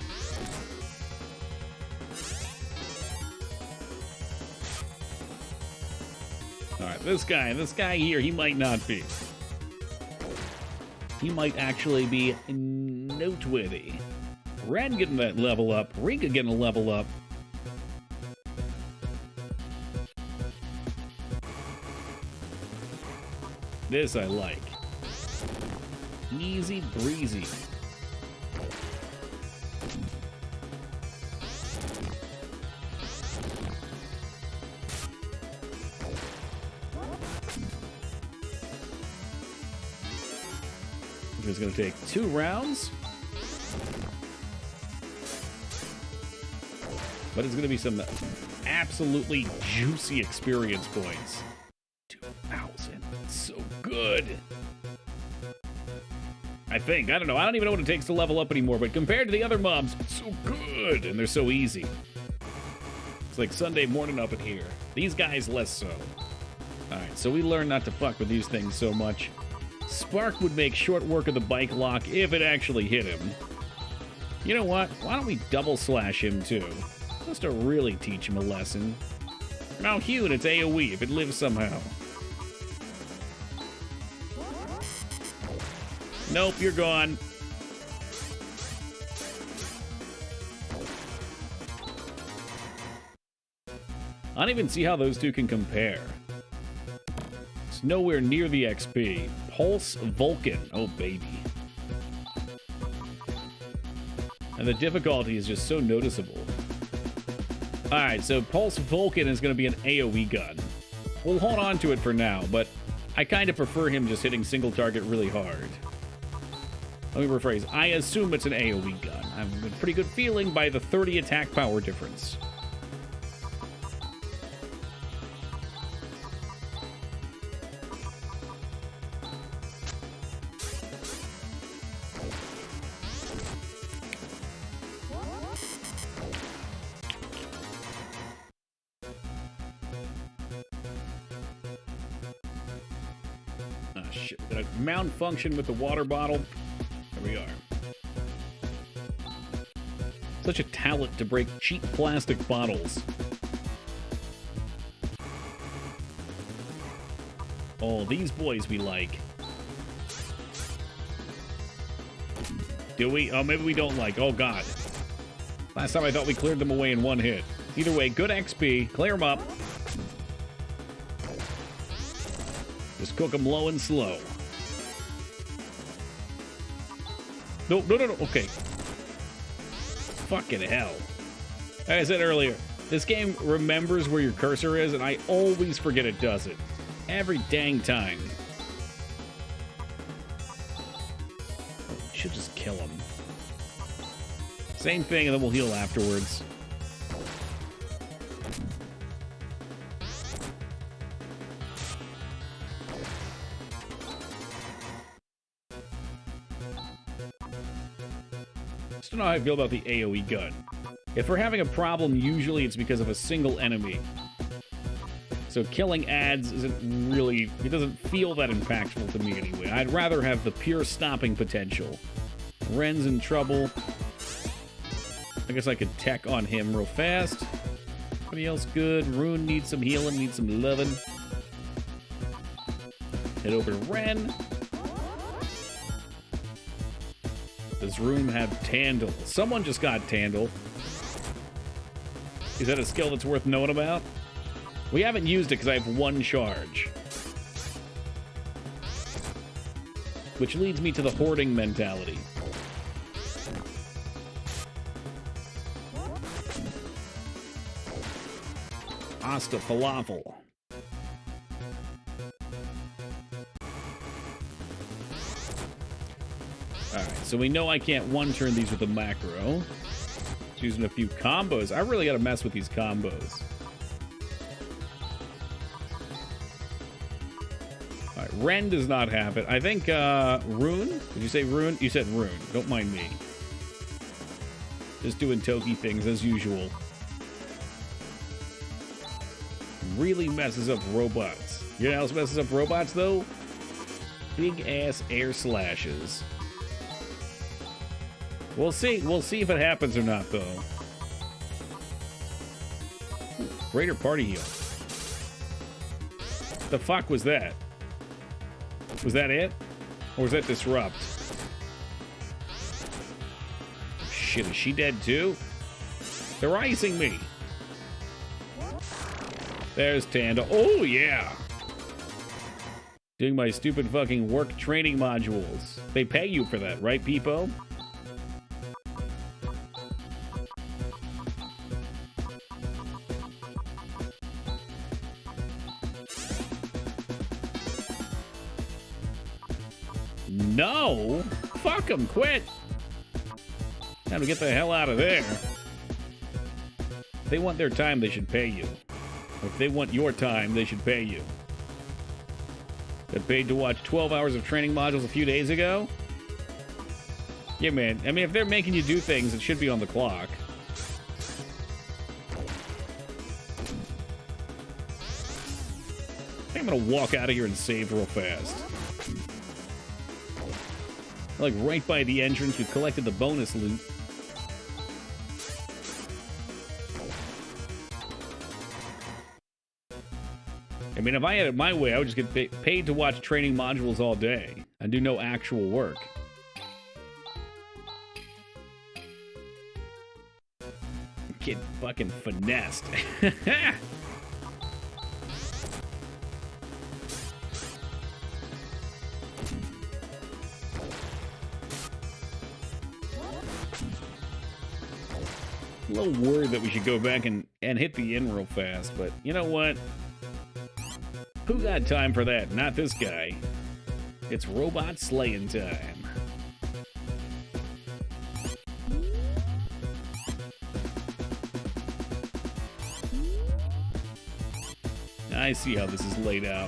Alright, this guy here, he might not be. He might actually be noteworthy. Red getting that level up. Rika getting a level up. This I like. Easy breezy. It's going to take 2 rounds. But it's going to be some absolutely juicy experience points. 2,000. So good. I think. I don't know. I don't even know what it takes to level up anymore, but compared to the other mobs, it's so good. And they're so easy. It's like Sunday morning up in here. These guys, less so. Alright, so we learned not to fuck with these things so much. Spark would make short work of the bike lock if it actually hit him. You know what? Why don't we double slash him too? Just to really teach him a lesson. Now, Hune, it's AoE if it lives somehow. Nope, you're gone. I don't even see how those two can compare. It's nowhere near the XP. Pulse Vulcan. Oh, baby. And the difficulty is just so noticeable. Alright, so Pulse Vulcan is going to be an AoE gun. We'll hold on to it for now, but I kind of prefer him just hitting single target really hard. Let me rephrase. I assume it's an AoE gun. I have a pretty good feeling by the 30 attack power difference. Shit. Did I malfunction with the water bottle? There we are. Such a talent to break cheap plastic bottles. Oh, these boys we like. Do we? Oh, maybe we don't like. Oh, God. Last time I thought we cleared them away in one hit. Either way, good XP. Clear them up. Just cook them low and slow. No. Okay. Fucking hell. Like I said earlier, this game remembers where your cursor is, and I always forget it does it. Every dang time. should just kill him. Same thing, and then we'll heal afterwards. Just don't know how I feel about the AoE gun. If we're having a problem, usually it's because of a single enemy. So killing ads isn't really... It doesn't feel that impactful to me anyway. I'd rather have the pure stopping potential. Ren's in trouble. I guess I could tech on him real fast. Anybody else good? Rune needs some healing, needs some loving. Head over to Ren. Does Rune have Tandle? Someone just got Tandle. Is that a skill that's worth knowing about? We haven't used it because I have one charge. Which leads me to the hoarding mentality. Asta falafel. Alright, so we know I can't one-turn these with a macro. Just using a few combos. I really gotta mess with these combos. Alright, Ren does not have it. I think, Rune? Did you say Rune? You said Rune. Don't mind me. Just doing Toki things as usual. Really messes up robots. You know what else messes up robots, though? Big-ass air slashes. We'll see. We'll see if it happens or not, though. Ooh, greater party heal. The fuck was that? Was that it? Or was that Disrupt? Shit, is she dead too? They're icing me. There's Tanda. Oh, yeah. Doing my stupid fucking work training modules. They pay you for that, right, Peepo? No! Fuck them, quit! Time to get the hell out of there. If they want their time, they should pay you. If they want your time, they should pay you. Got paid to watch 12 hours of training modules a few days ago? Yeah, man. I mean, if they're making you do things, it should be on the clock. I think I'm gonna walk out of here and save real fast. Like, right by the entrance, we've collected the bonus loot. I mean, if I had it my way, I would just get paid to watch training modules all day and do no actual work. Get fucking finessed. A little worried that we should go back and hit the inn real fast, but you know what? Who got time for that? Not this guy. It's robot slaying time. I see how this is laid out.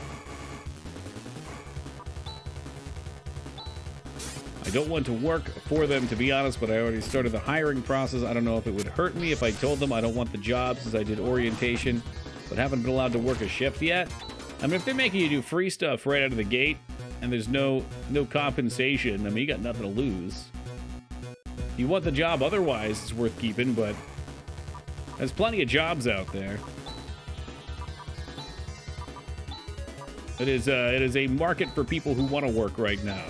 I don't want to work for them, to be honest, but I already started the hiring process. I don't know if it would hurt me if I told them I don't want the job since I did orientation, but haven't been allowed to work a shift yet. I mean, if they're making you do free stuff right out of the gate, and there's no compensation, I mean, you got nothing to lose. If you want the job otherwise, it's worth keeping, but there's plenty of jobs out there. It is a market for people who want to work right now.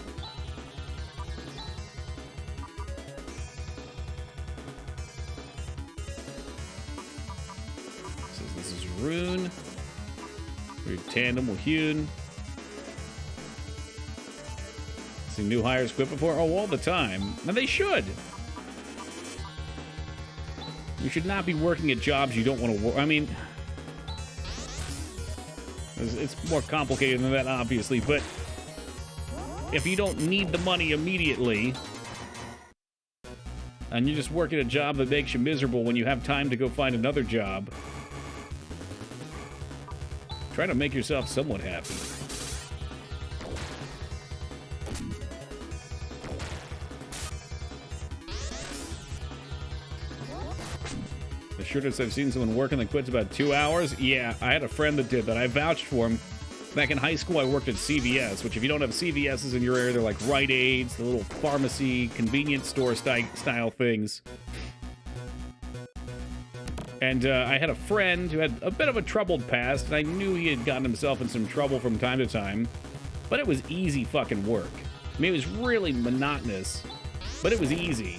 So this is Rune. We're Tandem with Hune. See new hires quit before? Oh, all the time. And they should. You should not be working at jobs you don't want to work. I mean, it's more complicated than that, obviously, but if you don't need the money immediately, and you're just working a job that makes you miserable when you have time to go find another job. Try to make yourself somewhat happy. The shortest I've seen someone working that quits about 2 hours? Yeah, I had a friend that did that. I vouched for him. Back in high school, I worked at CVS, which if you don't have CVS's in your area, they're like Rite Aids, the little pharmacy, convenience store style things. And I had a friend who had a bit of a troubled past, and I knew he had gotten himself in some trouble from time to time. But it was easy fucking work. I mean, it was really monotonous, but it was easy.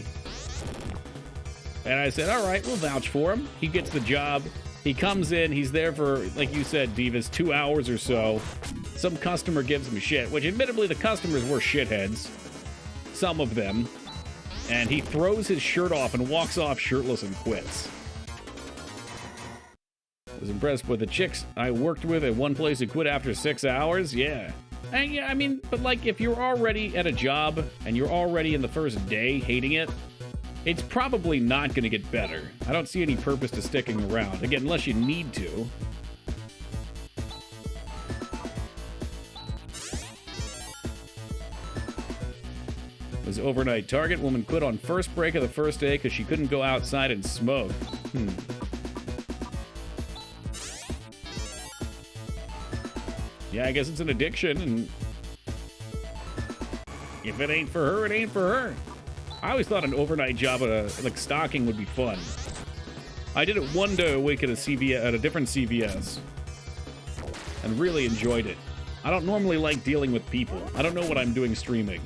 And I said, all right, we'll vouch for him. He gets the job. He comes in. He's there for, like you said, Divas, 2 hours or so. Some customer gives him shit, which admittedly the customers were shitheads. Some of them. And he throws his shirt off and walks off shirtless and quits. Was impressed with the chicks I worked with at one place who quit after 6 hours. Yeah. And yeah, I mean, but like if you're already at a job and you're already in the first day hating it, it's probably not going to get better. I don't see any purpose to sticking around. Again, unless you need to. It was overnight target. Woman quit on first break of the first day because she couldn't go outside and smoke. Yeah, I guess it's an addiction, and if it ain't for her, it ain't for her. I always thought an overnight job at like stocking would be fun. I did it one day a week at a different CVS, and really enjoyed it. I don't normally like dealing with people. I don't know what I'm doing streaming.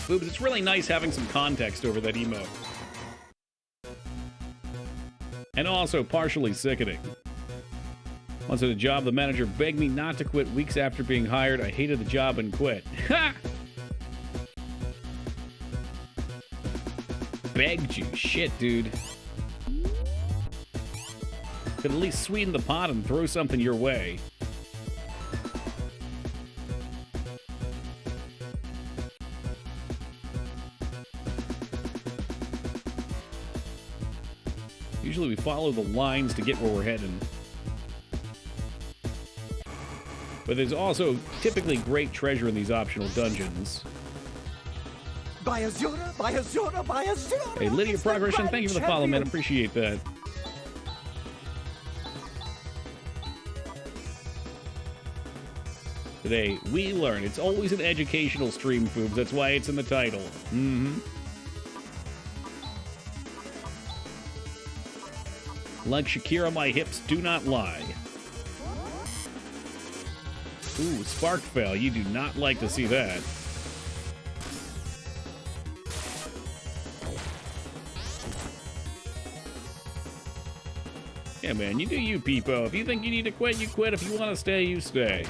Boobs, it's really nice having some context over that emote. And also partially sickening. Once at a job, the manager begged me not to quit weeks after being hired. I hated the job and quit. Ha! Begged you. Shit, dude. Could at least sweeten the pot and throw something your way. Usually we follow the lines to get where we're heading. But there's also typically great treasure in these optional dungeons. Hey, Lydia Progression, thank you for the follow, man. Appreciate that. Today, we learn. It's always an educational stream, Foobs. That's why it's in the title. Mm-hmm. Like Shakira, my hips do not lie. Ooh, spark fail. You do not like to see that. Yeah, man, you do you, Peepo. If you think you need to quit, you quit. If you want to stay, you stay.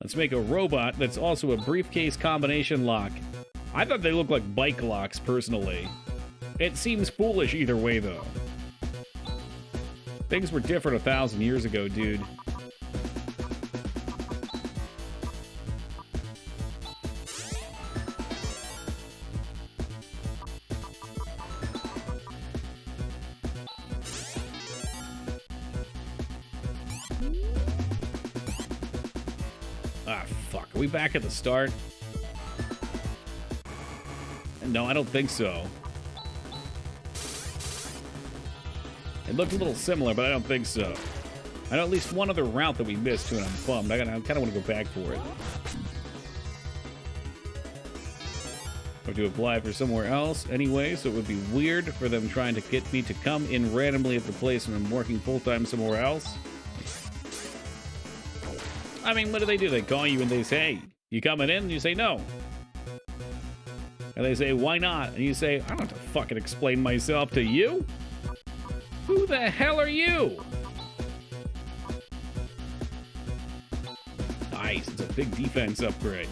Let's make a robot that's also a briefcase combination lock. I thought they looked like bike locks, personally. It seems foolish either way, though. Things were different 1,000 years ago, dude. Ah, fuck. Are we back at the start? No, I don't think so. It looked a little similar, but I don't think so. I know at least one other route that we missed, too, and I'm bummed. I kind of want to go back for it. I have to apply for somewhere else anyway, so it would be weird for them trying to get me to come in randomly at the place when I'm working full-time somewhere else. I mean, what do? They call you and they say, hey, you coming in? And you say no. And they say, why not? And you say, I don't have to fucking explain myself to you. Who the hell are you? Nice, it's a big defense upgrade.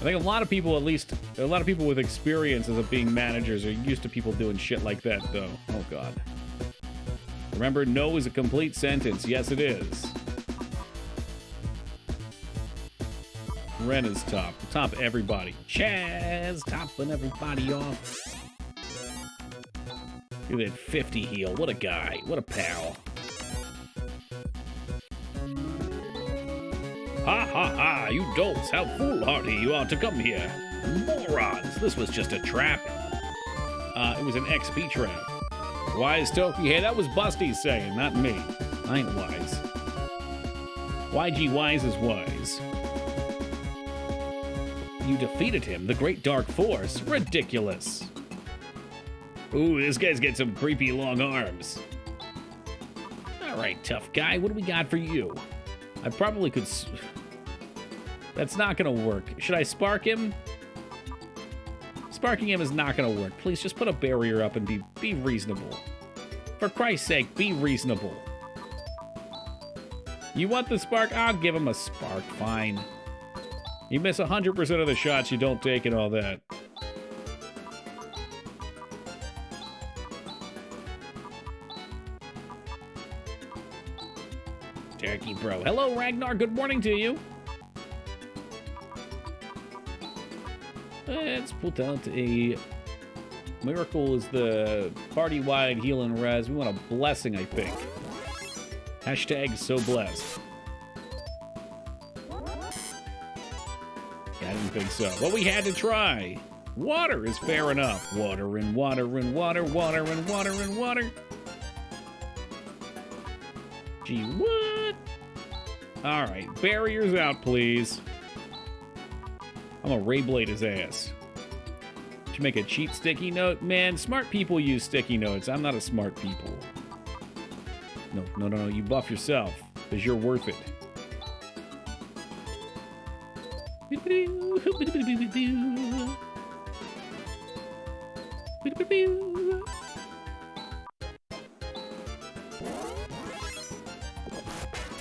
think a lot of people, at least a lot of people with experience as of being managers, are used to people doing shit like that, though. Oh, God. Remember, no is a complete sentence. Yes, it is. Ren is top. Top everybody. Chaz topping everybody off. Look at that 50 heal. What a guy. What a pal. Ha ha ha, you dolts, how foolhardy you are to come here. Morons, this was just a trap. It was an XP trap. Wise Toki, hey, that was Busty saying, not me. I ain't wise. YG Wise is wise. You defeated him, the Great Dark Force. Ridiculous. Ooh, this guy's got some creepy long arms. All right, tough guy, what do we got for you? I probably could... That's not gonna work. Should I spark him? Sparking him is not gonna work. Please, just put a barrier up and be reasonable. For Christ's sake, be reasonable. You want the spark? I'll give him a spark, fine. You miss 100% of the shots you don't take and all that. Turkey Bro. Hello, Ragnar. Good morning to you. Let's put out a... Miracle is the party-wide heal and res. We want a blessing, I think. Hashtag so blessed. Yeah, I didn't think so. But we had to try. Water is fair enough. Water and water and water, water and water and water. Gee, what? Alright, barriers out, please. I'm gonna Ray Blade his ass. Should make a cheap sticky note? Man, smart people use sticky notes. I'm not a smart people. No, you buff yourself, because you're worth it.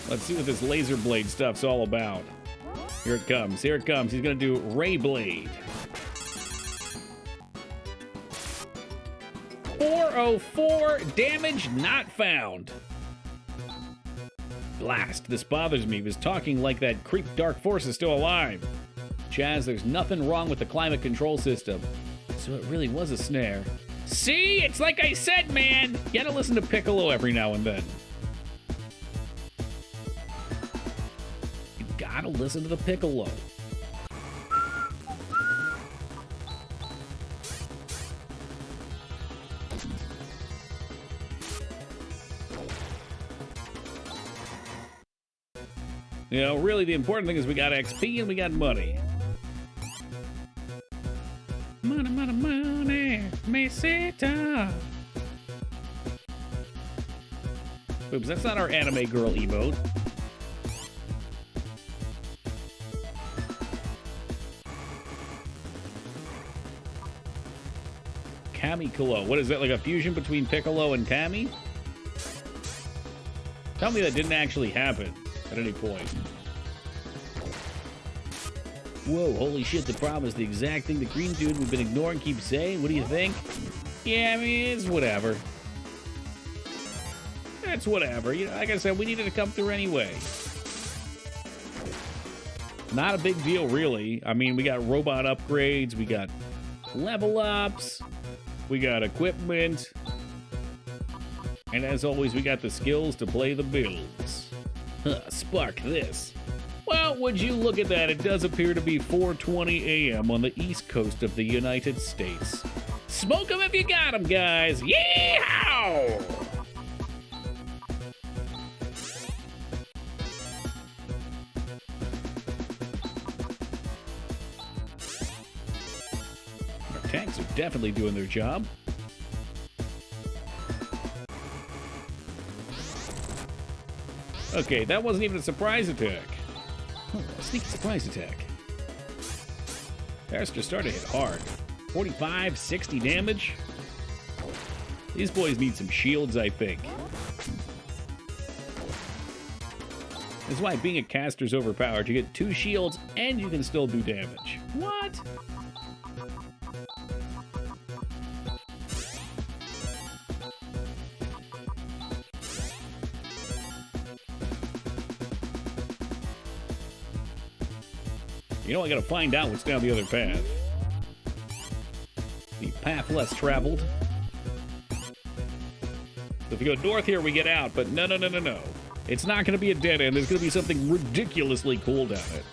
Let's see what this laser blade stuff's all about. Here it comes. Here it comes. He's going to do Ray Blade. 404 damage not found. Blast. This bothers me. He was talking like that creep Dark Force is still alive. Chaz, there's nothing wrong with the climate control system. So it really was a snare. See? It's like I said, man. You gotta listen to Piccolo every now and then. You gotta listen to the Piccolo. You know, really the important thing is we got XP and we got money. Money, money, money, meseta. Oops, that's not our anime girl emote. Kamikolo. What is that, like a fusion between Piccolo and Kami? Tell me that didn't actually happen at any point. Whoa, holy shit, the problem is the exact thing the green dude we've been ignoring keeps saying. What do you think? Yeah, I mean, it's whatever. It's whatever. You know, like I said, we needed to come through anyway. Not a big deal, really. I mean, we got robot upgrades, we got level ups, we got equipment, and as always, we got the skills to play the builds. Huh, spark this. Well, would you look at that, it does appear to be 4:20 a.m. on the east coast of the United States. Smoke 'em if you got 'em, guys! Yeehaw! Our tanks are definitely doing their job. Okay, that wasn't even a surprise attack. Oh, a sneaky surprise attack. Barrister started to hit hard. 45, 60 damage. These boys need some shields, I think. That's why being a caster's overpowered. You get 2 shields and you can still do damage. What? You know, I gotta find out what's down the other path. The path less traveled. So if we go north here, we get out, but no. It's not gonna be a dead end. There's gonna be something ridiculously cool down it.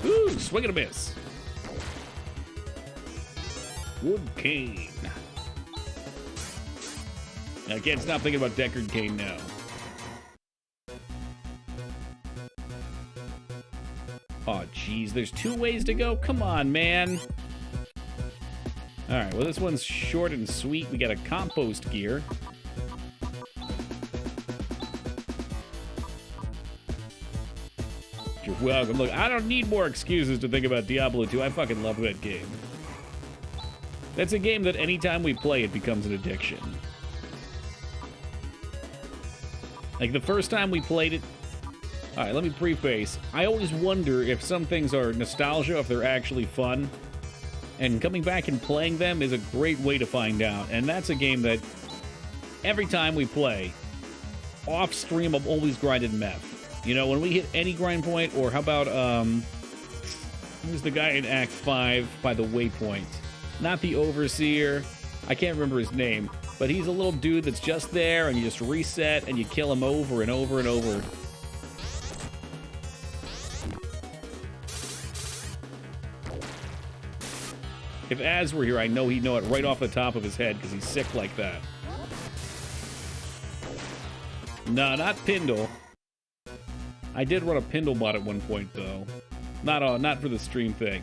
Ooh, swing and a miss. Wood cane. I can't stop thinking about Deckard cane now. Oh, geez, there's 2 ways to go? Come on, man. All right, well, this one's short and sweet. We got a compost gear. You're welcome. Look, I don't need more excuses to think about Diablo 2. I fucking love that game. That's a game that anytime we play, it becomes an addiction. Like, the first time we played it... All right, let me preface. I always wonder if some things are nostalgia, if they're actually fun. And coming back and playing them is a great way to find out. And that's a game that every time we play, off stream, I'm always grinded meth. You know, when we hit any grind point, or how about, who's the guy in Act 5 by the waypoint? Not the Overseer. I can't remember his name. But he's a little dude that's just there, and you just reset, and you kill him over and over and over. If Az were here, I know he'd know it right off the top of his head because he's sick like that. No, not Pindle. I did run a Pindle bot at one point, though. Not for the stream thing.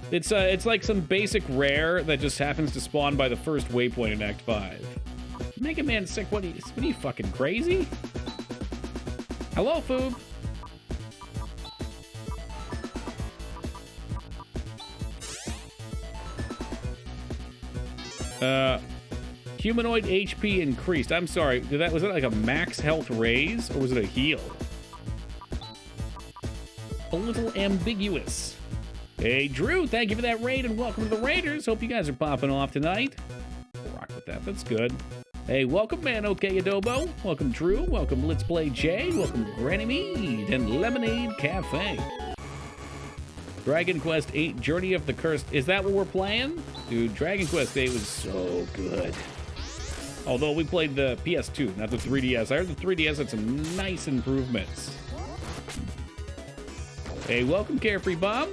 It's like some basic rare that just happens to spawn by the first waypoint in Act 5. Mega Man sick? What are you fucking crazy? Hello, Foob. Humanoid HP increased. I'm sorry. Was that like a max health raise, or was it a heal? A little ambiguous. Hey, Drew, thank you for that raid, and welcome to the Raiders. Hope you guys are popping off tonight. Rock with that. That's good. Hey, welcome, man. Okay, Adobo. Welcome, Drew. Welcome, Let's Play Jay. Welcome, Granny Mead and Lemonade Cafe. Dragon Quest 8 Journey of the Cursed. Is that what we're playing? Dude, Dragon Quest 8 was so good. Although we played the PS2, not the 3DS. I heard the 3DS had some nice improvements. Hey, welcome, Carefree Bob.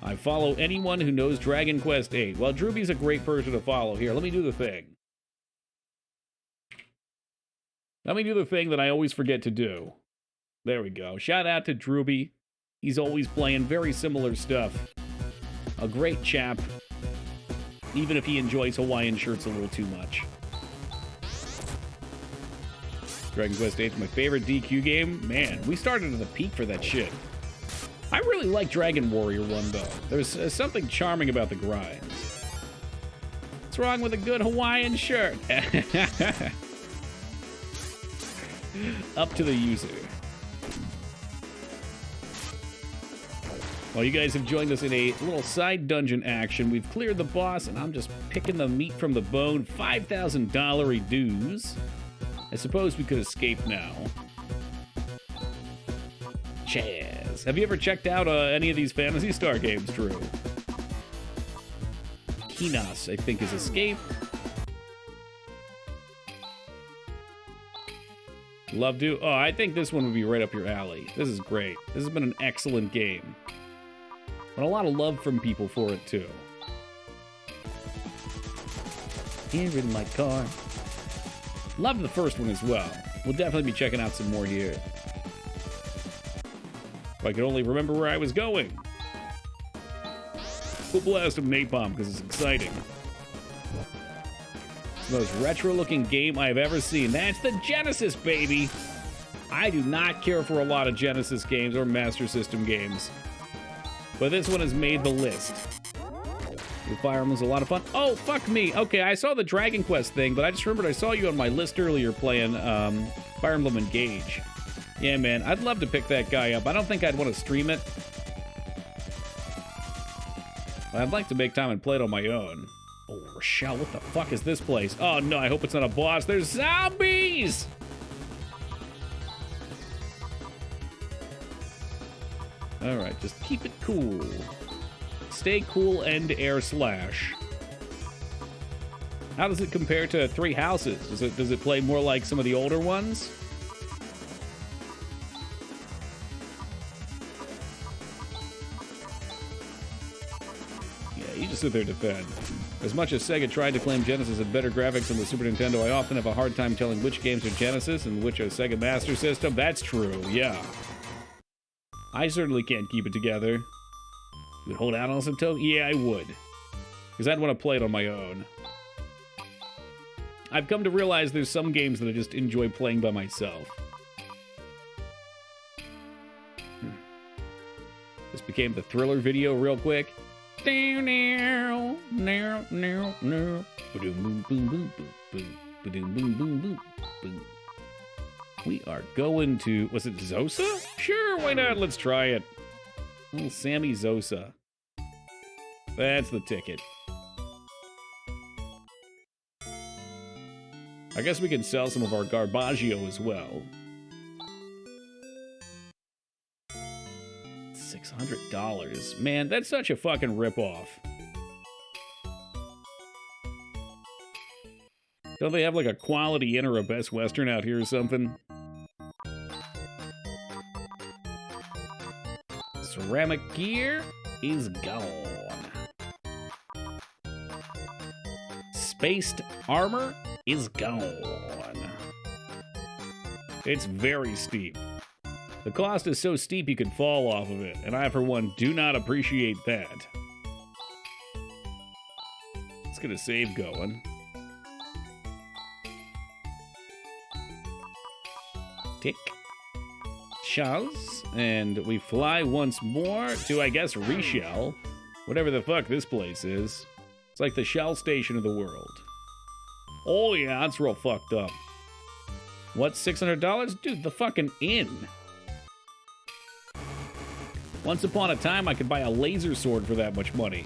I follow anyone who knows Dragon Quest 8. Well, Drewby's a great person to follow. Here, let me do the thing. Let me do the thing that I always forget to do. There we go. Shout out to Drewby. He's always playing very similar stuff. A great chap, even if he enjoys Hawaiian shirts a little too much. Dragon Quest 8 is my favorite DQ game. Man, we started at the peak for that shit. I really like Dragon Warrior 1, though. There's something charming about the grind. What's wrong with a good Hawaiian shirt? Up to the user. Well, you guys have joined us in a little side dungeon action. We've cleared the boss, and I'm just picking the meat from the bone. $5,000 dues. I suppose we could escape now. Chaz. Have you ever checked out any of these Phantasy Star games, Drew? Kinos, I think, is Escape. Love to. Oh, I think this one would be right up your alley. This is great. This has been an excellent game. But a lot of love from people for it, too. Here in my car. Loved the first one as well. We'll definitely be checking out some more here. If I could only remember where I was going. We'll blast of napalm because it's exciting. It's the most retro-looking game I've ever seen. That's the Genesis, baby! I do not care for a lot of Genesis games or Master System games. But this one has made the list. The Fire Emblem's a lot of fun. Oh, fuck me. Okay, I saw the Dragon Quest thing, but I just remembered I saw you on my list earlier playing Fire Emblem Engage. Yeah, man, I'd love to pick that guy up. I don't think I'd want to stream it. But I'd like to make time and play it on my own. Oh, Rochelle, what the fuck is this place? Oh, no, I hope it's not a boss. There's zombies! All right, just keep it cool. Stay cool and air slash. How does it compare to Three Houses? Does it play more like some of the older ones? Yeah, you just sit there and defend. As much as Sega tried to claim Genesis had better graphics than the Super Nintendo, I often have a hard time telling which games are Genesis and which are Sega Master System. That's true, yeah. I certainly can't keep it together. You would hold out on some toe? Yeah, I would. Because I'd want to play it on my own. I've come to realize there's some games that I just enjoy playing by myself. This became the Thriller video real quick. We are going to... Was it Zosa? Sure, why not? Let's try it. Little Sammy Zosa. That's the ticket. I guess we can sell some of our Garbaggio as well. $600. Man, that's such a fucking ripoff. Don't they have like a Quality Inn or a Best Western out here or something? Ceramic gear is gone. Spaced armor is gone. It's very steep. The cost is so steep you could fall off of it, and I, for one, do not appreciate that. Let's get a save going. Tick. Shells. And we fly once more to, I guess, Reshell. Whatever the fuck this place is. It's like the Shell station of the world. Oh yeah, that's real fucked up. What's $600? Dude, the fucking inn. Once upon a time, I could buy a laser sword for that much money.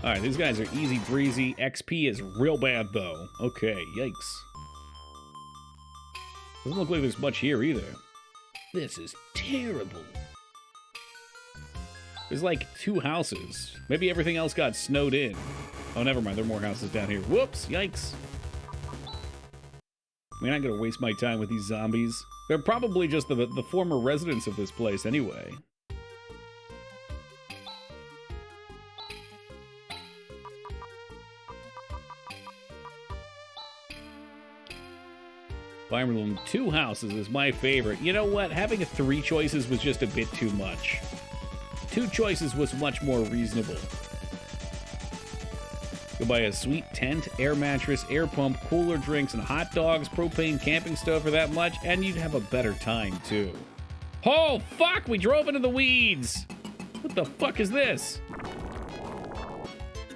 Alright, these guys are easy breezy. XP is real bad, though. Okay, yikes. Doesn't look like there's much here, either. This is terrible. There's like 2 houses. Maybe everything else got snowed in. Oh, never mind. There are more houses down here. Whoops, yikes. I mean, I'm not gonna waste my time with these zombies. They're probably just the former residents of this place anyway. Fire Emblem 2 houses is my favorite. You know what? Having 3 choices was just a bit too much. 2 choices was much more reasonable. Go buy a sweet tent, air mattress, air pump, cooler drinks, and hot dogs, propane camping stove for that much, and you'd have a better time, too. Oh, fuck! We drove into the weeds! What the fuck is this?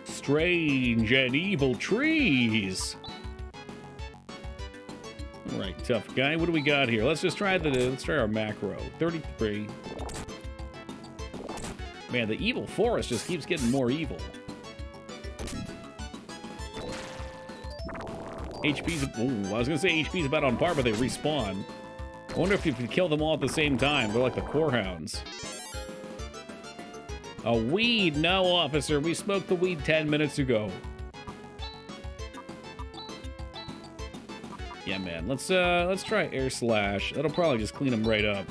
Strange and evil trees! Alright, tough guy. What do we got here? Let's try our macro. 33. Man, the evil forest just keeps getting more evil. HP's... Ooh, I was gonna say HP's about on par, but they respawn. I wonder if you could kill them all at the same time. They're like the core hounds. A weed? No, officer. We smoked the weed 10 minutes ago. Yeah, man. Let's try air slash. That'll probably just clean them right up.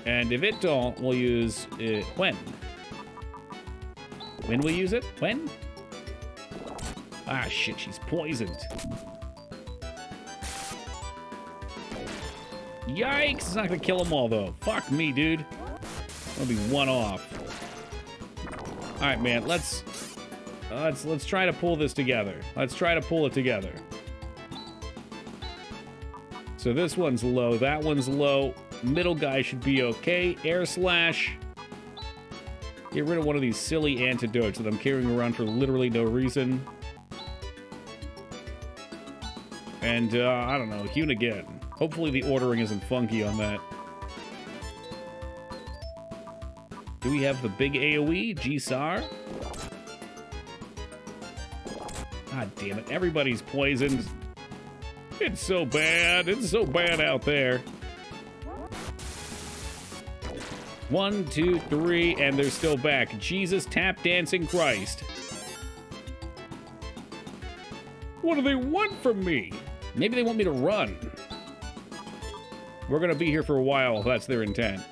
And if it don't, we'll use it when. When we use it? When? Ah, shit, she's poisoned. Yikes! It's not gonna kill them all, though. Fuck me, dude. That'll be one off. All right, man. Let's try to pull this together. Let's try to pull it together. So this one's low. That one's low. Middle guy should be okay. Air slash. Get rid of one of these silly antidotes that I'm carrying around for literally no reason. And, I don't know, hewn again. Hopefully the ordering isn't funky on that. Do we have the big AoE? G-Sar? God damn it, everybody's poisoned. It's so bad. It's so bad out there. 1, 2, 3, and they're still back. Jesus tap dancing Christ. What do they want from me? Maybe they want me to run. We're gonna be here for a while if that's their intent.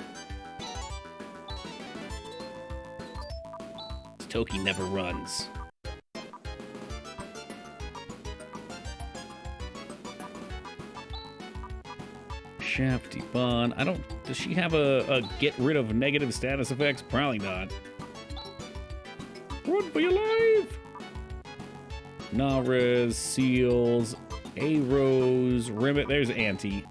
Toki never runs. Shafty Bun. I don't... Does she have a get rid of negative status effects? Probably not. Run for your life! Nares, Seals, A-Rose, Rimmit. There's Auntie.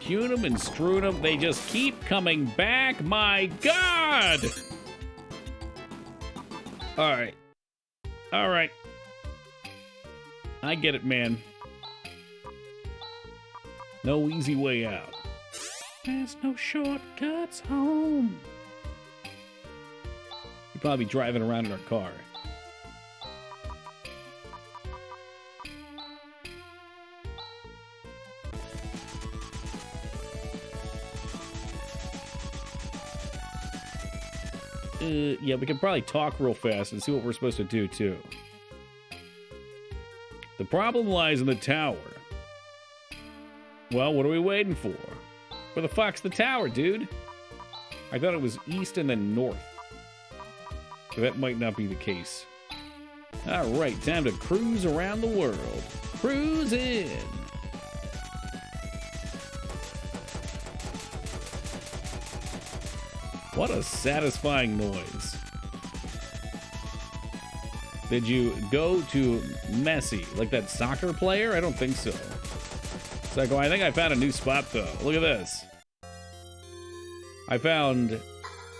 Hewn them and strewn them. They just keep coming back. My God! All right. All right. I get it, man. No easy way out. There's no shortcuts home. You're probably driving around in our car. Yeah, we can probably talk real fast and see what we're supposed to do, too. The problem lies in the tower. Well, what are we waiting for? Where the fuck's the tower, dude? I thought it was east and then north. So that might not be the case. All right, time to cruise around the world. Cruise in. What a satisfying noise. Did you go to Messi, like that soccer player? I don't think so. Psycho, I think I found a new spot, though. Look at this. I found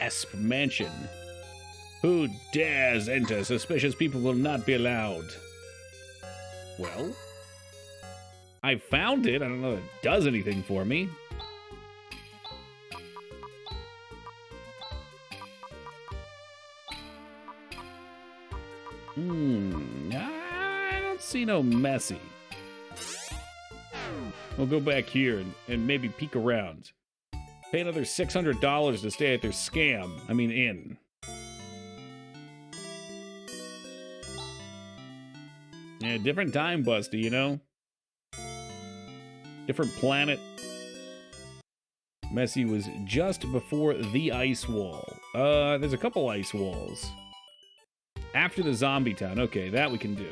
Esp Mansion. Who dares enter? Suspicious people will not be allowed. Well, I found it. I don't know if it does anything for me. I don't see no Messi. We'll go back here and maybe peek around. Pay another $600 to stay at their scam. I mean, inn. Yeah, different time, Busty, you know? Different planet. Messi was just before the ice wall. There's a couple ice walls. After the zombie town. Okay, that we can do.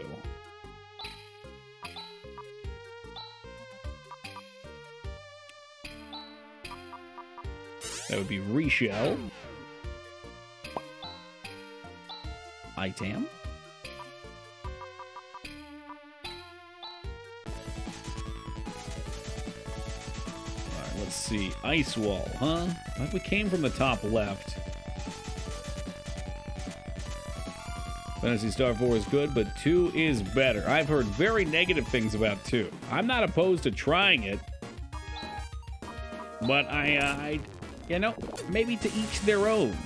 That would be Reshell. Itam. Alright, let's see. Ice wall, huh? I think we came from the top left. Phantasy Star 4 is good, but 2 is better. I've heard very negative things about 2. I'm not opposed to trying it. But I you know, maybe to each their own.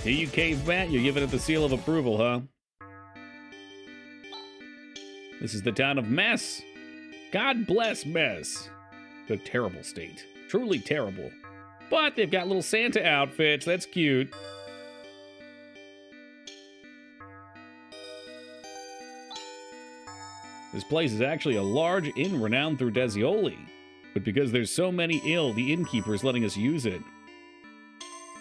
Here you caveman, you're giving it the seal of approval, huh? This is the town of Mess. God bless Mess. A terrible state. Truly terrible. But they've got little Santa outfits. That's cute. This place is actually a large inn renowned through Desioli. But because there's so many ill, the innkeeper is letting us use it.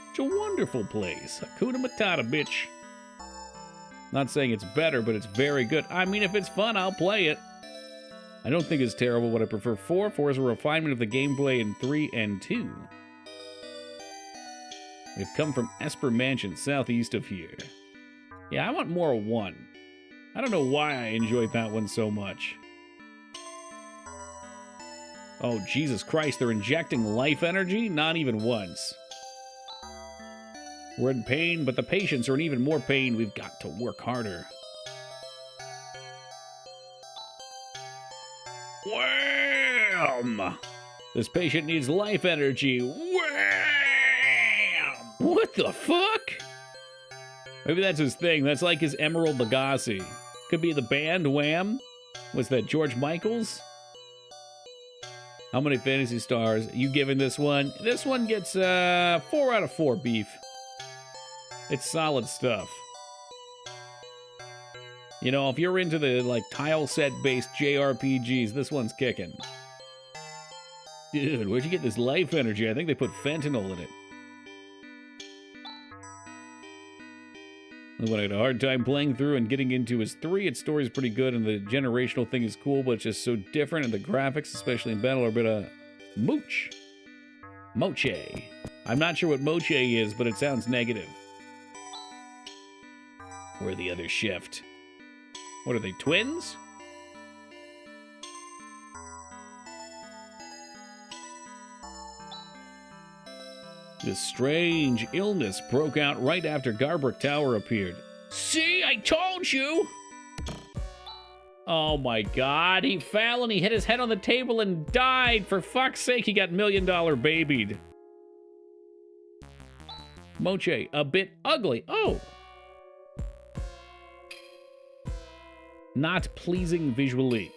It's a wonderful place. Hakuna Matata, bitch. Not saying it's better, but it's very good. I mean, if it's fun, I'll play it. I don't think it's terrible, but I prefer 4. 4 is a refinement of the gameplay in 3 and 2. We've come from Esper Mansion, southeast of here. Yeah, I want more of 1. I don't know why I enjoyed that one so much. Oh, Jesus Christ, they're injecting life energy? Not even once. We're in pain, but the patients are in even more pain. We've got to work harder. Wham! This patient needs life energy. Wham! What the fuck? Maybe that's his thing. That's like his Emerald Lagasse. Could be the band Wham. Was that George Michaels? How many fantasy stars are you giving this one? This one gets 4 out of 4 beef. It's solid stuff. You know, if you're into the like tile set based JRPGs, this one's kicking. Dude, where'd you get this life energy? I think they put fentanyl in it. What I had a hard time playing through and getting into is 3. Its story is pretty good and the generational thing is cool, but it's just so different, and the graphics, especially in battle, are a bit of mooch. Moche. I'm not sure what moche is, but it sounds negative. We're the other shift. What are they, twins? This strange illness broke out right after Garbrick Tower appeared. See, I told you! Oh my god, he fell and he hit his head on the table and died. For fuck's sake, he got $1 million babied. Moche, a bit ugly. Oh! Not pleasing visually.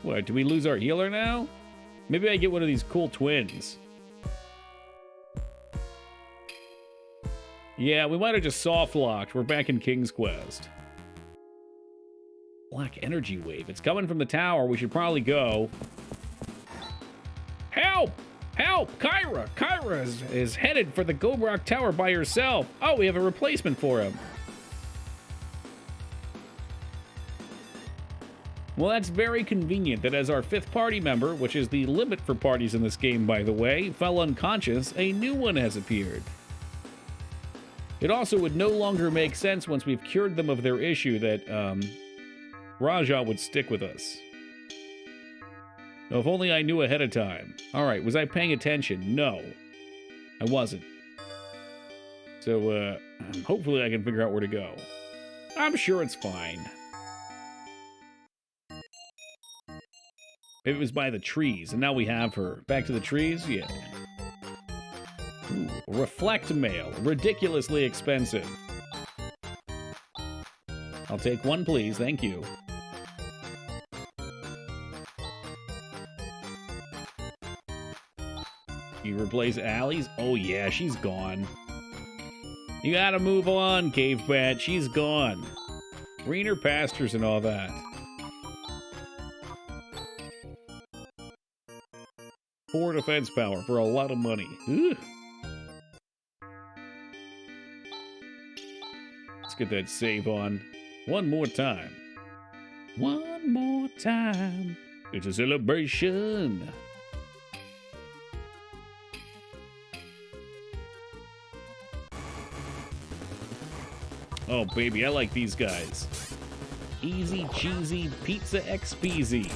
What, do we lose our healer now? Maybe I get one of these cool twins. Yeah, we might have just soft-locked. We're back in King's Quest. Black energy wave. It's coming from the tower. We should probably go. Help! Help! Kyra! Kyra is headed for the Gobrock Tower by herself. Oh, we have a replacement for him. Well, that's very convenient that as our 5th party member, which is the limit for parties in this game, by the way, fell unconscious, a new one has appeared. It also would no longer make sense once we've cured them of their issue that, Raja would stick with us. Now, if only I knew ahead of time. Alright, was I paying attention? No. I wasn't. So, hopefully I can figure out where to go. I'm sure it's fine. Maybe it was by the trees, and now we have her. Back to the trees? Yeah. Ooh, reflect mail. Ridiculously expensive. I'll take 1, please. Thank you. You replace Allie's? Oh, yeah, she's gone. You gotta move on, Cave Bat. She's gone. Greener pastures and all that. 4 defense power for a lot of money. Ugh. Let's get that save on. One more time. One more time. It's a celebration. Oh, baby, I like these guys. Easy cheesy pizza XPZ.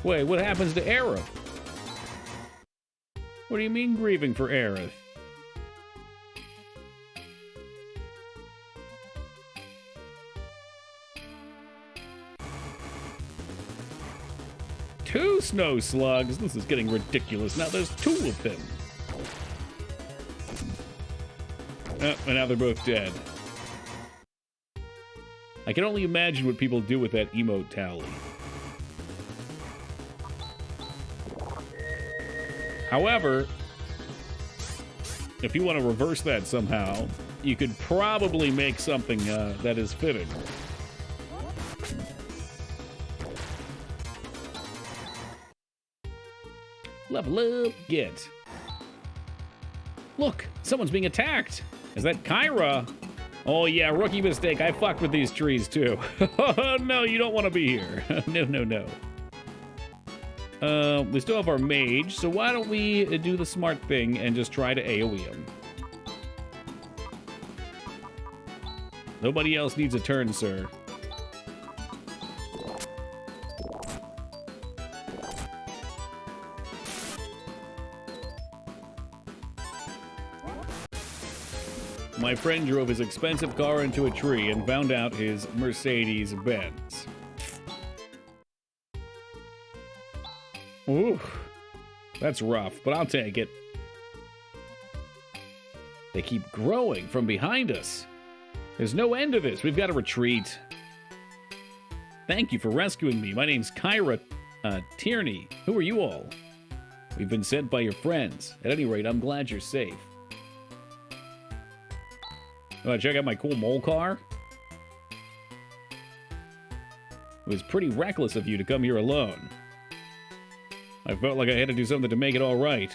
Wait, what happens to Aerith? What do you mean grieving for Aerith? Two snow slugs? This is getting ridiculous. Now there's 2 of them. Oh, and now they're both dead. I can only imagine what people do with that emote tally. However, if you want to reverse that somehow, you could probably make something that is fitting. Level up, get. Look, someone's being attacked. Is that Kyra? Oh yeah, rookie mistake. I fucked with these trees too. Oh no, you don't want to be here. No, no, no. We still have our mage, so why don't we do the smart thing and just try to AoE him? Nobody else needs a turn, sir. My friend drove his expensive car into a tree and found out his Mercedes-Benz. Ooh, that's rough, but I'll take it. They keep growing from behind us. There's no end to this. We've got to retreat. Thank you for rescuing me. My name's Kyra Tierney. Who are you all? We've been sent by your friends. At any rate, I'm glad you're safe. Check out my cool mole car. It was pretty reckless of you to come here alone. I felt like I had to do something to make it all right.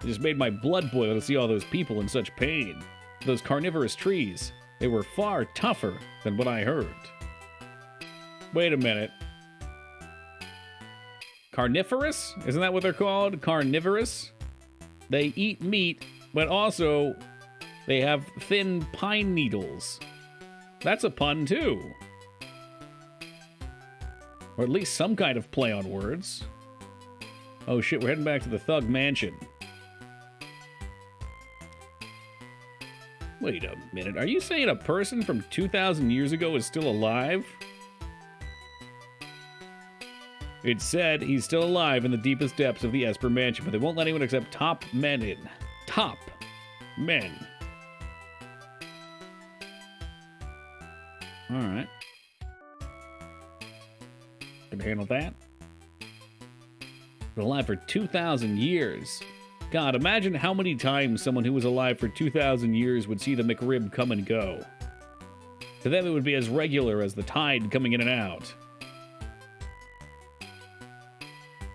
It just made my blood boil to see all those people in such pain. Those carnivorous trees, they were far tougher than what I heard. Wait a minute. Carnivorous? Isn't that what they're called? Carnivorous? They eat meat, but also they have thin pine needles. That's a pun, too. Or at least some kind of play on words. Oh shit, we're heading back to the Thug Mansion. Wait a minute, are you saying a person from 2,000 years ago is still alive? It said he's still alive in the deepest depths of the Esper Mansion, but they won't let anyone except top men in. Top men. Alright. Can handle that. Been alive for 2,000 years. God, imagine how many times someone who was alive for 2,000 years would see the McRib come and go. To them, it would be as regular as the tide coming in and out.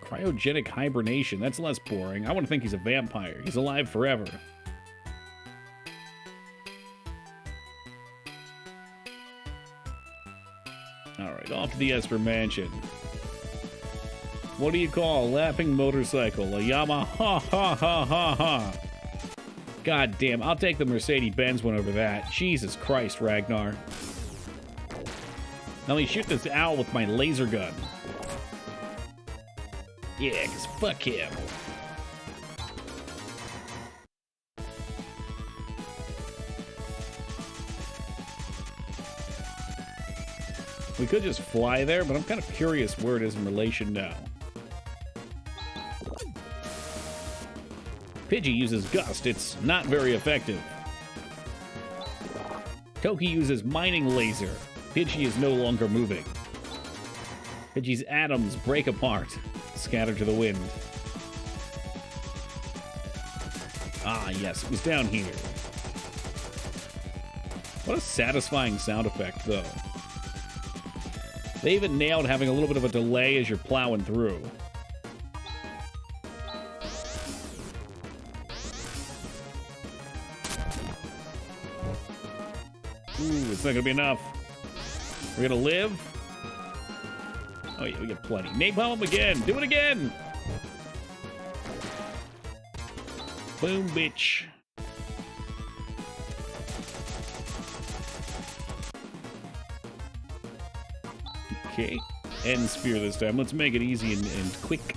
Cryogenic hibernation. That's less boring. I want to think he's a vampire. He's alive forever. Alright, off to the Esper Mansion. What do you call a laughing motorcycle? A Yamaha? Ha ha ha ha ha. God damn, I'll take the Mercedes-Benz one over that. Jesus Christ, Ragnar. Now let me shoot this owl with my laser gun. Yeah, because fuck him. We could just fly there, but I'm kind of curious where it is in relation now. Pidgey uses Gust. It's not very effective. Toki uses Mining Laser. Pidgey is no longer moving. Pidgey's atoms break apart, scatter to the wind. Ah, yes, it was down here. What a satisfying sound effect, though. They even nailed having a little bit of a delay as you're plowing through. Ooh, it's not gonna be enough. We're gonna live? Oh yeah, we get plenty. Napalm him again! Do it again! Boom, bitch. Okay, end spear this time. Let's make it easy and quick.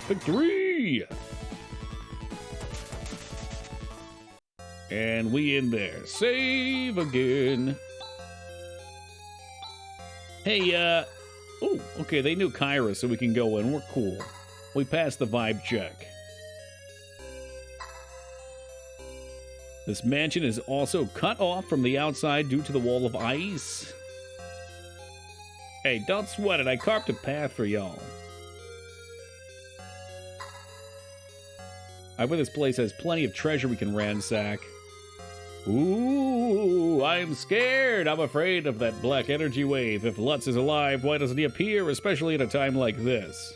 Victory! And we in there. Save again. Hey, oh, okay, they knew Kyra, so we can go in. We're cool. We passed the vibe check. This mansion is also cut off from the outside due to the wall of ice. Hey, don't sweat it. I carved a path for y'all. I bet this place has plenty of treasure we can ransack. Ooh, I'm scared. I'm afraid of that black energy wave. If Lutz is alive, why doesn't he appear, especially at a time like this?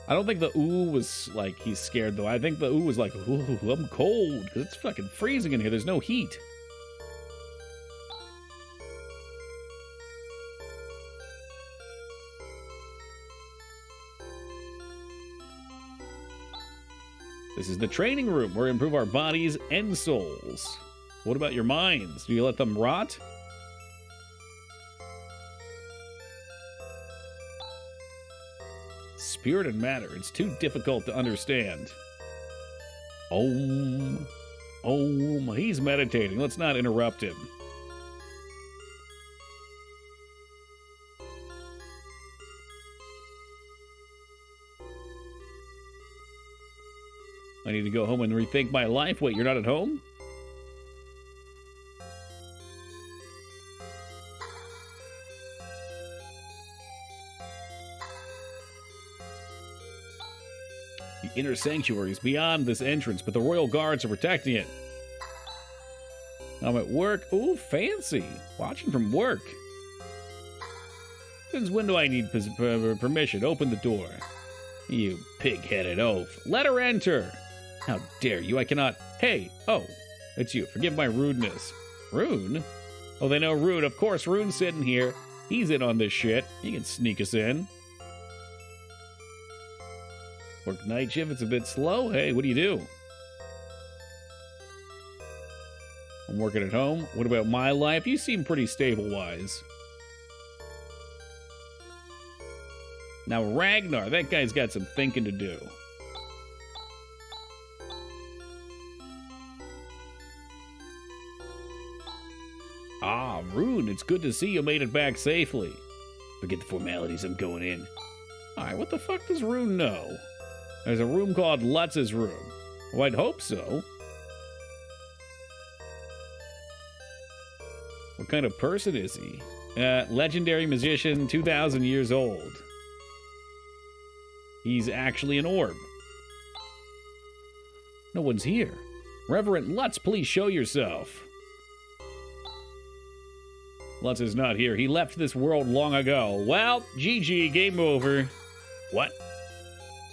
I don't think the ooh was like he's scared, though. I think the ooh was like, ooh, I'm cold, because it's fucking freezing in here. There's no heat. This is the training room where we improve our bodies and souls. What about your minds? Do you let them rot? Spirit and matter. It's too difficult to understand. Om. Om. He's meditating. Let's not interrupt him. I need to go home and rethink my life. Wait, you're not at home? The inner sanctuary is beyond this entrance, but the royal guards are protecting it. I'm at work. Ooh, fancy. Watching from work. Since when do I need permission? Open the door. You pig-headed oaf. Let her enter. How dare you? I cannot. Hey, oh, it's you. Forgive my rudeness. Rune? Oh, they know Rune. Of course, Rune's sitting here. He's in on this shit. He can sneak us in. Work night shift. It's a bit slow. Hey, what do you do? I'm working at home. What about my life? You seem pretty stable-wise. Now, Ragnar, that guy's got some thinking to do. Ah, Rune, it's good to see you made it back safely. Forget the formalities, I'm going in. Alright, what the fuck does Rune know? There's a room called Lutz's room. Well, I'd hope so. What kind of person is he? Legendary musician, 2,000 years old. He's actually an orb. No one's here. Reverend Lutz, please show yourself. Lutz is not here. He left this world long ago. Well, GG, game over. What?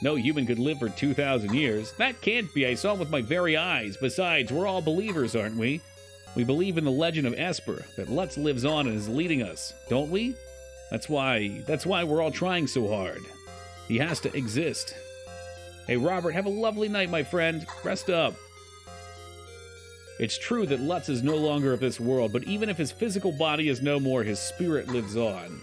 No human could live for 2,000 years. That can't be. I saw it with my very eyes. Besides, we're all believers, aren't we? We believe in the legend of Esper, that Lutz lives on and is leading us, don't we? That's why we're all trying so hard. He has to exist. Hey, Robert, have a lovely night, my friend. Rest up. It's true that Lutz is no longer of this world, but even if his physical body is no more, his spirit lives on.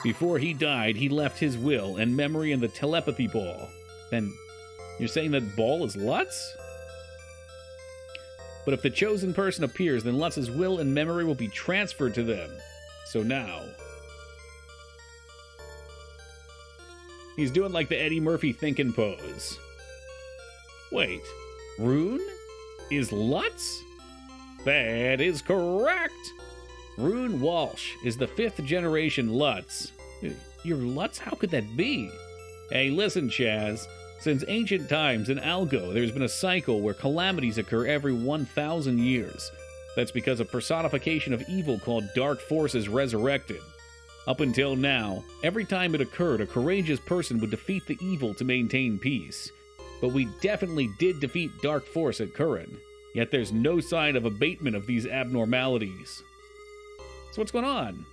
Before he died, he left his will and memory in the telepathy ball. Then, you're saying that ball is Lutz? But if the chosen person appears, then Lutz's will and memory will be transferred to them. So now... He's doing like the Eddie Murphy thinking pose. Wait, Rune is Lutz? That is correct! Rune Walsh is the 5th generation Lutz. You're Lutz? How could that be? Hey, listen, Chaz. Since ancient times in Algo, there's been a cycle where calamities occur every 1,000 years. That's because a personification of evil called Dark Force is resurrected. Up until now, every time it occurred, a courageous person would defeat the evil to maintain peace. But we definitely did defeat Dark Force at Curran, yet there's no sign of abatement of these abnormalities. So what's going on?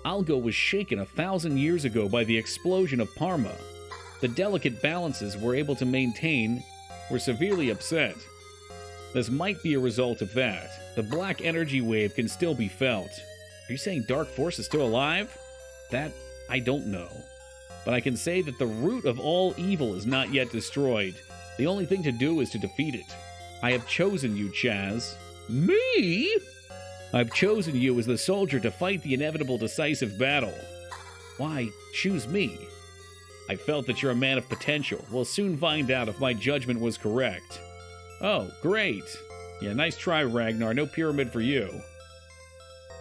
Algo was shaken 1,000 years ago by the explosion of Parma. The delicate balances we're able to maintain were severely upset. This might be a result of that. The black energy wave can still be felt. Are you saying Dark Force is still alive? That, I don't know. But I can say that the root of all evil is not yet destroyed. The only thing to do is to defeat it. I have chosen you, Chaz. Me? I've chosen you as the soldier to fight the inevitable decisive battle. Why choose me? I felt that you're a man of potential. We'll soon find out if my judgment was correct. Oh, great. Yeah, nice try, Ragnar. No pyramid for you.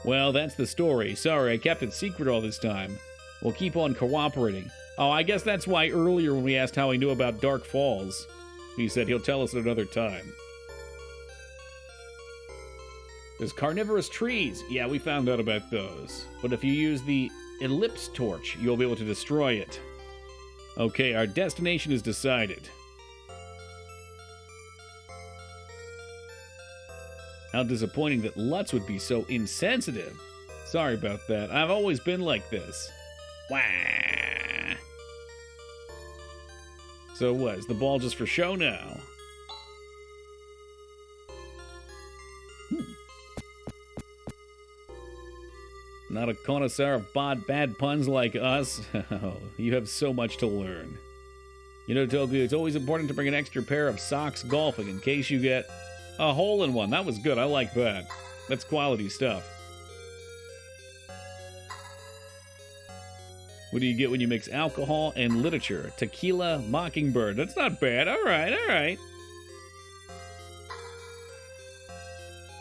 Well, that's the story. Sorry, I kept it secret all this time. We'll keep on cooperating. Oh, I guess that's why earlier when we asked how he knew about Dark Falls, he said he'll tell us at another time. There's carnivorous trees. Yeah, we found out about those. But if you use the ellipse torch, you'll be able to destroy it. Okay, our destination is decided. How disappointing that Lutz would be so insensitive. Sorry about that. I've always been like this. Wah. So what, is the ball just for show now? Not a connoisseur of bad puns like us. Oh, you have so much to learn. You know, Toku, it's always important to bring an extra pair of socks golfing in case you get a hole-in-one. That was good. I like that. That's quality stuff. What do you get when you mix alcohol and literature? Tequila Mockingbird. That's not bad. All right, all right.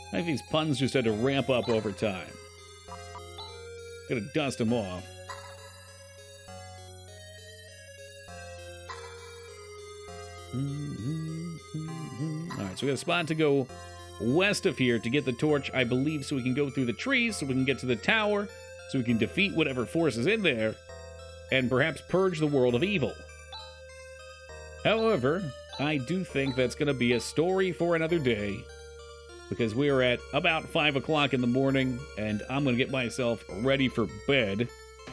I think these puns just had to ramp up over time. Gotta dust them off. Alright, so we got a spot to go west of here to get the torch, I believe, so we can go through the trees, so we can get to the tower, so we can defeat whatever force is in there, and perhaps purge the world of evil. However, I do think that's going to be a story for another day, because we are at about 5 o'clock in the morning, and I'm going to get myself ready for bed.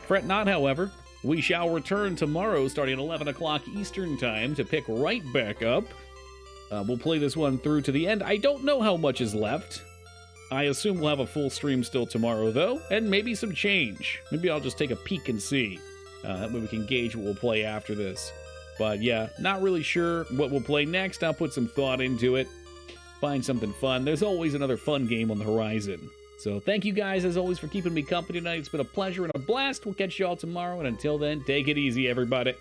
Fret not, however. We shall return tomorrow starting at 11 o'clock Eastern Time to pick right back up. We'll play this one through to the end. I don't know how much is left. I assume we'll have a full stream still tomorrow, though, and maybe some change. Maybe I'll just take a peek and see. That way we can gauge what we'll play after this. But yeah, not really sure what we'll play next. I'll put some thought into it. Find something fun. There's always another fun game on the horizon. So thank you guys, as always, for keeping me company tonight. It's been a pleasure and a blast. We'll catch you all tomorrow, and until then, take it easy, everybody.